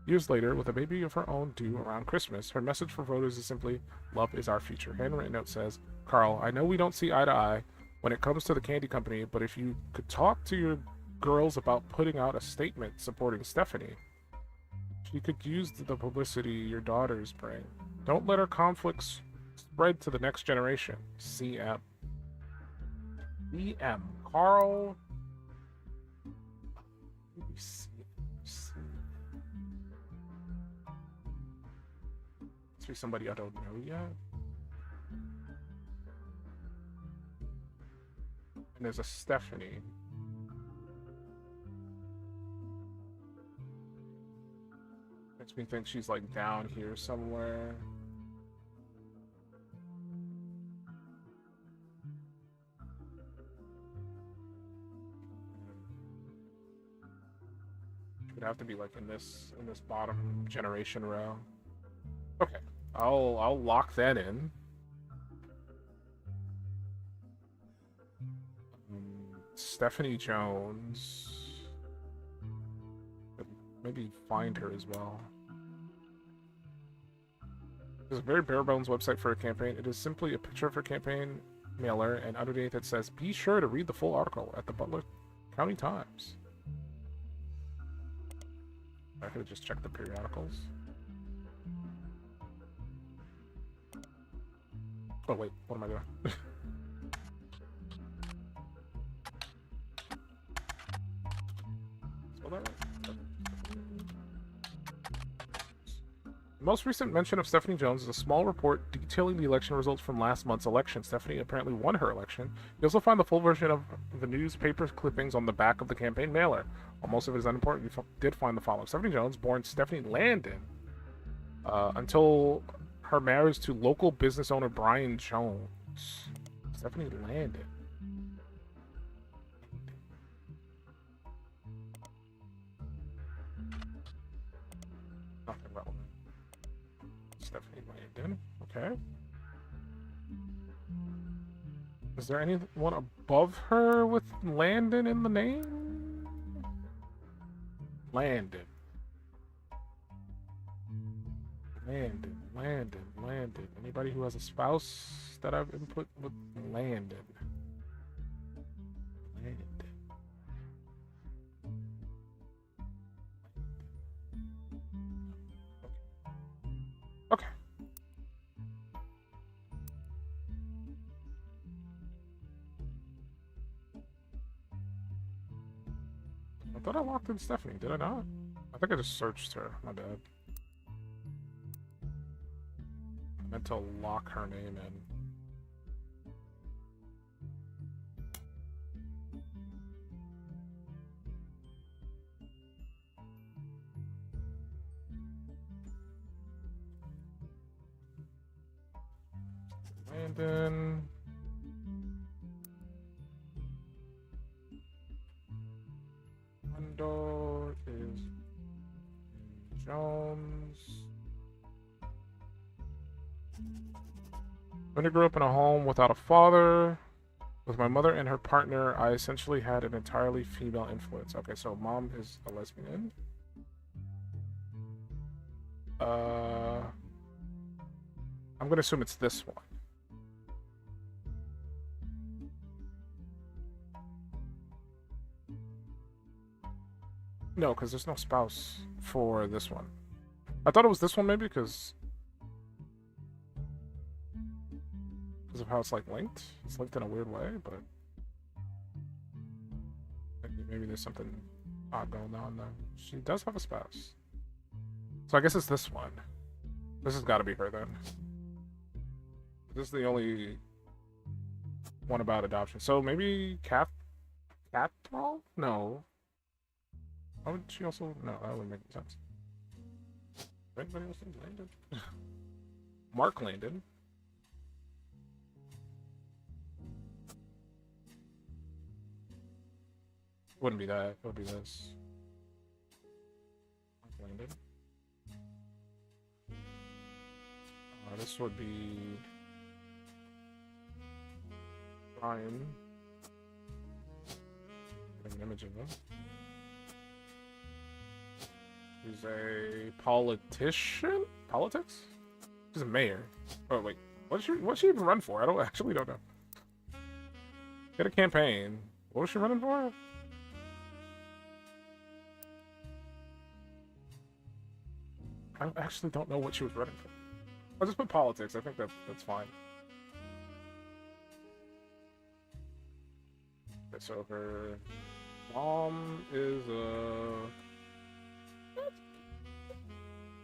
Speaker 2: years later, with a baby of her own due around Christmas, her message for voters is simply, love is our future. Handwritten note says, Carl, I know we don't see eye to eye when it comes to the candy company, but if you could talk to your girls about putting out a statement supporting Stephanie, she could use the publicity your daughters bring. Don't let her conflicts spread to the next generation. CM. CM. Carl. Must be somebody I don't know yet. And there's a Stephanie. Makes me think she's like down here somewhere. Would have to be like in this bottom generation row. Okay, I'll lock that in. Stephanie Jones. Maybe find her as well. There's a very bare bones website for a campaign. It is simply a picture of her campaign mailer, and underneath it says, "Be sure to read the full article at the Butler County Times." I could have just checked the periodicals. Oh wait, what am I doing? Spell that right? The most recent mention of Stephanie Jones is a small report detailing the election results from last month's election. Stephanie apparently won her election. You also find the full version of the newspaper clippings on the back of the campaign mailer. While most of it is unimportant, you did find the following. Stephanie Jones, born Stephanie Landon, until her marriage to local business owner Brian Jones. Stephanie Landon. Nothing relevant. Stephanie Landon. Okay. Is there anyone above her with Landon in the name? Landon. Landon. Anybody who has a spouse that I've input with Landon? Okay. I thought I locked in Stephanie, did I not? I think I just searched her, my bad. I meant to lock her name in. Landon. Window is Jones. When I grew up in a home without a father, with my mother and her partner, I essentially had an entirely female influence. Okay, so mom is a lesbian. I'm gonna assume it's this one. No, because there's no spouse for this one. I thought it was this one maybe because of how it's like linked. It's linked in a weird way, but maybe there's something odd going on though. She does have a spouse. So I guess it's this one. This has got to be her then. This is the only one about adoption. So maybe Catherall? No. Why would she also? No, that wouldn't make sense. Anybody else named Landon? Mark Landon. Wouldn't be that. It would be this. Landed. This would be Ryan. Get an image of him. He's a politician? Politics? He's a mayor. Oh wait, what's she even run for? I don't know. Get a campaign. What was she running for? I actually don't know what she was running for. I'll just put politics. I think that's fine. Okay, so her mom is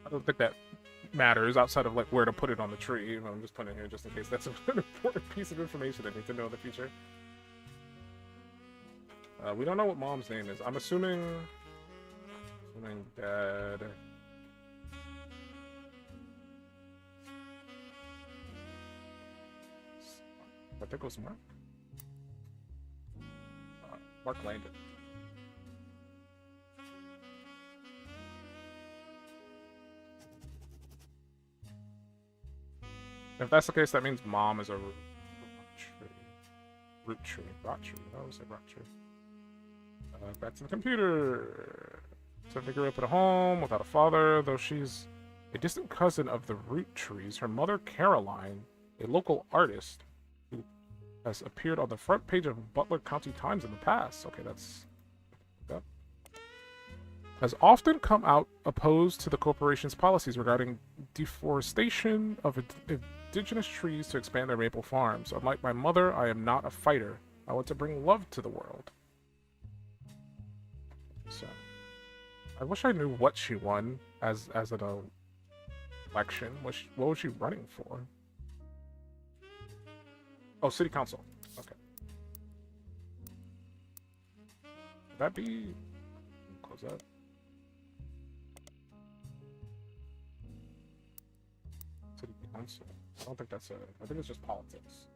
Speaker 2: I don't think that matters outside of like where to put it on the tree. I'm just putting it here just in case that's an important piece of information I need to know in the future. We don't know what mom's name is. I'm assuming dad. I think it was Mark. Mark Landon. If that's the case, that means mom is a root tree. Rot tree. I always say rot tree. Back to the computer. Tiffany grew up at a home without a father, though she's a distant cousin of the Roottrees. Her mother, Caroline, a local artist who has appeared on the front page of Butler County Times in the past. Okay, that's... Yep. Has often come out opposed to the corporation's policies regarding deforestation of indigenous trees to expand their maple farms. Unlike my mother, I am not a fighter. I want to bring love to the world. So, I wish I knew what she won as an election. What was she running for? Oh, city council. Okay. Would that be... Close that. City council. I don't think that's I think it's just politics.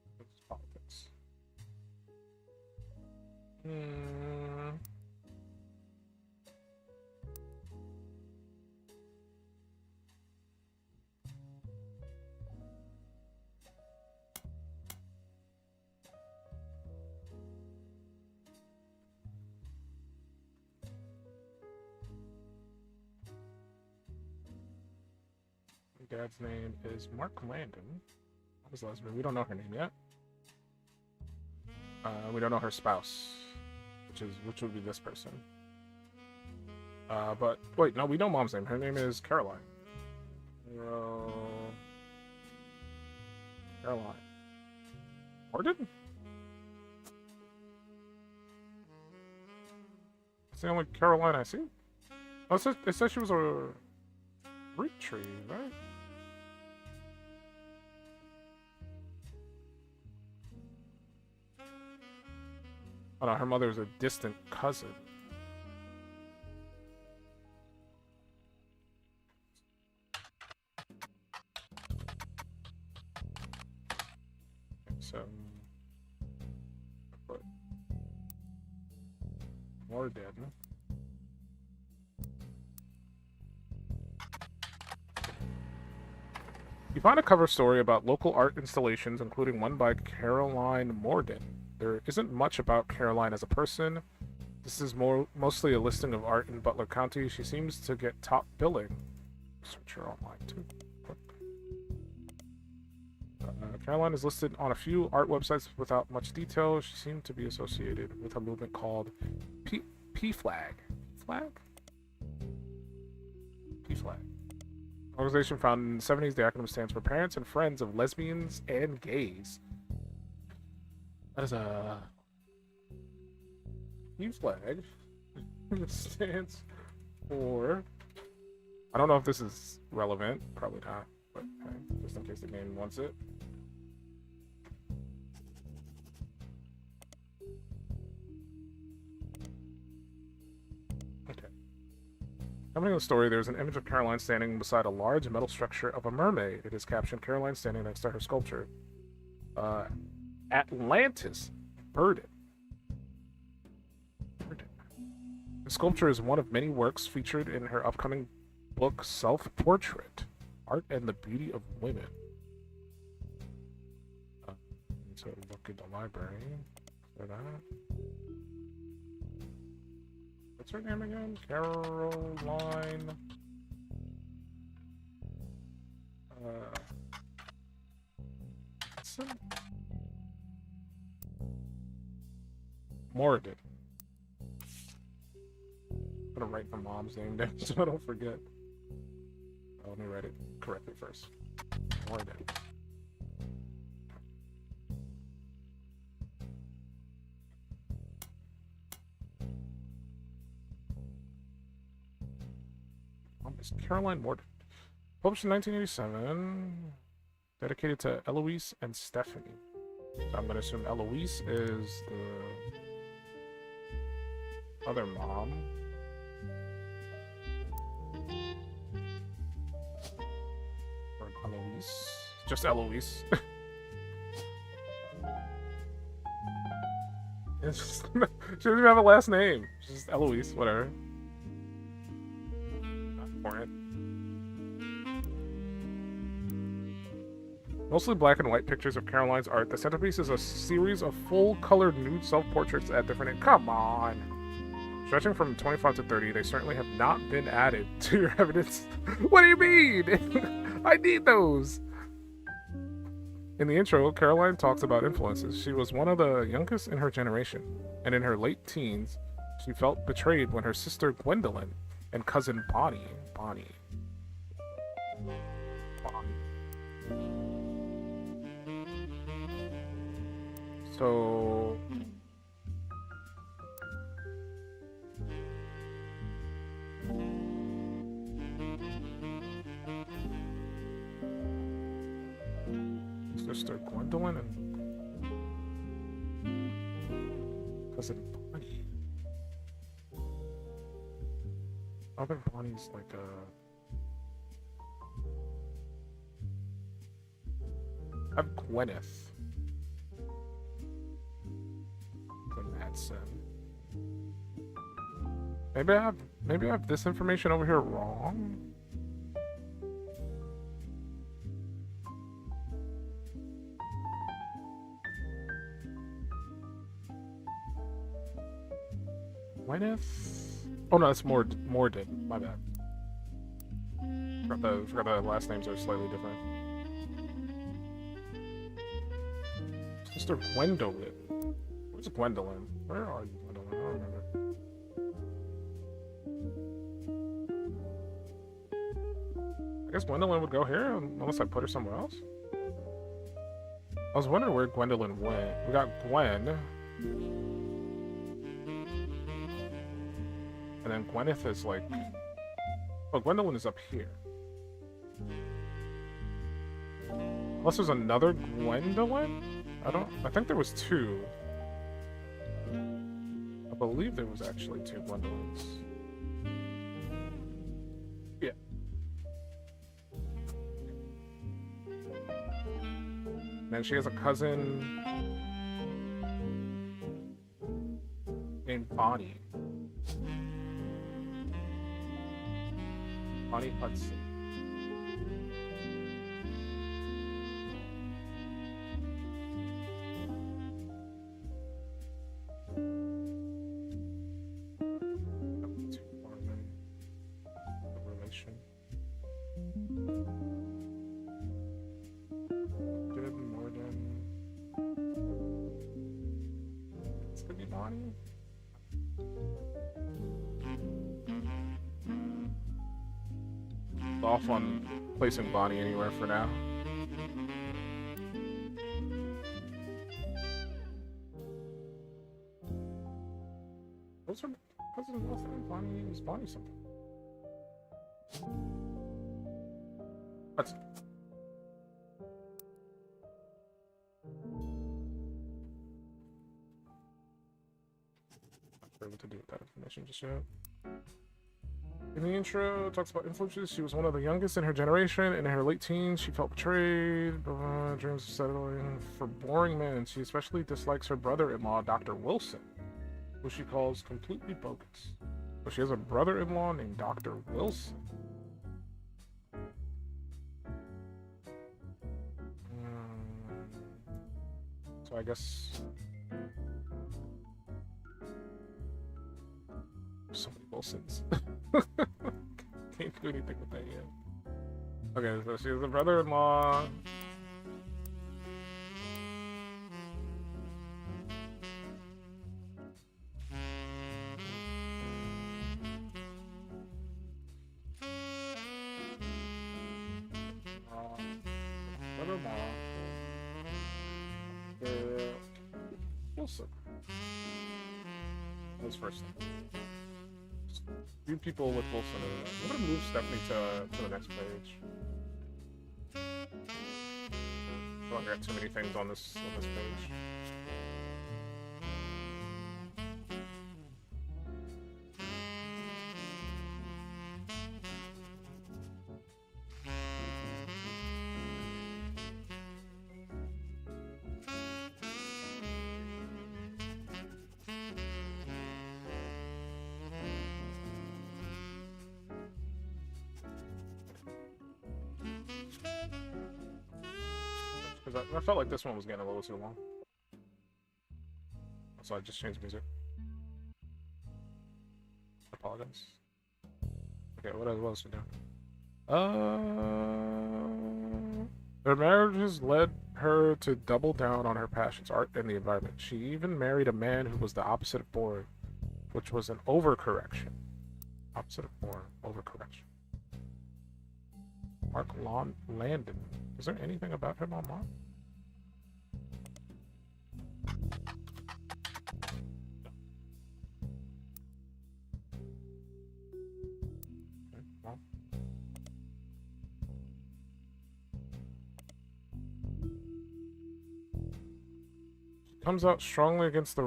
Speaker 2: It's just politics. Dad's name is Mark Landon. What was the last name? We don't know her name yet. We don't know her spouse, which would be this person. But wait, no, we know mom's name. Her name is Caroline. Caroline. Morden? It's the only Caroline I see. Oh, it says she was a Roottrees, right? Oh no, her mother is a distant cousin. So, but more dead. You find a cover story about local art installations, including one by Caroline Morden. There isn't much about Caroline as a person. This is mostly a listing of art in Butler County. She seems to get top billing. Search her online too. Caroline is listed on a few art websites without much detail. She seemed to be associated with a movement called P-Flag. Flag? P-Flag. Organization founded in the 70s, the acronym stands for Parents and Friends of Lesbians and Gays. That is a P-Flag. It stands for... I don't know if this is relevant. Probably not. But hey, just in case the game wants it. Okay. Coming to the story, there's an image of Caroline standing beside a large metal structure of a mermaid. It is captioned, Caroline standing next to her sculpture. Atlantis Burden. The sculpture is one of many works featured in her upcoming book, Self-Portrait, Art and the Beauty of Women. Need to look at the library for that. What's her name again? Caroline. Morgan. I'm gonna write my mom's name down so I don't forget. Oh, let me write it correctly first. Morgan. It's Caroline Morden. Published in 1987. Dedicated to Eloise and Stephanie. So I'm going to assume Eloise is the other mom. Or Eloise. Just Eloise. It's just, she doesn't even have a last name. She's just Eloise, whatever. Not important. Mostly black and white pictures of Caroline's art, the centerpiece is a series of full-colored nude self-portraits at different... Come on! Stretching from 25 to 30, they certainly have not been added to your evidence. What do you mean? I need those! In the intro, Caroline talks about influences. She was one of the youngest in her generation, and in her late teens, she felt betrayed when her sister Gwendolyn and cousin Bonnie... So... Sister Gwendolyn and cousin Bonnie. Other Bonnie's like I have Gwyneth. Maybe I have this information over here wrong. Gwyneth? Oh no, that's Morden. My bad. Forgot the last names are slightly different. Sister Gwendolyn. Where's Gwendolyn? Where are you, Gwendolyn? I don't remember. I guess Gwendolyn would go here, unless I put her somewhere else. I was wondering where Gwendolyn went. We got Gwen. And then Gwyneth is like... Oh, Gwendolyn is up here. Unless there's another Gwendolyn? I think there was two. I believe there was actually two Gwendolyns. Yeah. And she has a cousin named Bonnie. Bonnie Hudson. Off on placing Bonnie anywhere for now. What's her cousin's last name? Bonnie is Bonnie something. Let's not sure what to do with that information just yet. In the intro, it talks about influences. She was one of the youngest in her generation, and in her late teens, she felt betrayed, dreams of settling for boring men. She especially dislikes her brother-in-law, Dr. Wilson, who she calls completely bogus. So she has a brother-in-law named Dr. Wilson. So I guess so many Wilsons. Can't do anything with that yet. Okay, so she has a brother-in-law. Brother-in-law. Wilson. That was first name. Few people with Wilson. I'm gonna move Stephanie to the next page. I don't got too many things on this page. Because I felt like this one was getting a little too long. So I just changed music. I apologize. Okay, what else we doing? Their marriages led her to double down on her passions, art and the environment. She even married a man who was the opposite of bored, which was an overcorrection. Opposite of bored, overcorrection. Mark Landon. Is there anything about him online? Okay, well. Comes out strongly against the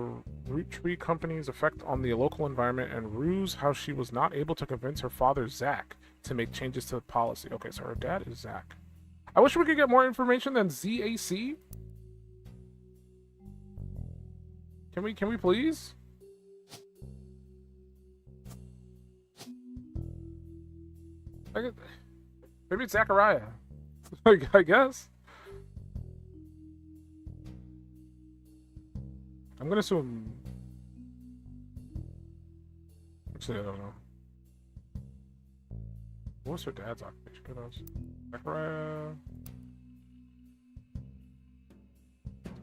Speaker 2: Roottrees company's effect on the local environment and rues how she was not able to convince her father, Zach, to make changes to the policy. Okay, so her dad is Zach. I wish we could get more information than ZAC. Can we please? Maybe it's Zachariah. I guess. I'm gonna assume. Actually, I don't know. What was her dad's occupation? Who knows? Zachariah.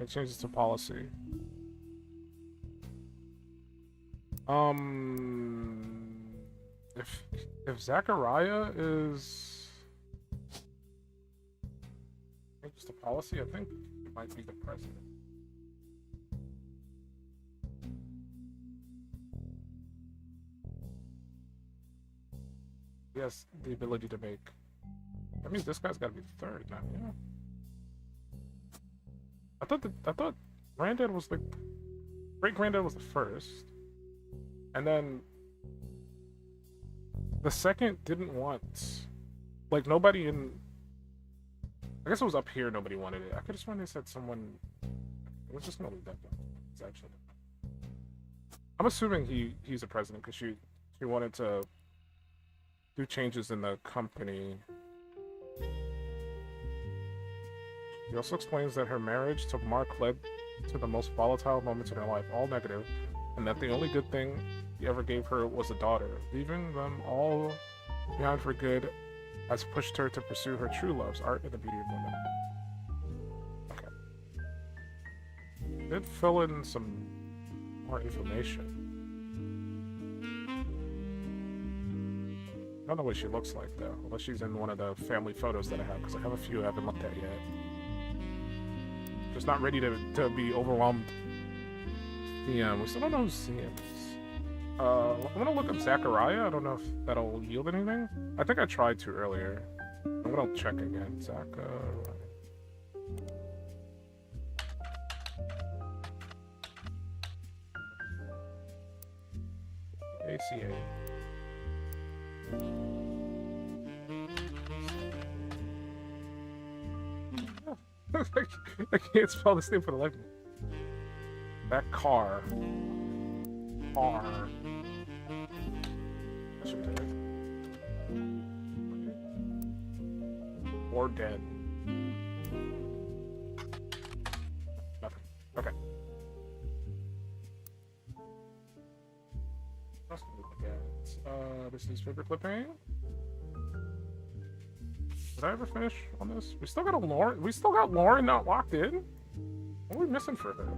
Speaker 2: It changes to policy. If Zachariah is changes to policy, I think he might be the president. He has the ability to make. That means this guy's got to be the third now. Yeah. I thought granddad was the great granddad was the first, and then the second didn't want, like, nobody in. I guess it was up here. Nobody wanted it. I could have sworn they said someone. It was just gonna leave that down. It's actually. I'm assuming he's the president because she wanted to do changes in the company. He also explains that her marriage to Mark led to the most volatile moments in her life, all negative, and that the only good thing he ever gave her was a daughter. Leaving them all behind for good has pushed her to pursue her true loves, art and the beauty of women. Okay. Did fill in some more information. I don't know what she looks like though, unless she's in one of the family photos that I have, because I have a few I haven't looked at yet. Just not ready to be overwhelmed. CM. We still don't know who CM is. I'm gonna look up Zachariah. I don't know if that'll yield anything. I think I tried to earlier. I'm gonna check again. Zachariah. ACA. I can't spell this name for the life of me. That car. That should be it. Or dead. Nothing. Okay. What else can we look at? This is favorite clipping. Did I ever finish on this? We still got a Lauren. We still got Lauren not locked in. What are we missing for her?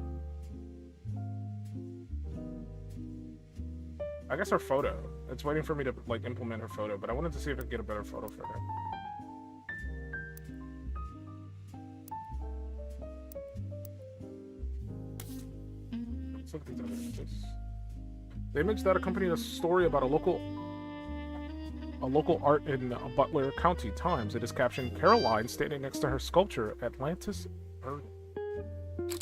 Speaker 2: I guess her photo. It's waiting for me to like implement her photo, but I wanted to see if I could get a better photo for her. Let's look at these other images. The image that accompanied a story about a local art in Butler County Times. It is captioned Caroline standing next to her sculpture Atlantis Earth. Okay.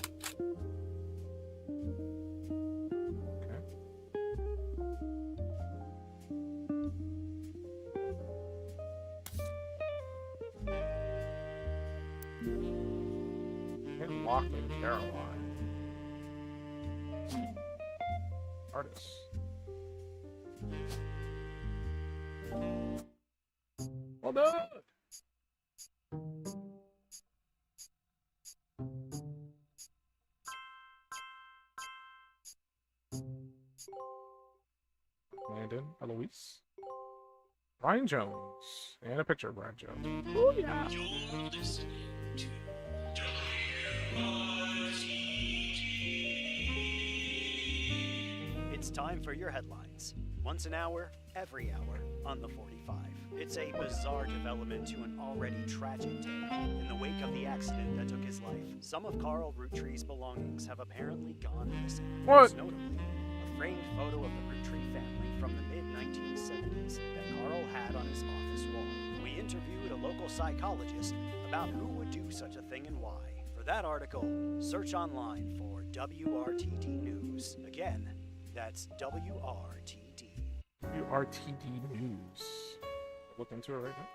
Speaker 2: And locked in Caroline. Artists. Well done. Landon, Eloise, Brian Jones, and a picture of Brian Jones. Oh yeah.
Speaker 8: You're listening to
Speaker 9: It's time for your headlines. Once an hour, every hour, on the 45. It's a bizarre development to an already tragic tale. In the wake of the accident that took his life, some of Carl Roottrees' belongings have apparently gone missing.
Speaker 2: What?
Speaker 9: Most notably, a framed photo of the Roottree family from the mid-1970s that Carl had on his office wall. We interviewed a local psychologist about who would do such a thing and why. For that article, search online for WRTD News. Again, that's WRTD.
Speaker 2: WRTD News. Look into it right now.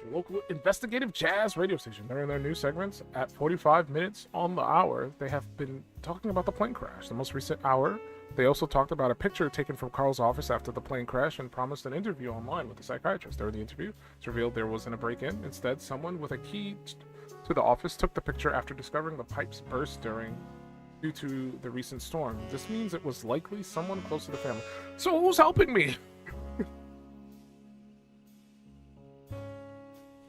Speaker 2: Your local investigative jazz radio station. They're in their new segments at 45 minutes on the hour. They have been talking about the plane crash. The most recent hour, they also talked about a picture taken from Carl's office after the plane crash and promised an interview online with the psychiatrist. During the interview, it's revealed there wasn't a break-in. Instead, someone with a key to the office took the picture after discovering the pipes burst due to the recent storm. This means it was likely someone close to the family. So who's helping me?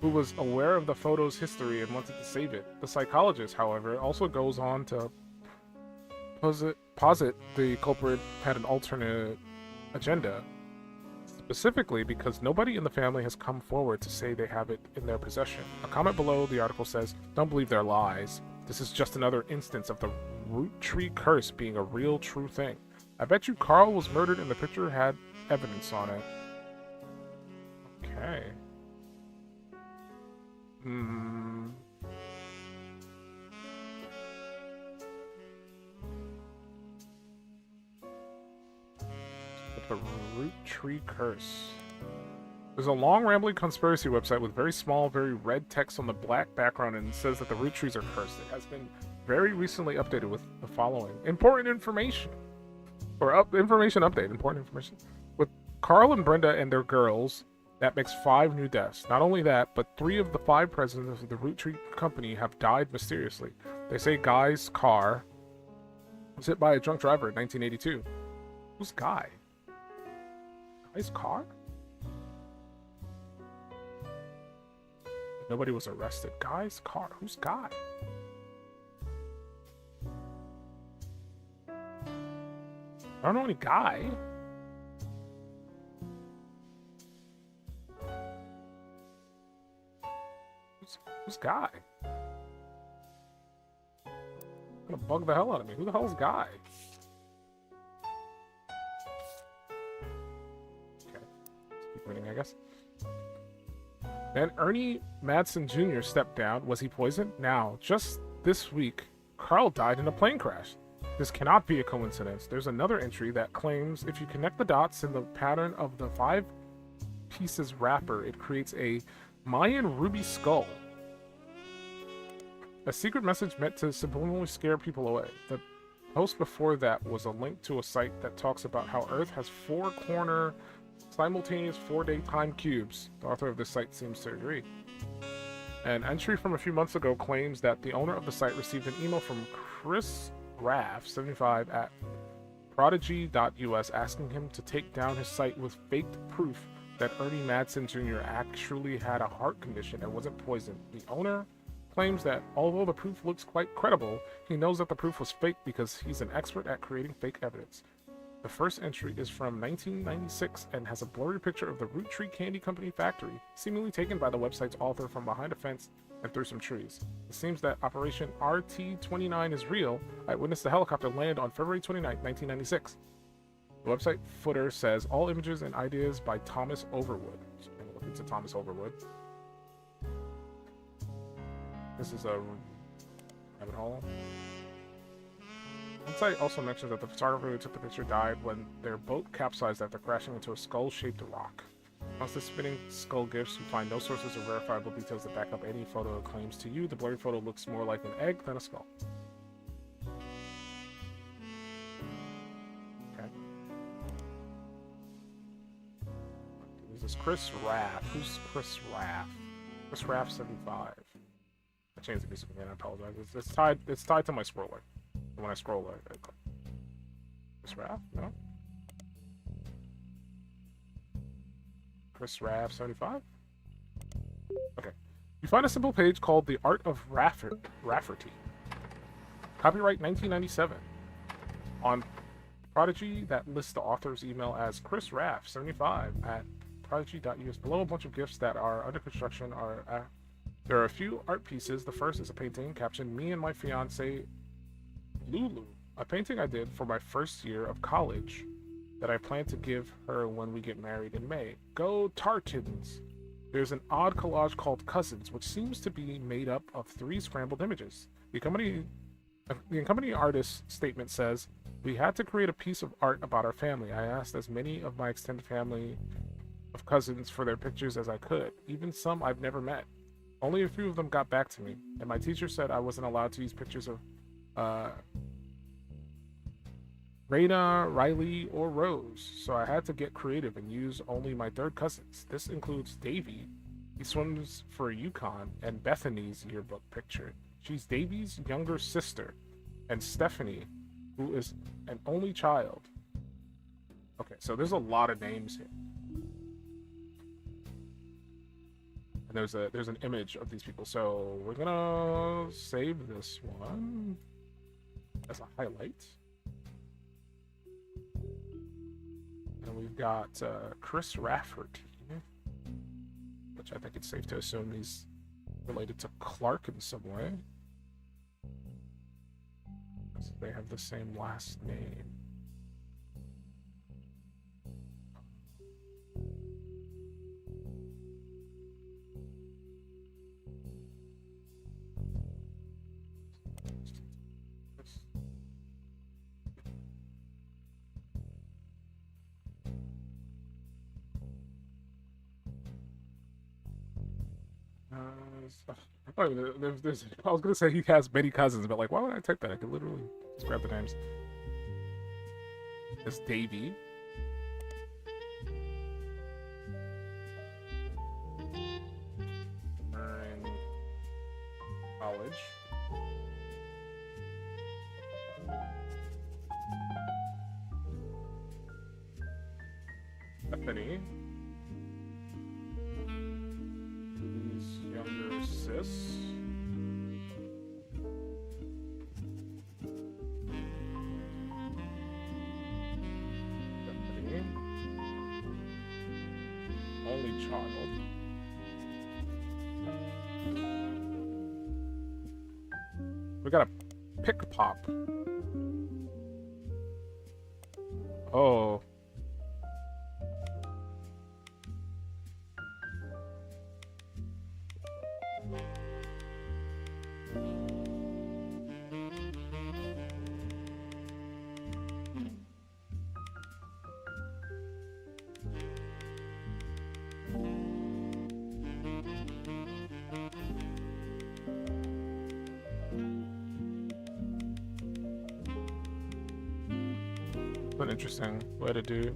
Speaker 2: Who was aware of the photo's history and wanted to save it. The psychologist, however, also goes on to posit the culprit had an alternate agenda, specifically because nobody in the family has come forward to say they have it in their possession. A comment below the article says, "Don't believe their lies. This is just another instance of the Roottree curse being a real, true thing. I bet you Carl was murdered and the picture had evidence on it." Okay. The Roottree curse. There's a long, rambling conspiracy website with very small, very red text on the black background, and it says that the Roottrees are cursed. It has been very recently updated with the following important information, or information update. Important information with Carl and Brenda and their girls. That makes 5 new deaths. Not only that, but 3 of the 5 presidents of the Roottree company have died mysteriously. They say Guy's car was hit by a drunk driver in 1982. Who's Guy? Guy's car? Nobody was arrested. Guy's car. Who's Guy? I don't know any Guy. Who's Guy? Gonna bug the hell out of me. Who the hell is Guy? Okay. Let's keep reading, I guess. Then Ernie Madsen Jr. stepped down. Was he poisoned? Now, just this week, Carl died in a plane crash. This cannot be a coincidence. There's another entry that claims if you connect the dots in the pattern of the 5 pieces wrapper, it creates a Mayan ruby skull. A secret message meant to subliminally scare people away. The post before that was a link to a site that talks about how Earth has 4 corner, simultaneous 4-day time cubes. The author of this site seems to agree. An entry from a few months ago claims that the owner of the site received an email from Chris Raff, 75, at prodigy.us asking him to take down his site with faked proof that Ernie Madsen Jr. actually had a heart condition and wasn't poisoned. The owner claims that although the proof looks quite credible, he knows that the proof was fake because he's an expert at creating fake evidence. The first entry is from 1996 and has a blurry picture of the Roottrees Candy Company factory, seemingly taken by the website's author from behind a fence and through some trees. It seems that Operation RT-29 is real. I witnessed the helicopter land on February 29, 1996. The website footer says all images and ideas by Thomas Overwood. So I'm going to look into Thomas Overwood. This is a rabbit hole. The site also mentions that the photographer who took the picture died when their boat capsized after crashing into a skull-shaped rock. Amongst the spinning skull gifts, you find no sources or verifiable details that back up any photo claims to you. The blurry photo looks more like an egg than a skull. Okay. This is Chris Raff. Who's Chris Raff? Chris Raff 75. I changed the music again, I apologize. It's tied to my scroller. When I scroll, I click. Chris Raff? No? Chris Raff 75? Okay. You find a simple page called The Art of Rafferty. Copyright 1997. On Prodigy, that lists the author's email as Chris Raff 75 at prodigy.us. Below a bunch of gifts that are under construction there are a few art pieces. The first is a painting captioned "Me and my fiance Lulu," a painting I did for my first year of college that I plan to give her when we get married in May. Go Tartans! There's an odd collage called Cousins, which seems to be made up of 3 scrambled images. The accompanying artist's statement says, "We had to create a piece of art about our family. I asked as many of my extended family of cousins for their pictures as I could, even some I've never met. Only a few of them got back to me, and my teacher said I wasn't allowed to use pictures of Raina, Riley, or Rose, so I had to get creative and use only my 3rd cousins. This includes Davy. He swims for Yukon, and Bethany's yearbook picture. She's Davy's younger sister, and Stephanie, who is an only child." Okay, so there's a lot of names here. And there's an image of these people. So we're gonna save this one as a highlight. And we've got Chris Rafferty, which I think it's safe to assume he's related to Clark in some way. So they have the same last name. I was gonna say he has many cousins, but like, why would I type that? I could literally just grab the names. It's Davy. We're in college. Bethany. Younger sis. Bethany. Only child. We got a pick pop. Oh. It's an interesting way to do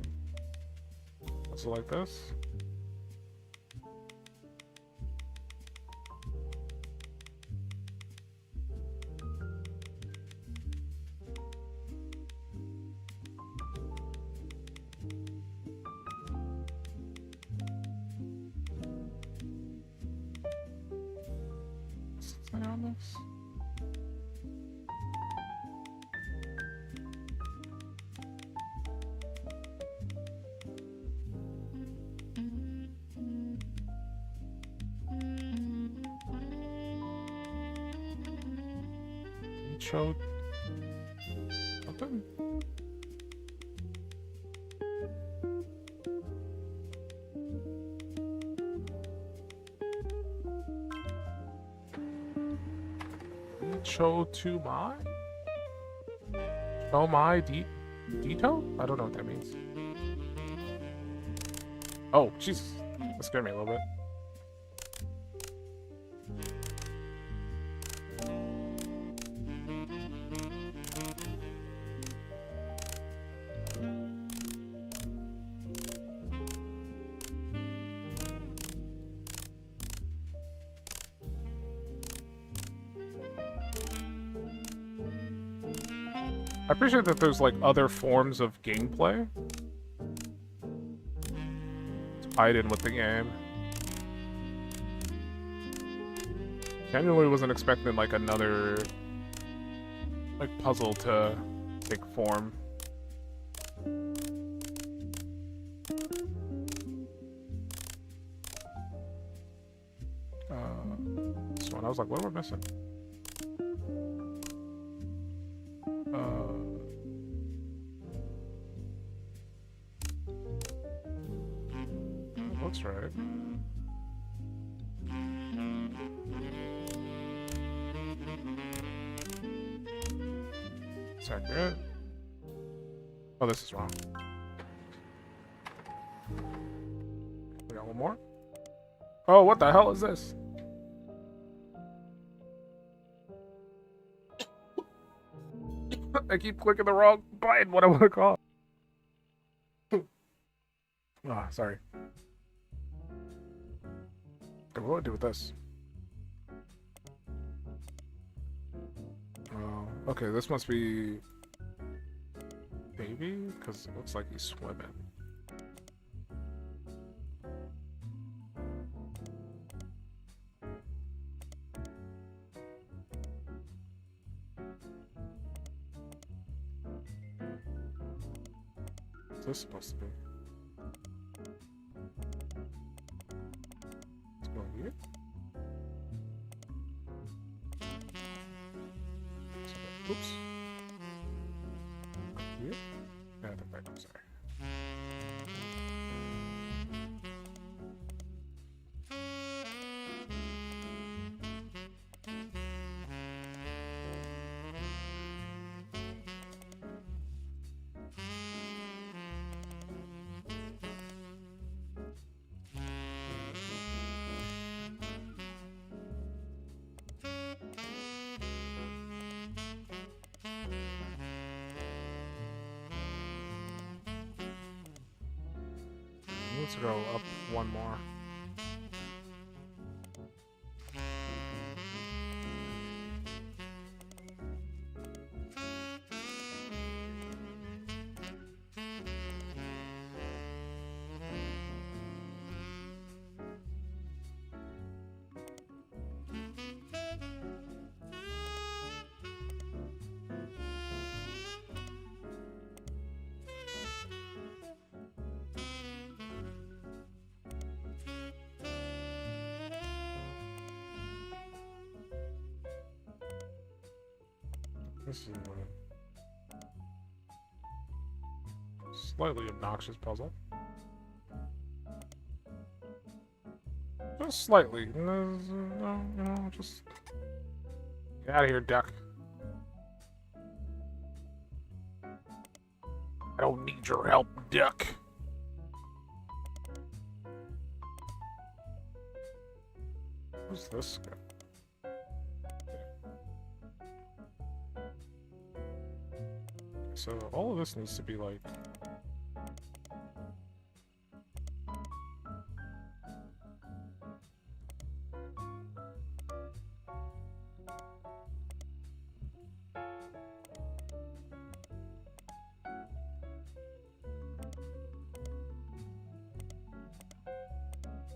Speaker 2: puzzle like this. Say on this. Intro. Something. Cho to my? Cho my Dito? I don't know what that means. Oh, Jesus. That scared me a little bit. I appreciate that there's like other forms of gameplay tied in with the game. Genuinely wasn't expecting like another like puzzle to take form. This one I was like, what am I missing? Looks right. It's accurate. Oh, this is wrong. We got one more. Oh, what the hell is this? I keep clicking the wrong button. What I want to call. Ah, sorry. What do I do with this? Oh, okay, this must be baby, because it looks like he's swimming. What's this supposed to be? Let's go here. Oops. Here? Yeah, the back, I'm sorry. Let's go up one more. This is a slightly obnoxious puzzle. Just slightly. You know, just get out of here, duck. I don't need your help, duck. Who's this guy? so all of this needs to be like...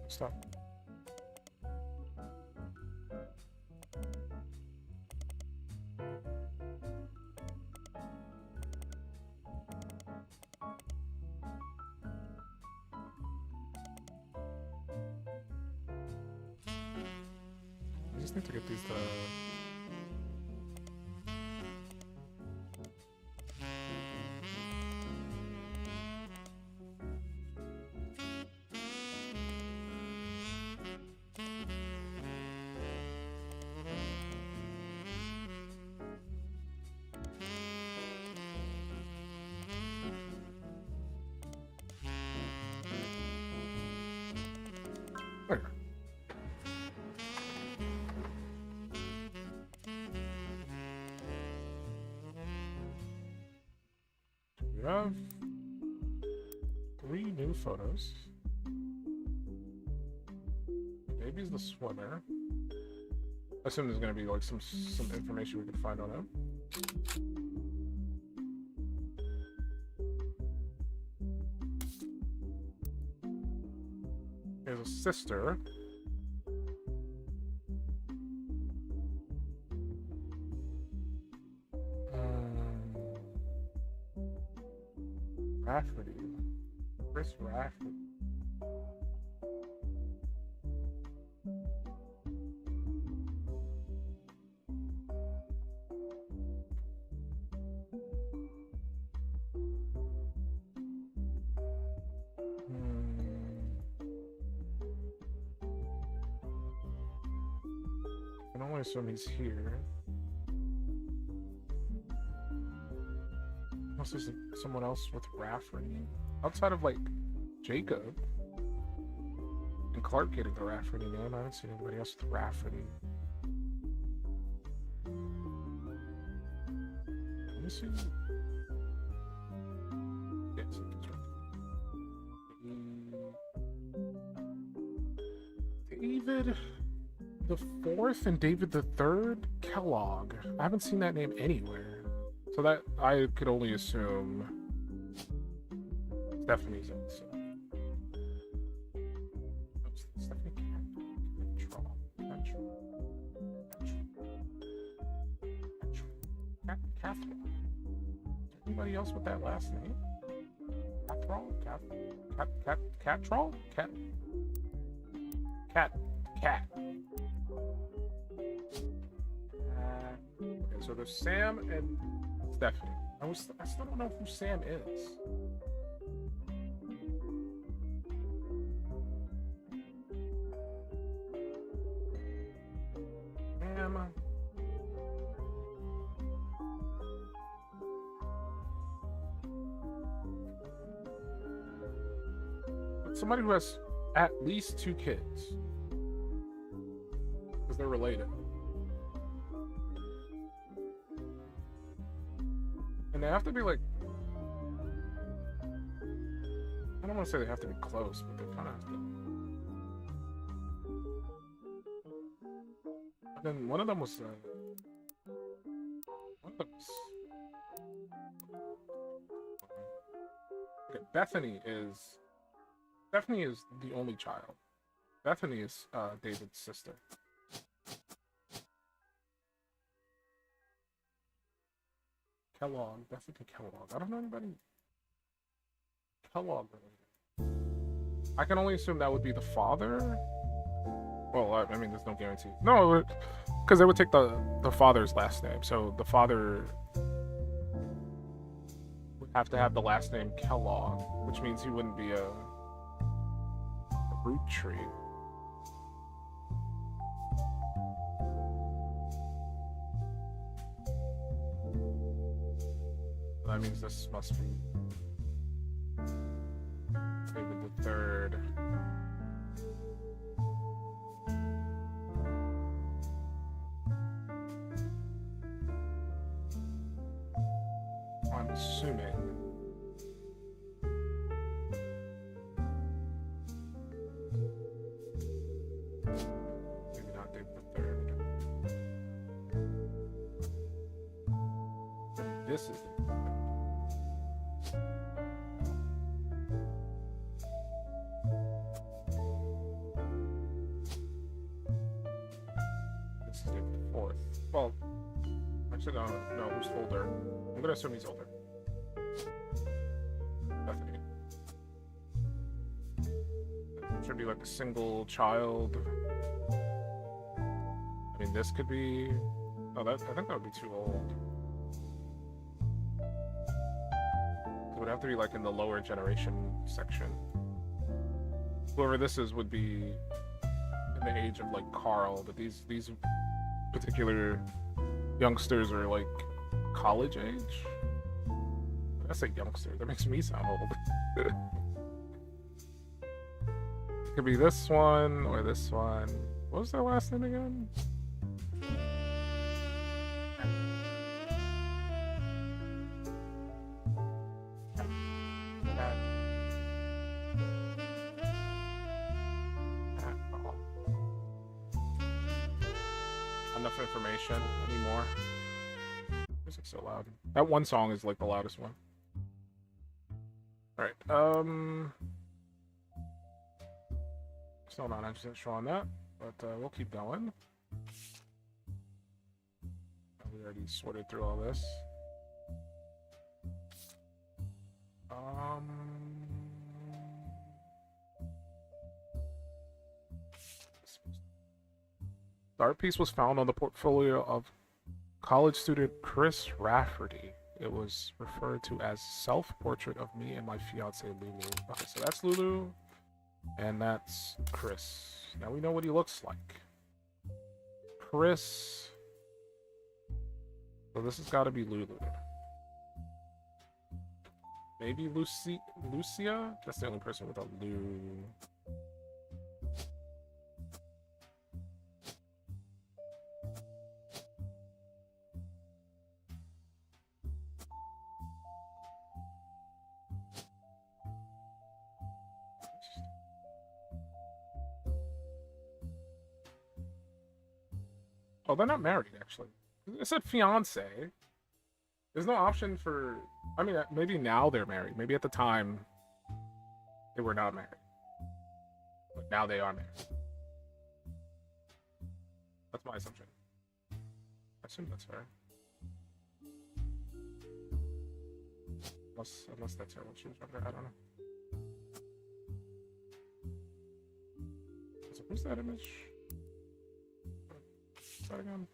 Speaker 2: Stop. I just need to get these There. We have 3 new photos. Baby's the swimmer. I assume there's gonna be like some information we can find on him. There's a sister. Rafferty. Chris Rafferty. I can only assume he's here. Unless there's someone else with Rafferty. Outside of, like, Jacob and Clark getting the Rafferty name, I haven't seen anybody else with Rafferty. Let me see. Yes, it's right. David the Fourth and David the Third Kellogg. I haven't seen that name anywhere. So that I could only assume Stephanie's in this. Stephanie Catherine. Anybody else with that last name? Cattrall? Cattrall? Cat. Okay, so there's Sam and Stephanie. I still don't know who Sam is. Sam. But somebody who has at least 2 kids. Because they're related. And they have to be like, I don't want to say they have to be close, but they kind of have to. And then one of them was, okay, Bethany is the only child. Bethany is David's sister. Kellogg, Bethany Kellogg. I don't know anybody Kellogg related. I can only assume that would be the father. Well, I mean, there's no guarantee. No, because they would take the father's last name. So the father would have to have the last name Kellogg, which means he wouldn't be a Roottrees. That means this must be David the Third. I'm assuming. Maybe not David the Third. This is it. This is David the Fourth. Well, actually, no, who's older? I'm gonna assume he's older. Bethany. Should be like a single child. I mean, this could be. Oh, I think that would be too old. It would have to be like in the lower generation section. Whoever this is would be in the age of like Carl, but these particular youngsters are like college age. I say youngsters, that makes me sound old. Could be this one or this one. What was their last name again? Enough information anymore. Music's so loud. That one song is like the loudest one. Alright, still not 100% sure on that, but we'll keep going. We already sorted through all this. The art piece was found on the portfolio of college student Chris Rafferty. It was referred to as Self-Portrait of Me and My Fiancée Lulu. Okay, so that's Lulu, and that's Chris. Now we know what he looks like. Chris. So this has got to be Lulu. Maybe Lucia? That's the only person with a Lu. Oh, they're not married, actually. It said fiance. There's no option for... I mean, maybe now they're married. Maybe at the time, they were not married. But now they are married. That's my assumption. I assume that's fair. Unless that's her when she was younger. I don't know. So who's that image? What's that again?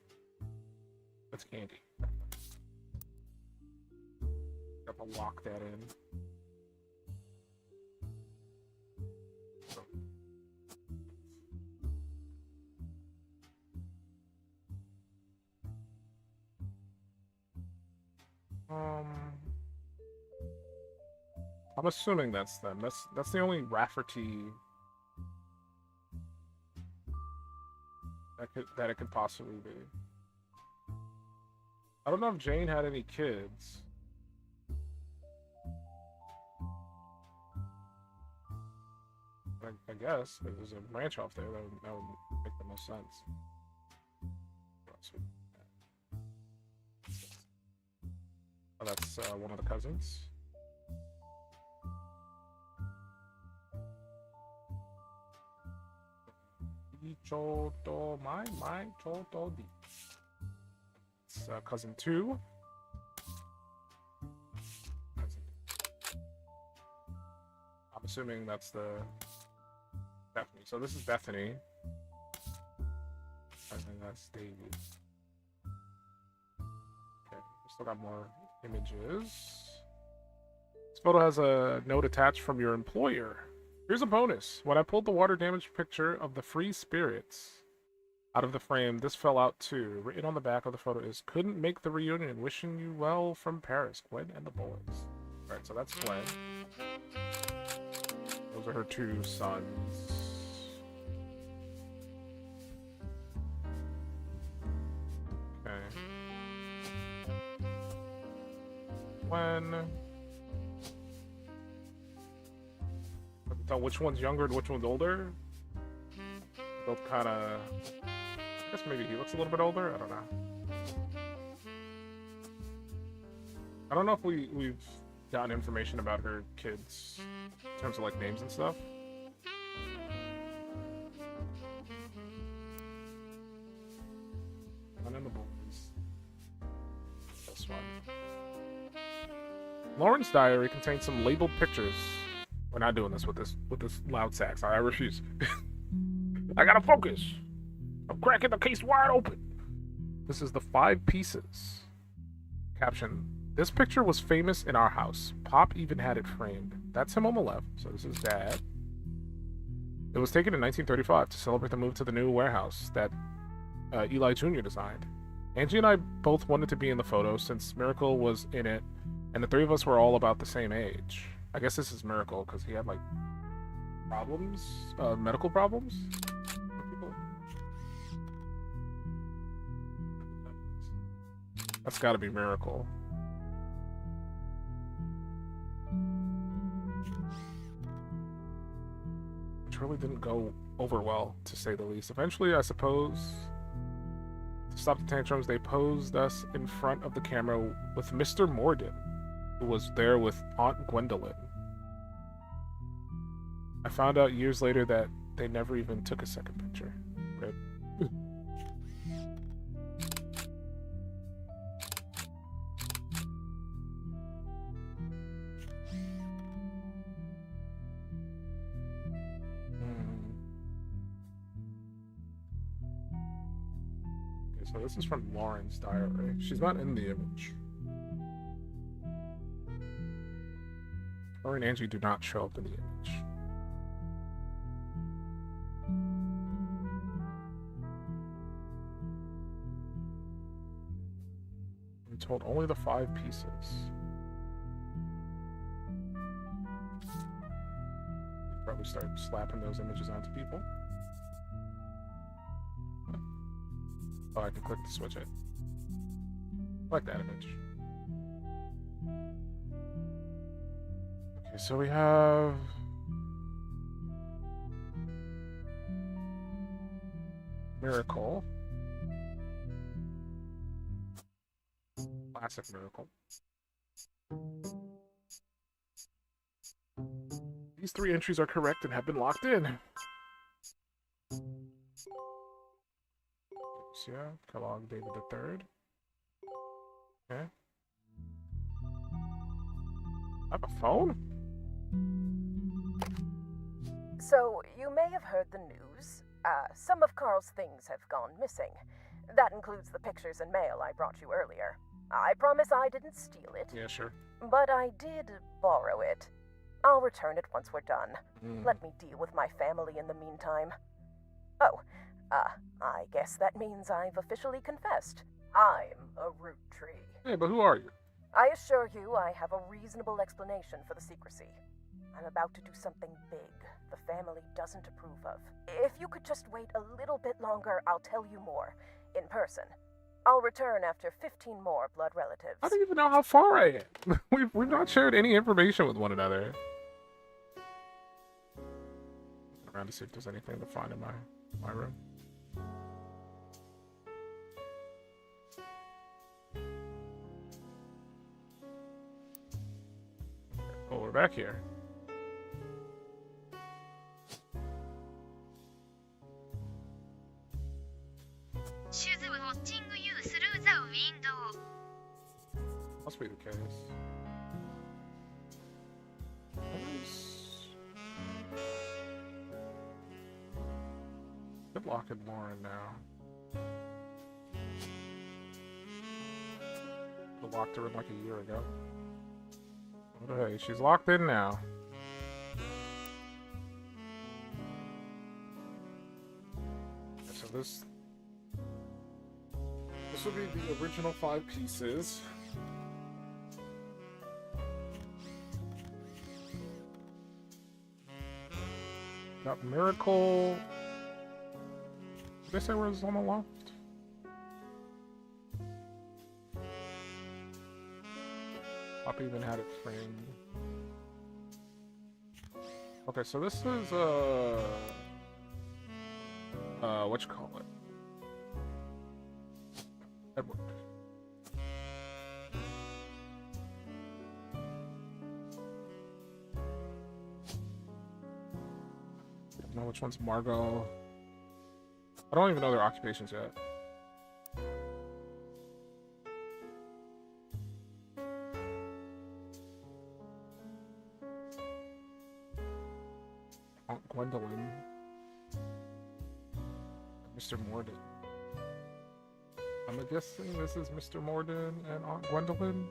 Speaker 2: That's Candy. Got to lock that in. I'm assuming that's them. That's the only Rafferty that it could possibly be. I don't know if Jane had any kids. I guess if there's a ranch off there, that would make the most sense. Oh, that's one of the cousins. It's cousin 2. I'm assuming that's the Bethany. So this is Bethany. I think that's Davey. Okay, we still got more images. This photo has a note attached from your employer. Here's a bonus. When I pulled the water damage picture of the free spirits out of the frame, this fell out too. Written on the back of the photo is, couldn't make the reunion. Wishing you well from Paris, Gwen and the boys. Alright, so that's Gwen. Those are her 2 sons. Okay. when. Tell which one's younger and which one's older. Both kind of. I guess maybe he looks a little bit older. I don't know. I don't know if we've gotten information about her kids in terms of like names and stuff. One in the boys. This one. Lauren's diary contains some labeled pictures. We're not doing this with this loud sax. I refuse. I gotta focus. I'm cracking the case wide open. This is the 5 pieces. Caption: this picture was famous in our house. Pop even had it framed. That's him on the left. So this is Dad. It was taken in 1935 to celebrate the move to the new warehouse that Eli Jr. designed. Angie and I both wanted to be in the photo since Miracle was in it, and the 3 of us were all about the same age. I guess this is Miracle because he had like problems, medical problems. That's got to be Miracle. Which really didn't go over well, to say the least. Eventually, I suppose, to stop the tantrums, they posed us in front of the camera with Mr. Morden, who was there with Aunt Gwendolyn. I found out years later that they never even took a second picture. Rip. So this is from Lauren's diary. She's not in the image. Lauren and Angie do not show up in the image. I'm told only the 5 pieces. Probably start slapping those images onto people. Oh, I can click to switch it. I like that image. Okay, so we have Miracle. Classic Miracle. These 3 entries are correct and have been locked in. Yeah, Kellogg David III. Okay. I have a phone?
Speaker 5: So, you may have heard the news. Some of Carl's things have gone missing. That includes the pictures and mail I brought you earlier. I promise I didn't steal it.
Speaker 2: Yeah, sure.
Speaker 5: But I did borrow it. I'll return it once we're done. Let me deal with my family in the meantime. Oh, I guess that means I've officially confessed. I'm a Roottrees.
Speaker 2: Hey, but who are you?
Speaker 5: I assure you I have a reasonable explanation for the secrecy. I'm about to do something big the family doesn't approve of. If you could just wait a little bit longer, I'll tell you more. In person. I'll return after 15 more blood relatives.
Speaker 2: I don't even know how far I am. We've not shared any information with one another. Around to see if there's anything to find in my room. Oh, we're back here. Must be the case. Good luck in Lauren now. I locked her in like a year ago. But hey, she's locked in now. So this will be the original 5 pieces. Got Miracle. Did they say where it was on the left? Pop even had it framed. Okay, so this is what you call it? Edward. I don't know which one's Margot. I don't even know their occupations yet. Aunt Gwendolyn. Mr. Morden. I'm guessing this is Mr. Morden and Aunt Gwendolyn.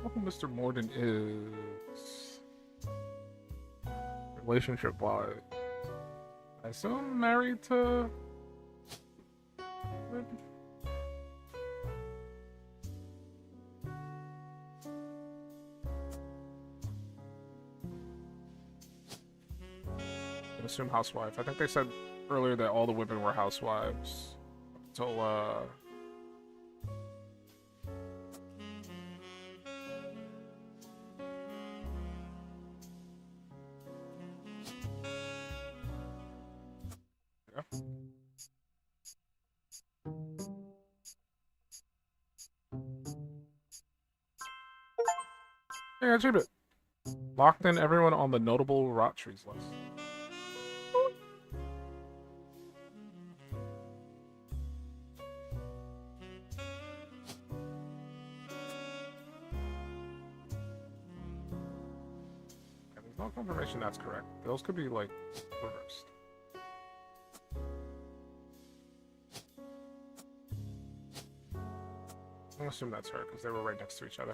Speaker 2: What Mr. Morden is relationship wise. I assume married to I assume housewife. I think they said earlier that all the women were housewives until yeah, achieve it. Locked in everyone on the notable Roottrees list. Yeah, there's no confirmation that's correct. Those could be like reversed. I'm gonna assume that's her because they were right next to each other.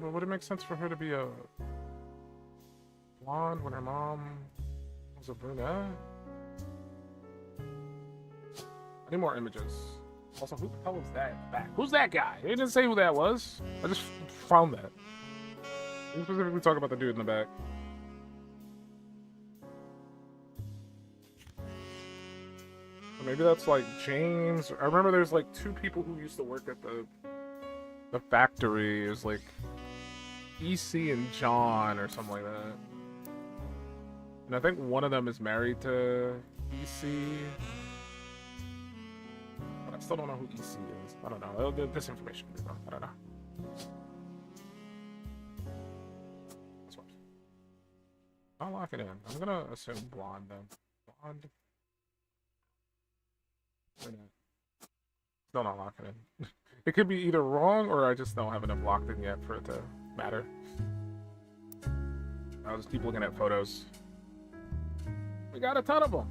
Speaker 2: But would it make sense for her to be a blonde when her mom was a brunette? I need more images. Also, who the hell is that in the back? Who's that guy? He didn't say who that was. I just found that. He specifically talk about the dude in the back. Or maybe that's like James. I remember there's like two people who used to work at the factory. It was like EC and John or something like that. And I think one of them is married to EC. But I still don't know who EC is. I don't know. This information could be wrong. I don't know. This one. I'll lock it in. I'm gonna assume blonde then. Blonde. Still not locking in. It could be either wrong or I just don't have enough locked in yet for it to matter. I'll just keep looking at photos. We got a ton of them.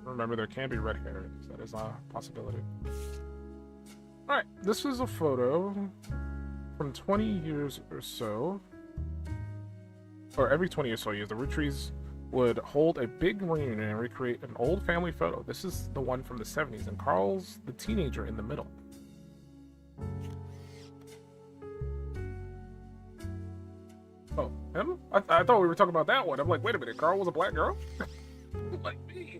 Speaker 2: Remember, there can be red hair. That is a possibility. Alright, this is a photo from 20 years or so. Or every 20 or so years, the Roottrees would hold a big reunion and recreate an old family photo. This is the one from the 70s, and Carl's the teenager in the middle. Oh, him? I thought we were talking about that one. I'm like, wait a minute, Carl was a black girl? Like me.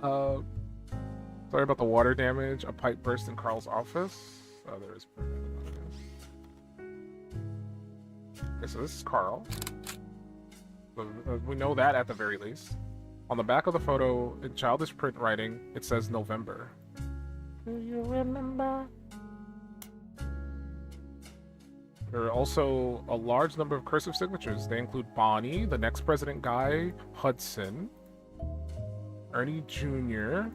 Speaker 2: Sorry about the water damage. A pipe burst in Carl's office. Oh, there is. Okay, so this is Carl. So, we know that at the very least. On the back of the photo, in childish print writing, it says November. Do you remember? There are also a large number of cursive signatures. They include Bonnie, the next president Guy Hudson, Ernie Jr.,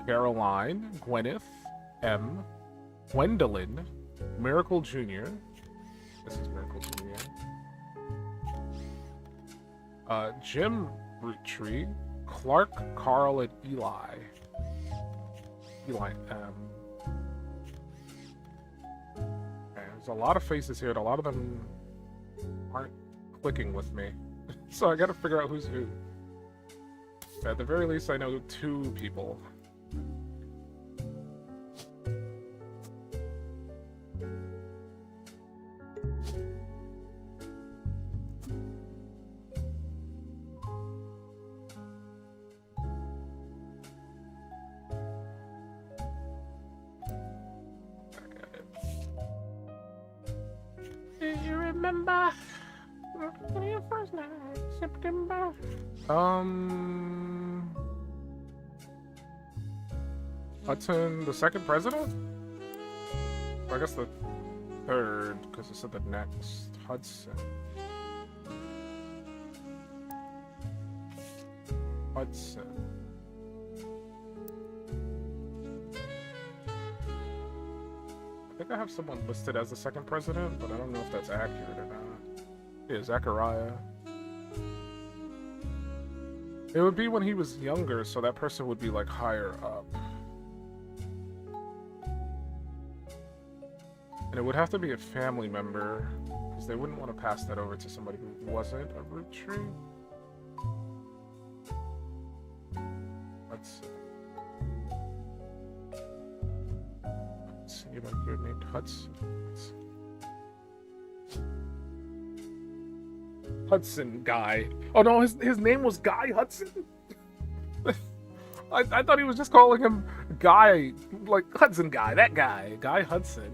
Speaker 2: Caroline, Gwyneth, M, Gwendolyn, Miracle Jr. This is Miracle Jr. Jim Roottree, Clark, Carl, and Eli. Eli M. Okay, there's a lot of faces here, and a lot of them aren't clicking with me. So I gotta figure out who's who. At the very least, I know 2 people.
Speaker 4: Do you remember your first night, September?
Speaker 2: Hudson, the 2nd president? Or I guess the 3rd, because it said the next. Hudson. Hudson. I think I have someone listed as the 2nd president, but I don't know if that's accurate or not. Yeah, Zachariah. It would be when he was younger, so that person would be like higher up. And it would have to be a family member, because they wouldn't want to pass that over to somebody who wasn't a root tree. Let's see if I'm here named Hudson. Hudson Guy. Oh no, his name was Guy Hudson? I thought he was just calling him Guy, like Hudson Guy, that guy, Guy Hudson.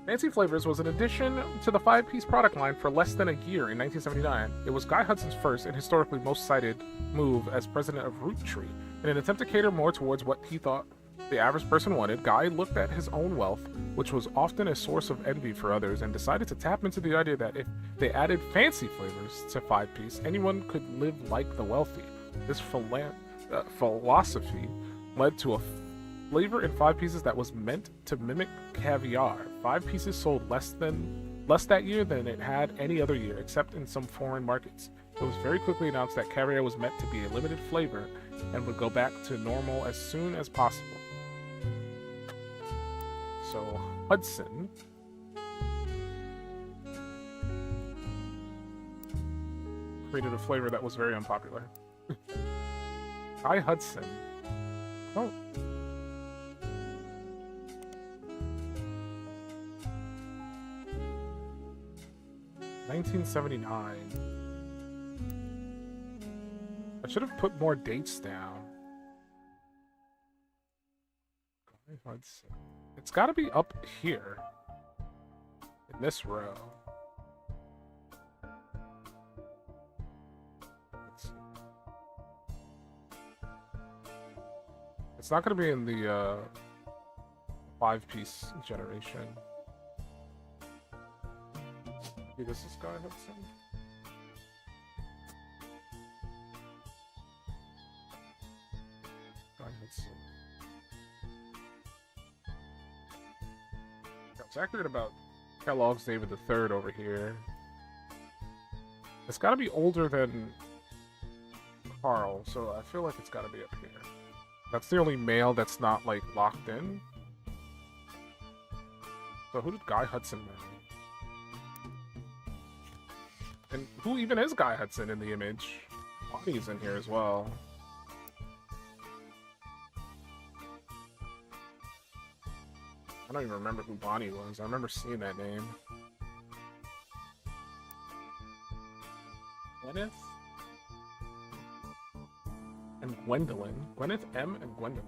Speaker 2: Fancy Flavors was an addition to the 5-piece product line for less than a year in 1979. It was Guy Hudson's first and historically most cited move as president of Roottrees. In an attempt to cater more towards what he thought the average person wanted, Guy looked at his own wealth, which was often a source of envy for others, and decided to tap into the idea that if they added fancy flavors to 5-piece, anyone could live like the wealthy. This philosophy led to a flavor in 5 pieces that was meant to mimic caviar. 5 pieces sold less that year than it had any other year, except in some foreign markets. It was very quickly announced that caviar was meant to be a limited flavor and would go back to normal as soon as possible. So, Hudson created a flavor that was very unpopular. Hi, Hudson. Oh. $1979. I should have put more dates down. Hudson. It's got to be up here in this row. It's not going to be in the 5-piece generation. Maybe this is Guy Hudson. Guy Hudson. It's accurate about Kellogg's David III over here. It's got to be older than Carl, so I feel like it's got to be up here. That's the only male that's not, like, locked in. So who did Guy Hudson marry? And who even is Guy Hudson in the image? Bonnie's in here as well. I don't even remember who Bonnie was. I remember seeing that name. Gwyneth? And Gwendolyn. Gwyneth M. and Gwendolyn.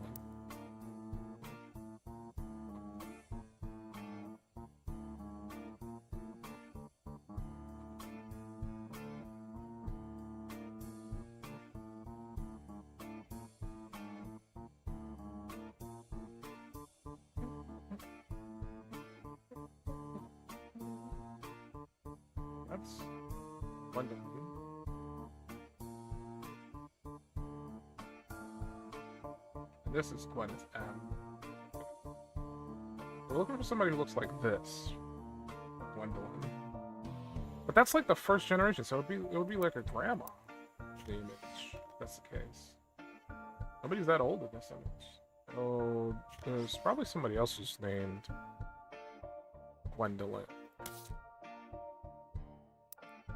Speaker 2: That's Gwendolyn. And this is Gwyneth M. We're looking for somebody who looks like this. Gwendolyn. But that's like the first generation, so it would be like her grandma, the image. If that's the case. Nobody's that old in this image. Oh, there's probably somebody else who's named Gwendolyn. I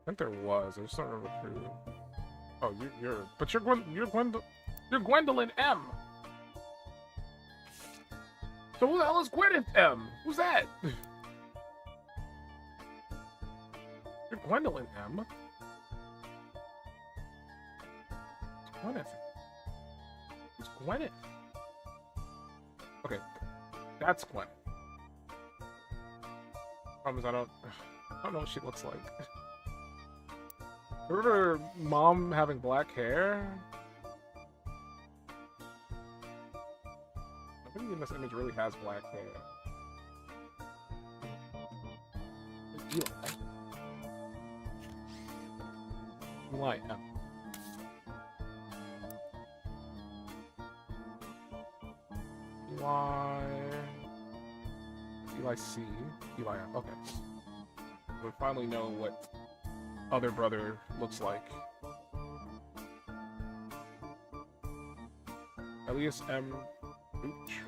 Speaker 2: think there was. I just don't remember who. Oh, you're Gwendolyn M. So who the hell is Gwyneth M? Who's that? You're Gwendolyn M. It's Gwyneth. It's Gwyneth. Okay, that's Gwyneth. Problem is, I don't know what she looks like. Remember her mom having black hair? Nobody in this image really has black hair. Eli. Yeah. Eli C. Eli F. Okay. We finally know what other brother looks like. Elias M. Roottrees.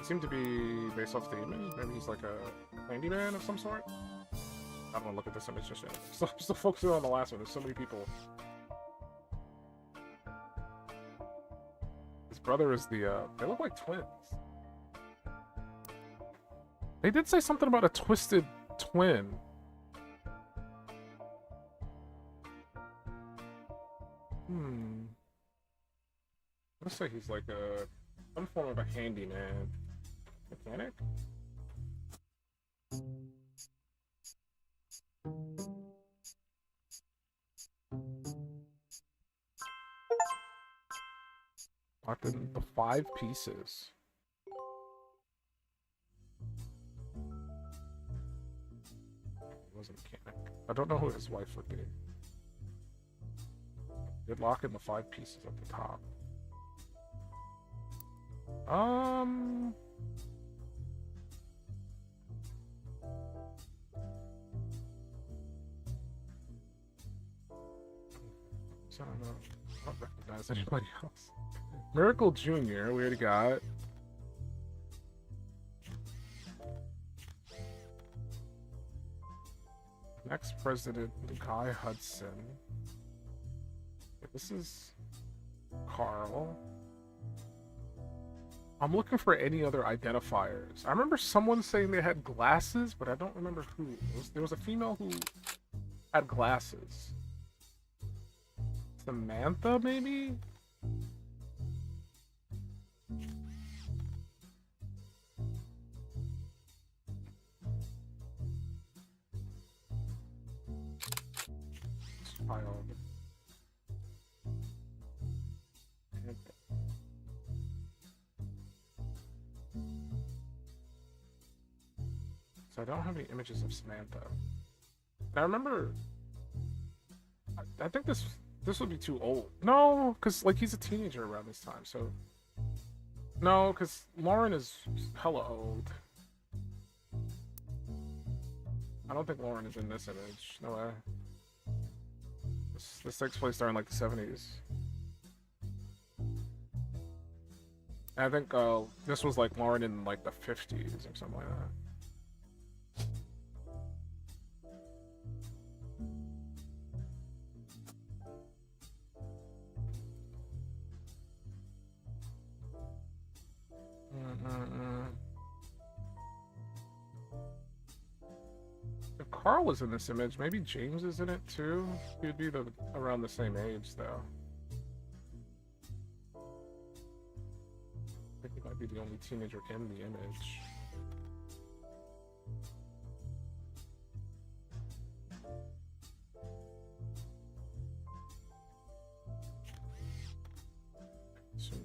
Speaker 2: Seem to be based off the image. Maybe he's like a handyman of some sort. I don't want to look at this image just yet. I'm still focusing on the last one. There's so many people. His brother is the, they look like twins. They did say something about a twisted twin. Let's say he's like some form of a handyman. Mechanic? Locked in the 5 pieces. He was a mechanic. I don't know who his wife would be. Did lock in the 5 pieces at the top. I don't know. I don't recognize anybody else. Miracle Jr. we already got. Next president, Guy Hudson. This is Carl. I'm looking for any other identifiers. I remember someone saying they had glasses, but I don't remember who. There was a female who had glasses. Samantha, maybe? Child. So I don't have any images of Samantha. And I remember, I think this would be too old. No, because like he's a teenager around this time. So no, because Lauren is hella old. I don't think Lauren is in this image. No way. This takes place during like the 70s. And I think this was like Lauren in like the 50s or something like that. If Carl was in this image, maybe James is in it too. He would be around the same age though. I think he might be the only teenager in the image.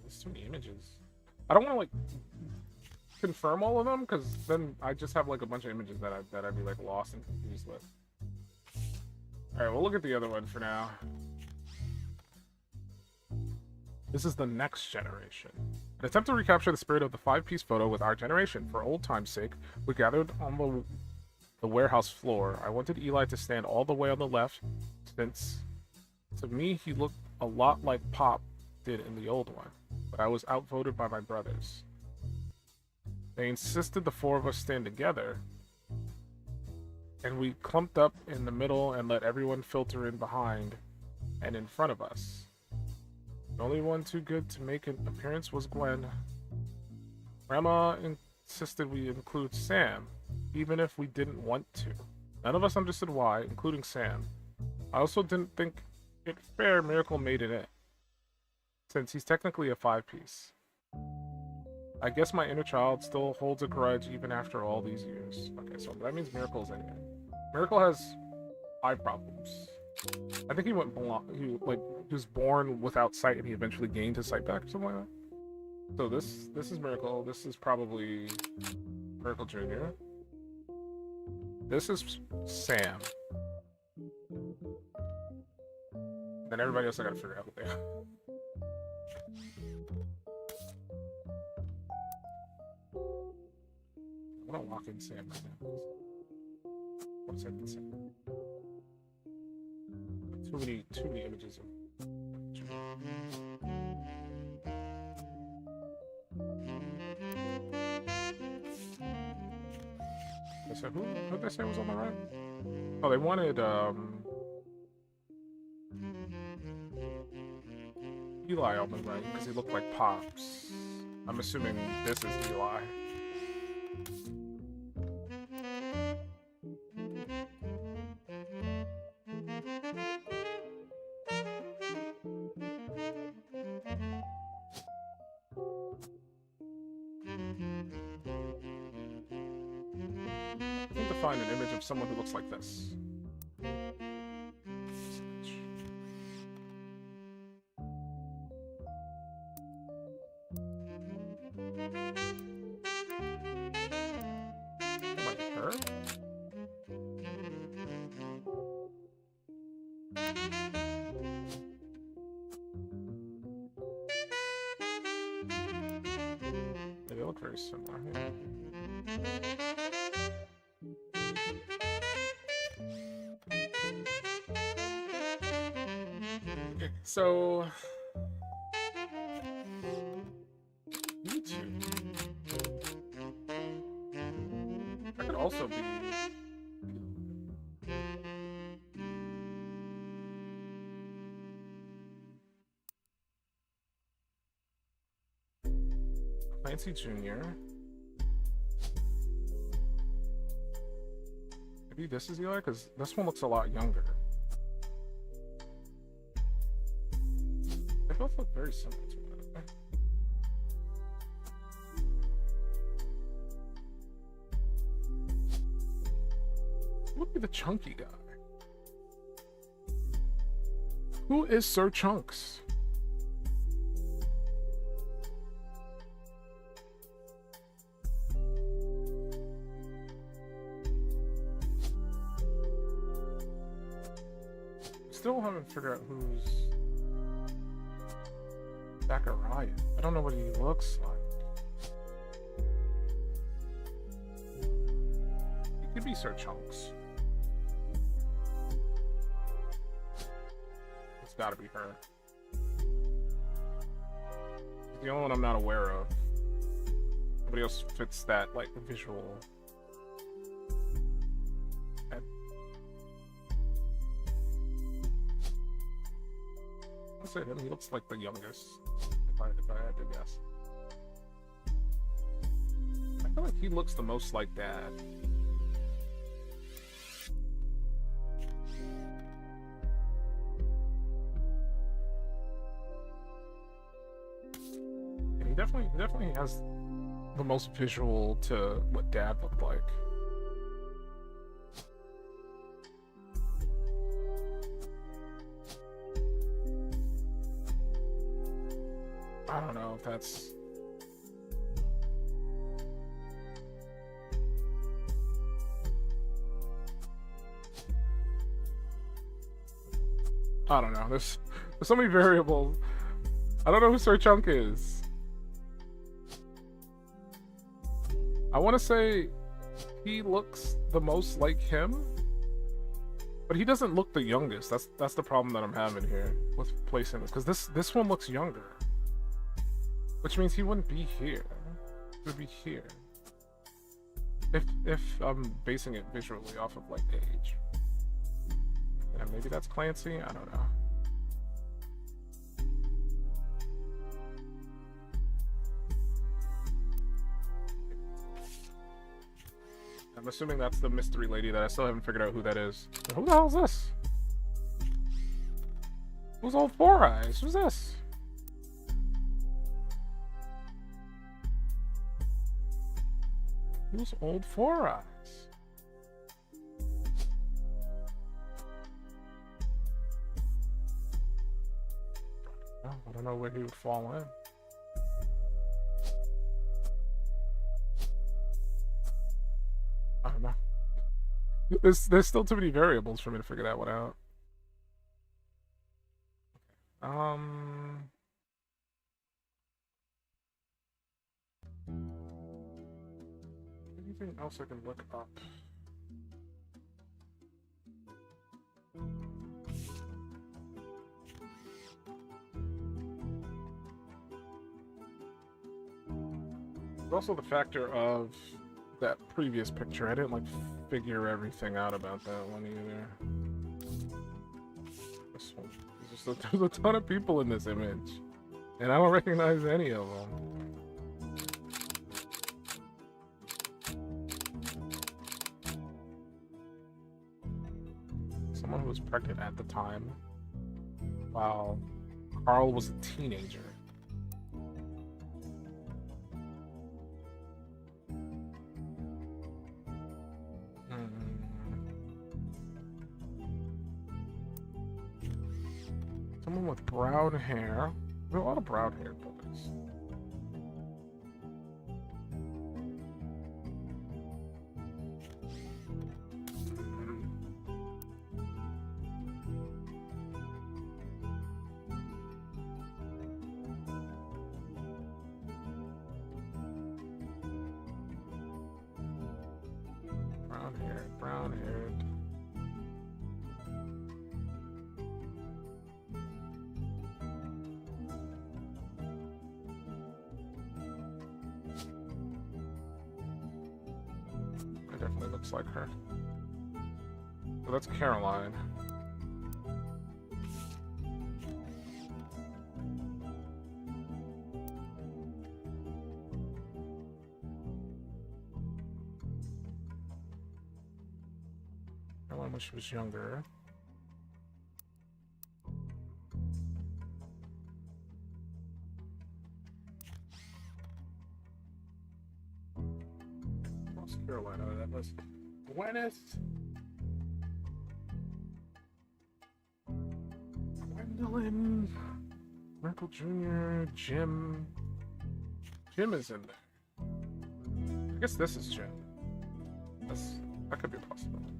Speaker 2: There's too many images. I don't want to like confirm all of them because then I just have like a bunch of images that I'd be like lost and confused with. All right, we'll look at the other one for now. This is the next generation. An attempt to recapture the spirit of the 5-piece photo with our generation. For old time's sake, we gathered on the warehouse floor. I wanted Eli to stand all the way on the left, since to me he looked a lot like Pop did in the old one, but I was outvoted by my brothers. They insisted the 4 of us stand together, and we clumped up in the middle and let everyone filter in behind and in front of us. The only one too good to make an appearance was Gwen. Grandma insisted we include Sam, even if we didn't want to. None of us understood why, including Sam. I also didn't think it fair Miracle made it in, since he's technically a 5-piece. I guess my inner child still holds a grudge even after all these years. Okay, so that means Miracle's in it. Miracle has eye problems. I think he went blind. He was born without sight, and he eventually gained his sight back, or something like that. So this is Miracle. This is probably Miracle Jr. This is Sam. Then everybody else I gotta figure out what they are. I'm gonna walk in Sam right now. One second, Sam. Too many images of. So who did they say was on the right? Oh, they wanted Eli on the right because he looked like Pops. I'm assuming this is Eli. I need to find an image of someone who looks like this. Might be her? They look very similar. Yeah. Okay, so YouTube. That could also be. Clancy Jr. Maybe this is Eli, because this one looks a lot younger. They both look very similar to that. Who would be the chunky guy? Who is Sir Chunks? Still haven't figured out who's Zachariah. I don't know what he looks like. He could be Sir Chunks. It's gotta be her. The only one I'm not aware of. Nobody else fits that, like, visual. I'll say him. He looks like the youngest, if I had to guess. I feel like he looks the most like Dad. And he definitely has the most visual to what Dad looked like. I don't know if that's... I don't know. There's so many variables. I don't know who Sir Chunk is. I want to say he looks the most like him, but he doesn't look the youngest. That's the problem that I'm having here with placing this, because this one looks younger, which means he wouldn't be here. He would be here if I'm basing it visually off of like age. Yeah, maybe that's Clancy. I don't know. I'm assuming that's the mystery lady that I still haven't figured out who that is. Who the hell is this? Who's Old Four Eyes? Who's this? Who's Old Four Eyes? Oh, I don't know where he would fall in. I don't know. There's still too many variables for me to figure that one out. Anything else I can look up? There's also the factor of that previous picture. I didn't like figure everything out about that one either. This one. There's a ton of people in this image, and I don't recognize any of them. Someone who was pregnant at the time, while Carl was a teenager. Someone with brown hair. There are a lot of brown haired boys. Brown haired. Definitely looks like her. So that's Caroline. Caroline when she was younger. Caroline out of that list. Gwyneth. Gwendolyn. Michael Jr. Jim. Jim is in there. I guess this is Jim. That could be a possibility.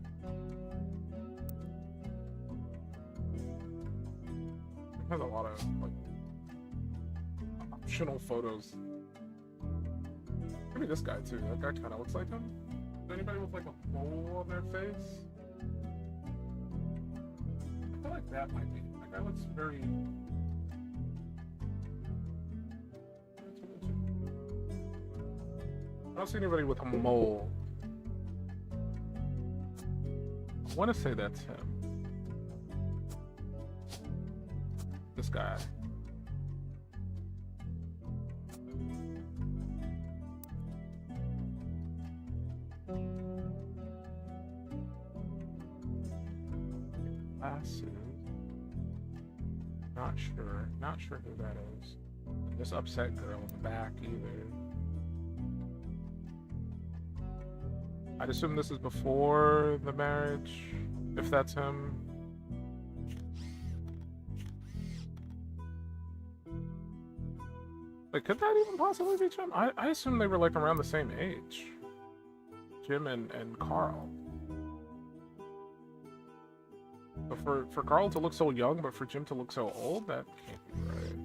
Speaker 2: It has a lot of like optional photos. Maybe this guy too. That guy kind of looks like him. Is there anybody with like a mole on their face? I feel like that might be. That guy looks very. I don't see anybody with a mole. I want to say that's him. This guy. Glasses. Not sure who that is. This upset girl in the back either. I'd assume this is before the marriage, if that's him. Like, could that even possibly be Jim? I assume they were like around the same age. Jim and Carl. But for Carl to look so young, but for Jim to look so old, that can't be right.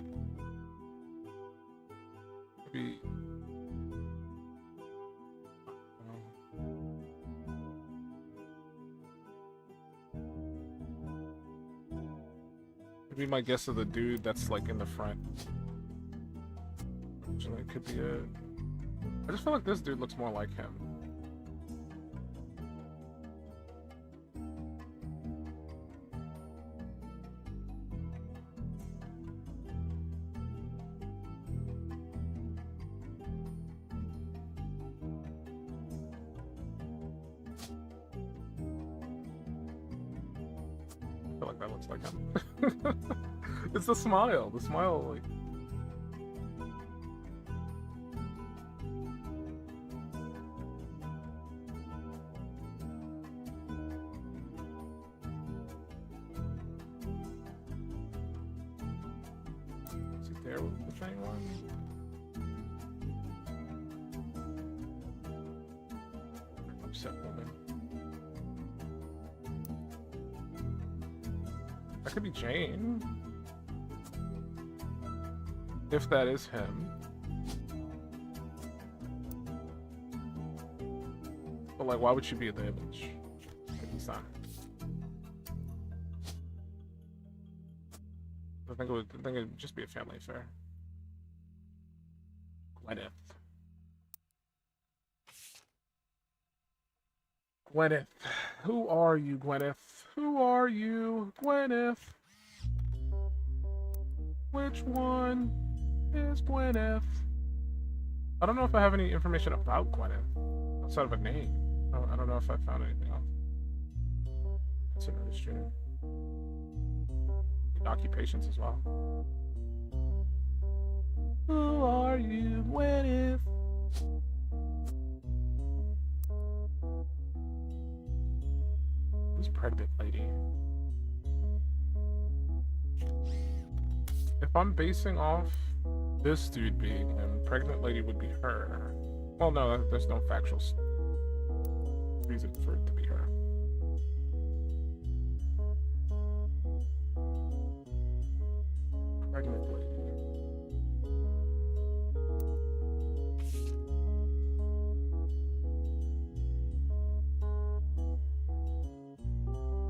Speaker 2: Maybe my guess of the dude that's like in the front. Actually, it could be it. I just feel like this dude looks more like him. I feel like that looks like him. It's the smile. The smile, like. Is he there with the thing on? Upset woman. That could be Jane. If that is him. But like, why would she be in the image? If he's not. I think it'd just be a family affair. Gwyneth. Gwyneth. Who are you, Gwyneth? Who are you, Gwyneth? Which one is Gwyneth? I don't know if I have any information about Gwyneth outside of a name. I don't know if I found anything else. It's an artistry. Occupations as well. Who are you, Gwyneth? Who's pregnant lady? If I'm basing off this dude being him, pregnant lady would be her. Well, no, there's no factual reason for it to be her. Pregnant lady.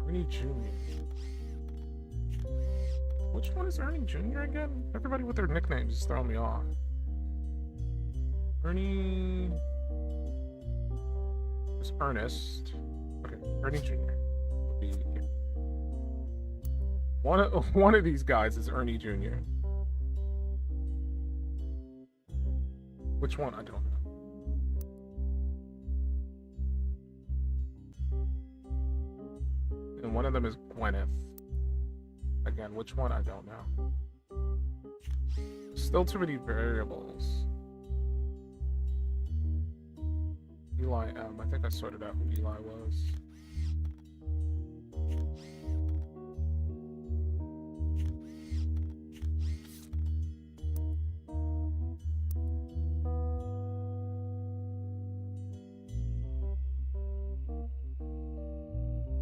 Speaker 2: Ernie Jr. Which one is Ernie Jr. again? Everybody with their nicknames is throwing me off. Ernie is Ernest. Okay, Ernie Jr. would be here. One of these guys is Ernie Jr. Which one? I don't know. And one of them is Gwyneth. Again, which one? I don't know. Still too many variables. Eli M. I think I sorted out who Eli was.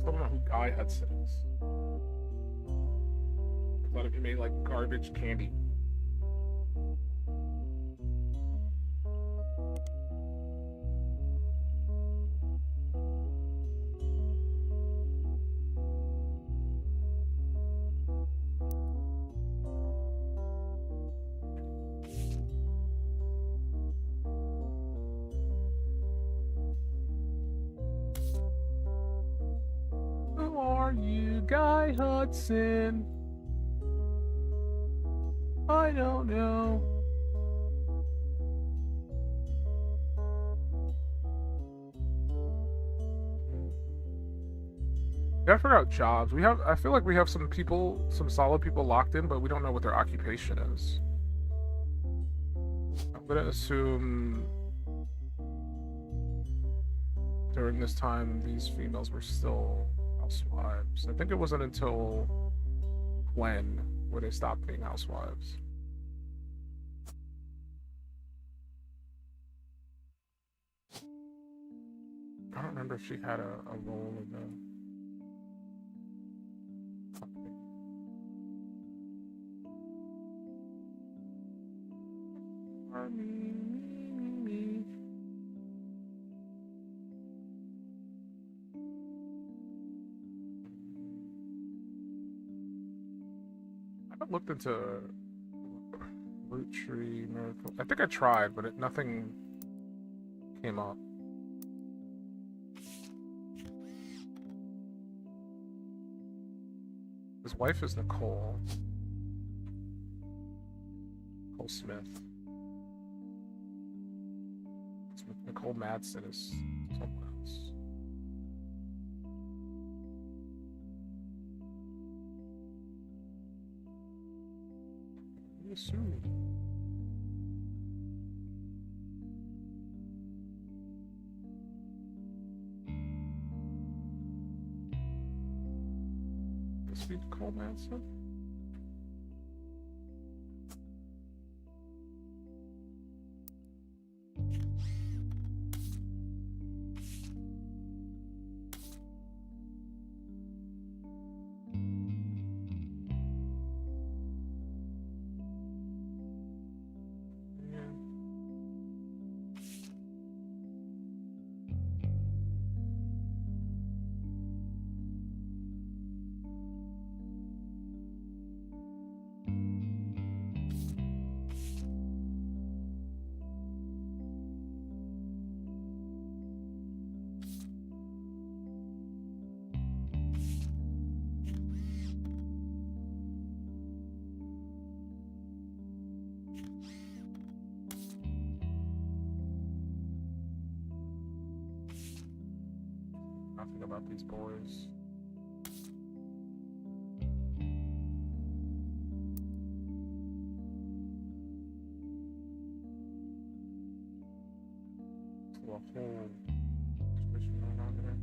Speaker 2: I don't know who Guy Hudson is. I thought if he made like garbage candy. Who are you, Guy Hudson? I don't know. Gotta figure out jobs. I feel like we have some solid people locked in, but we don't know what their occupation is. I'm gonna assume during this time these females were still housewives. I think it wasn't until when where they stopped being housewives. I don't remember if she had a role in the. Me. haven't looked into Roottrees miracle. I think I tried, but nothing came up. His wife is Nicole. Nicole Smith. Nicole Madsen is someone else. Assuming. This be Nicole Madsen? Nothing about these boys. A whole situation going on there.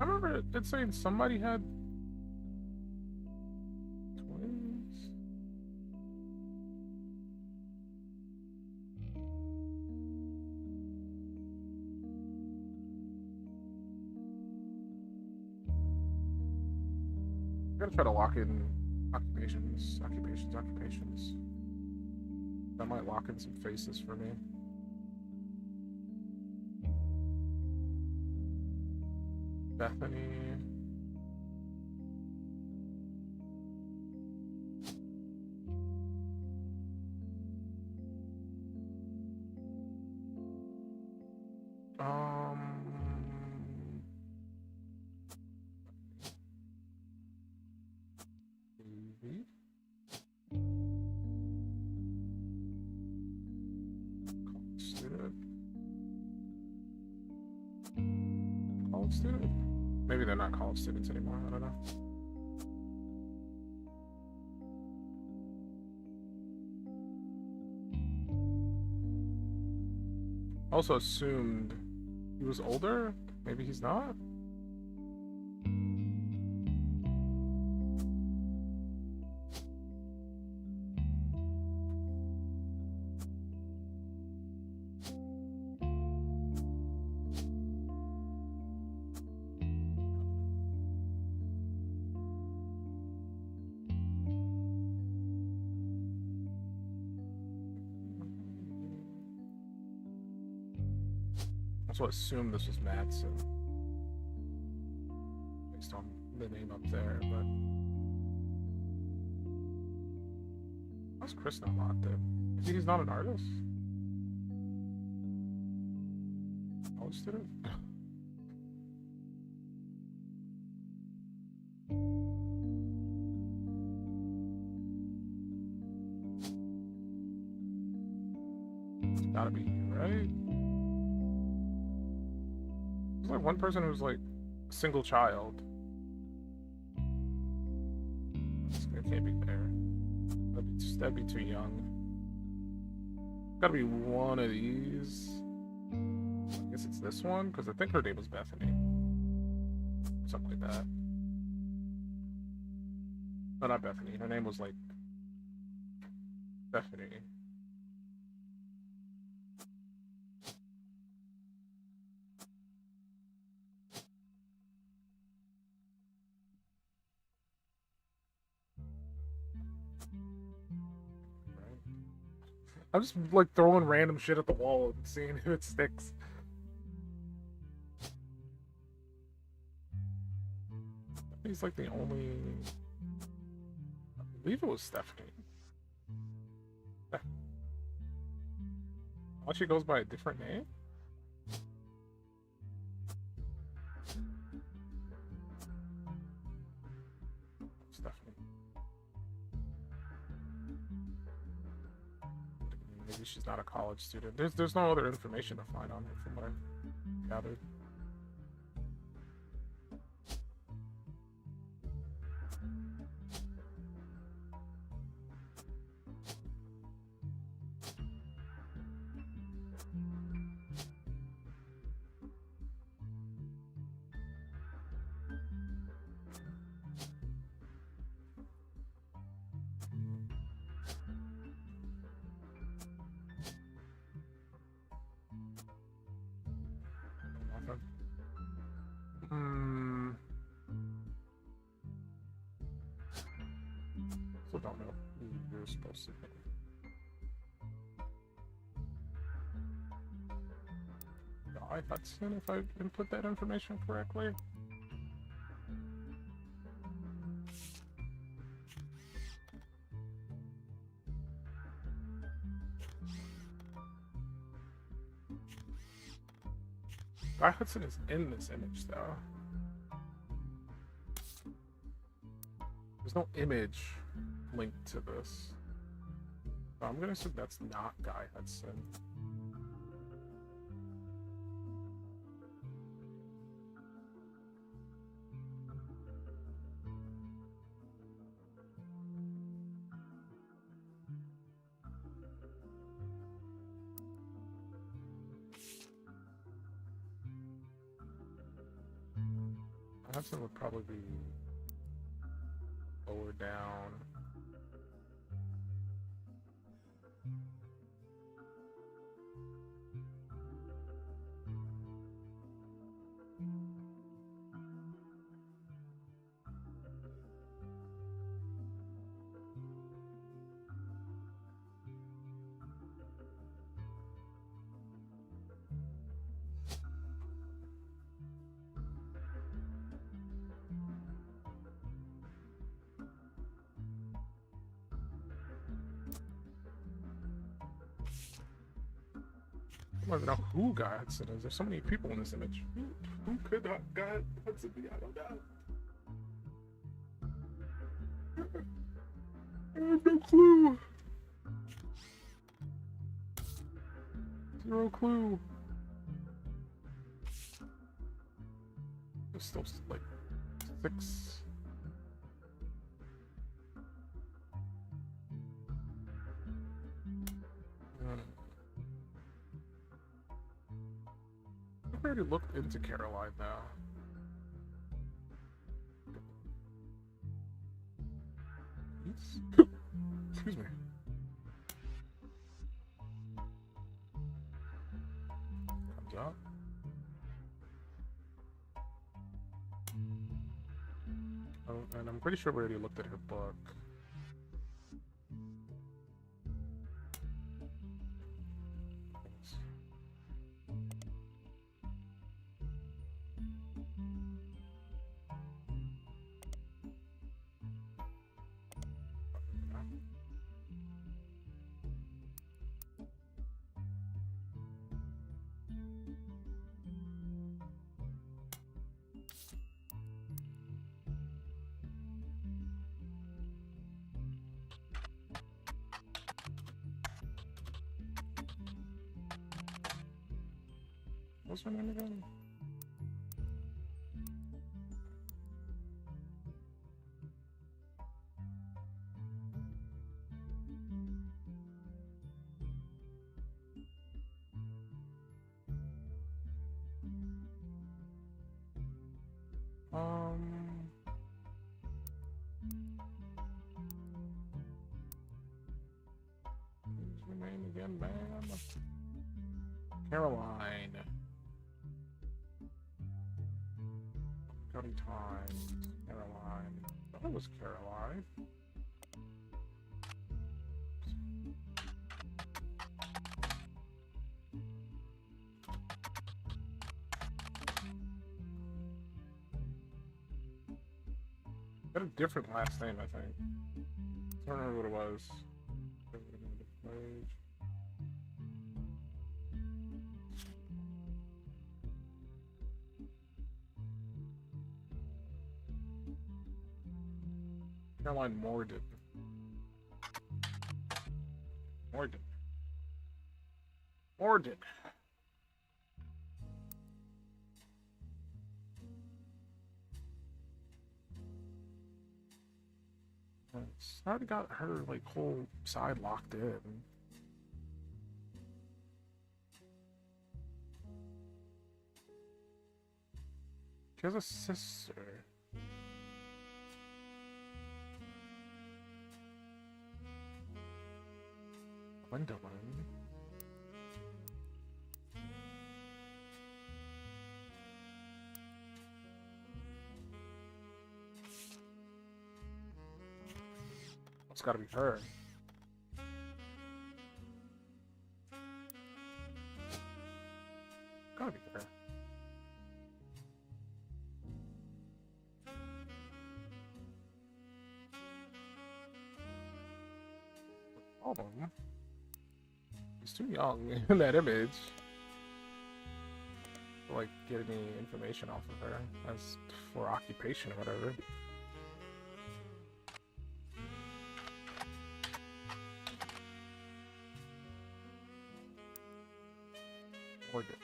Speaker 2: I remember it saying somebody had twins. I'm gonna try to lock in occupations. That might lock in some faces for me. Bethany. Maybe. College student? Maybe they're not college students anymore, I don't know. Also assumed he was older? Maybe he's not? Also assumed this was Madsen based on the name up there, but how's Chris not locked in? Maybe he's not an artist? College student? It's gotta be you, right? There's like one person who's like a single child. It can't be there. That'd be too young. Gotta be one of these. I guess it's this one, because I think her name was Bethany. Something like that. No, not Bethany. Her name was like Bethany. I'm just like throwing random shit at the wall and seeing if it sticks. He's like the only. I believe it was Stephanie. Oh, she goes by a different name? Stephanie. Maybe she's not a college student. There's no other information to find on her from what I gathered. Still don't know who you're supposed to be. Guy Hudson, if I input that information correctly. Guy Hudson is in this image, though. There's no image linked to this. So I'm gonna assume that's not Guy Hudson. Hudson would probably be lower down. I don't even know who Guy Hudson is. There's so many people in this image. Who could Guy Hudson be? I don't know. I have no clue. Zero clue. There's still like 6. I already looked into Caroline now. Excuse me. Comes out. Oh, and I'm pretty sure we already looked at her book. What's her name again? What's her name again, man? Caroline. County Times. Caroline. I thought it was Caroline. Got a different last name, I think. I don't remember what it was. Caroline Morden. Morden. Morden. It's already got her like whole side locked in. She has a sister. Gwendolyn. It's gotta be her. Gotta be her. Problem. He's too young in that image to like get any information off of her as for occupation or whatever. Morgan.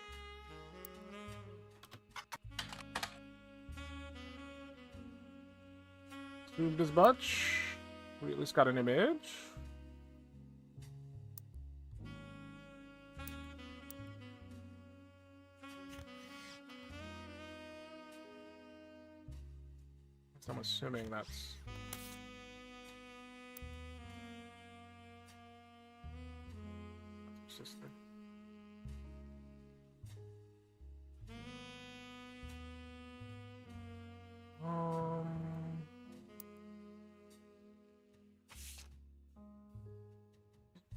Speaker 2: Moved as much. We at least got an image. So I'm assuming that's her sister.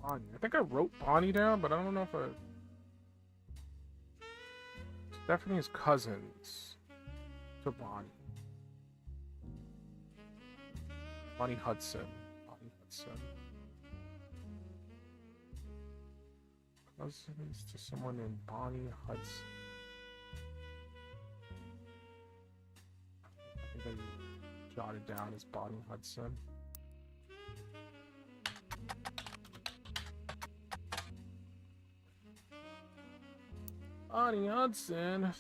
Speaker 2: Bonnie. I think I wrote Bonnie down, but I don't know if I... Stephanie's cousins to Bonnie. Bonnie Hudson. Bonnie Hudson. Cousins to someone named Bonnie Hudson. I think I jotted down as Bonnie Hudson. Bonnie Hudson.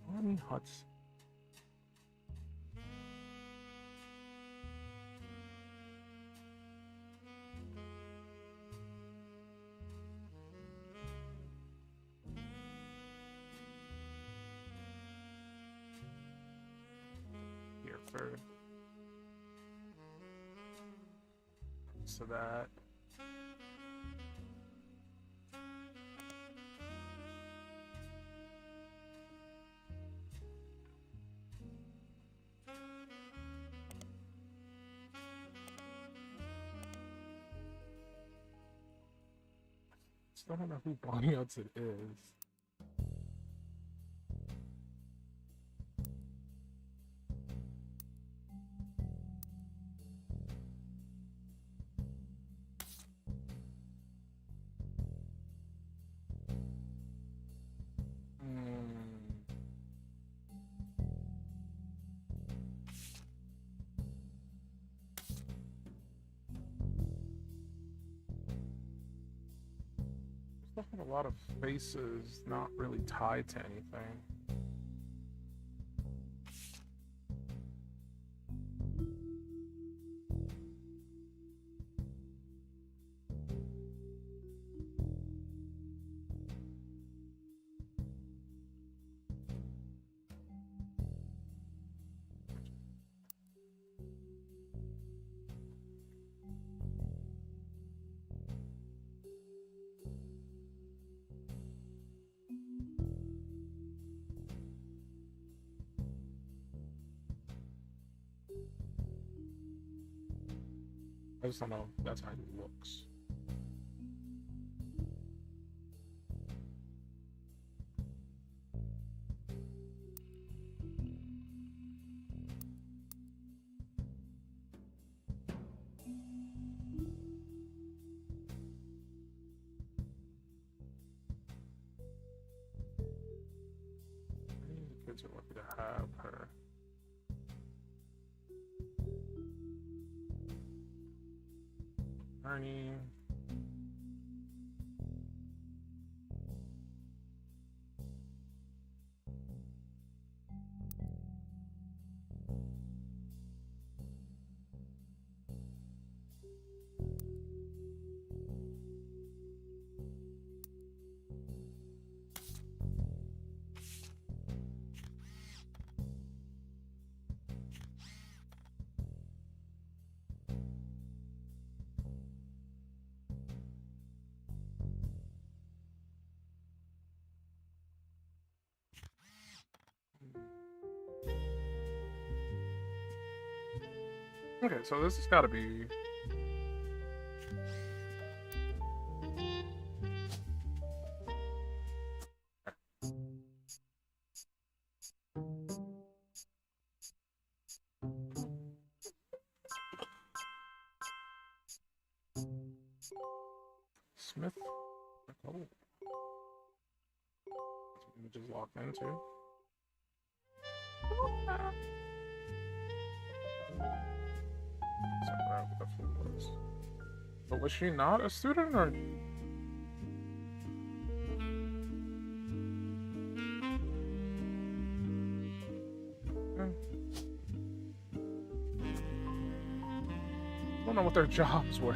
Speaker 2: Bonnie Hudson. Here for so that still don't know who Bonnie Hudson is. A lot of faces not really tied to anything. I just don't know if that's how he looks. The kids are lucky to have her. Ernie. Okay, so this has got to be. Smith. Oh. Images locked into. But was she not a student, or? I don't know what their jobs were.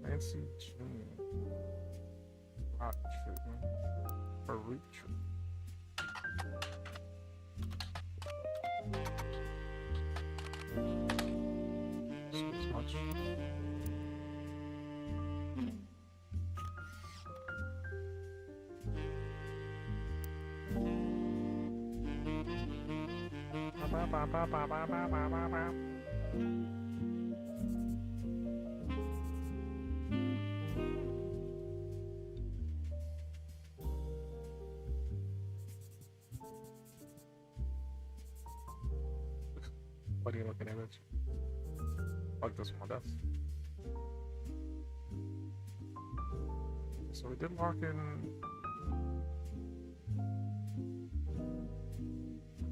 Speaker 2: Nancy June. Hot treatment. For Roottrees. As much. What are you looking at? Like this one, that's. So we did lock in.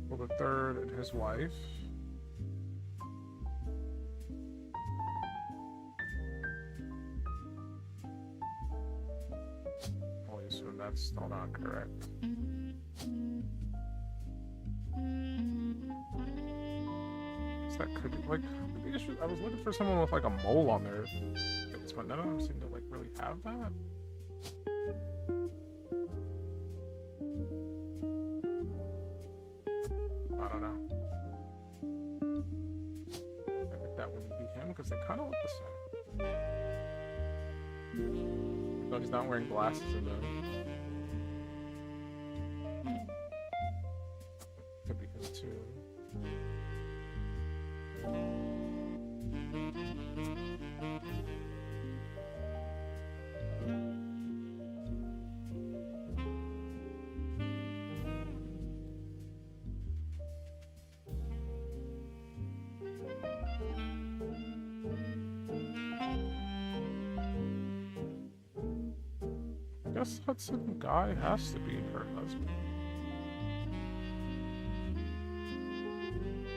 Speaker 2: Well, the third and his wife. Oh, so that's still not correct. That could be like the issue. I was looking for someone with like a mole on their face, but none of them seem to like really have that. I don't know. I think that wouldn't be him because they kind of look the same. Though he's not wearing glasses in the. Could be him too. I guess Hudson Guy has to be her husband.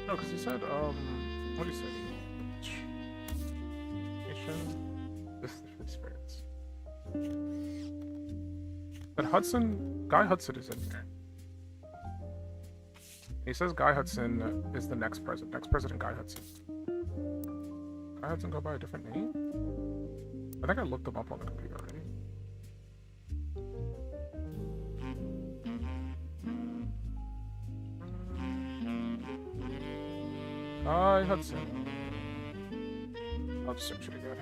Speaker 2: No, because he said, what did he say? This is the spirits. But Guy Hudson is in here. He says Guy Hudson is the next president. Next president, Guy Hudson. Guy Hudson go by a different name? I think I looked him up on the computer already. Guy Hudson. I'll just search it again.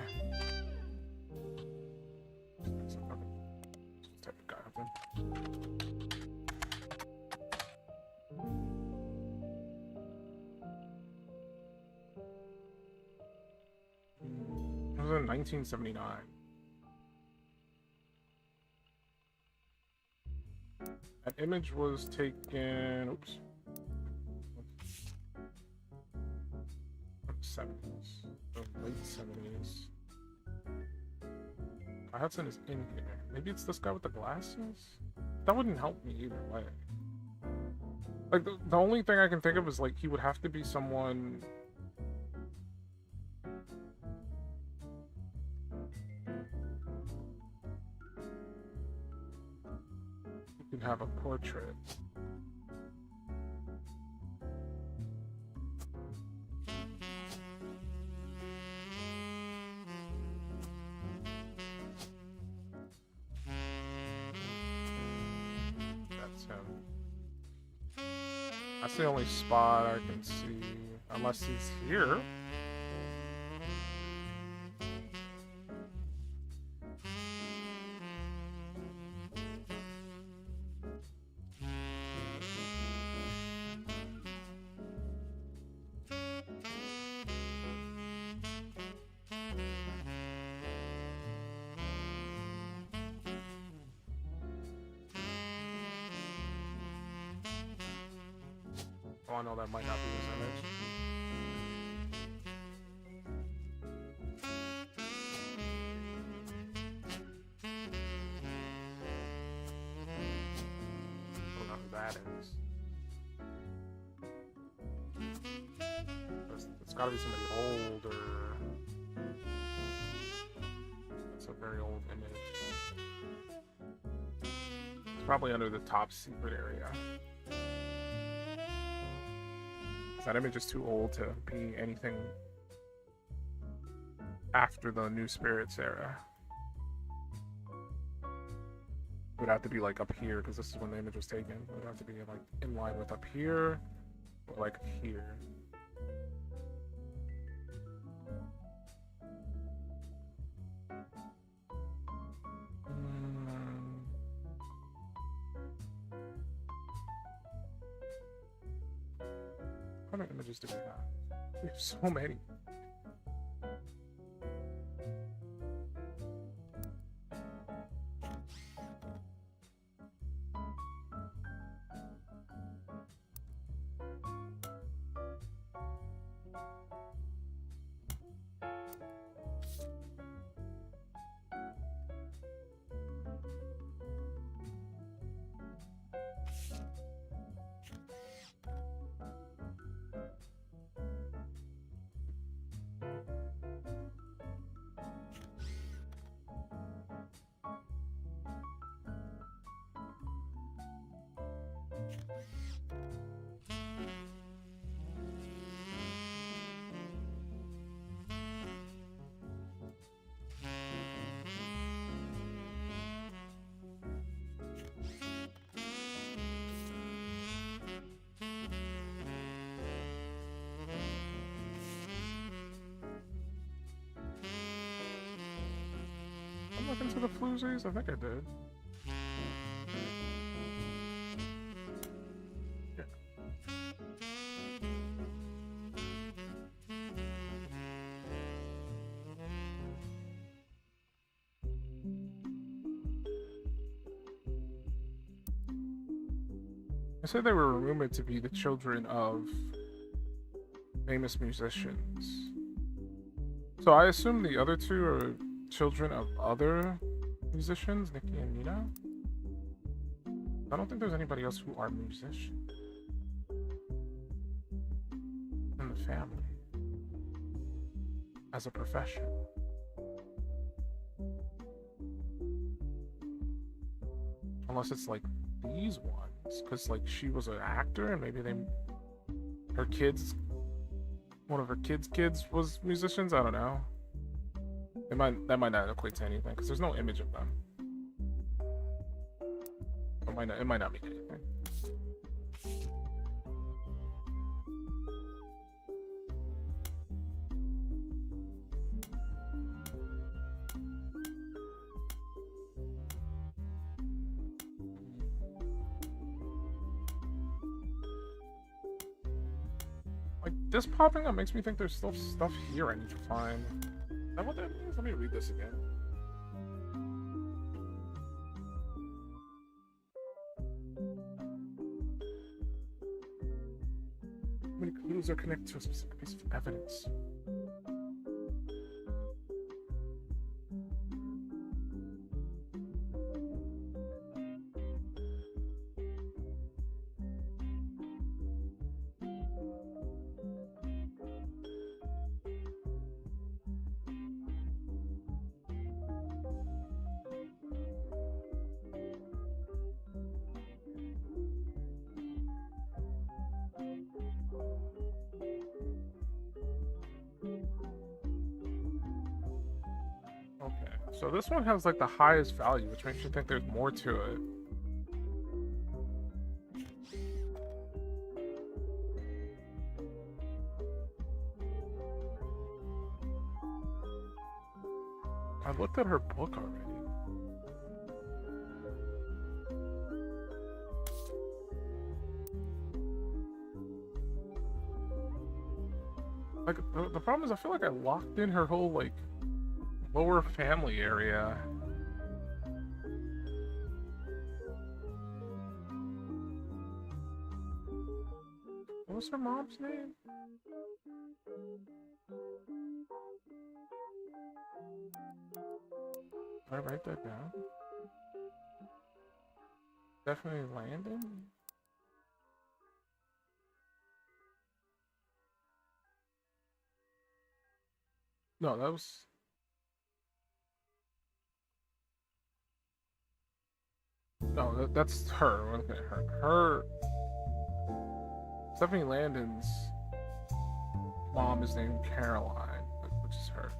Speaker 2: in 1979. That image was taken, oops, 70s, the late 70s. Hudson is in here. Maybe it's this guy with the glasses? That wouldn't help me either way. Like, the only thing I can think of is, like, he would have to be someone... who can have a portrait. That's the only spot I can see, unless he's here. Oh no, that might not be his image. I don't know who that is. It's gotta be somebody older. It's a very old image. It's probably under the top secret area. That image is too old to be anything after the New Spirits era. It would have to be like up here, because this is when the image was taken. It would have to be like in line with up here, or like here. How many images do we have? We have so many. Look into the floozies? I think I did. Yeah. I said they were rumored to be the children of famous musicians. So I assume the other two are children of other musicians, Nikki and Nina. I don't think there's anybody else who are musicians in the family as a profession. Unless it's like these ones, because like she was an actor and maybe her kids, one of her kids was musicians. I don't know. That might not equate to anything because there's no image of them. It might not mean anything. Like this popping up makes me think there's still stuff here I need to find. that what that means? Let me read this again. How many clues are connected to a specific piece of evidence? So this one has like the highest value, which makes you think there's more to it. I looked at her book already. Like, the problem is I feel like I locked in her whole, like, lower family area. What was her mom's name? Did I write that down? Definitely Landon? No, that was... No, that's her. Okay, her... Stephanie Landon's mom is named Caroline, which is her.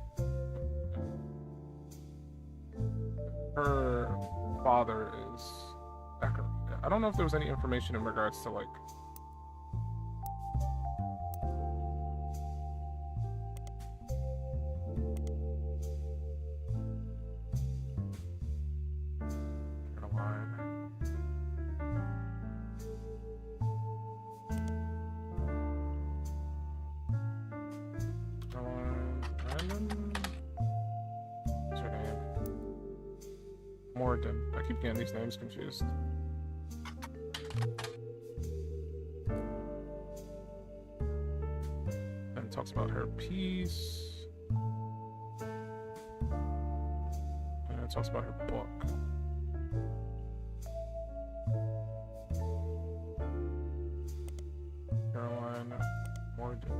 Speaker 2: Her father is Becker. I don't know if there was any information in regards to, like... I keep getting these names confused. Then it talks about her piece. And it talks about her book. Caroline Morden.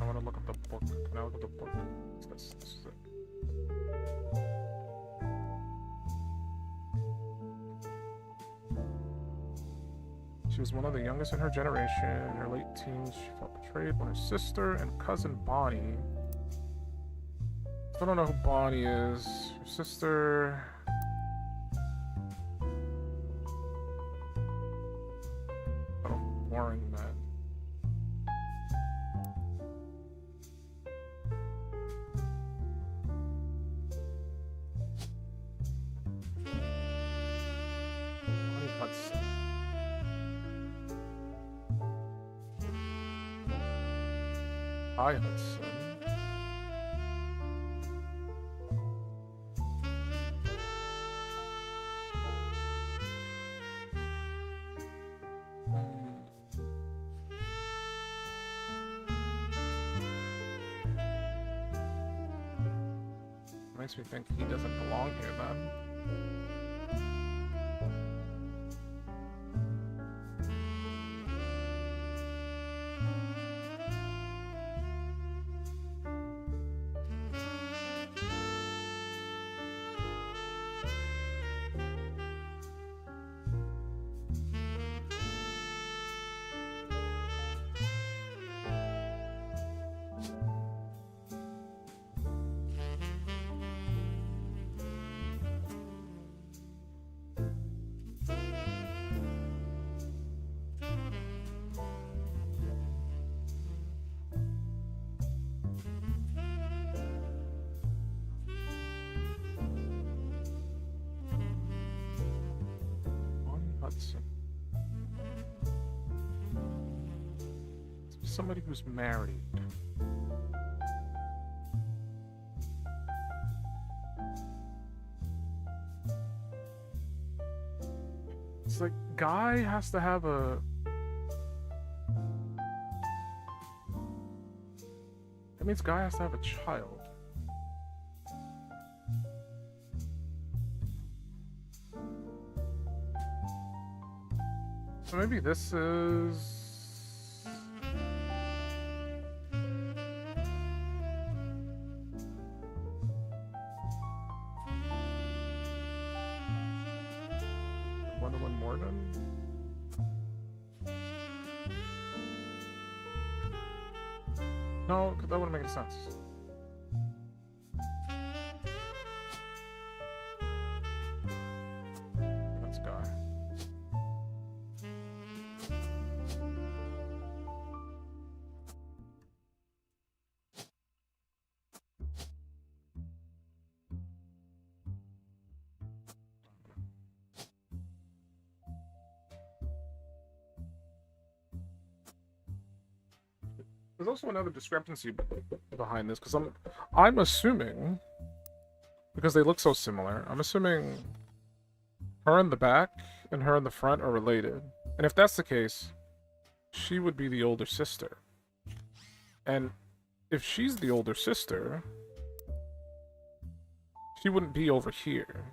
Speaker 2: I want to look at the book. Can I look at the book? This is it. She was one of the youngest in her generation. In her late teens, she felt betrayed when her sister and cousin Bonnie... I don't know who Bonnie is. Her sister... Oh, boring man. Hi, Hudson. Makes me think he doesn't belong here, then. Hudson. somebody who's married. It's like guy has to have a... That means guy has to have a child. So maybe this is... Gwendolyn Morgan? No, 'cause that wouldn't make any sense. That's guy. There's also another discrepancy behind this, because I'm assuming, because they look so similar, I'm assuming her in the back and her in the front are related. And if that's the case, she would be the older sister. And if she's the older sister, she wouldn't be over here.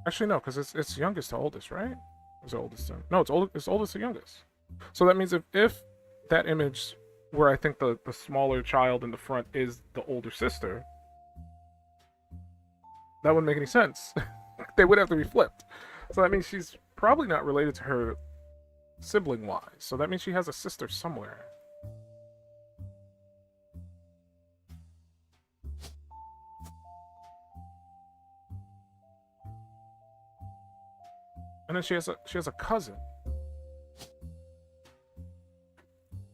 Speaker 2: Actually, no, because it's youngest to oldest, right? It's oldest to... No, it's oldest to youngest. So that means if that image where I think the smaller child in the front is the older sister, that wouldn't make any sense. They would have to be flipped. So that means she's probably not related to her sibling-wise. So that means she has a sister somewhere. And then she has a cousin.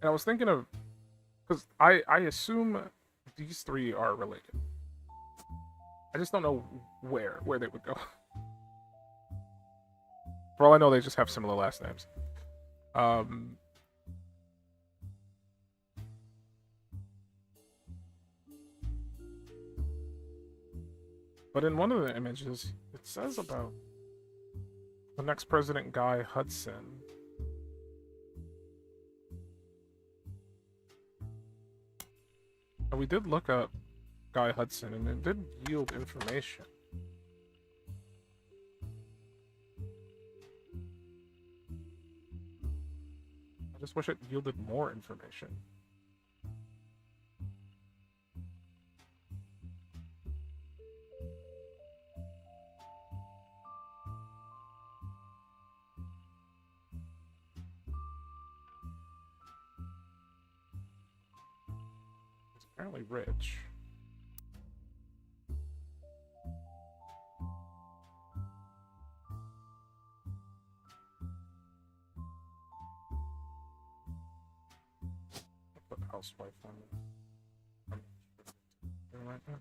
Speaker 2: And I was thinking of, because I assume these three are related. I just don't know where they would go. For all I know, they just have similar last names. But in one of the images, it says about the next president, Guy Hudson. And we did look up Guy Hudson, and it did yield information. I just wish it yielded more information. It's apparently rich. Housewife on it. Right now.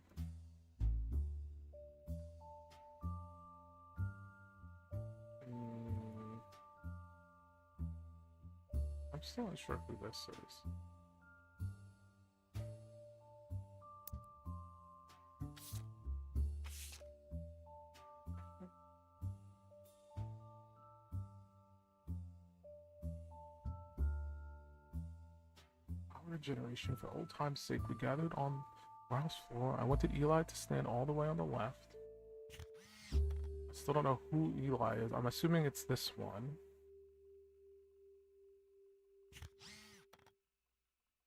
Speaker 2: I'm still not sure who this is. Generation, for old time's sake, we gathered on the house floor. I wanted Eli to stand all the way on the left. I still don't know who Eli is. I'm assuming it's this one.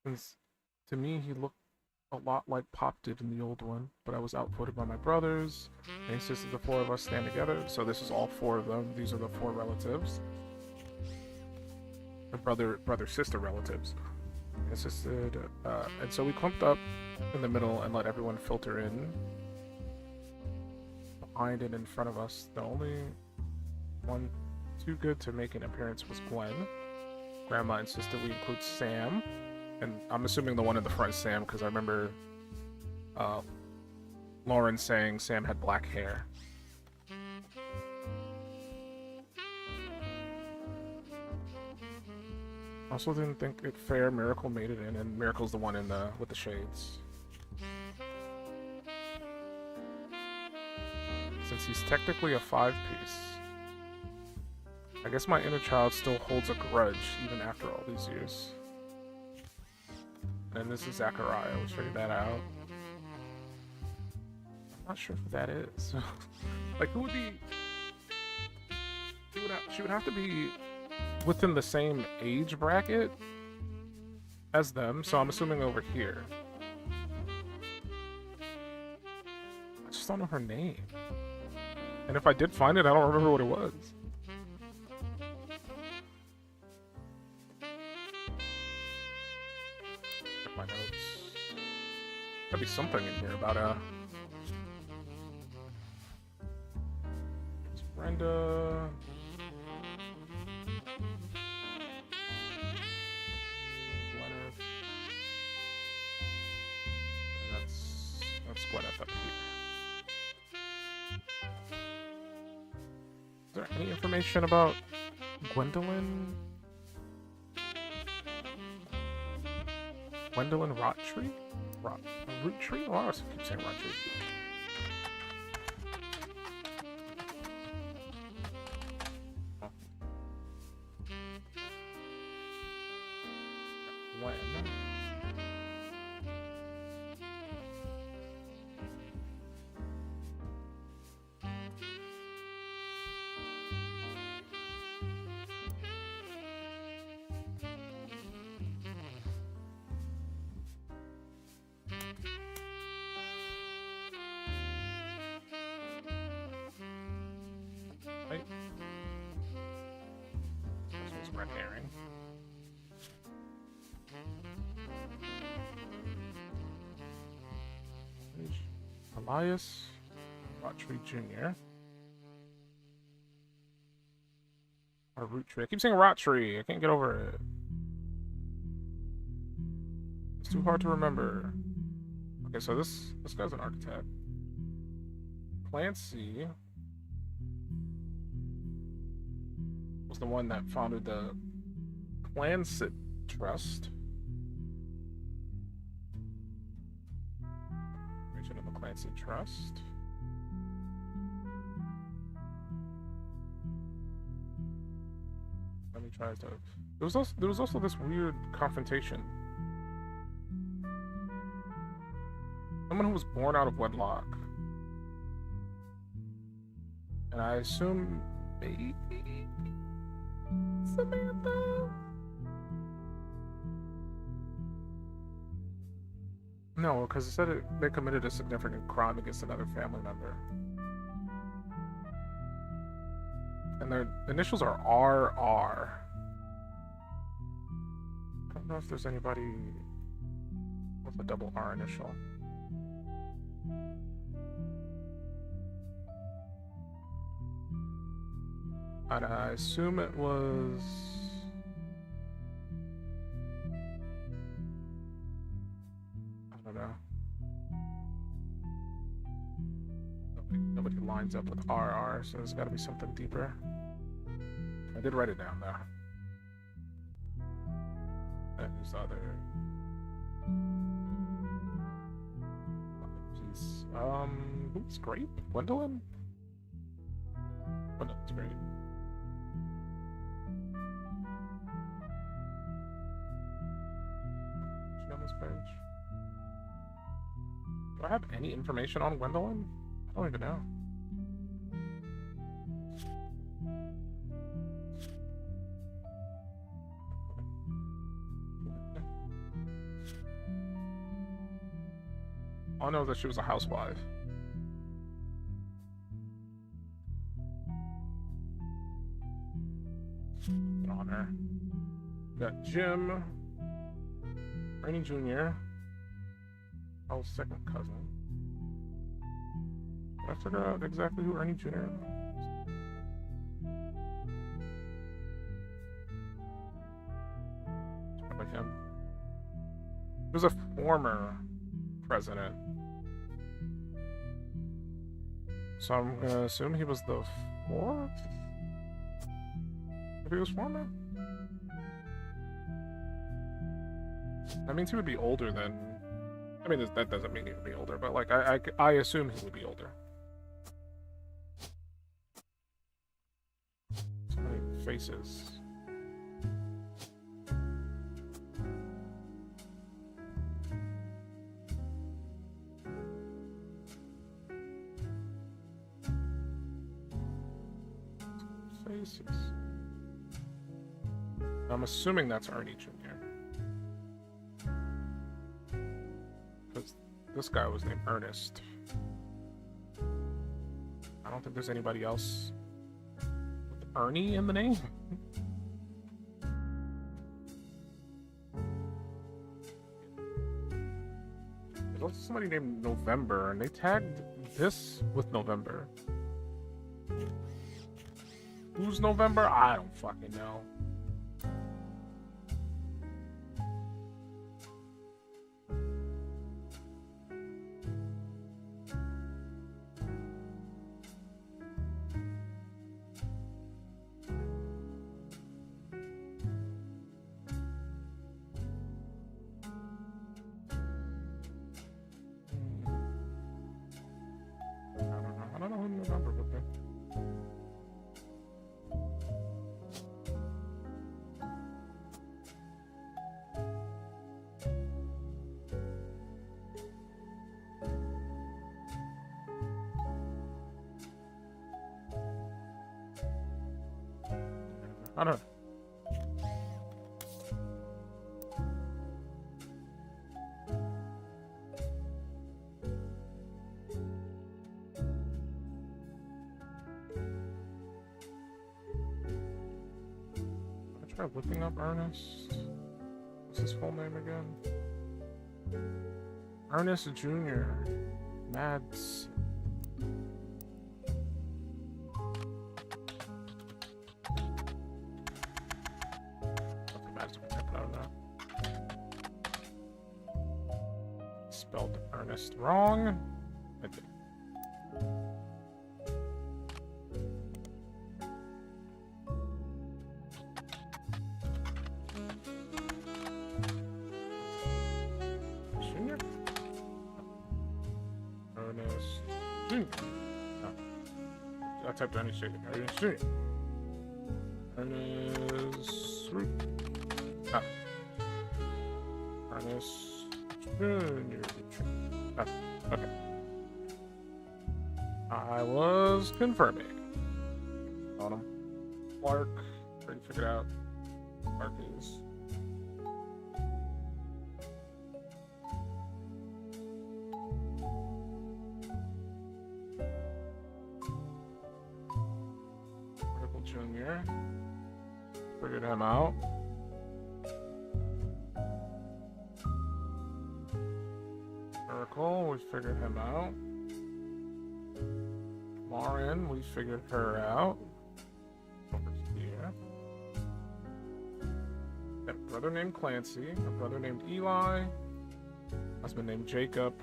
Speaker 2: Since to me he looked a lot like Pop did in the old one, but I was outvoted by my brothers. They insisted the four of us stand together, so this is all four of them. These are the four relatives. The brother-sister relatives. Insisted, and so we clumped up in the middle and let everyone filter in behind and in front of us. The only one too good to make an appearance was Gwen. Grandma insisted we include Sam, and I'm assuming the one in the front is Sam because I remember Lauren saying Sam had black hair. Also didn't think it fair Miracle made it in, and Miracle's the one in the with the shades. Since he's technically a 5-piece, I guess my inner child still holds a grudge even after all these years. And this is Zachariah. We'll figure that out. I'm not sure who that is. Like, who would be? She would have to be within the same age bracket as them, so I'm assuming over here. I just don't know her name. And if I did find it, I don't remember what it was. Check my notes. Gotta be something in here about it's Brenda. Gwyneth. And that's Gwyneth up here. Is there any information about Gwendolyn? Gwendolyn Roottrees? Roottrees? Oh, I always keep saying Roottrees. Oh. When? Right. This was red herring. Elias Roottrees Jr. Or Roottrees. I keep saying Roottrees. I can't get over it. It's too hard to remember. Okay, so this guy's an architect. Clancy was the one that founded the Clancy Trust. Region of the Clancy Trust. Let me try to. There was also this weird confrontation. Someone who was born out of wedlock. And I assume maybe Samantha? No, because it said they committed a significant crime against another family member. And their initials are RR. I don't know if there's anybody with a double R initial. And I assume it was... I don't know. Nobody lines up with RR, so there's gotta be something deeper. I did write it down though. And there's other... Jeez. Who's Grape? Gwendolyn? Gwendolyn's great. On this page. Do I have any information on Gwendolyn? I don't even know. All I know is that she was a housewife. Good on her. We got Jim. Ernie Jr. Paul's second cousin. Did I figure out exactly who Ernie Jr. is? Like him. He was a former president. So I'm gonna assume he was the fourth? If he was former? That means he would be older than... I mean, that doesn't mean he would be older, but like, I assume he would be older. So many faces. Faces. I'm assuming that's Arnie Jr. Because this guy was named Ernest. I don't think there's anybody else with Ernie in the name. There's also somebody named November, and they tagged this with November. Who's November? I don't fucking know. I don't know who November would be. I don't know. I try looking up Ernest. What's his full name again? Ernest Jr. Mads. Spelled Ernest wrong. I think. Junior? Ernest Junior. No. I typed Ernest Junior. Ernest Junior. Ernest Root. Ah. Ernest Junior. Oh, okay. I was confirming. On him. Clark. Already figured out. Clark is. Michael Jr. Figured him out. Miracle, we figured him out. Lauren, we figured her out. Over here. Got a brother named Clancy, a brother named Eli, husband named Jacob.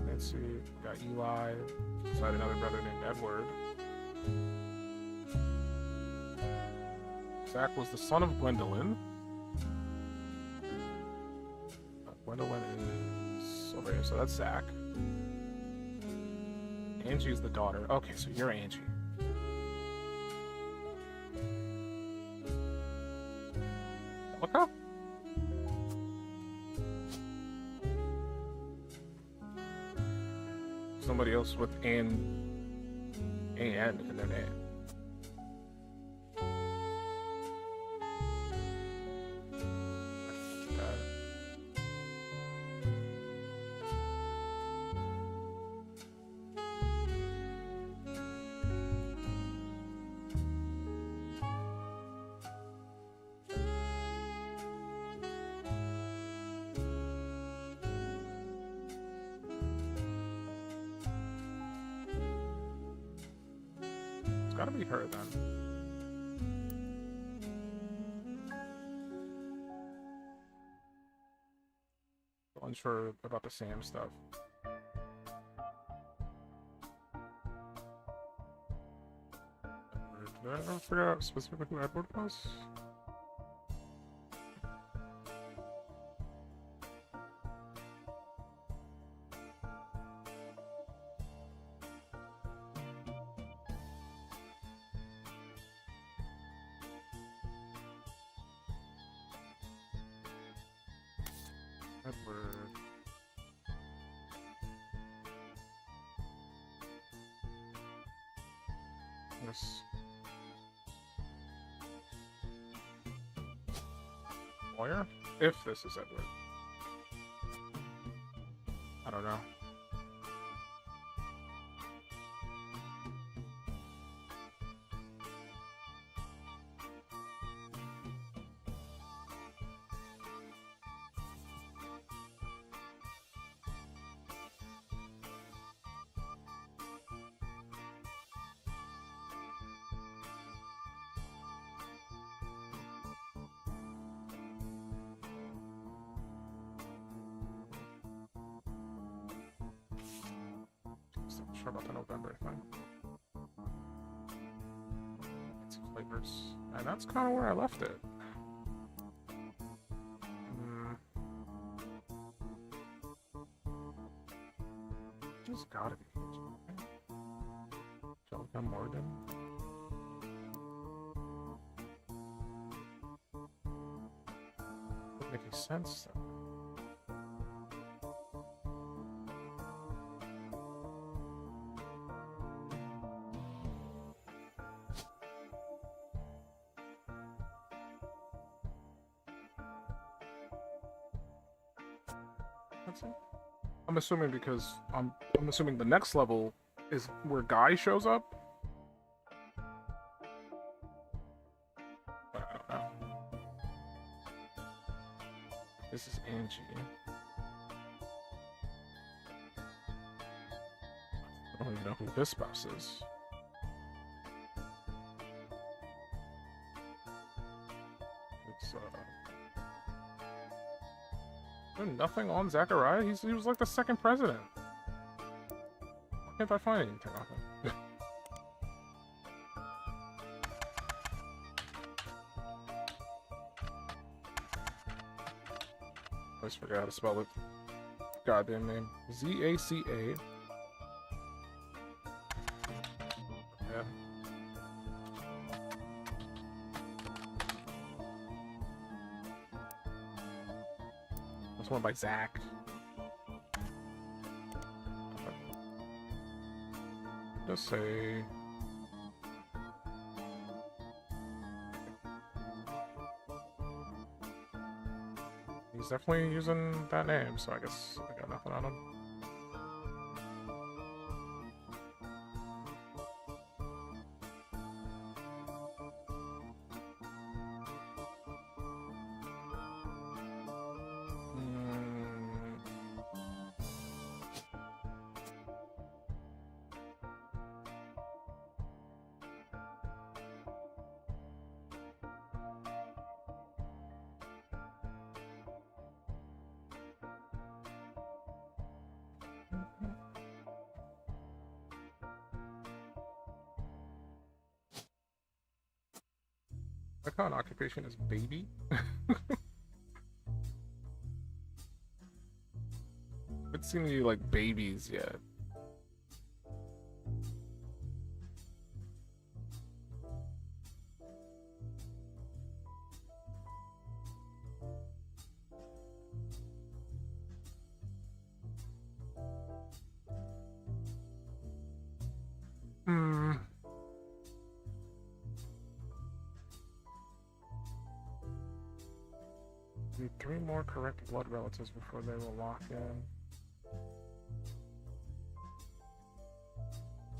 Speaker 2: Clancy, we got Eli, beside another brother named Edward. Zach was the son of Gwendolyn. Gwendolyn is over here, so that's Zach. Angie is the daughter. Okay, so you're Angie. Look up. Somebody else with Ann in their name. Gotta be her then. Unsure about the Sam stuff. Did I ever figure out specifically who Edward was? Edward. Yes. Lawyer? If this is Edward. I don't know. Not sure about the November thing. Some flavors. And that's kind of where I left it. There's gotta be. Jonathan Morgan. Doesn't make any sense though. That's it. I'm assuming because I'm assuming the next level is where Guy shows up. But I don't know. This is Angie. I don't even know who his spouse is. It's nothing on Zachariah? He was like the second president. Why can't I find anything on him? I just forgot how to spell it. Goddamn name. Z-A-C-A. Yeah. That's one by Zach. Just say. He's definitely using that name, so I guess I got nothing on him. My current occupation is baby. Haven't seen any like babies yet. Need 3 more correct blood relatives before they will lock in.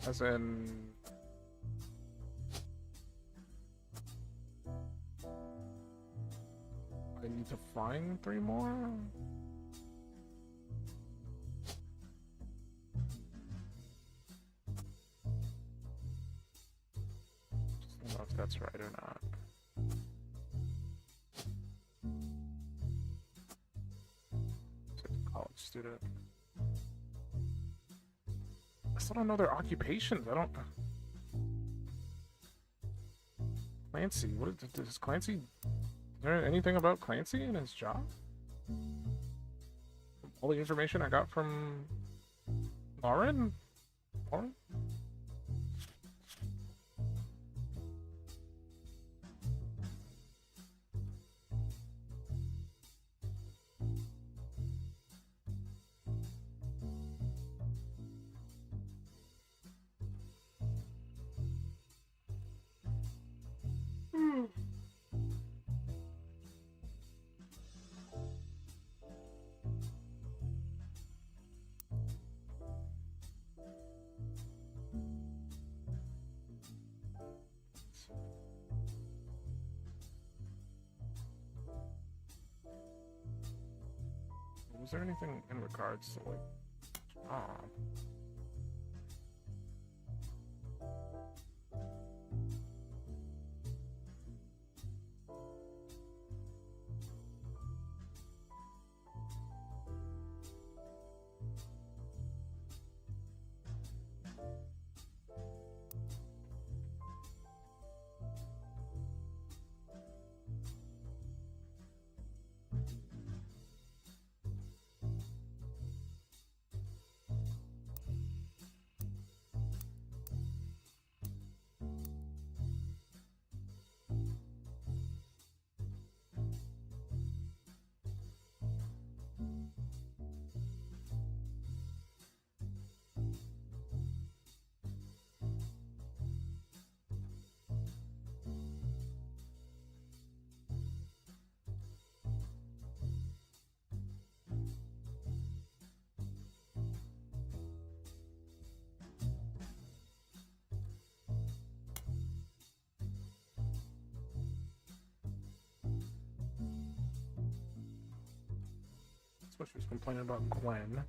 Speaker 2: As in... I need to find 3 more? Just don't know if that's right or not. College student. I still don't know their occupations. I don't. Clancy. What is Clancy? Is there anything about Clancy and his job? All the information I got from Lauren? Lauren? was there anything in regards to like? Ah. That's what she was complaining about Gwen.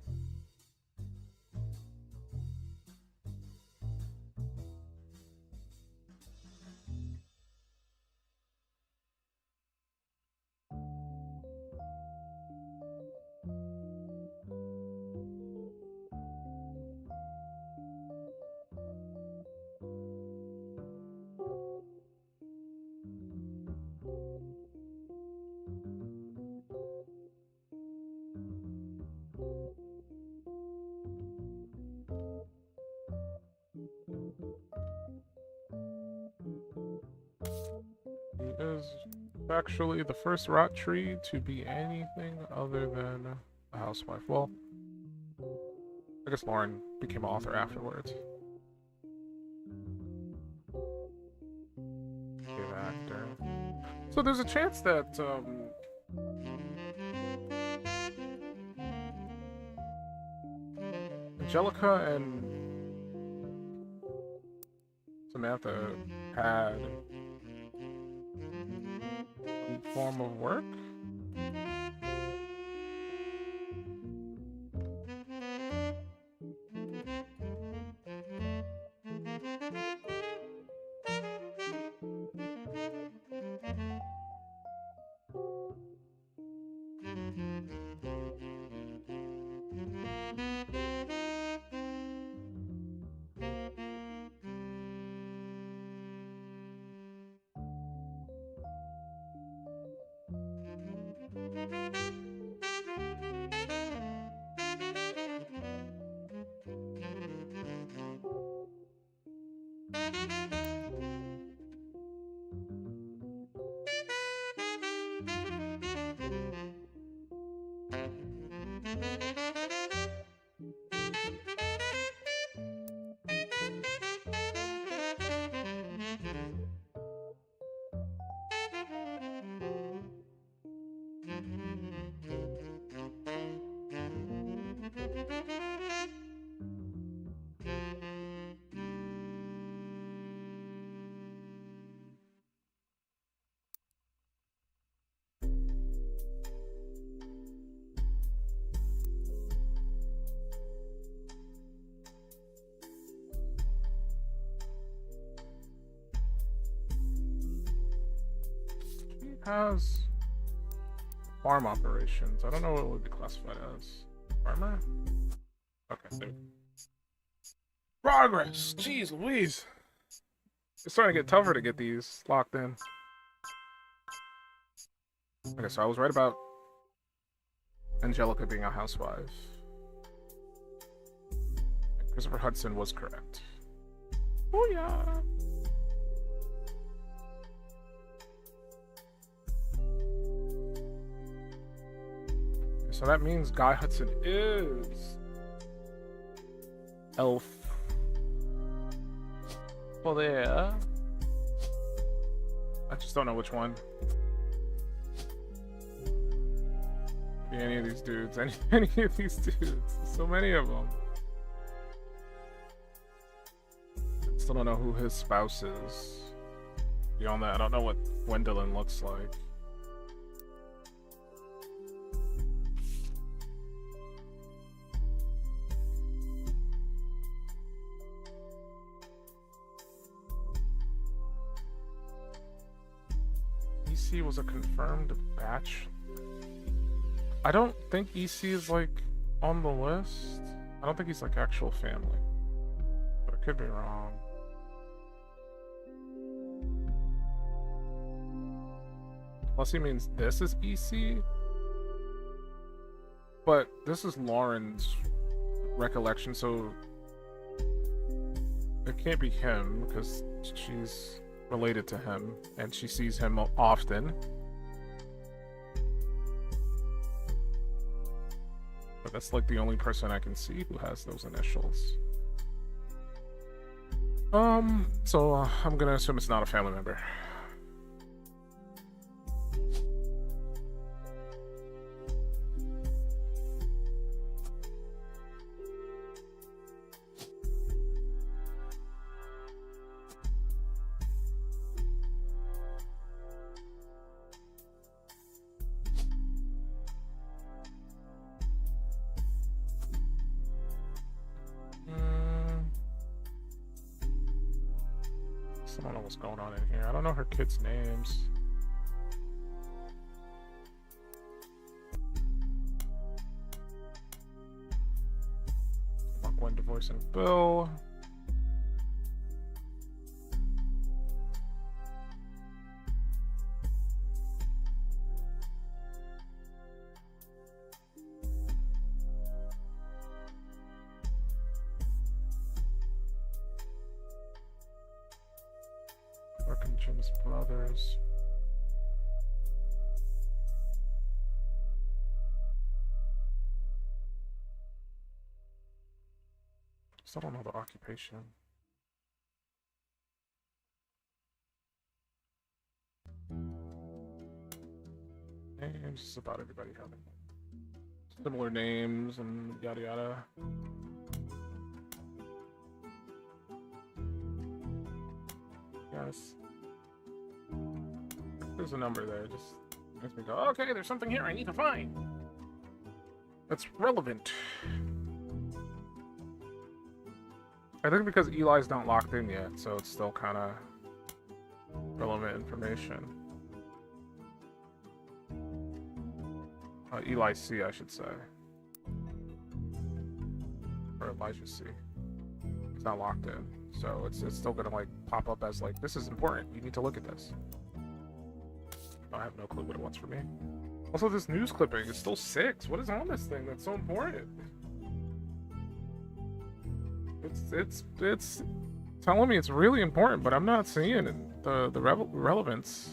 Speaker 2: He is actually the first Roottrees to be anything other than a housewife. Well, I guess Lauren became an author afterwards. Good actor. So there's a chance that Angelica and Samantha had some form of work. Has farm operations. I don't know what it would be classified as. Farmer? Okay, there. Progress! Jeez Louise! It's starting to get tougher to get these locked in. Okay, so I was right about Angelica being a housewife. Christopher Hudson was correct. Oh yeah! So that means Guy Hudson is elf. Well, there. I just don't know which one. Could be any of these dudes. Any of these dudes. So many of them. Still don't know who his spouse is. Beyond that, I don't know what Gwendolyn looks like. EC was a confirmed batch. I don't think EC is like on the list. I don't think he's like actual family. But I could be wrong. Unless he means this is EC. But this is Lauren's recollection, so it can't be him because she's related to him and she sees him often. But that's like the only person I can see who has those initials. So I'm gonna assume it's not a family member. I don't know what's going on in here. I don't know her kids' names. Gwen divorcing Bill. Jim's brothers. Still don't know the occupation. Names is about everybody having similar names and yada yada. Yes. There's a number there, just makes me go, okay, there's something here I need to find. That's relevant. I think because Eli's not locked in yet, so it's still kind of relevant information. Eli C, I should say. Or Elijah C. He's not locked in, so it's still gonna like pop up as like, this is important, you need to look at this. I have no clue what it wants from me. Also, this news clipping is still 6. What is on this thing that's so important? It's telling me it's really important, but I'm not seeing it, the relevance.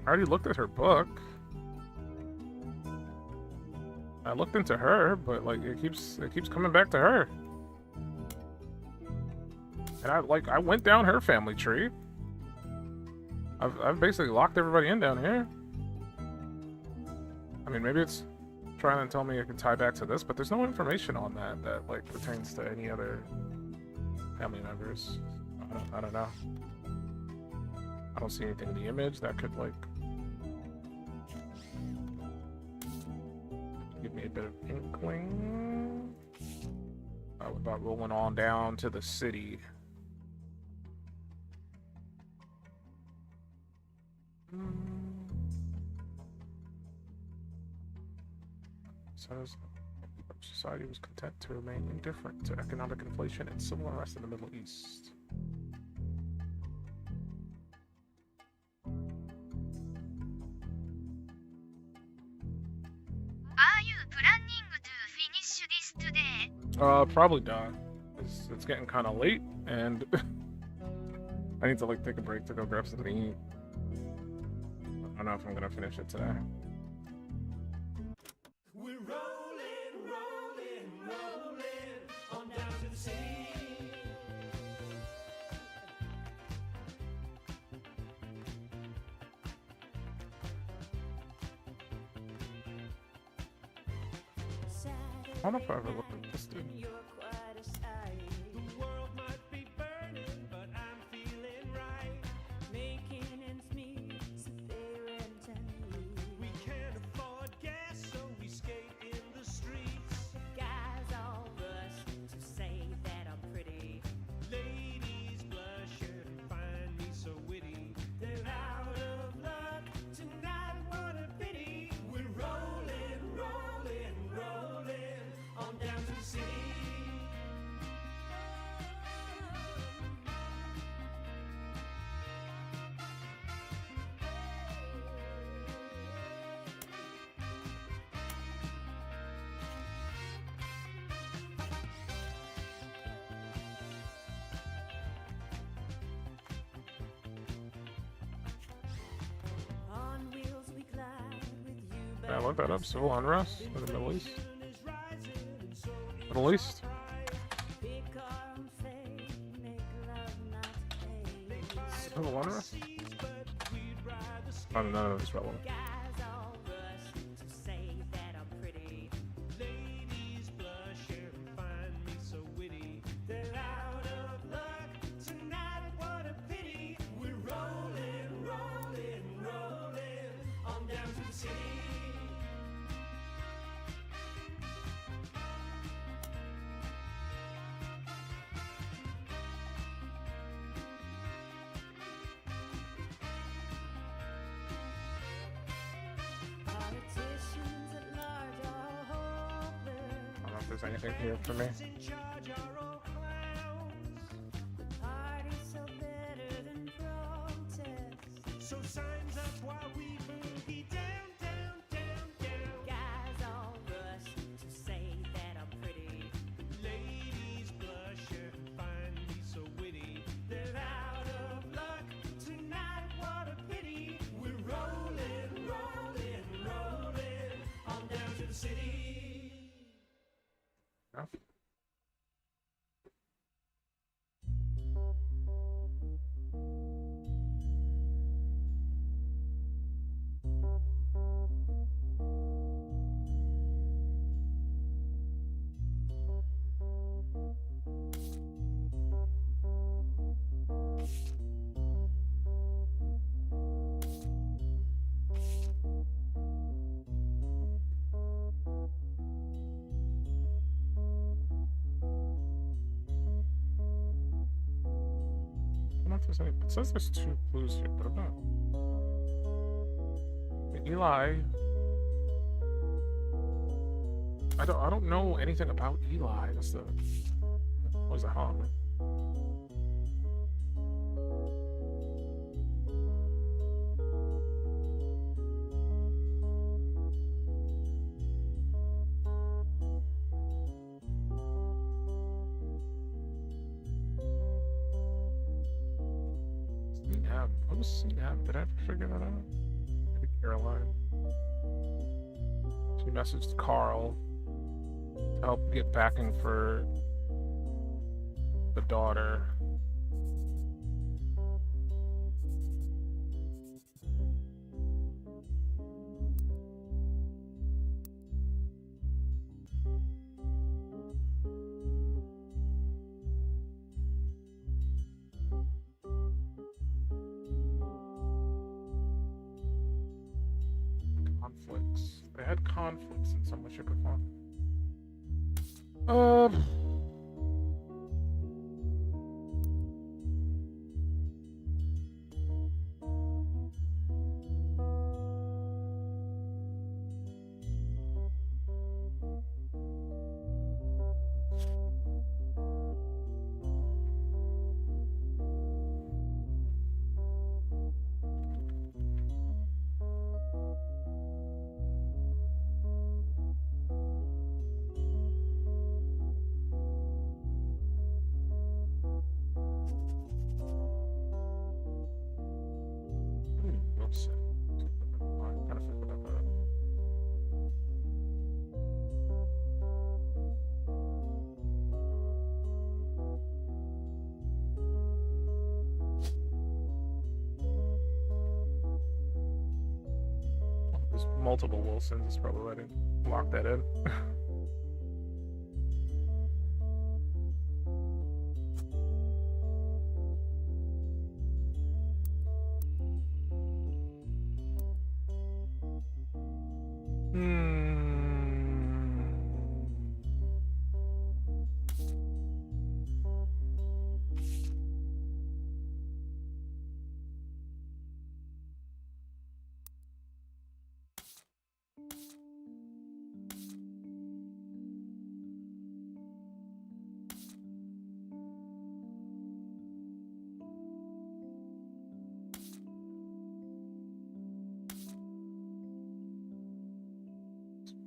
Speaker 2: I already looked at her book. I looked into her, but like it keeps coming back to her. And I went down her family tree. I've basically locked everybody in down here. I mean, maybe it's trying to tell me it can tie back to this, but there's no information on that like pertains to any other family members. I don't know. I don't see anything in the image that could like give me a bit of inkling. What about rolling on down to the city? Says society was content to remain indifferent to economic inflation and civil unrest in the Middle East.
Speaker 10: Are you planning to finish this today?
Speaker 2: Probably not. It's getting kind of late, and I need to like take a break to go grab something to eat. I don't know if I'm gonna finish it today.
Speaker 6: We're rolling, rolling, rolling on down to the sea.
Speaker 2: I don't know if I ever looked at this dude.
Speaker 6: The world might be burning, but I'm feeling right. Making ends meet, so they rent and we can't afford gas, so we skate in the streets. Guys all
Speaker 2: Yeah, look that up. Civil unrest in the Middle East. Middle East. Civil unrest? Oh, none of it's relevant. There's anything here for me.
Speaker 6: So signs up while we boogie down, down, down, down. Guys all rush to say that I'm pretty. Ladies blush and find me so witty. They're out of luck tonight, what a pity. We're rolling, rolling, rolling on down to the city.
Speaker 2: Yeah. It says there's 2 clues here, but I'm not. Eli. I don't know anything about Eli. That's the. What was the hum? What was CM? Did I ever figure that out? Maybe Caroline. She messaged Carl to help get backing for the daughter. Conflicts. They had conflicts in some way, shape, or form. There's multiple Wilsons. It's probably why I didn't lock that in.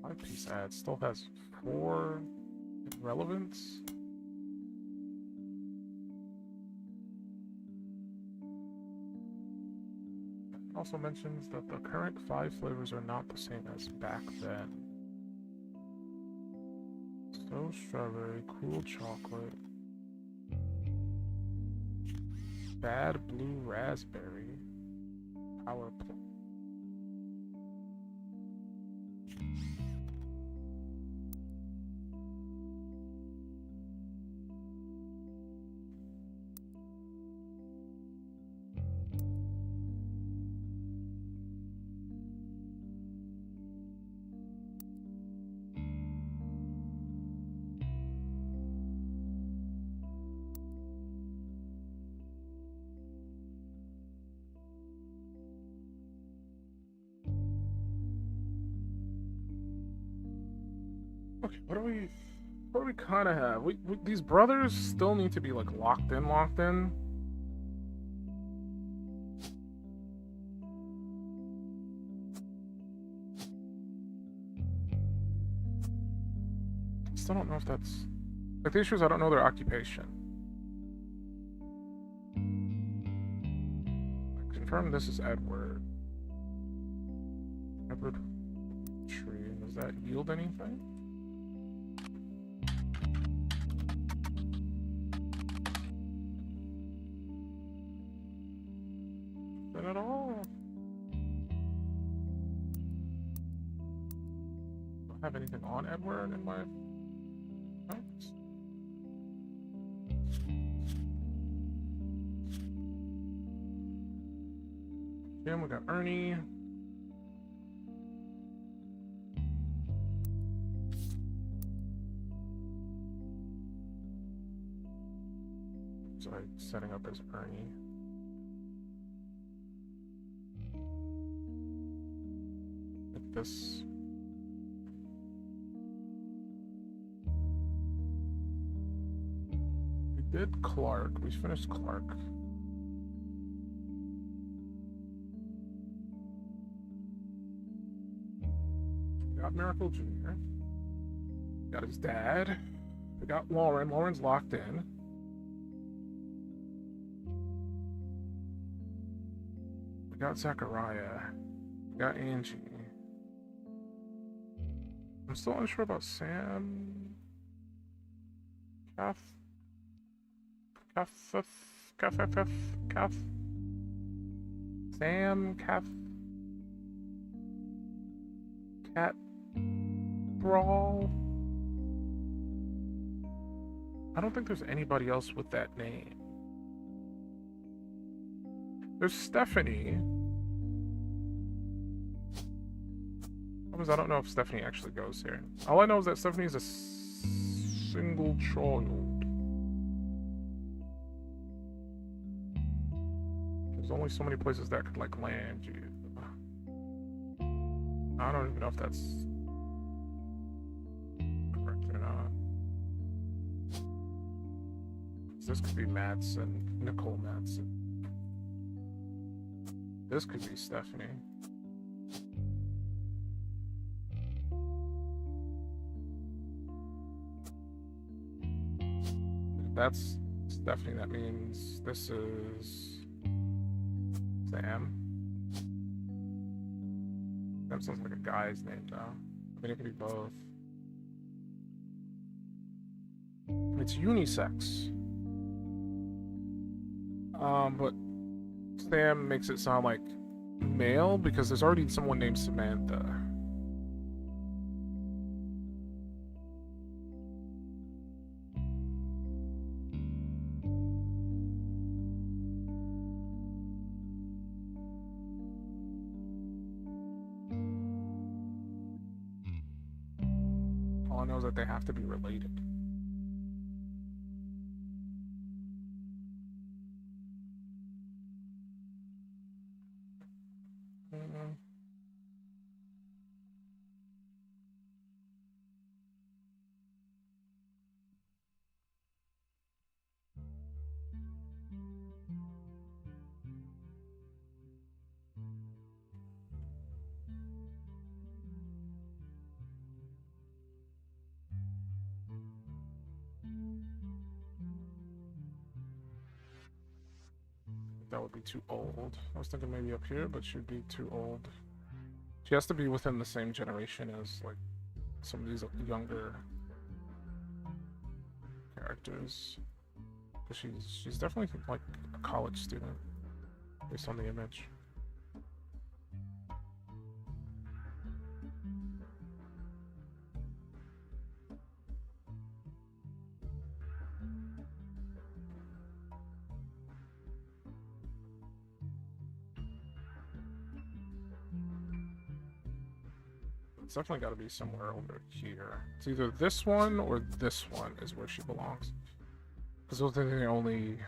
Speaker 2: Five-piece ad still has 4 relevance. Also mentions that the current 5 flavors are not the same as back then. So strawberry, cool chocolate, bad blue raspberry, power plum. Okay, what do we kind of have? These brothers still need to be like locked in. Still don't know if that's like the issue is I don't know their occupation. I confirm this is Edward. Edward tree. Does that yield anything? Not at all. Don't have anything on Edward in my notes. Jim, we got Ernie. Sorry, setting up as Ernie. Like this. We did Clark. We finished Clark. We got Miracle Jr. We got his dad. We got Lauren. Lauren's locked in. We got Zachariah. We got Angie. I'm still unsure about Sam. Kath. Sam. Kath. Cat. Brawl. I don't think there's anybody else with that name. There's Stephanie. I don't know if Stephanie actually goes here. All I know is that Stephanie is a single child. There's only so many places that could like land you. I don't even know if that's correct or not. This could be Madsen, Nicole Madsen. This could be Stephanie. If that's Stephanie, that means this is Sam. That sounds like a guy's name, though. I mean, it could be both. It's unisex. But Sam makes it sound like male because there's already someone named Samantha. All I know is that they have to be related. That would be too old. I was thinking maybe up here, but she'd be too old. She has to be within the same generation as like some of these younger characters. Because she's definitely like a college student based on the image. It's definitely got to be somewhere over here. It's either this one or this one is where she belongs. Because those are the only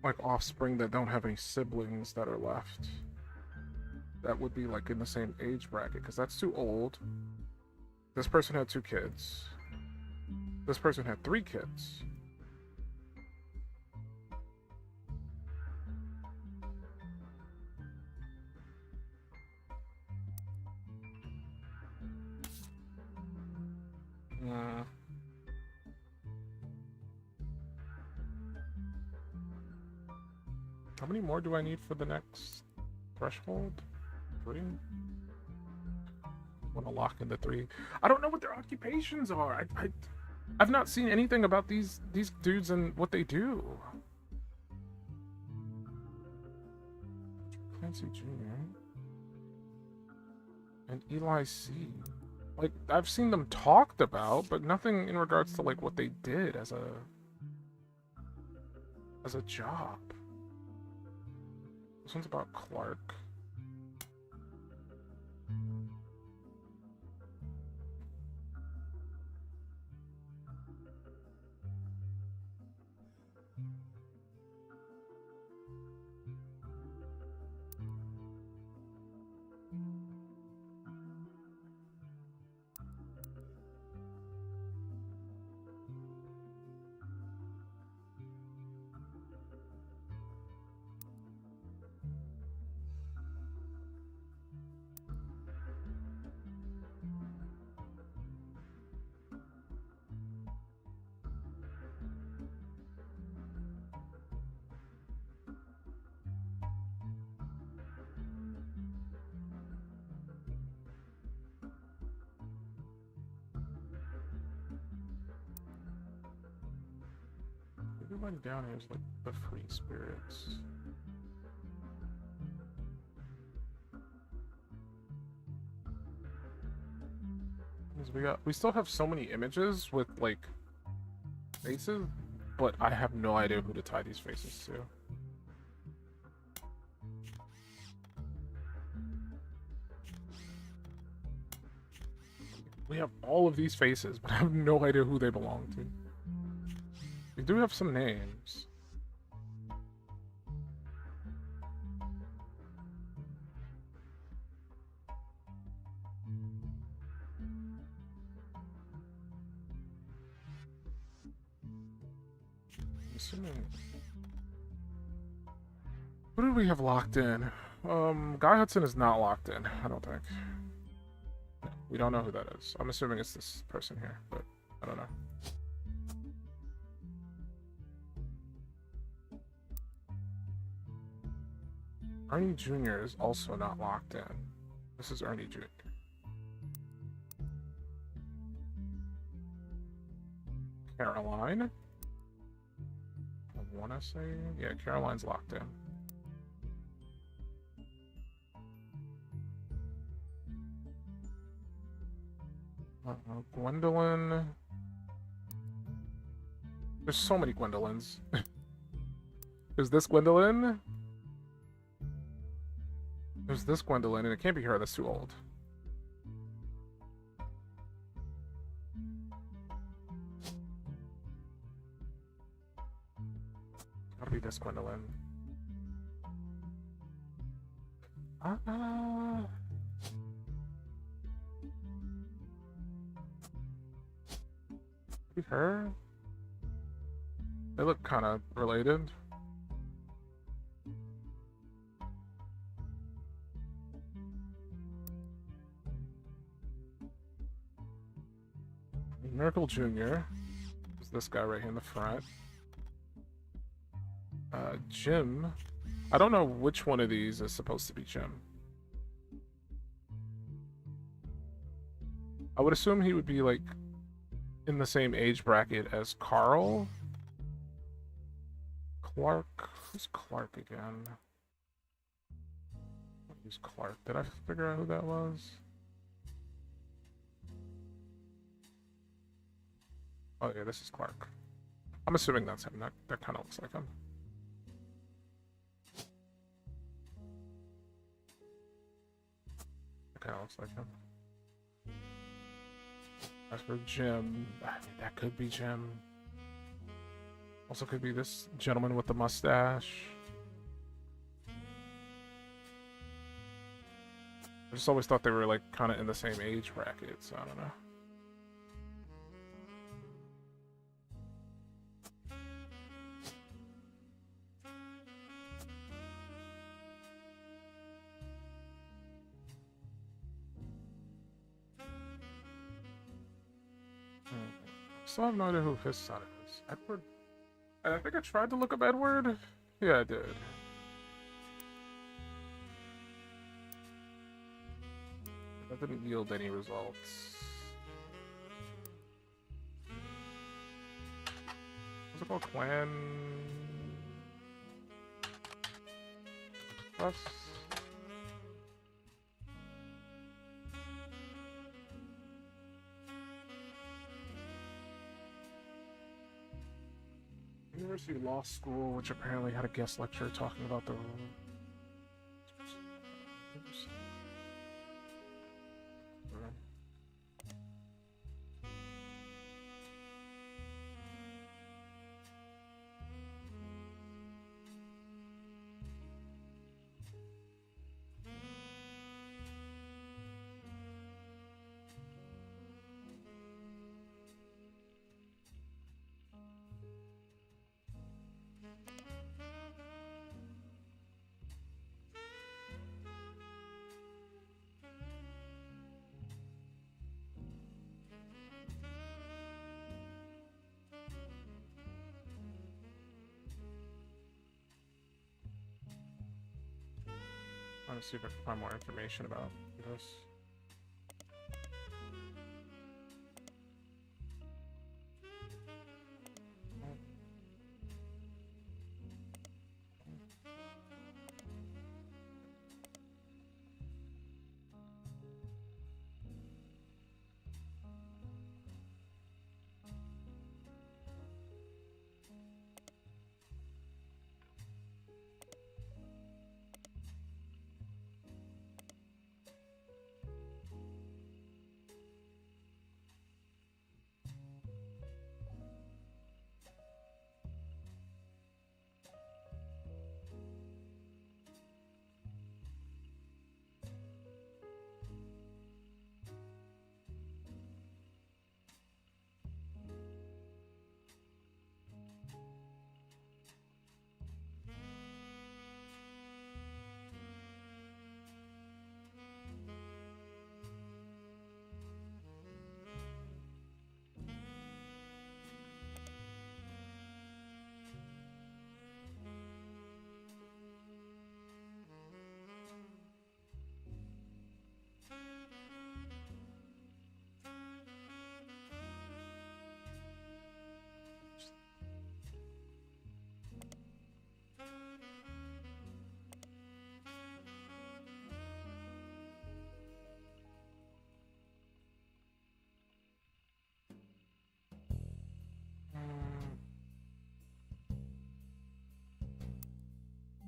Speaker 2: like offspring that don't have any siblings that are left. That would be like in the same age bracket, because that's too old. This person had 2 kids. This person had 3 kids. How many more do I need for the next threshold? 3? I want to lock in the 3. I don't know what their occupations are. I've not seen anything about these dudes and what they do. Clancy Jr. and Eli C. Like, I've seen them talked about, but nothing in regards to like what they did as a job. This one's about Clark. Everybody down here is like the free spirits. We still have so many images with like faces, but I have no idea who to tie these faces to. We have all of these faces, but I have no idea who they belong to. We do have some names. I'm assuming... Who did we have locked in? Guy Hudson is not locked in, I don't think. We don't know who that is. I'm assuming it's this person here, but I don't know. Ernie Jr. is also not locked in. This is Ernie Jr. Caroline? I want to say... Yeah, Caroline's locked in. Gwendolyn... There's so many Gwendolyns. There's this Gwendolyn. There's this Gwendolyn, and it can't be her, that's too old. Gotta be this Gwendolyn. Maybe her? They look kind of related. Miracle Jr. is this guy right here in the front. Jim. I don't know which one of these is supposed to be Jim. I would assume he would be like in the same age bracket as Carl. Clark. Who's Clark again? Who's Clark? Did I figure out who that was? Oh yeah, this is Clark. I'm assuming that's him. That kind of looks like him. That kind of looks like him. As for Jim, I mean, that could be Jim. Also could be this gentleman with the mustache. I just always thought they were like kind of in the same age bracket, so I don't know. Still have no idea who his son is. Edward. I think I tried to look up Edward. Yeah, I did. That didn't yield any results. What's it called? Clan Plus? University Law School, which apparently had a guest lecturer talking about the I want to see if I can find more information about this.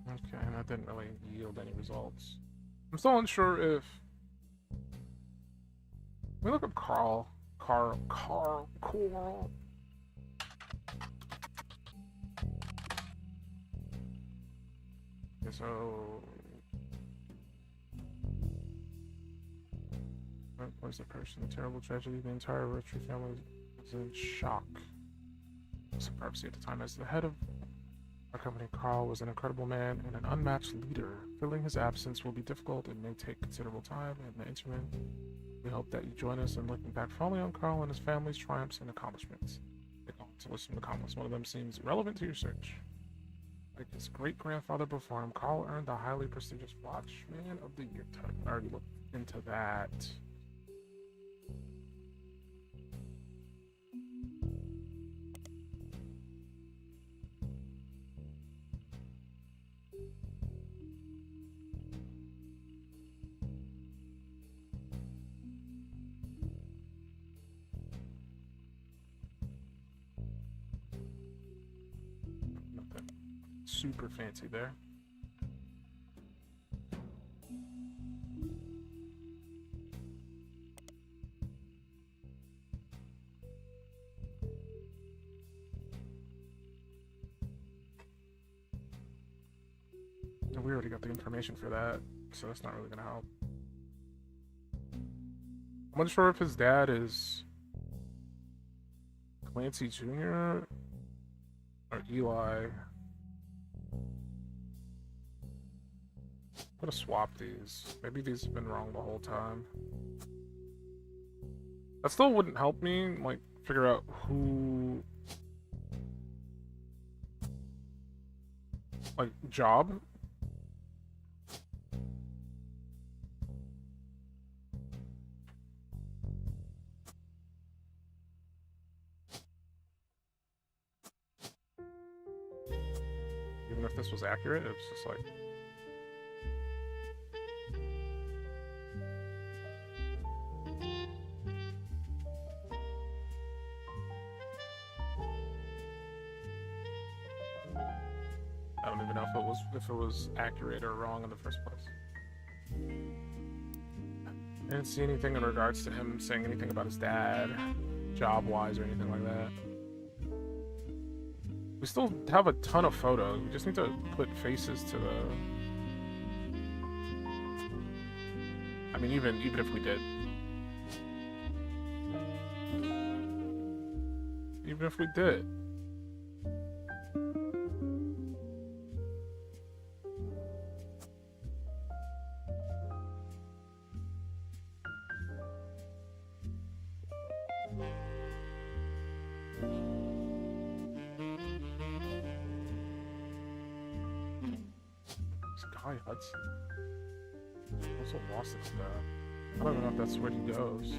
Speaker 2: Okay, and that didn't really yield any results. I'm still unsure if... Let me look up Carl. Okay, so... Where's the person? A terrible tragedy. The entire Roottrees family is in shock. Some privacy at the time. As the head of our company, Carl was an incredible man and an unmatched leader. Filling his absence will be difficult and may take considerable time. In the interim, we hope that you join us in looking back fondly on Carl and his family's triumphs and accomplishments. Take on to listen to comments. One of them seems relevant to your search. Like his great-grandfather before him, Carl earned the highly prestigious Watchman of the Year title. I already looked into that. Nothing super fancy there. We already got the information for that, so that's not really gonna help. I'm unsure if his dad is Clancy Jr. or Eli. I'm gonna swap these. Maybe these have been wrong the whole time. That still wouldn't help me, like, figure out who... Like, job? Even if this was accurate, it's just like... I don't even know if it was accurate or wrong in the first place. I didn't see anything in regards to him saying anything about his dad, job-wise or anything like that. We still have a ton of photos. We just need to put faces to the... I mean, even if we did. Even if we did. Sky Hudson. Also lost it to that. I don't even know if that's where he goes.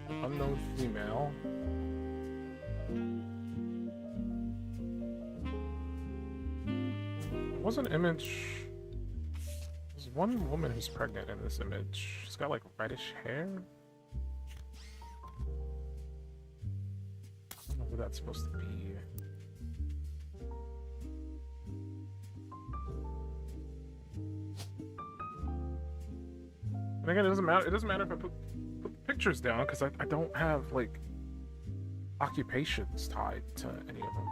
Speaker 2: Unknown female. There was an image. There's one woman who's pregnant in this image. She's got like reddish hair. I don't know who that's supposed to be. And again, it doesn't matter. It doesn't matter if I put pictures down because I don't have like occupations tied to any of them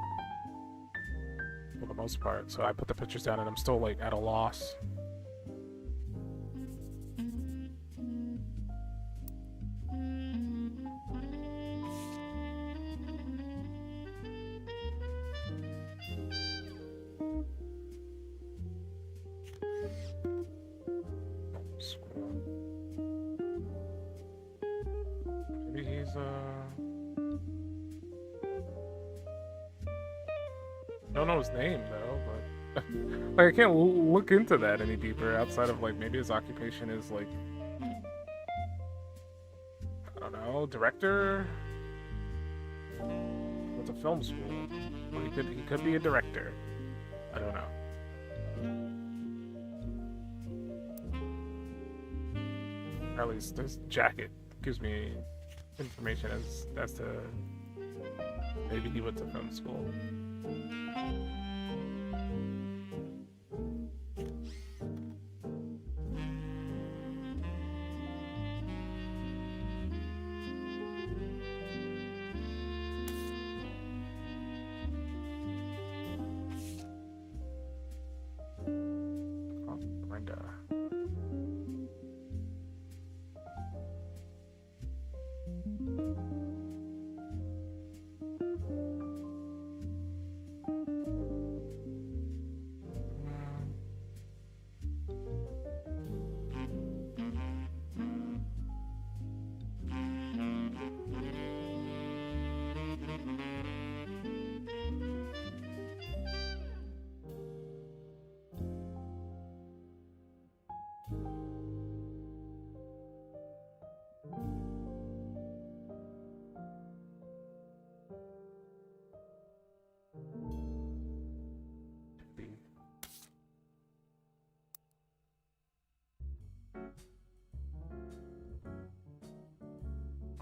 Speaker 2: for the most part. So I put the pictures down and I'm still like at a loss. Maybe he's don't know his name though, but like I can't look into that any deeper outside of like maybe his occupation is like I don't know, director. What's a film school? Well, he could be a director. I don't know. Or at least this jacket gives me information as to maybe he went to film school. Oh, Brenda.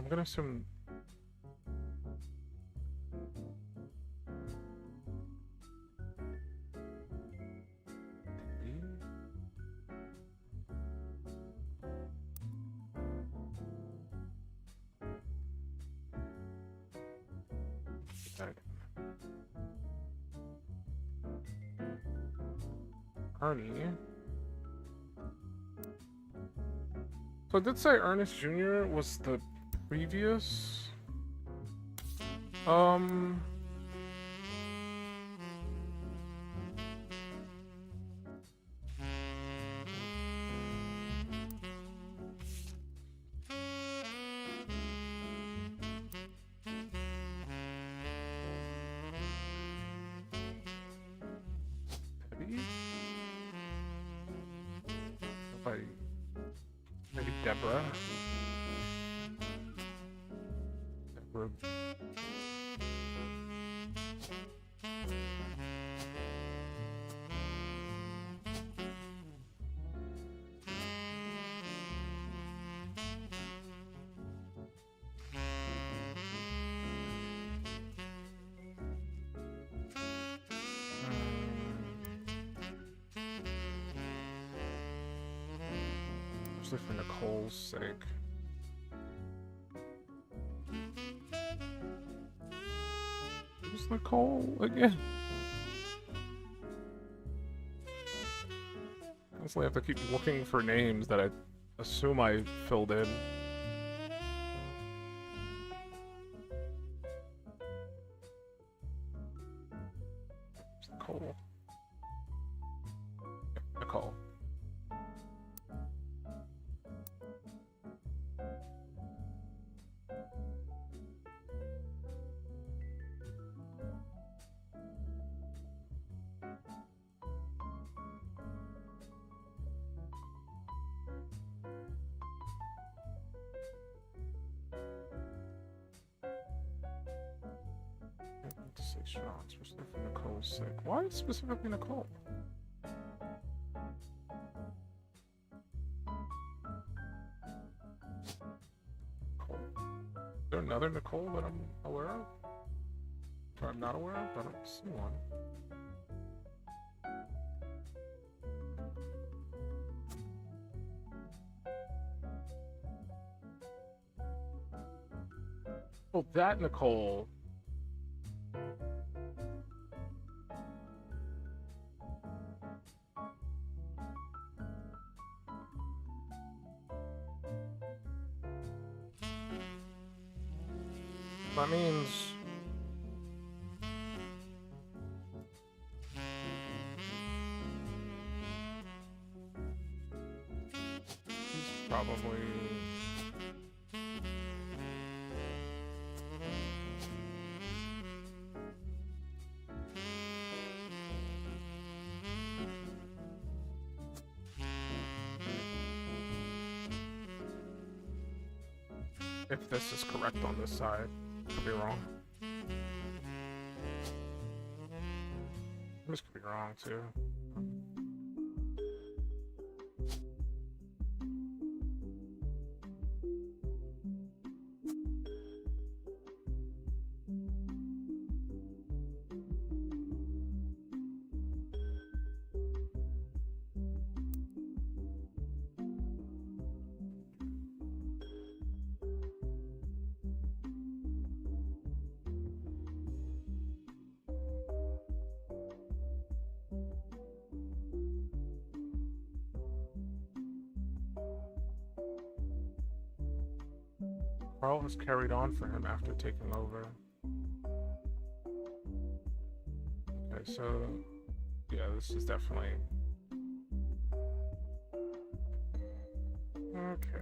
Speaker 2: I'm gonna assume. Okay. Ernie. So I did say Ernest Jr. was the previous. Teddy? Nobody. Maybe Deborah. Deborah. Especially for Nicole's sake. Who's Nicole again? I honestly have to keep looking for names that I assume I filled in. It's Nicole. Yeah, Nicole. To say strong, especially for Nicole's sake. Why specifically Nicole? Nicole. Is there another Nicole that I'm aware of? Or I'm not aware of? I don't see one. Oh, that Nicole. That means he's probably if this is correct on this side. Could be wrong. This could be wrong too. Carl has carried on for him after taking over. Okay, so yeah, this is definitely okay.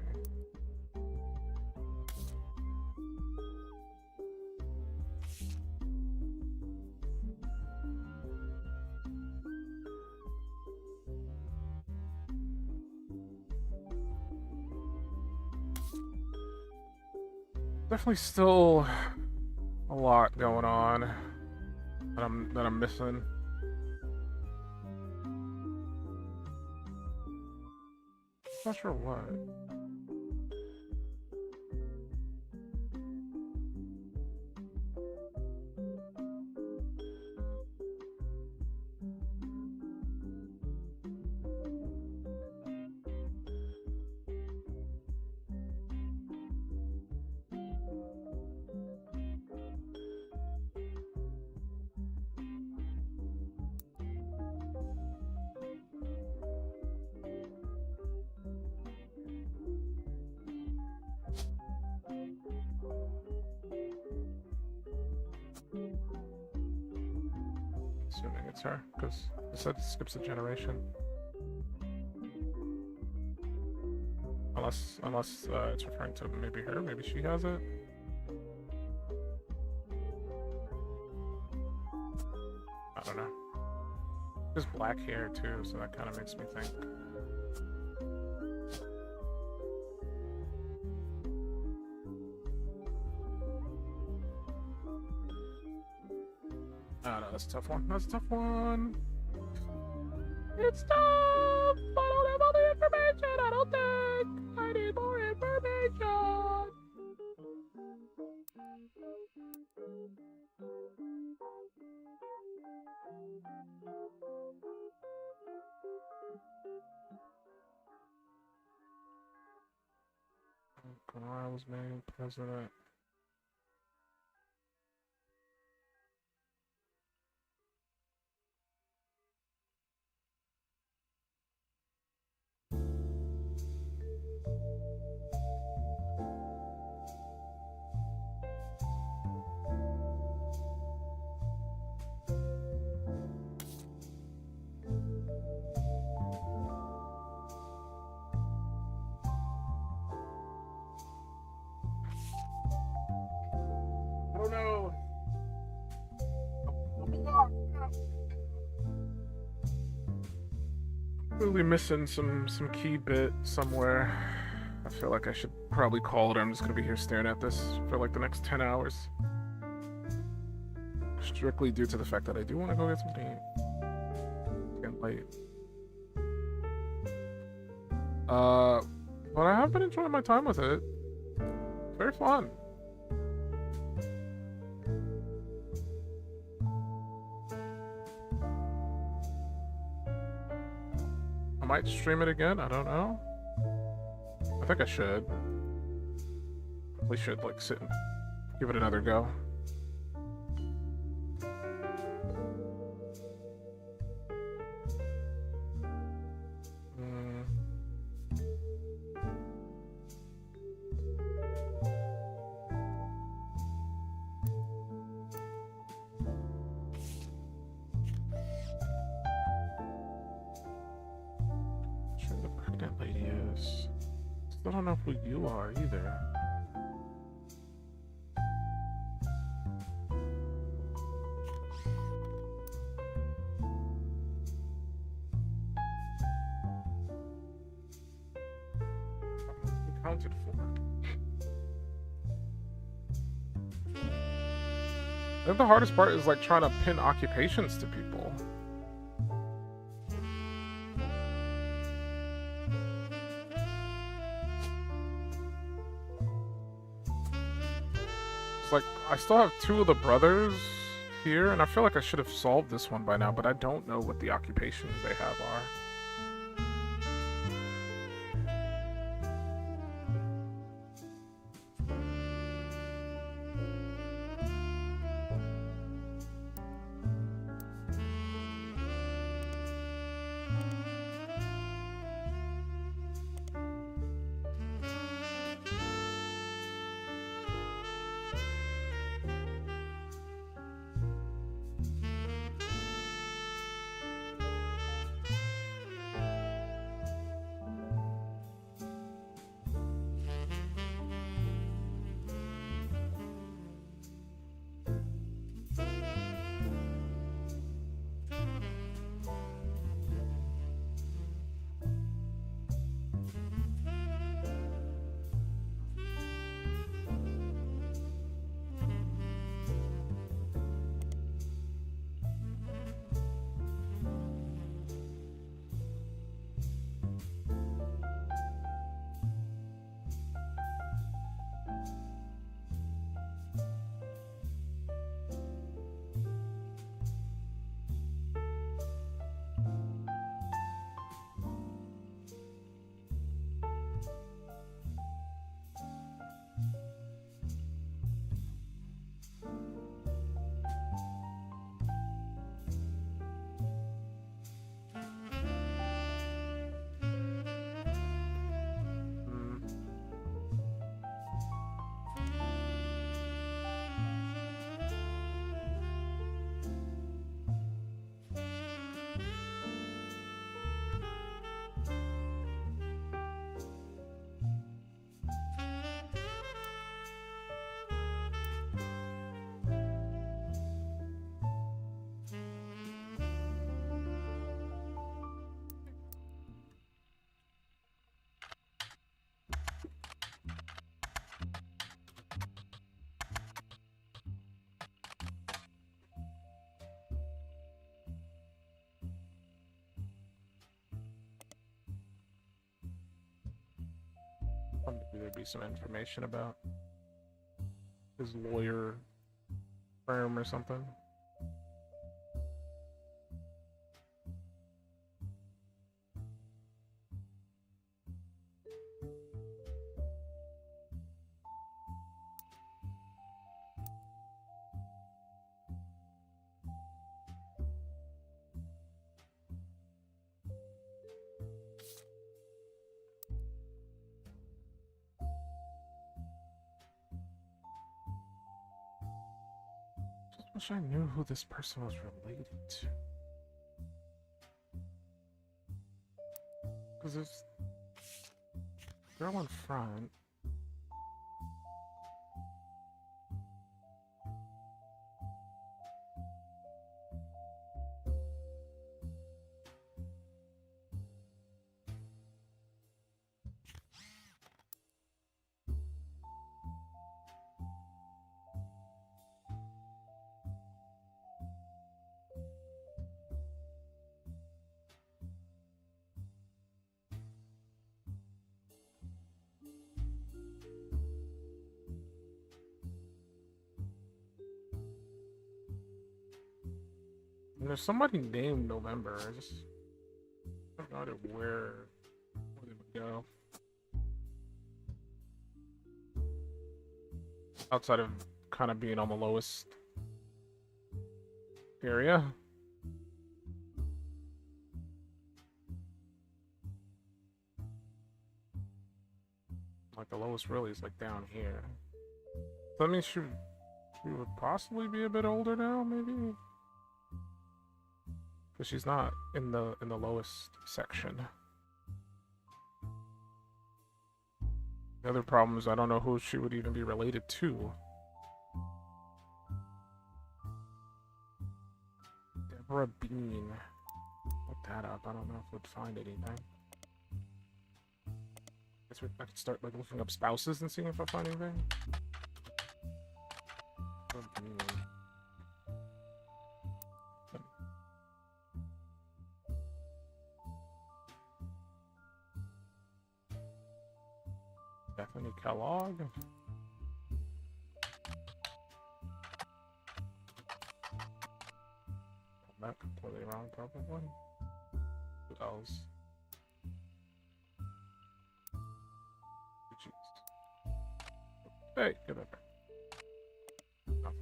Speaker 2: Definitely still a lot going on that I'm missing. Not sure what. assuming it's her, because it said it skips a generation. Unless it's referring to maybe her, maybe she has it. I don't know. There's black hair too, so that kind of makes me think. I don't know, that's a tough one. That's a tough one. It's tough! I don't have all the information, I don't think! I need more information! I was made president. I don't know. Really missing some key bit somewhere. I feel like I should probably call it. I'm just gonna be here staring at this for like the next 10 hours. Strictly due to the fact that I do want to go get some to eat. It's getting late. But I have been enjoying my time with it. Very fun. I might stream it again, I don't know. I think I should. We should like sit and give it another go. Sure the pregnant lady is. Still don't know who you are either. Accounted for. I think the hardest part is like trying to pin occupations to people. It's like I still have two of the brothers here, and I feel like I should have solved this one by now, but I don't know what the occupations they have are. Maybe there'd be some information about his lawyer firm or something. Wish I knew who this person was related to. Because there's a girl in front. And there's somebody named November. I just don't know where they would go. Outside of kind of being on the lowest area. Like the lowest really is like down here. So that means she would possibly be a bit older now, maybe? Because she's not in the lowest section. The other problem is I don't know who she would even be related to. Deborah Bean. Look that up. I don't know if we'd find anything. Guess I could start like looking up spouses and seeing if I find anything. Deborah Bean. Bethany Kellogg. That completely wrong, probably. Who else? Jeez. Hey, get over. Oh.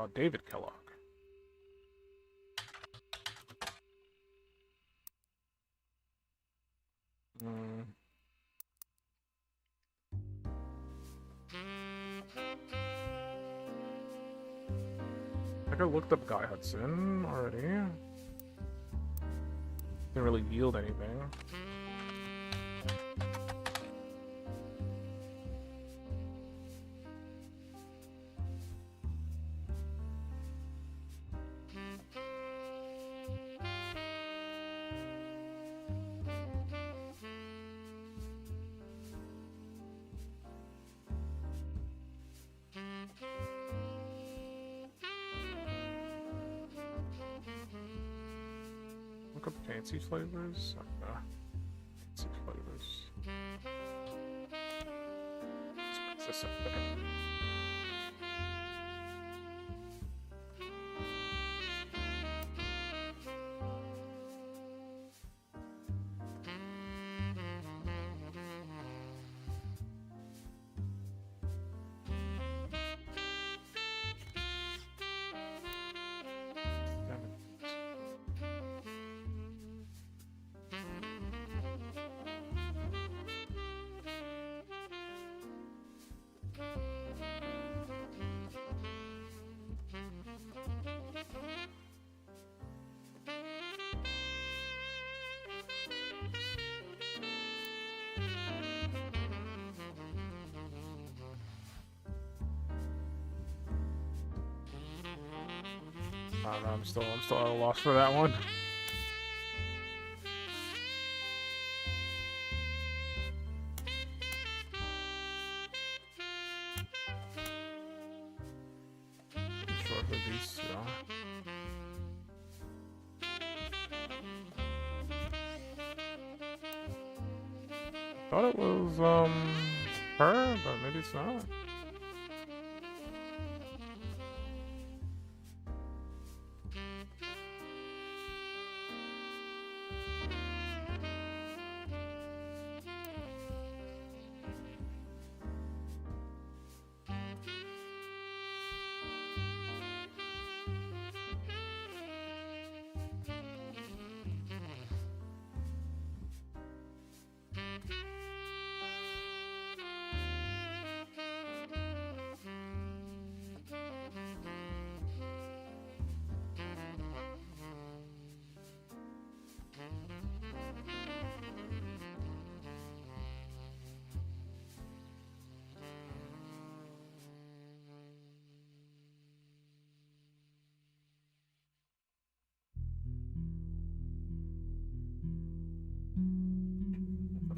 Speaker 2: Oh, David Kellogg. I looked up Guy Hudson already. Didn't really yield anything. Look up fancy flavors. Fancy flavors. This up there. I don't know, I'm still at a loss for that one. Sure who these two are. Thought it was, her, but maybe it's not.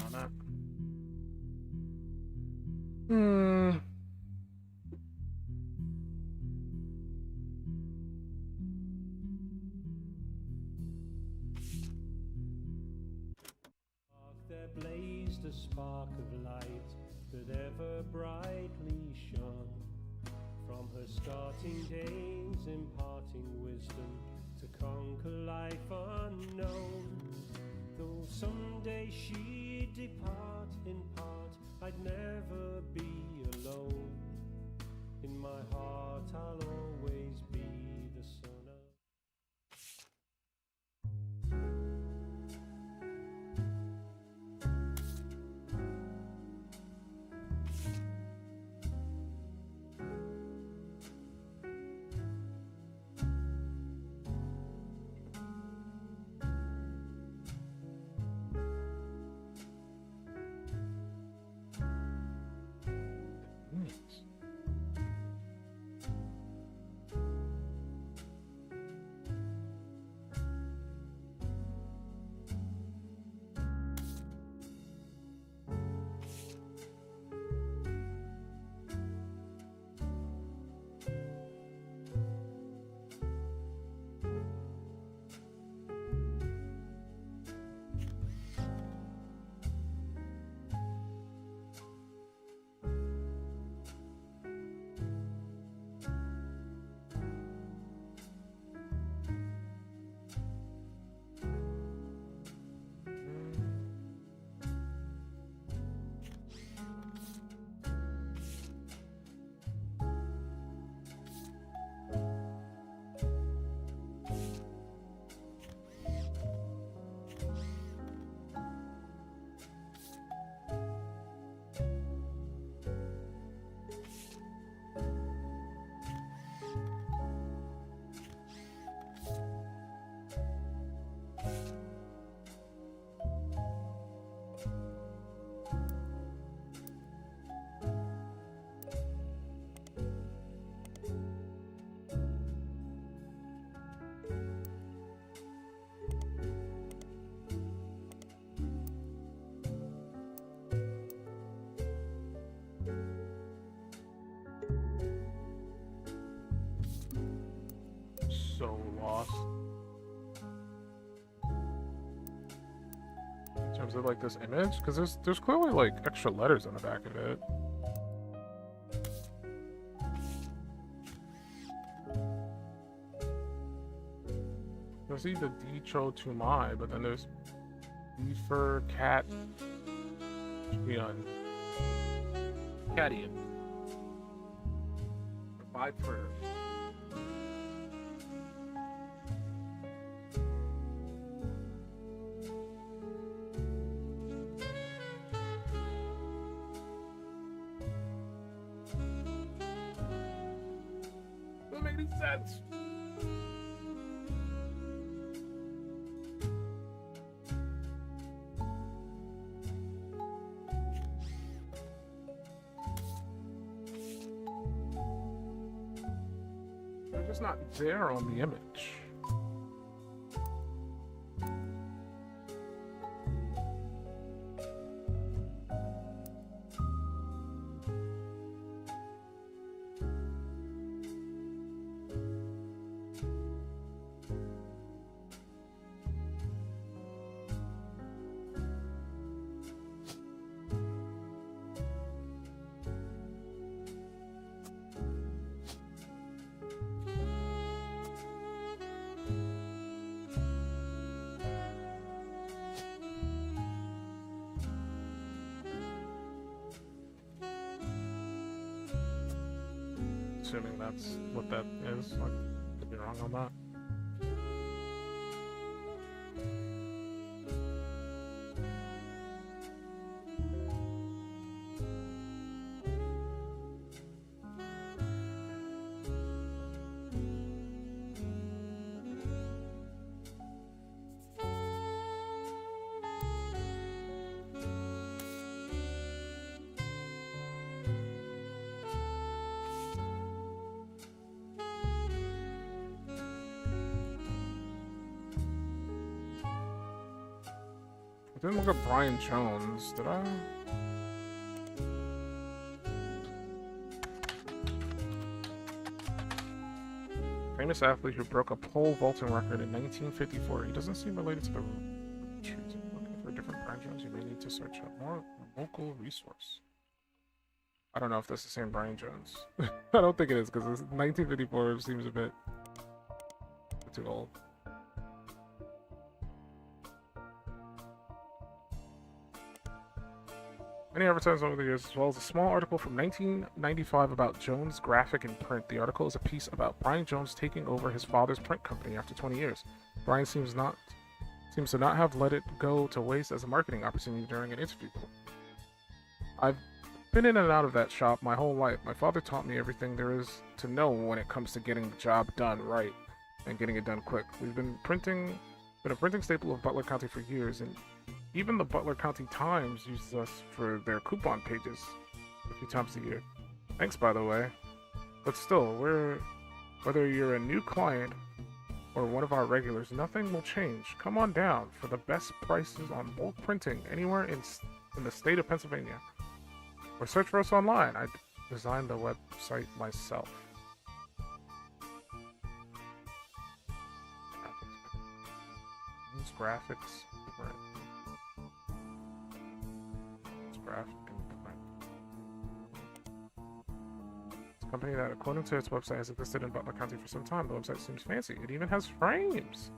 Speaker 2: On that.
Speaker 6: There blazed a spark of light that ever brightly shone. From her starting days, imparting wisdom to conquer life unknown. Though someday she'd depart in part, I'd never be alone. In my heart I'll always be the son of...
Speaker 2: So lost. In terms of like this image, because there's clearly like extra letters on the back of it. There's either Dicho to my, but then there's Beaver, Cat, Chion. Catian. Viper. Doesn't make any sense. They're just not there on the image. assuming that's what that is. I could be wrong on that. I didn't look up Brian Jones, did I? Famous athlete who broke a pole vaulting record in 1954. He doesn't seem related to the Roottrees. Looking for a different Brian Jones, you may need to search up more local resource. I don't know if that's the same Brian Jones. I don't think it is, because 1954 seems a bit too old. Many advertisements over the years, as well as a small article from 1995 about Jones' graphic and print. The article is a piece about Brian Jones taking over his father's print company after 20 years. Brian seems to not have let it go to waste as a marketing opportunity during an interview. I've been in and out of that shop my whole life. My father taught me everything there is to know when it comes to getting the job done right and getting it done quick. We've been a printing staple of Butler County for years, and even the Butler County Times uses us for their coupon pages a few times a year. Thanks, by the way. But still, whether you're a new client or one of our regulars, nothing will change. Come on down for the best prices on bulk printing anywhere in the state of Pennsylvania. Or search for us online. I designed the website myself. Graphics, print. Graphic and print. It's a company that, according to its website, has existed in Butler County for some time. The website seems fancy. It even has frames.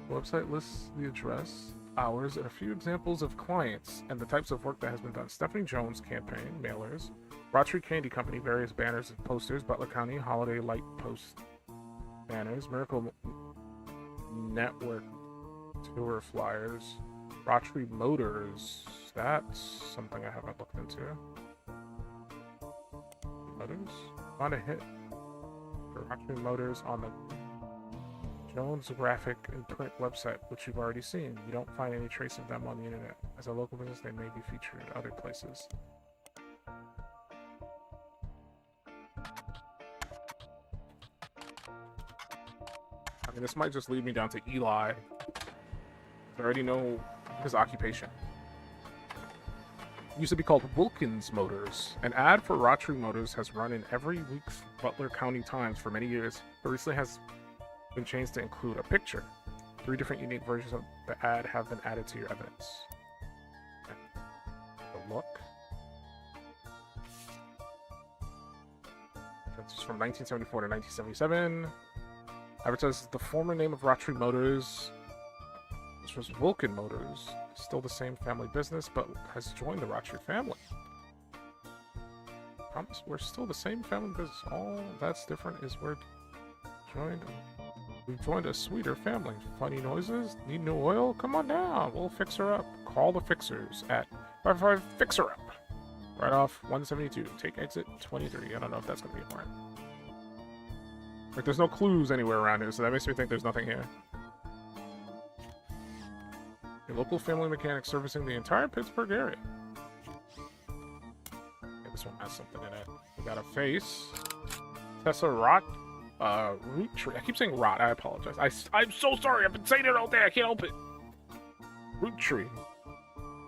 Speaker 2: The website lists the address, hours, and a few examples of clients and the types of work that has been done. Stephanie Jones campaign, mailers, Roottrees Candy Company, various banners and posters, Butler County Holiday Light Post banners, Miracle Network tour flyers, Roottrees Motors. That's something I haven't looked into. Motors? Find a hit for Roottrees Motors on the Jones graphic and print website, which you've already seen. You don't find any trace of them on the internet. As a local business, they may be featured at other places. I mean, this might just lead me down to Eli. I already know his occupation. It used to be called Wilkins Motors. An ad for Roottrees Motors has run in every week's Butler County Times for many years, but recently has been changed to include a picture. 3 different unique versions of the ad have been added to your evidence. Okay. The look. That's from 1974 to 1977. Advertises the former name of Roottrees Motors, which was Wilkin Motors, still the same family business, but has joined the Roottrees family. Promise, we're still the same family business. All that's different is we've joined a sweeter family. Funny noises? Need new oil? Come on down. We'll fix her up. Call the fixers at 55 Fix Her Up. Right off 172. Take exit 23. I don't know if that's going to be important. Like, there's no clues anywhere around here, so that makes me think there's nothing here. A local family mechanic servicing the entire Pittsburgh area. Okay, this one has something in it. We got a face. Tessa Roottrees. I keep saying Rot. I apologize. I'm so sorry. I've been saying it all day. I can't help it. Roottrees.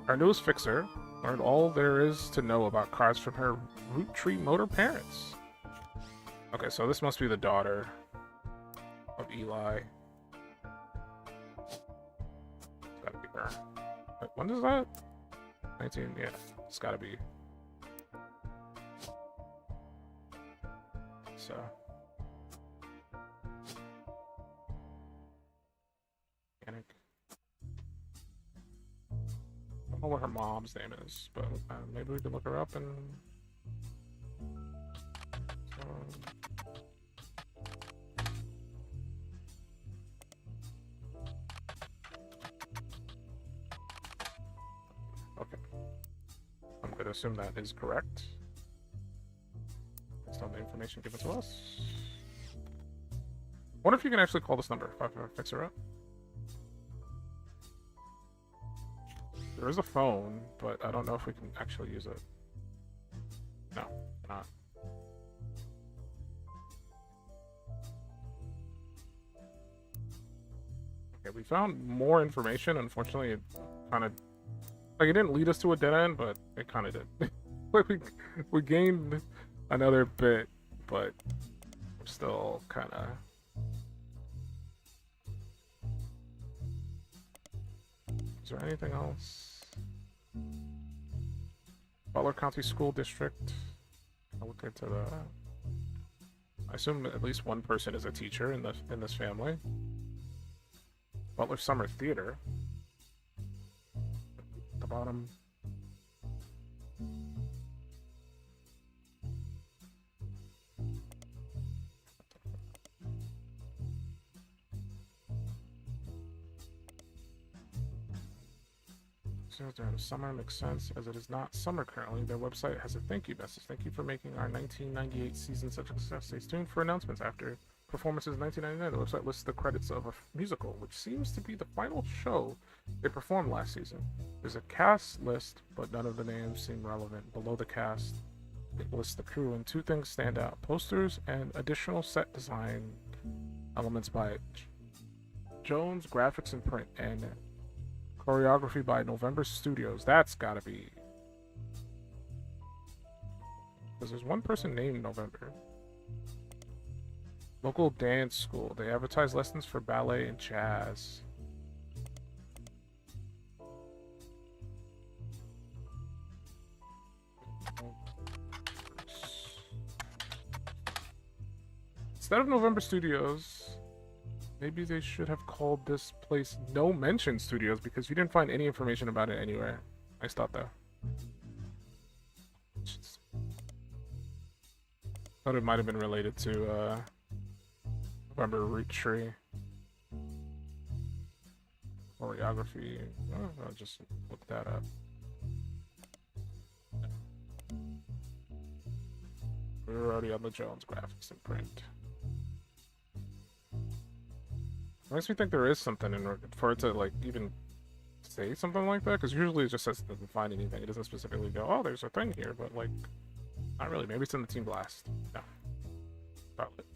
Speaker 2: Our newest fixer learned all there is to know about cars from her Roottrees motor parents. Okay, so this must be the daughter of Eli. It's gotta be her. Wait, when is that? 19, yeah. It's gotta be. So. Mechanic. I don't know what her mom's name is, but maybe we can look her up and... assume that is correct. Based on the information given to us. Wonder if you can actually call this number if I fix her up. There is a phone, but I don't know if we can actually use it. No, not. Okay, we found more information. Unfortunately, it kind of... Like, it didn't lead us to a dead end, but it kind of did. Like, we gained another bit, but we're still kind of... Is there anything else? Butler County School District. I'll look into the... I assume at least one person is a teacher in this family. Butler Summer Theater. At the bottom. During the summer makes sense as it is not summer currently. Their website has a thank you message. Thank you for making our 1998 season such a success. Stay tuned for announcements after performances in 1999. The website lists the credits of a musical, which seems to be the final show they performed last season. There's a cast list, but none of the names seem relevant. Below the cast, it lists the crew, and two things stand out: posters and additional set design elements by Jones Graphics and Print, and choreography by November Studios. That's gotta be... Because there's one person named November. Local dance school. They advertise lessons for ballet and jazz. Instead of November Studios, maybe they should have called this place No Mention Studios, because you didn't find any information about it anywhere. Nice thought, though. Thought it might have been related to November Roottrees. Choreography. Oh, I'll just look that up. We're already on the Jones Graphics and Print. Makes me think there is something in for it to like even say something like that, because usually it just says it doesn't find anything. It doesn't specifically go, oh, there's a thing here, but like, not really. Maybe it's in the Team Blast. No. Probably.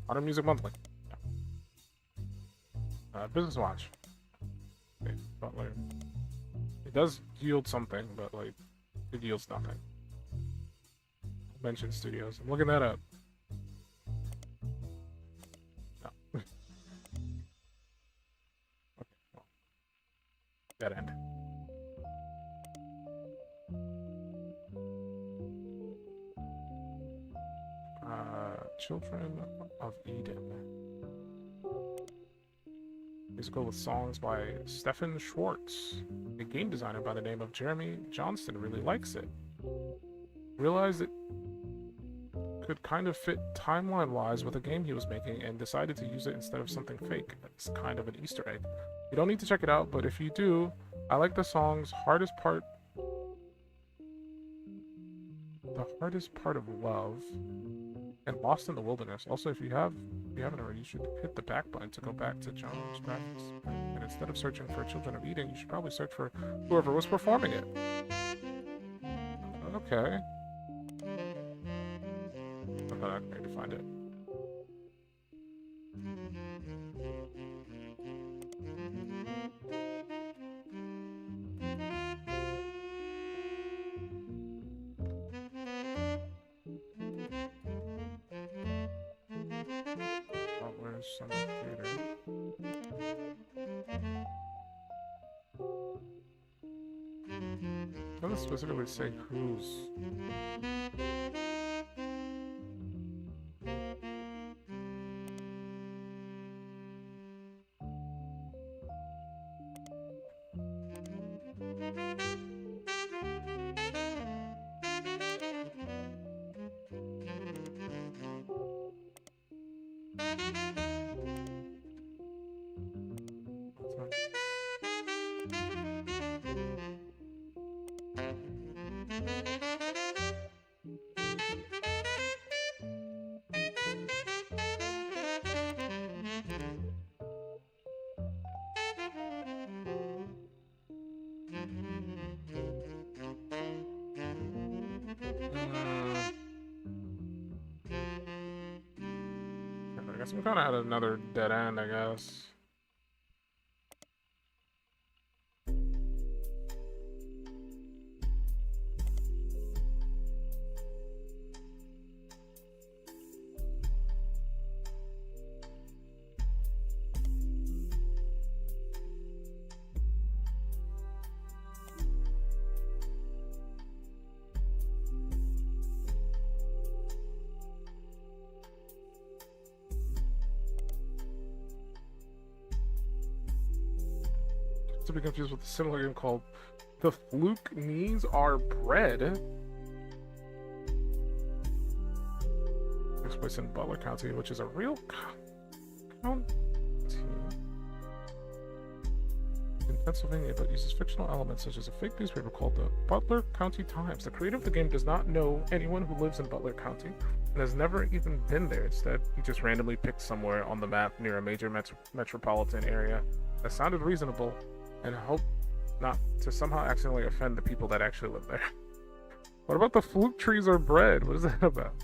Speaker 2: Modern Music Monthly. No. Business Watch. Okay, Butler. It does yield something, but like, it yields nothing. Mention Studios. I'm looking that up. Dead end. Children of Eden. Musical with songs by Stefan Schwartz. A game designer by the name of Jeremy Johnston really likes it. Realized it could kind of fit timeline-wise with a game he was making and decided to use it instead of something fake. It's kind of an Easter egg. You don't need to check it out, but if you do, I like the song's hardest part of Love and Lost in the Wilderness. Also, if you haven't already, you should hit the back button to go back to Jones Graphics. And instead of searching for Children of Eden, you should probably search for whoever was performing it. Okay. I thought I could maybe find it. Butler's Summer Theater. It doesn't specifically say who's. guess I'm kind of at another dead end, I guess. To be confused with a similar game called The Fluke Knees Are Bread. Takes place in Butler County, which is a real county in Pennsylvania, but uses fictional elements such as a fake newspaper called the Butler County Times. The creator of the game does not know anyone who lives in Butler County and has never even been there. Instead, he just randomly picked somewhere on the map near a major metropolitan area that sounded reasonable and hoped not to somehow accidentally offend the people that actually live there. What about the Fluke Trees Are Bread? What is that about?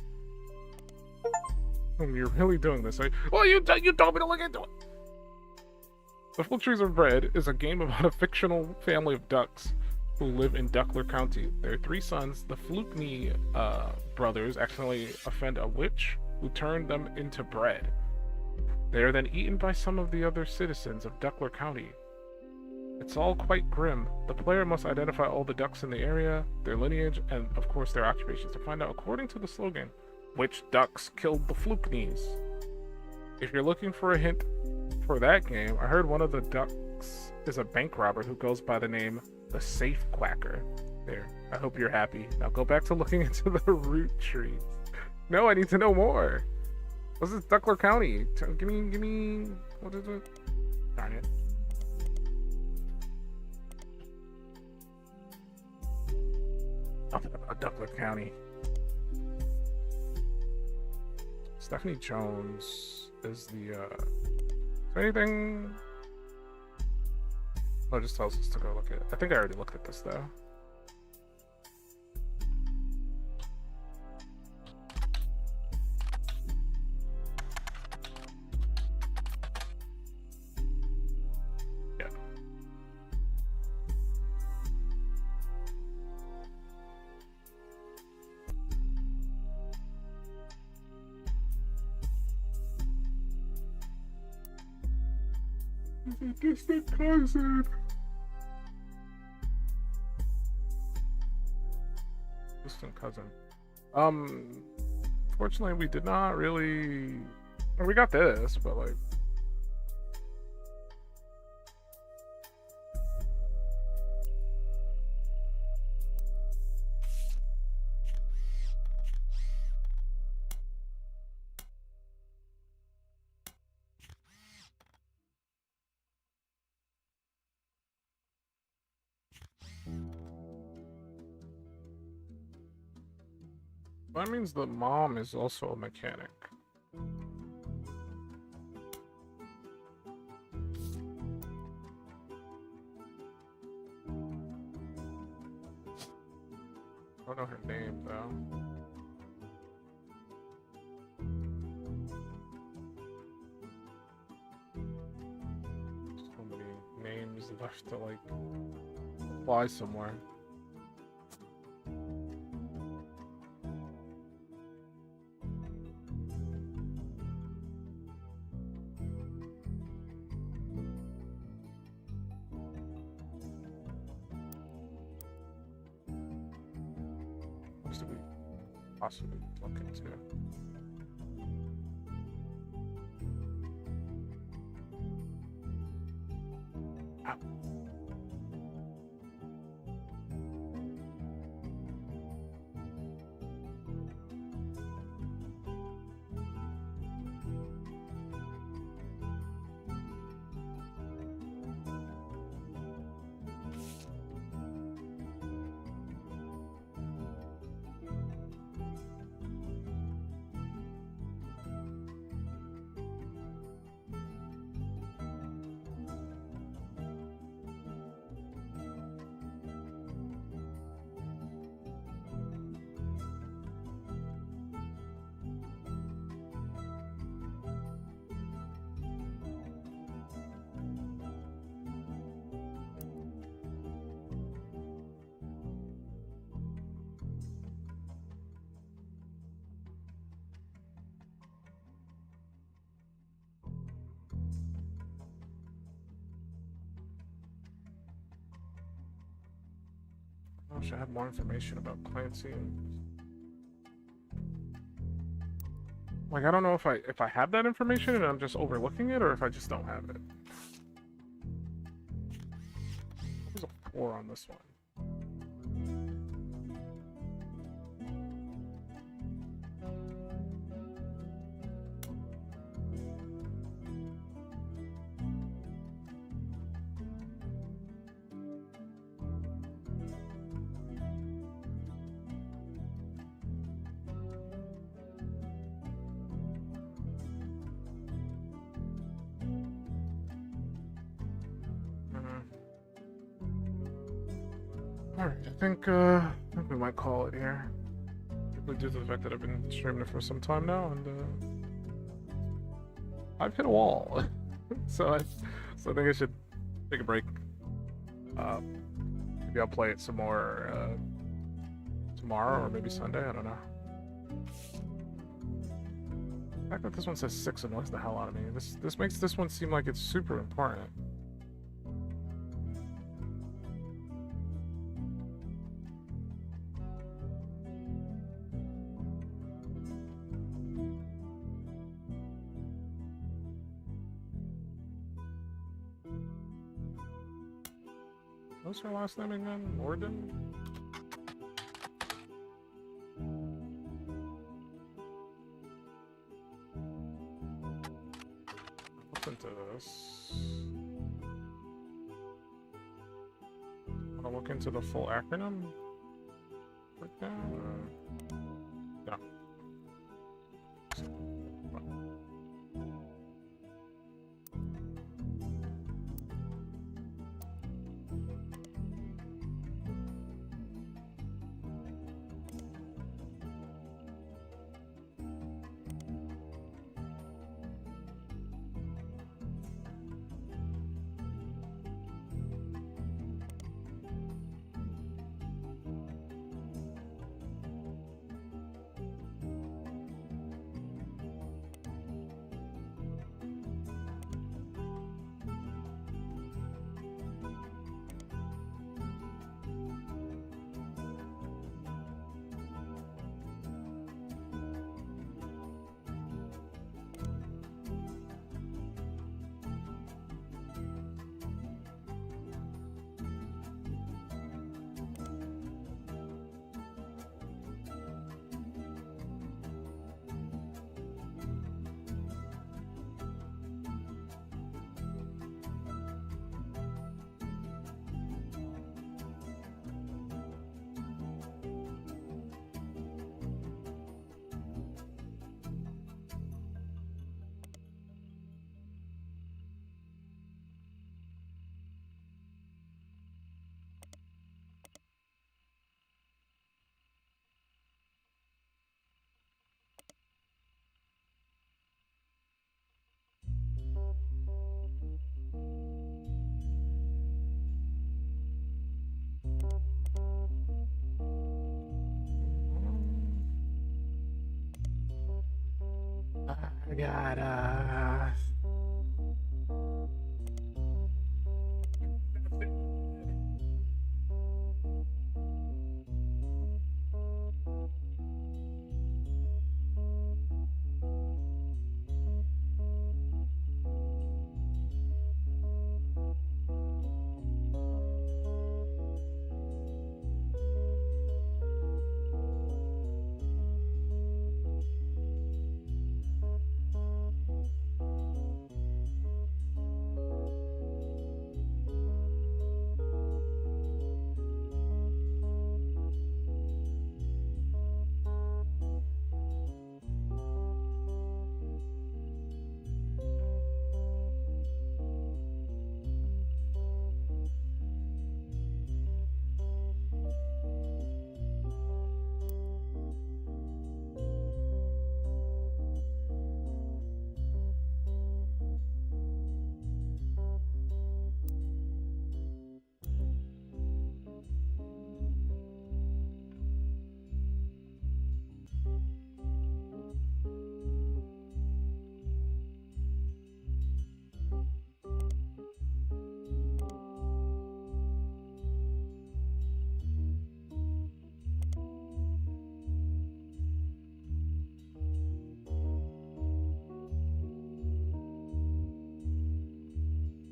Speaker 2: You're really doing this, right? Well, you told me to look into it. The Fluke Trees Are Bread is a game about a fictional family of ducks who live in Duckler County. Their 3 sons, the Fluke-Knee brothers, accidentally offend a witch who turned them into bread. They are then eaten by some of the other citizens of Duckler County. It's all quite grim. The player must identify all the ducks in the area, their lineage, and of course their occupations to find out, according to the slogan, which ducks killed the Fluke-Knees. If you're looking for a hint for that game, I heard one of the ducks is a bank robber who goes by the name the Safe Quacker. There, I hope you're happy. Now go back to looking into the Roottrees. No, I need to know more. What's this Duckler County? Give me, what is it? Darn it. Nothing about Duckler County. Stephanie Jones is the, is there anything? Oh, it just tells us to go look at it. I think I already looked at this, though. Yeah. Distant cousin. Distant cousin. Fortunately, we did not really. Well, we got this, but like. That means the mom is also a mechanic. I don't know her name though. So many names left to like apply somewhere. To be possibly look into. Ow. Should I have more information about Clancy? Like, I don't know if I have that information and I'm just overlooking it, or if I just don't have it. There's a 4 on this one. Alright, I think we might call it here. Due to the fact that I've been streaming it for some time now, and I've hit a wall. so I think I should take a break. Maybe I'll play it some more tomorrow or maybe Sunday, I don't know. The fact that this one says 6 annoys the hell out of me. This makes this one seem like it's super important. What's her last name again? Morden? Look into this. Wanna look into the full acronym? Right now? No. I got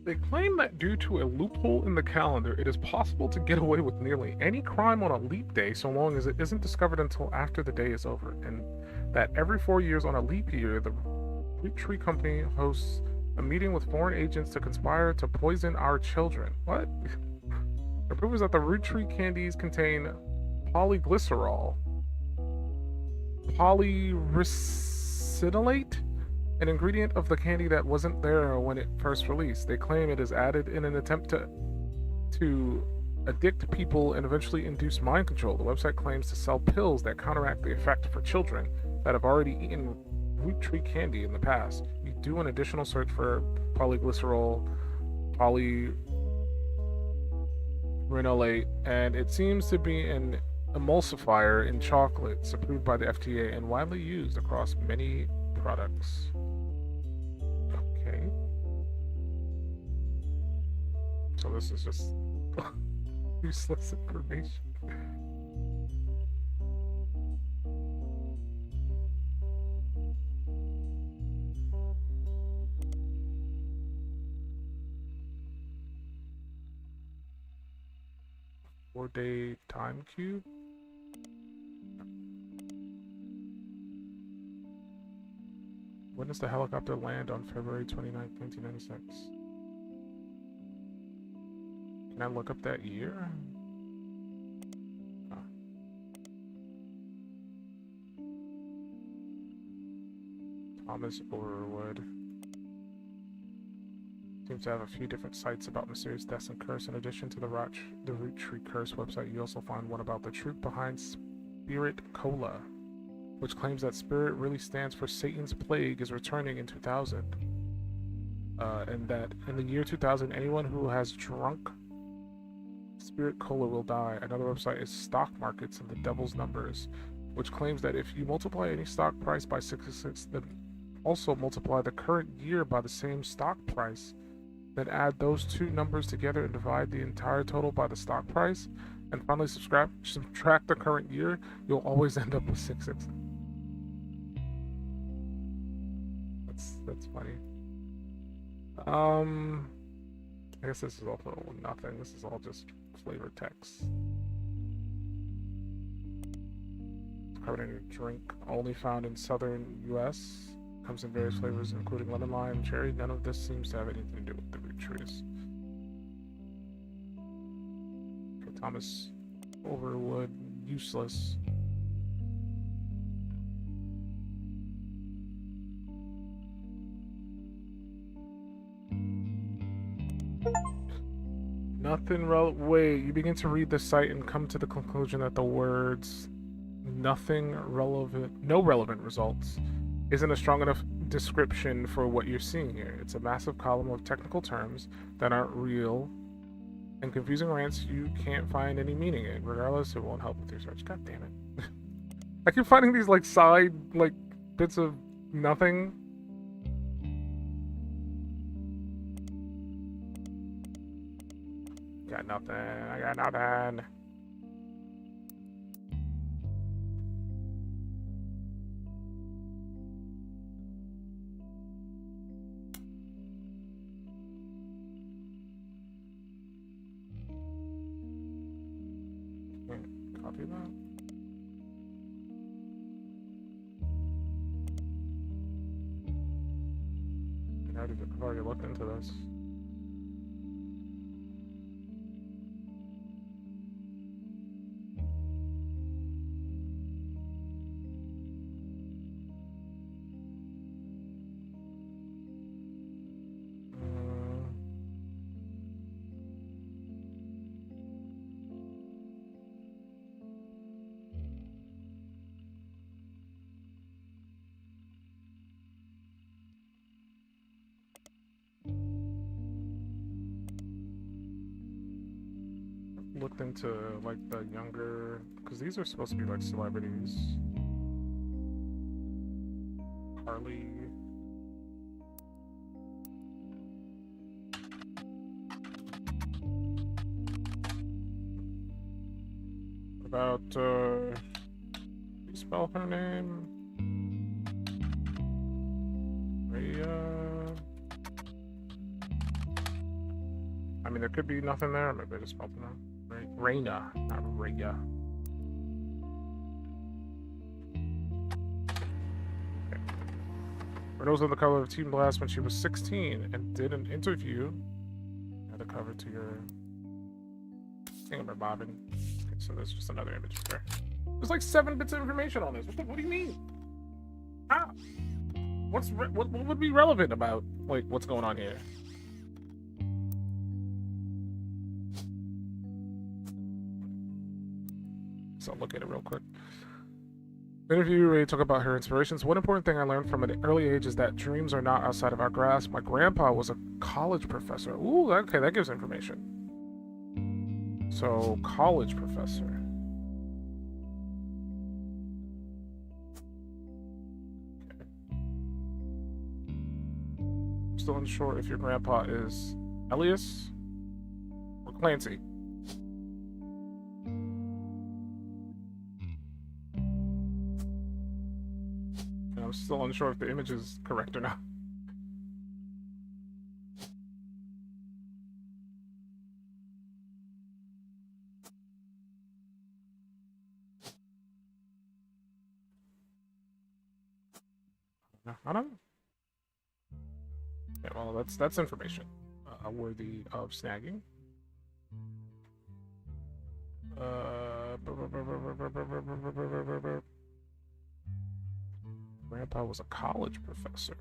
Speaker 2: They claim that due to a loophole in the calendar, it is possible to get away with nearly any crime on a leap day so long as it isn't discovered until after the day is over, and that every 4 years on a leap year, the Roottrees company hosts a meeting with foreign agents to conspire to poison our children. What? It proves that the Roottrees candies contain polyglycerol, polyricinolate, an ingredient of the candy that wasn't there when it first released. They claim it is added in an attempt to addict people and eventually induce mind control. The website claims to sell pills that counteract the effect for children that have already eaten Roottrees candy in the past. You do an additional search for polyglycerol, polyrinolate, and it seems to be an emulsifier in chocolates approved by the FDA and widely used across many products. Okay. So this is just useless information. 4-day time cube? When does the helicopter land on February 29th, 1996? Can I look up that year? Oh. Thomas Overwood. Seems to have a few different sites about mysterious deaths and curse. In addition to the Roottrees curse website, you also find one about the truth behind Spirit Cola, which claims that Spirit really stands for Satan's plague is returning in 2000. And that in the year 2000, anyone who has drunk Spirit Cola will die. Another website is Stock Markets and the Devil's Numbers, which claims that if you multiply any stock price by 66, then also multiply the current year by the same stock price, then add those two numbers together and divide the entire total by the stock price, and finally subtract the current year, you'll always end up with 66. That's funny. I guess this is also nothing. This is all just flavor text. Carbonated drink only found in southern U.S. Comes in various flavors, including lemon, lime, cherry. None of this seems to have anything to do with the Roottrees. Okay, Thomas Overwood, useless. Nothing relevant. Wait, you begin to read the site and come to the conclusion that the words "nothing relevant," no relevant results, isn't a strong enough description for what you're seeing here. It's a massive column of technical terms that aren't real and confusing rants you can't find any meaning in. Regardless, it won't help with your search. God damn it. I keep finding these like side like bits of nothing. Got nothing. I got nothing. Copy that. I've already looked into this. Looked into like the younger, because these are supposed to be like celebrities. Carly. What about how do you spell her name? Rhea. mean, there could be nothing there. Maybe I just spelled it wrong. Reina, not Raya. Her nose was the color of Team Blast when she was 16 and did an interview. Add the cover to your thingamabobbin. Okay, so there's just another image there. There's like 7 bits of information on this. What do you mean? Ah, what would be relevant about like what's going on here? So I'll look at it real quick. The interview really talk about her inspirations. One important thing I learned from an early age is that dreams are not outside of our grasp. My grandpa was a college professor. Ooh, okay, that gives information. So, college professor. Okay. I'm still unsure if your grandpa is Elias or Clancy. I'm still unsure if the image is correct or not. I don't know. Yeah, well, that's information worthy of snagging. Grandpa was a college professor.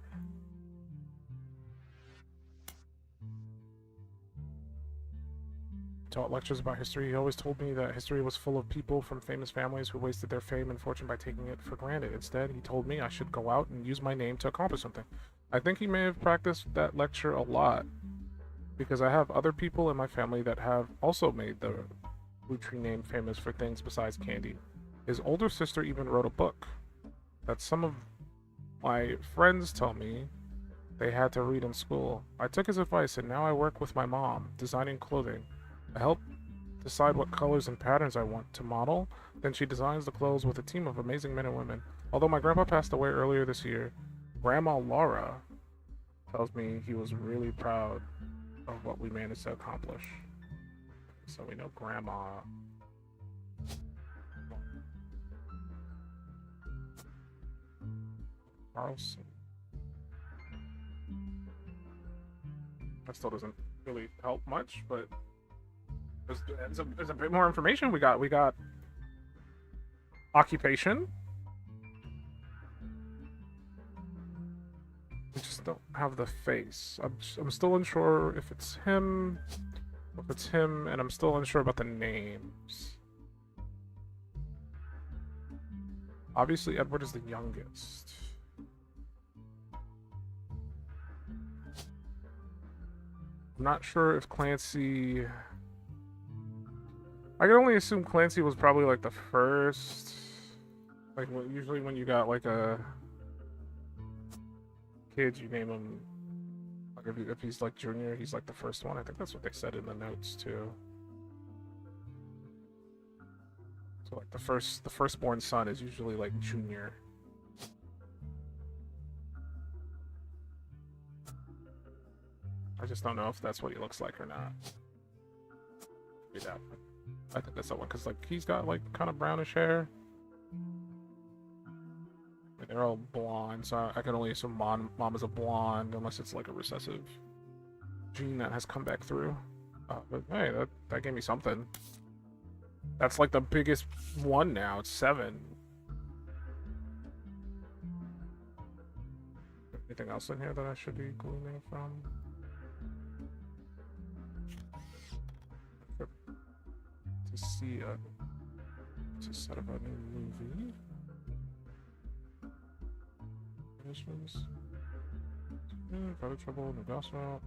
Speaker 2: Taught lectures about history. He always told me that history was full of people from famous families who wasted their fame and fortune by taking it for granted. Instead, he told me I should go out and use my name to accomplish something. I think he may have practiced that lecture a lot, because I have other people in my family that have also made the Roottrees name famous for things besides candy. His older sister even wrote a book that some of my friends tell me they had to read in school. I took his advice and now I work with my mom, designing clothing. I help decide what colors and patterns I want to model, then she designs the clothes with a team of amazing men and women. Although my grandpa passed away earlier this year, Grandma Laura tells me he was really proud of what we managed to accomplish. So we know Grandma. Carlson. That still doesn't really help much, but there's a bit more information. We got occupation. We just don't have the face. I'm still unsure if it's him, and I'm still unsure about the names. Obviously, Edward is the youngest. I'm not sure if Clancy... I can only assume Clancy was probably like the first. Like usually when you got like a kid, you name him. Like if he's like junior, he's like the first one. I think that's what they said in the notes too. So like the firstborn son is usually like junior. I just don't know if that's what he looks like or not. Maybe that. I think that's that one because like he's got like kind of brownish hair. I mean, they're all blonde, so I can only assume mom is a blonde unless it's like a recessive gene that has come back through. But hey, that gave me something. That's like the biggest one now. It's 7. Anything else in here that I should be gleaning from? To see to set up a new movie. Missions. Product trouble, new gospel.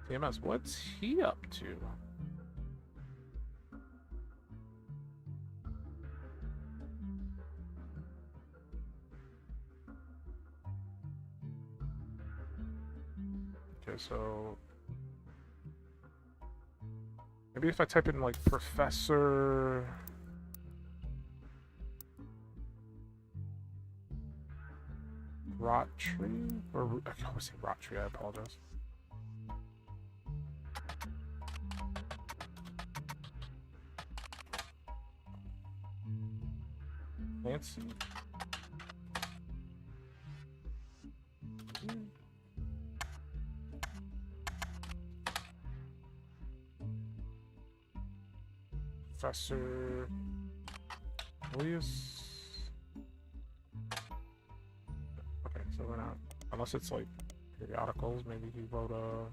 Speaker 2: TMS, what's he up to? Okay, so maybe if I type in like Professor Roottrees, or I always say Roottrees, I apologize. Let's see. Professor Julius. Okay, so we're not, unless it's like periodicals, maybe he wrote a.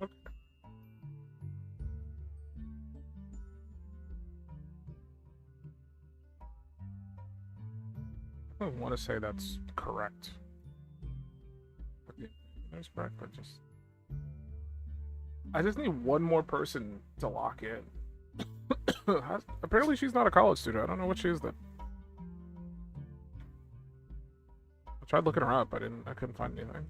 Speaker 2: Okay. I don't want to say that's correct. But yeah, that's correct, but just. I just need one more person to lock in. Apparently, she's not a college student. I don't know what she is then. I tried looking her up. I couldn't find anything.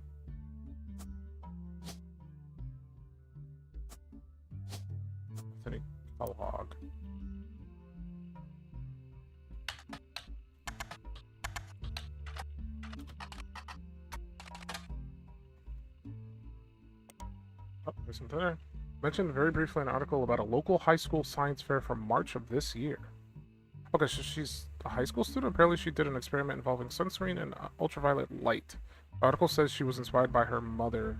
Speaker 2: Any log. Oh, there's something there. Mentioned very briefly in an article about a local high school science fair from March of this year. Okay, so she's a high school student. Apparently she did an experiment involving sunscreen and ultraviolet light. The article says she was inspired by her mother,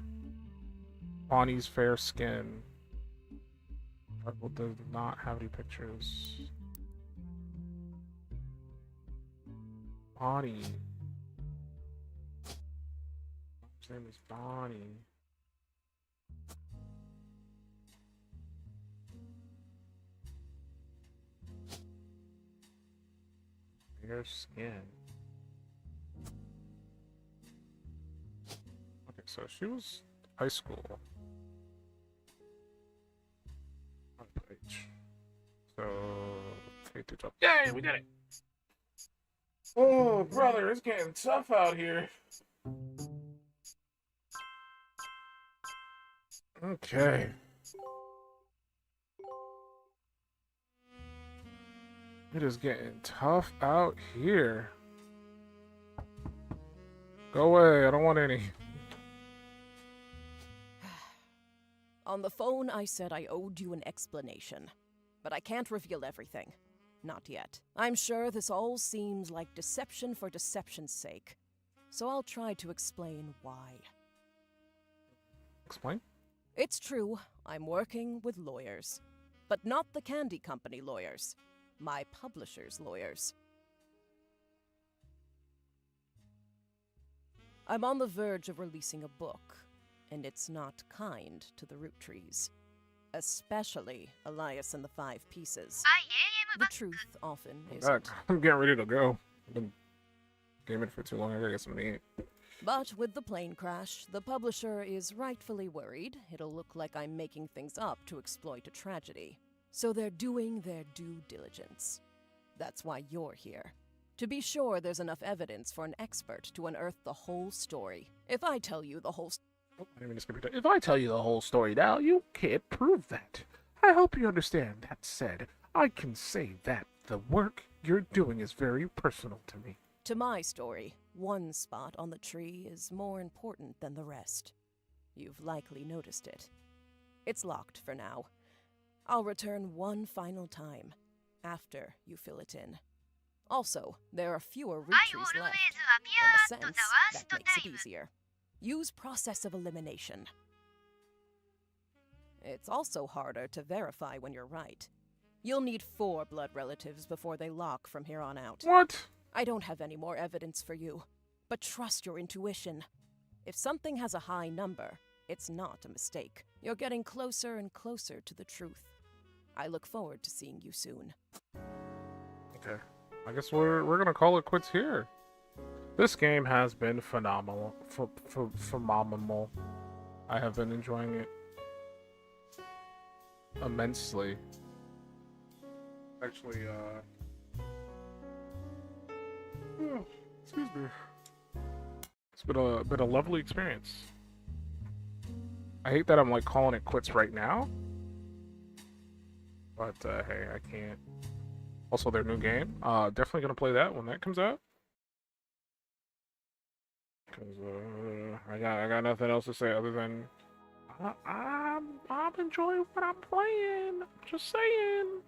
Speaker 2: Bonnie's fair skin. The article does not have any pictures. Bonnie. Her name is Bonnie. Fair skin. Okay, so she was high school. On page. So K through 12. Yay, we did it! Oh, brother, it's getting tough out here. Okay. It is getting tough out here. Go away, I don't want any.
Speaker 5: On the phone, I said I owed you an explanation. But I can't reveal everything. Not yet. I'm sure this all seems like deception for deception's sake. So I'll try to explain why.
Speaker 2: Explain?
Speaker 5: It's true, I'm working with lawyers. But not the candy company lawyers. My publisher's lawyers. I'm on the verge of releasing a book, and it's not kind to the Roottrees. Especially Elias and the Five Pieces. The truth often isn't.
Speaker 2: I'm getting ready to go. I've been gaming for too long, I gotta get something to eat.
Speaker 5: But with the plane crash, the publisher is rightfully worried it'll look like I'm making things up to exploit a tragedy. So they're doing their due diligence. That's why you're here. To be sure there's enough evidence for an expert to unearth the whole story. If I tell you the whole
Speaker 2: If I tell you the whole story now, you can't prove that. I hope you understand. That said, I can say that the work you're doing is very personal to me.
Speaker 5: To my story, one spot on the tree is more important than the rest. You've likely noticed it. It's locked for now. I'll return one final time, after you fill it in. Also, there are fewer root trees left. In a sense, that makes it easier. Use process of elimination. It's also harder to verify when you're right. You'll need 4 blood relatives before they lock from here on out.
Speaker 2: What?
Speaker 5: I don't have any more evidence for you, but trust your intuition. If something has a high number, it's not a mistake. You're getting closer and closer to the truth. I look forward to seeing you soon.
Speaker 2: Okay. I guess we're gonna call it quits here. This game has been phenomenal. Phenomenal. I have been enjoying it immensely. Actually, excuse me. It's been a lovely experience. I hate that I'm like calling it quits right now. But hey, I Also, their new game. Definitely gonna play that when that comes out. Cause I got nothing else to say other than I'm enjoying what I'm playing. Just saying.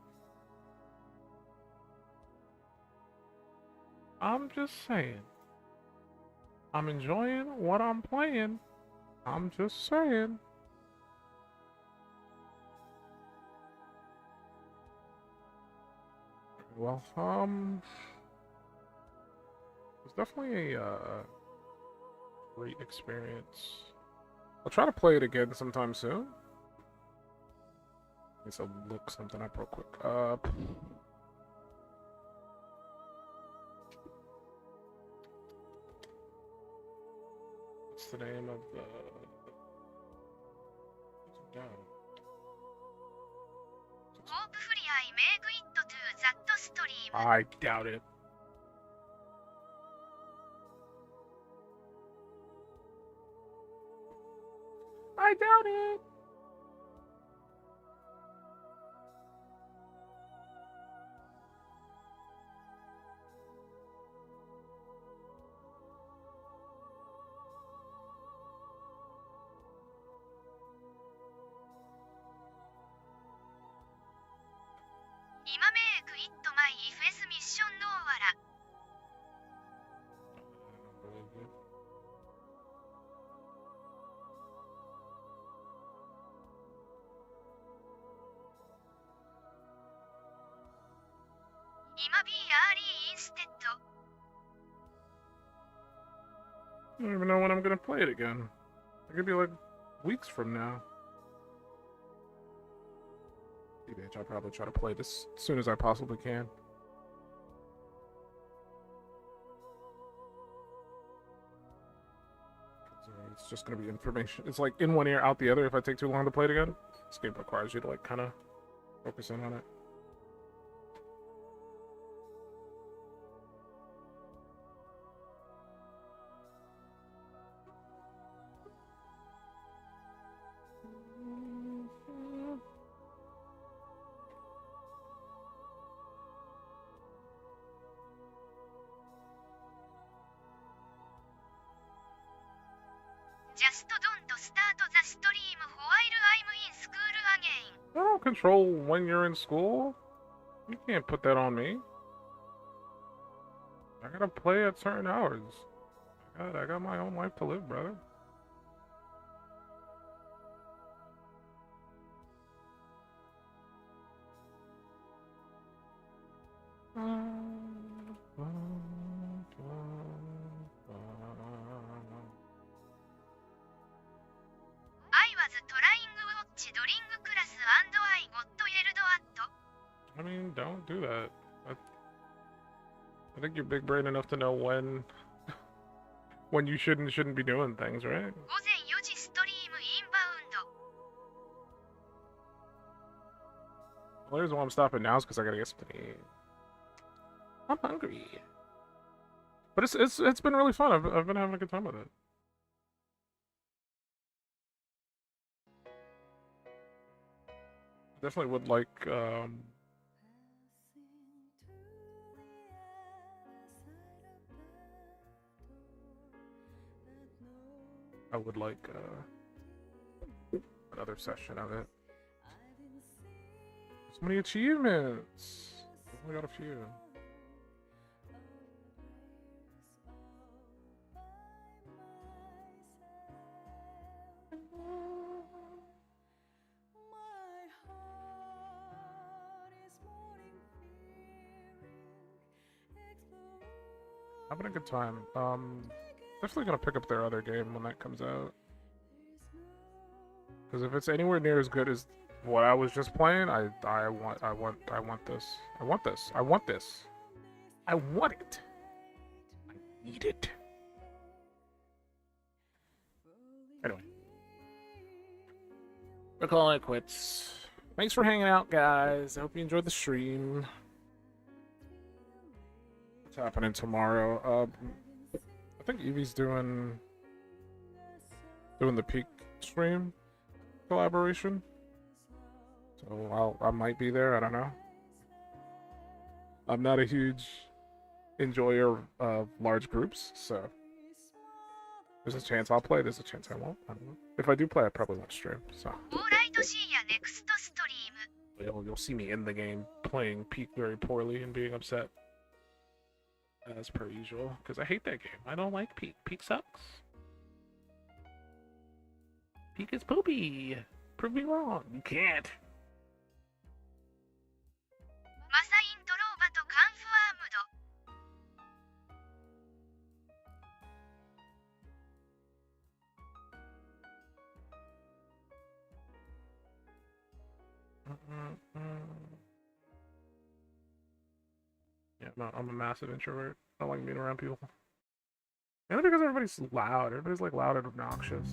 Speaker 2: I'm just saying. I'm enjoying what I'm playing. I'm just saying. Well, it's definitely a great experience. I'll try to play it again sometime soon. I guess I'll look something up real quick. What's the name of the... Yeah.
Speaker 10: Hopefully I make it to that stream.
Speaker 2: I doubt it. I doubt it.
Speaker 10: Ima make it my FS mission no wara. Ima be early instead.
Speaker 2: I don't even know when I'm gonna play it again. It could be like weeks from now. Bitch, I'll probably try to play this as soon as I possibly can. It's just gonna be information. It's like in one ear, out the other if I take too long to play it again. This game requires you to like kind of focus in on it.
Speaker 10: Just don't start the stream while I'm in school again.
Speaker 2: I don't control when you're in school. You can't put that on me. I gotta play at certain hours. I got my own life to live, brother.
Speaker 10: I was trying watch during class and I got yelled at.
Speaker 2: I mean, don't do that. I think you're big brain enough to know when you shouldn't be doing things, right?
Speaker 10: 午前4時ストリームインバウンド。
Speaker 2: Well, there's why I'm stopping now is because I gotta get something to eat. I'm hungry. But it's been really fun. I've been having a good time with it. Definitely would like I would like another session of it. So many achievements. I only got a few. Having a good time. Definitely gonna pick up their other game when that comes out. Because if it's anywhere near as good as what I was just playing, I want this. I want this. I want this. I want it. I need it. Anyway. We're calling it quits. Thanks for hanging out, guys. I hope you enjoyed the stream. What's happening tomorrow? I think Evie's doing the peak stream collaboration. So I might be there, I don't know. I'm not a huge enjoyer of large groups, so there's a chance I'll play, there's a chance I won't. I don't know. If I do play, I probably won't stream, so.
Speaker 10: オーライトシーやネクストストリーム
Speaker 2: You'll see me in the game playing Peak very poorly and being upset. As per usual, because I hate that game. I don't like Peak. Peak sucks. Peak is poopy. Prove me wrong. You can't.
Speaker 10: マサインドローバとカンフアームド
Speaker 2: Yeah, no, I'm a massive introvert. I don't like being around people. Mainly because everybody's loud. Everybody's like loud and obnoxious.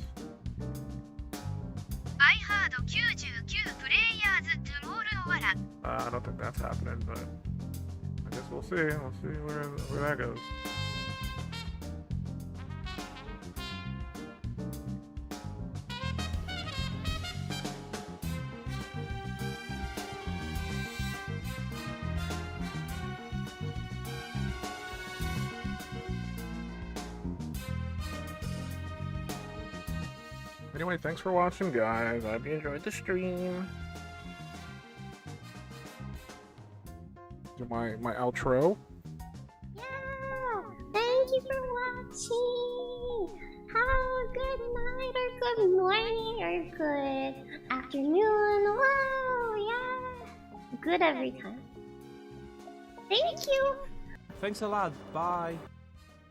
Speaker 10: I heard 99 players tomorrow わら
Speaker 2: I don't think that's happening, but I guess we'll see. We'll see where that goes. Anyway, thanks for watching, guys. I hope you enjoyed the stream. Do my outro.
Speaker 7: Yeah! Thank you for watching! Have a good night or good morning or good afternoon. Wow, yeah! Good every time. Thank you!
Speaker 11: Thanks a lot. Bye.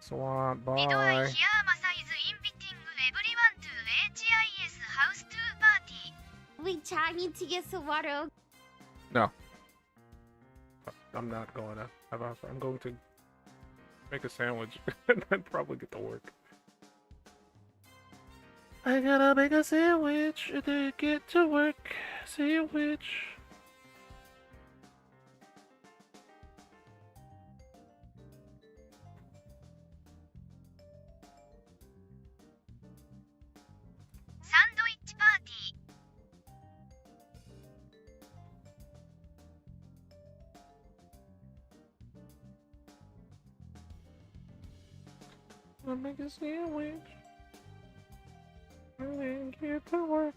Speaker 2: So on.
Speaker 10: ビドアイ
Speaker 2: Bye.
Speaker 10: ヒアーマサイズインビティングエブリワントゥ HIS ハウストゥーパーティー
Speaker 7: Wait, Chad, I need to get some water.
Speaker 2: No. I'm not going to have a, I'm going to make a sandwich and then probably get to work. I gotta make a sandwich and then get to work. Sandwich.
Speaker 10: Sandwich party.
Speaker 2: I'll make a sandwich and then get to work.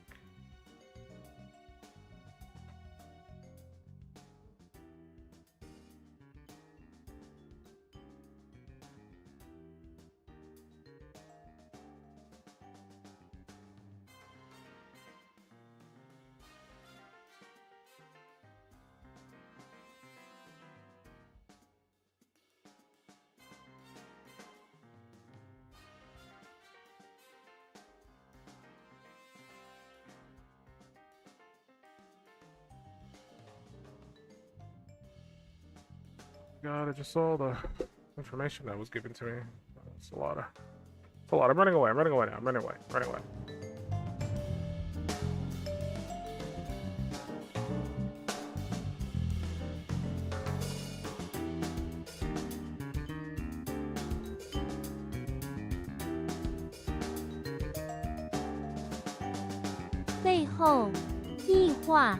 Speaker 2: God, I just saw the information that was given to me. It's a lot. I'm running away. I'm running away now. I'm running away. I'm running away.
Speaker 12: "背后异化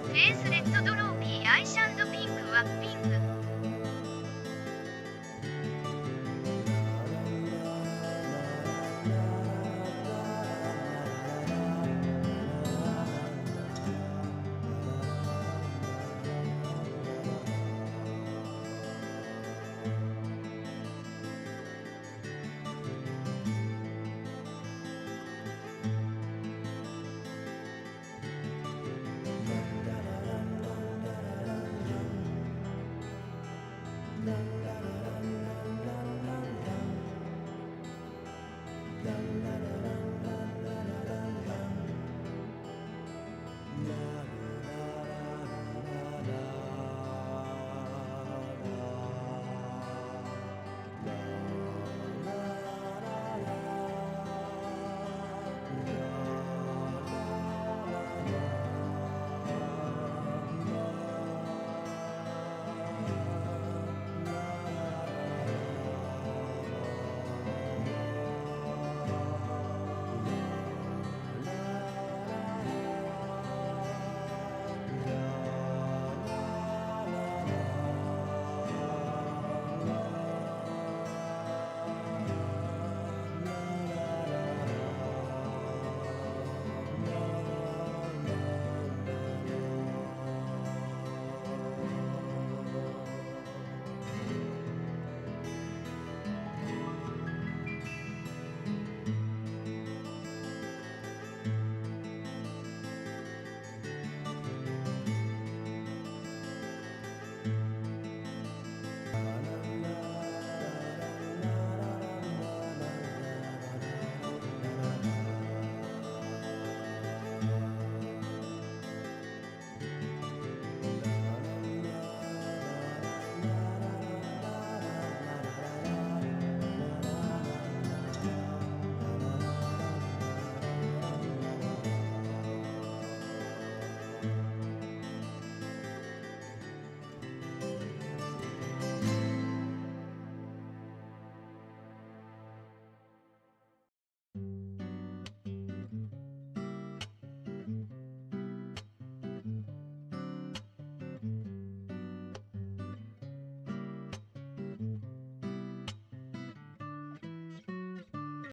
Speaker 10: フェイスレッドドローピーアイシャンドピンクはピンク